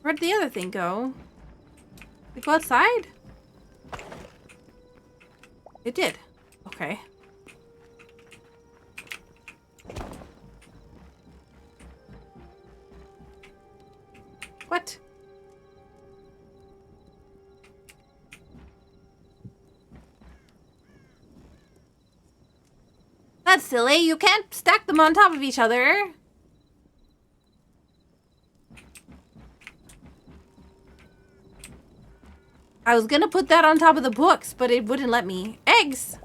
Where'd the other thing go? Did it go outside? It did. Okay. What? That's silly. You can't stack them on top of each other. I was gonna put that on top of the books, but it wouldn't let me. Eggs!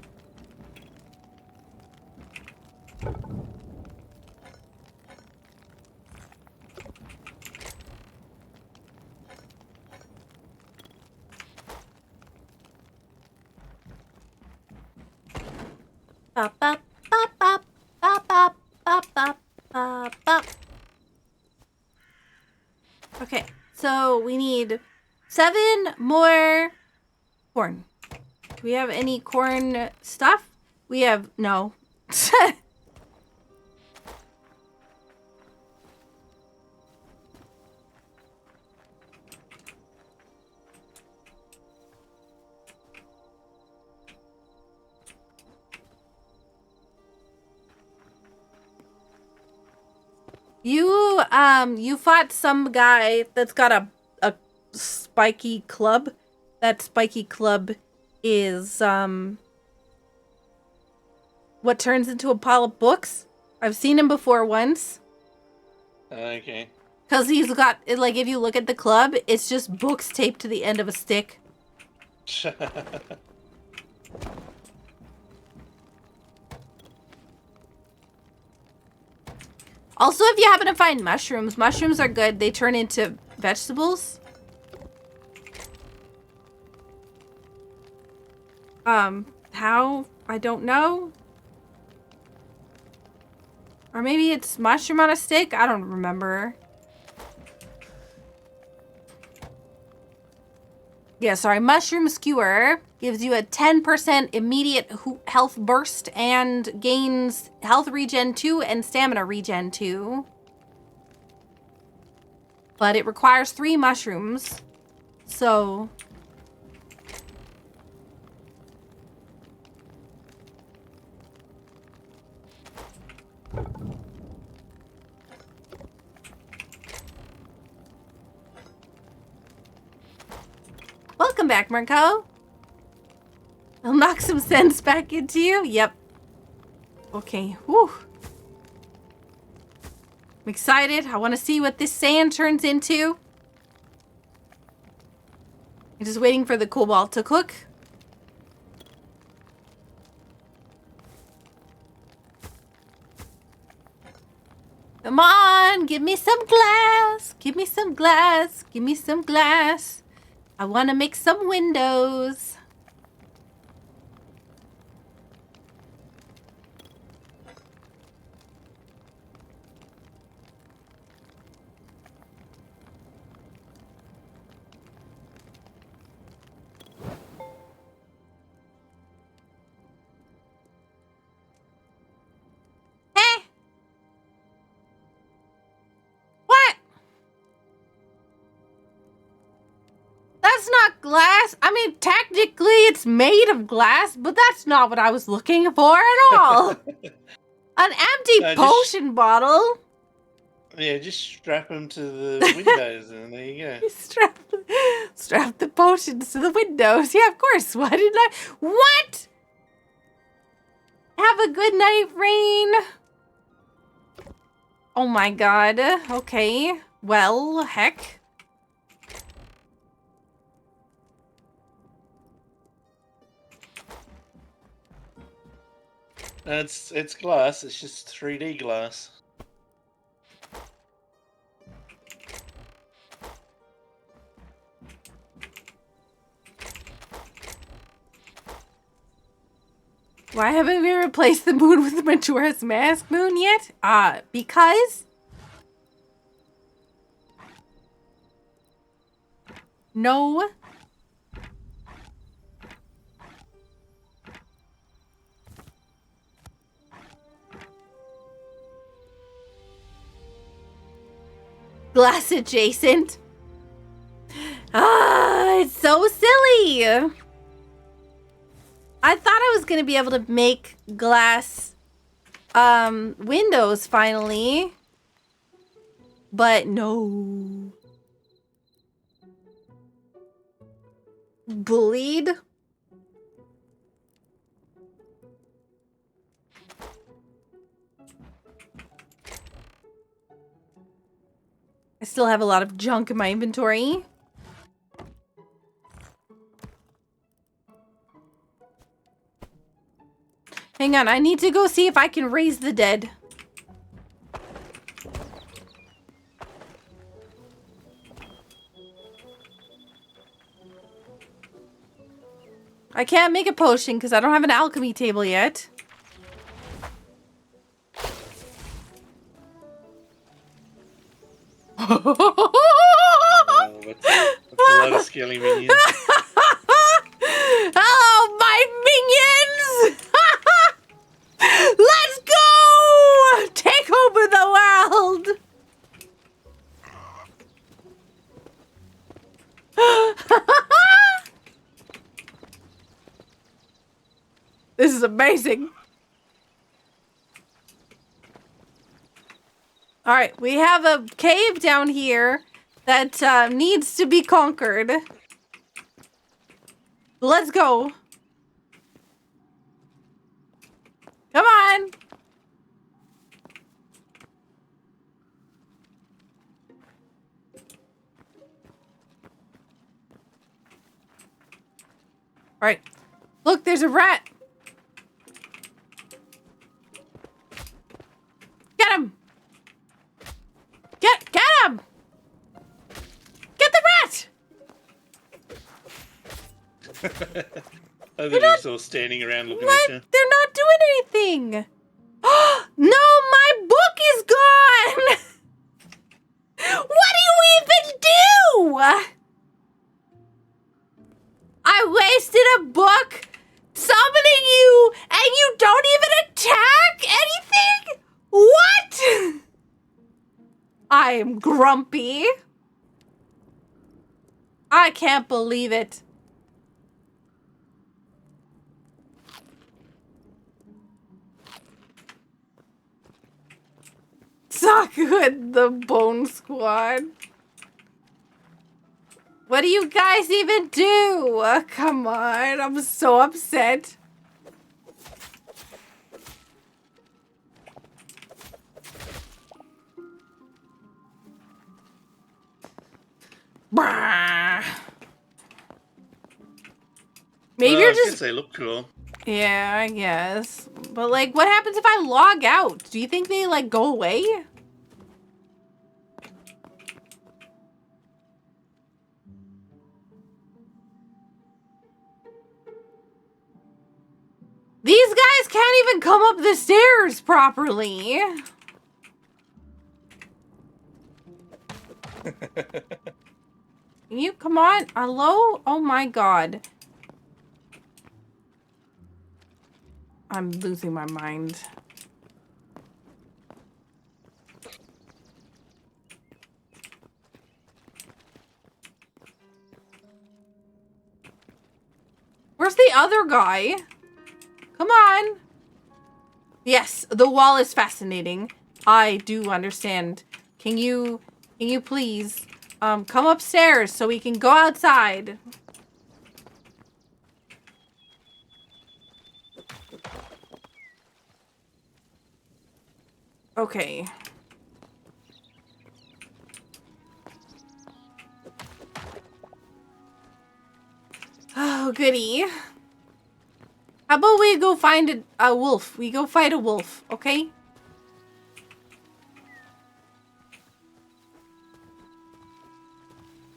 Bop, bop, bop, bop, bop, bop, bop, bop, bop, bop. Okay, so we need 7 more corn. Do we have any corn stuff? We have no. You fought some guy that's got a spiky club. That spiky club is what turns into a pile of books. I've seen him before once. Okay. Cause he's got, like, if you look at the club, it's just books taped to the end of a stick. Also, if you happen to find mushrooms, mushrooms are good. They turn into vegetables. How? I don't know. Or maybe it's mushroom on a stick? I don't remember. Yeah, sorry. Mushroom skewer gives you a 10% immediate health burst and gains health regen 2 and stamina regen 2. But it requires 3 mushrooms. So... Welcome back, Marco. I'll knock some sense back into you. Yep. Okay. Whew. I'm excited. I want to see what this sand turns into. I'm just waiting for the cobalt to cook. Come on, give me some glass. Give me some glass. Give me some glass. I want to make some windows. Hey! What? That's not glass. I mean, technically it's made of glass, but that's not what I was looking for at all. An empty potion bottle. Yeah, just strap them to the windows and there you go. Strap the potions to the windows. Yeah, of course. Why didn't I? What? Have a good night, Rain. Oh my god. Okay. Well, heck. It's glass. It's just 3D glass. Why haven't we replaced the moon with the Majora's Mask moon yet? Because... No. Glass adjacent. It's so silly. I thought I was going to be able to make glass windows finally. But no. Bullied? I still have a lot of junk in my inventory. Hang on, I need to go see if I can raise the dead. I can't make a potion because I don't have an alchemy table yet. Oh, what's a lot of scaly minions. Hello, my minions! Let's go! Take over the world! This is amazing. All right, we have a cave down here that needs to be conquered. Let's go. Come on. All right. Look, there's a rat. Get him. Get him. Get the rat. I You're not guys all standing around looking What? at you. They're not doing anything. No, my book is gone. What do you even do? I wasted a book summoning you, and you don't even attack anything? What? I am grumpy. I can't believe it. Suck with the Bone Squad. What do you guys even do? Come on, I'm so upset. Brah. Maybe Well, you're I guess just... they look cool. Yeah, I guess. But, like, what happens if I log out? Do you think they, like, go away? These guys can't even come up the stairs properly. Can you come on? Hello? Oh my god. I'm losing my mind. Where's the other guy? Come on. Yes, the wall is fascinating. I do understand. Can you please come upstairs so we can go outside? Okay. Oh, goody. How about we go find a wolf? We go fight a wolf, okay?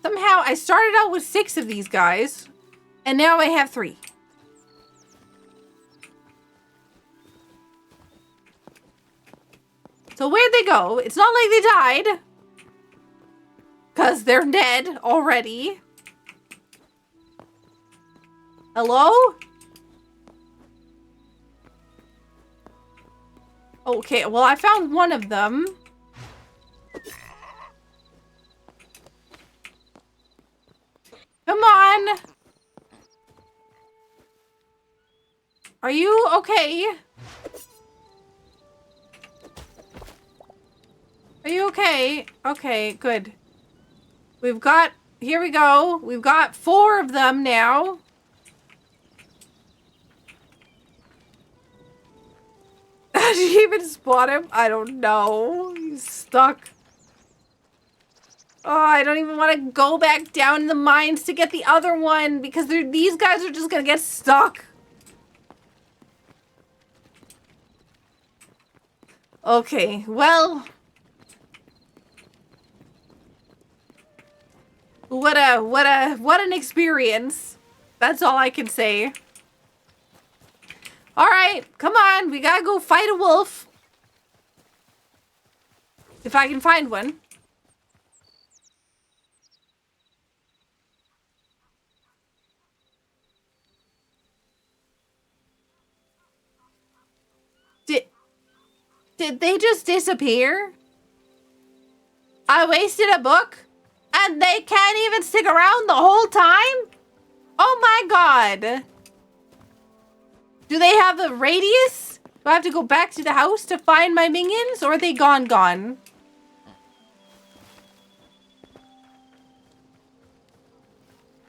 Somehow, I started out with 6 of these guys, and now I have 3. So where'd they go? It's not like they died. Because they're dead already. Hello? Okay, well, I found one of them. Come on. Are you okay? Are you okay? Okay, good. We've got... Here we go. We've got 4 of them now. Did you even spot him? I don't know. He's stuck. Oh, I don't even want to go back down in the mines to get the other one because these guys are just gonna get stuck. Okay, well... What an experience. That's all I can say. Alright, come on. We gotta go fight a wolf. If I can find one. Did they just disappear? I wasted a book? And they can't even stick around the whole time? Oh my god. Do they have a radius? Do I have to go back to the house to find my minions? Or are they gone?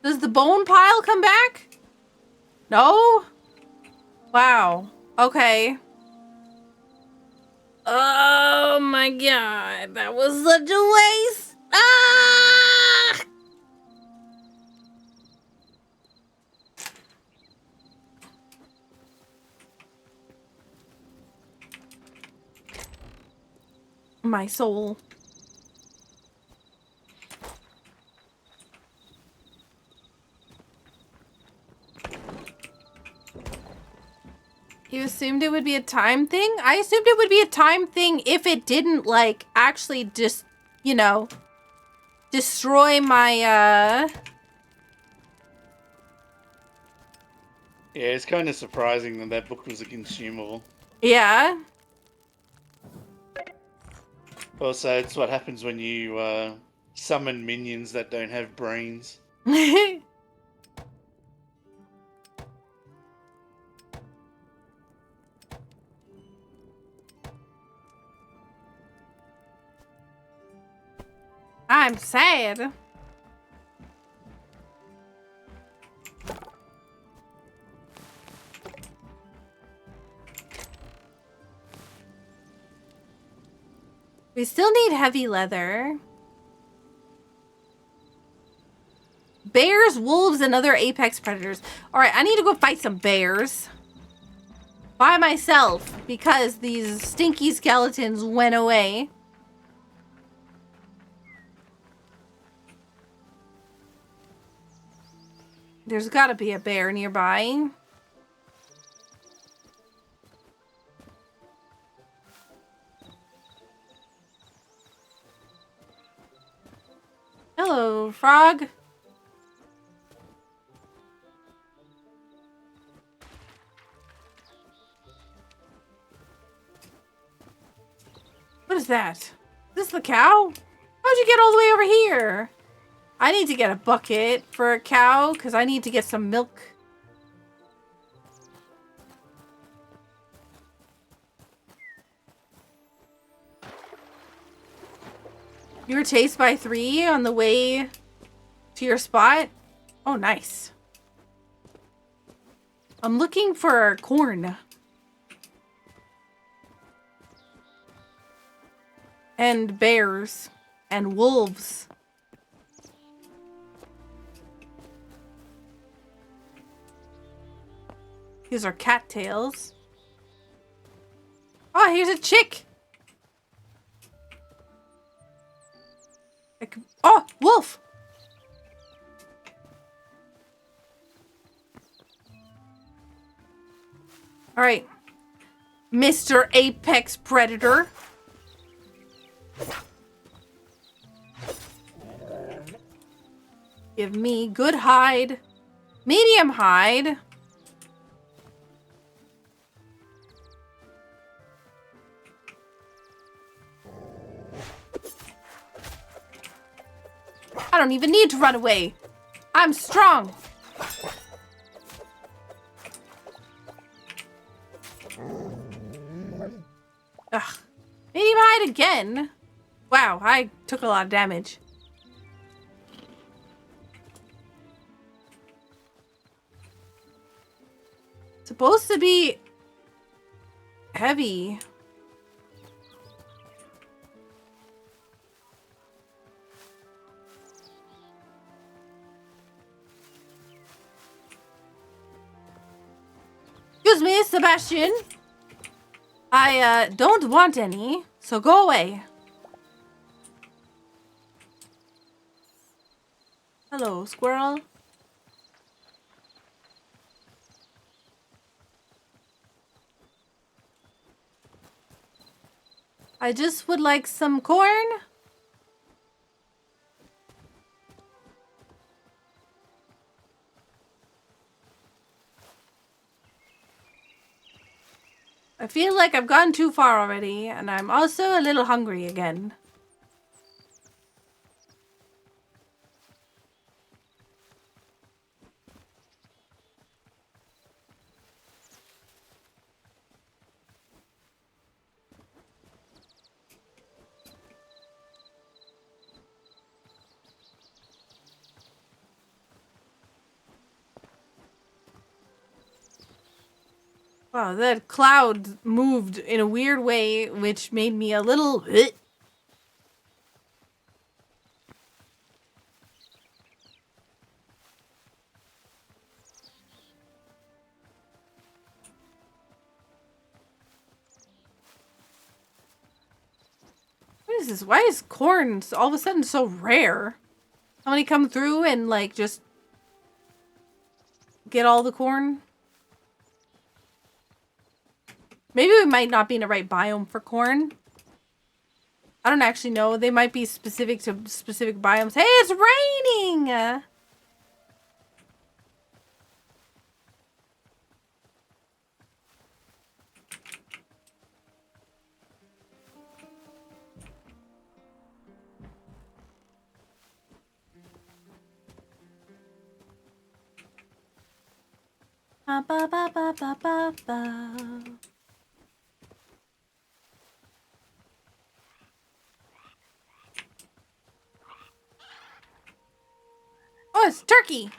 Does the bone pile come back? No? Wow. Okay. Oh my god. That was such a waste. Ah! My soul. You assumed it would be a time thing? I assumed it would be a time thing if it didn't, like, actually just, you know, destroy my, Yeah, it's kind of surprising that that book was a consumable. Yeah. Also, it's what happens when you summon minions that don't have brains. I'm sad. We still need heavy leather. Bears, wolves, and other apex predators. Alright, I need to go fight some bears. By myself. Because these stinky skeletons went away. There's gotta be a bear nearby. Hello, frog. What is that? Is this the cow? How'd you get all the way over here? I need to get a bucket for a cow because I need to get some milk. You were chased by 3 on the way to your spot? Oh, nice. I'm looking for corn. And bears. And wolves. These are cattails. Oh, here's a chick. Oh, wolf. All right. Mr. Apex Predator. Give me good hide. Medium hide. I don't even need to run away. I'm strong. Ugh. Medium hide again. Wow, I took a lot of damage. Supposed to be heavy. Excuse me, Sebastian. I don't want any, so go away. Hello, squirrel. I just would like some corn. I feel like I've gone too far already, and I'm also a little hungry again. Wow, that cloud moved in a weird way, which made me a little... What is this? Why is corn all of a sudden so rare? Somebody come through and, like, just get all the corn? Maybe we might not be in the right biome for corn. I don't actually know. They might be specific to specific biomes. Hey, it's raining! Ba ba ba ba ba ba ba. Oh, it's turkey.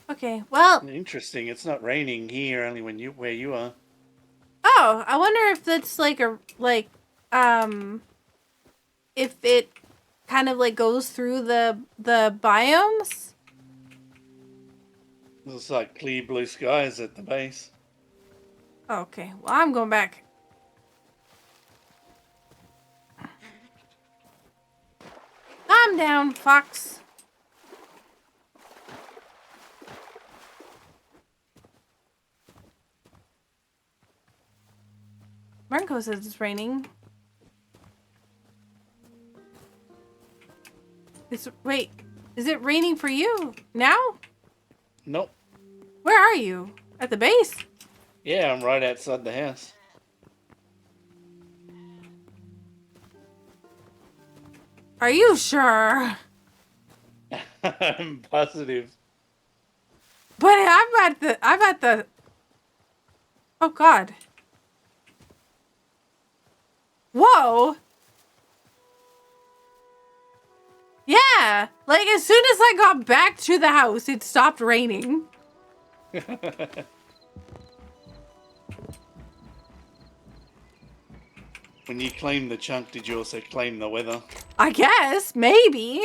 Okay, well. Interesting. It's not raining here, only where you are. Oh, I wonder if that's like if it kind of like goes through the biomes. Looks like clear blue skies at the base. Okay, well, I'm going back. I'm down, Fox. Marco says it's raining. Wait, is it raining for you now? Nope. Where are you? At the base? Yeah, I'm right outside the house. Are you sure? I'm positive. But I'm at the. Oh God. Whoa. Yeah, like as soon as I got back to the house, it stopped raining. When you claimed the chunk, did you also claim the weather? I guess, maybe.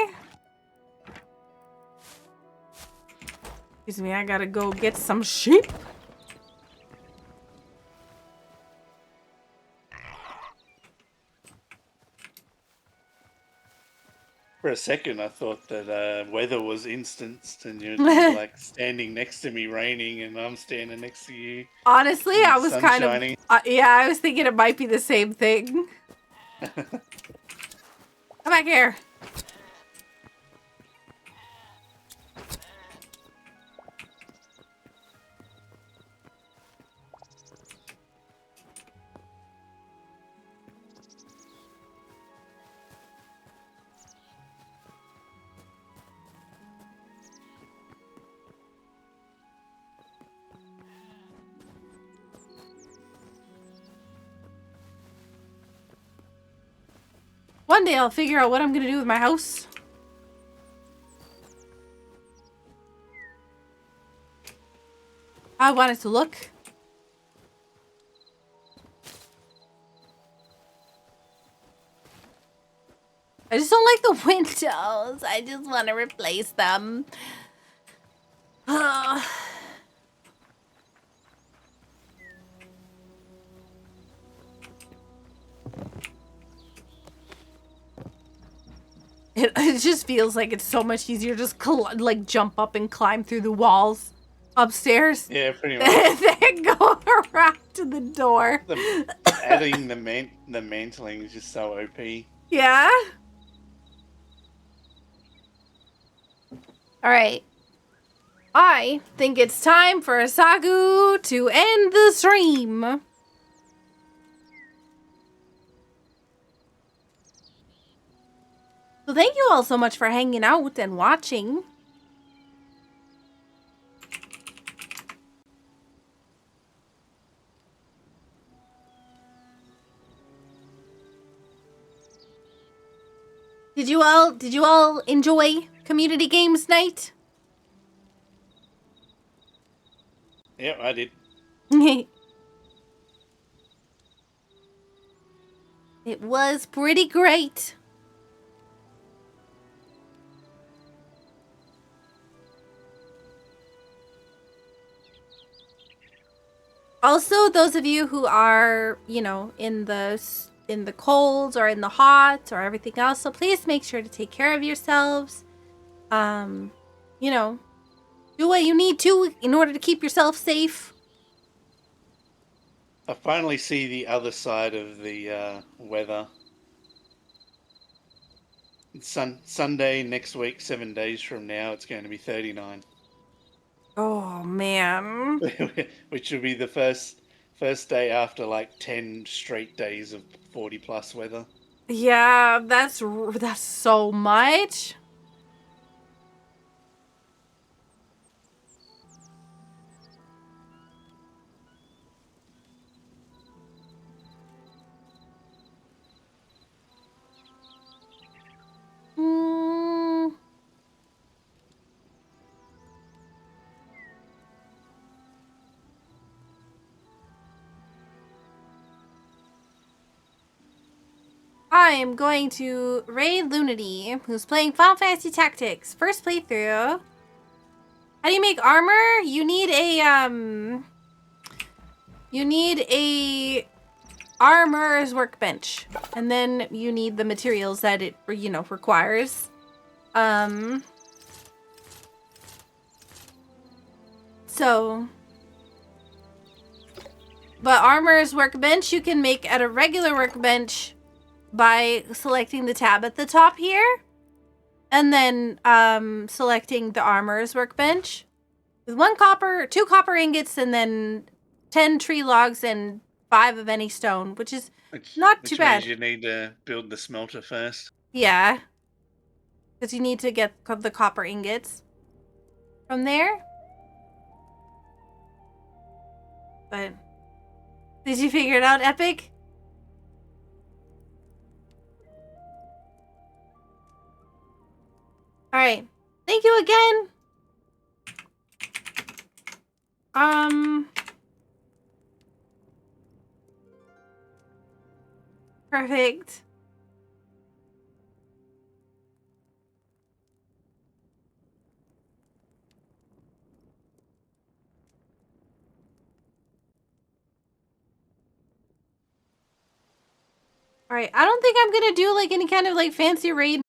Excuse me, I gotta go get some sheep. For a second, I thought that weather was instanced, and you're just, like standing next to me raining, and I'm standing next to you. Honestly, I was Sun kind shining. of. Yeah, I was thinking it might be the same thing. Come back here. One day I'll figure out what I'm gonna do with my house. I want it to look. I just don't like the windows. I just want to replace them. It just feels like it's so much easier to just like jump up and climb through the walls upstairs. Yeah, pretty much. Then go around to the door. Adding the mantling is just so OP. Yeah? Alright. I think it's time for Asagu to end the stream. So thank you all so much for hanging out and watching. Did you all enjoy Community Games Night? Yep, I did. It was pretty great. Also, those of you who are, you know, in the colds or in the hot or everything else, so please make sure to take care of yourselves. You know, Do what you need to in order to keep yourself safe. I finally see the other side of the weather. It's Sunday next week, 7 days from now, it's going to be 39. Oh, man. Which will be the first day after like 10 straight days of 40 plus weather. Yeah, that's so much. Mm. I am going to raid Unedited, who's playing Final Fantasy Tactics. First playthrough. How do you make armor? You need a armor's workbench, and then you need the materials that it requires. But armor's workbench you can make at a regular workbench by selecting the tab at the top here, and then selecting the armor's workbench with 2 copper ingots, and then 10 tree logs and 5 of any stone, which is not too bad. Which means you need to build the smelter first. Yeah, because you need to get the copper ingots from there. But did you figure it out, Epic? All right. Thank you again. Perfect. All right. I don't think I'm gonna do like any kind of like fancy raid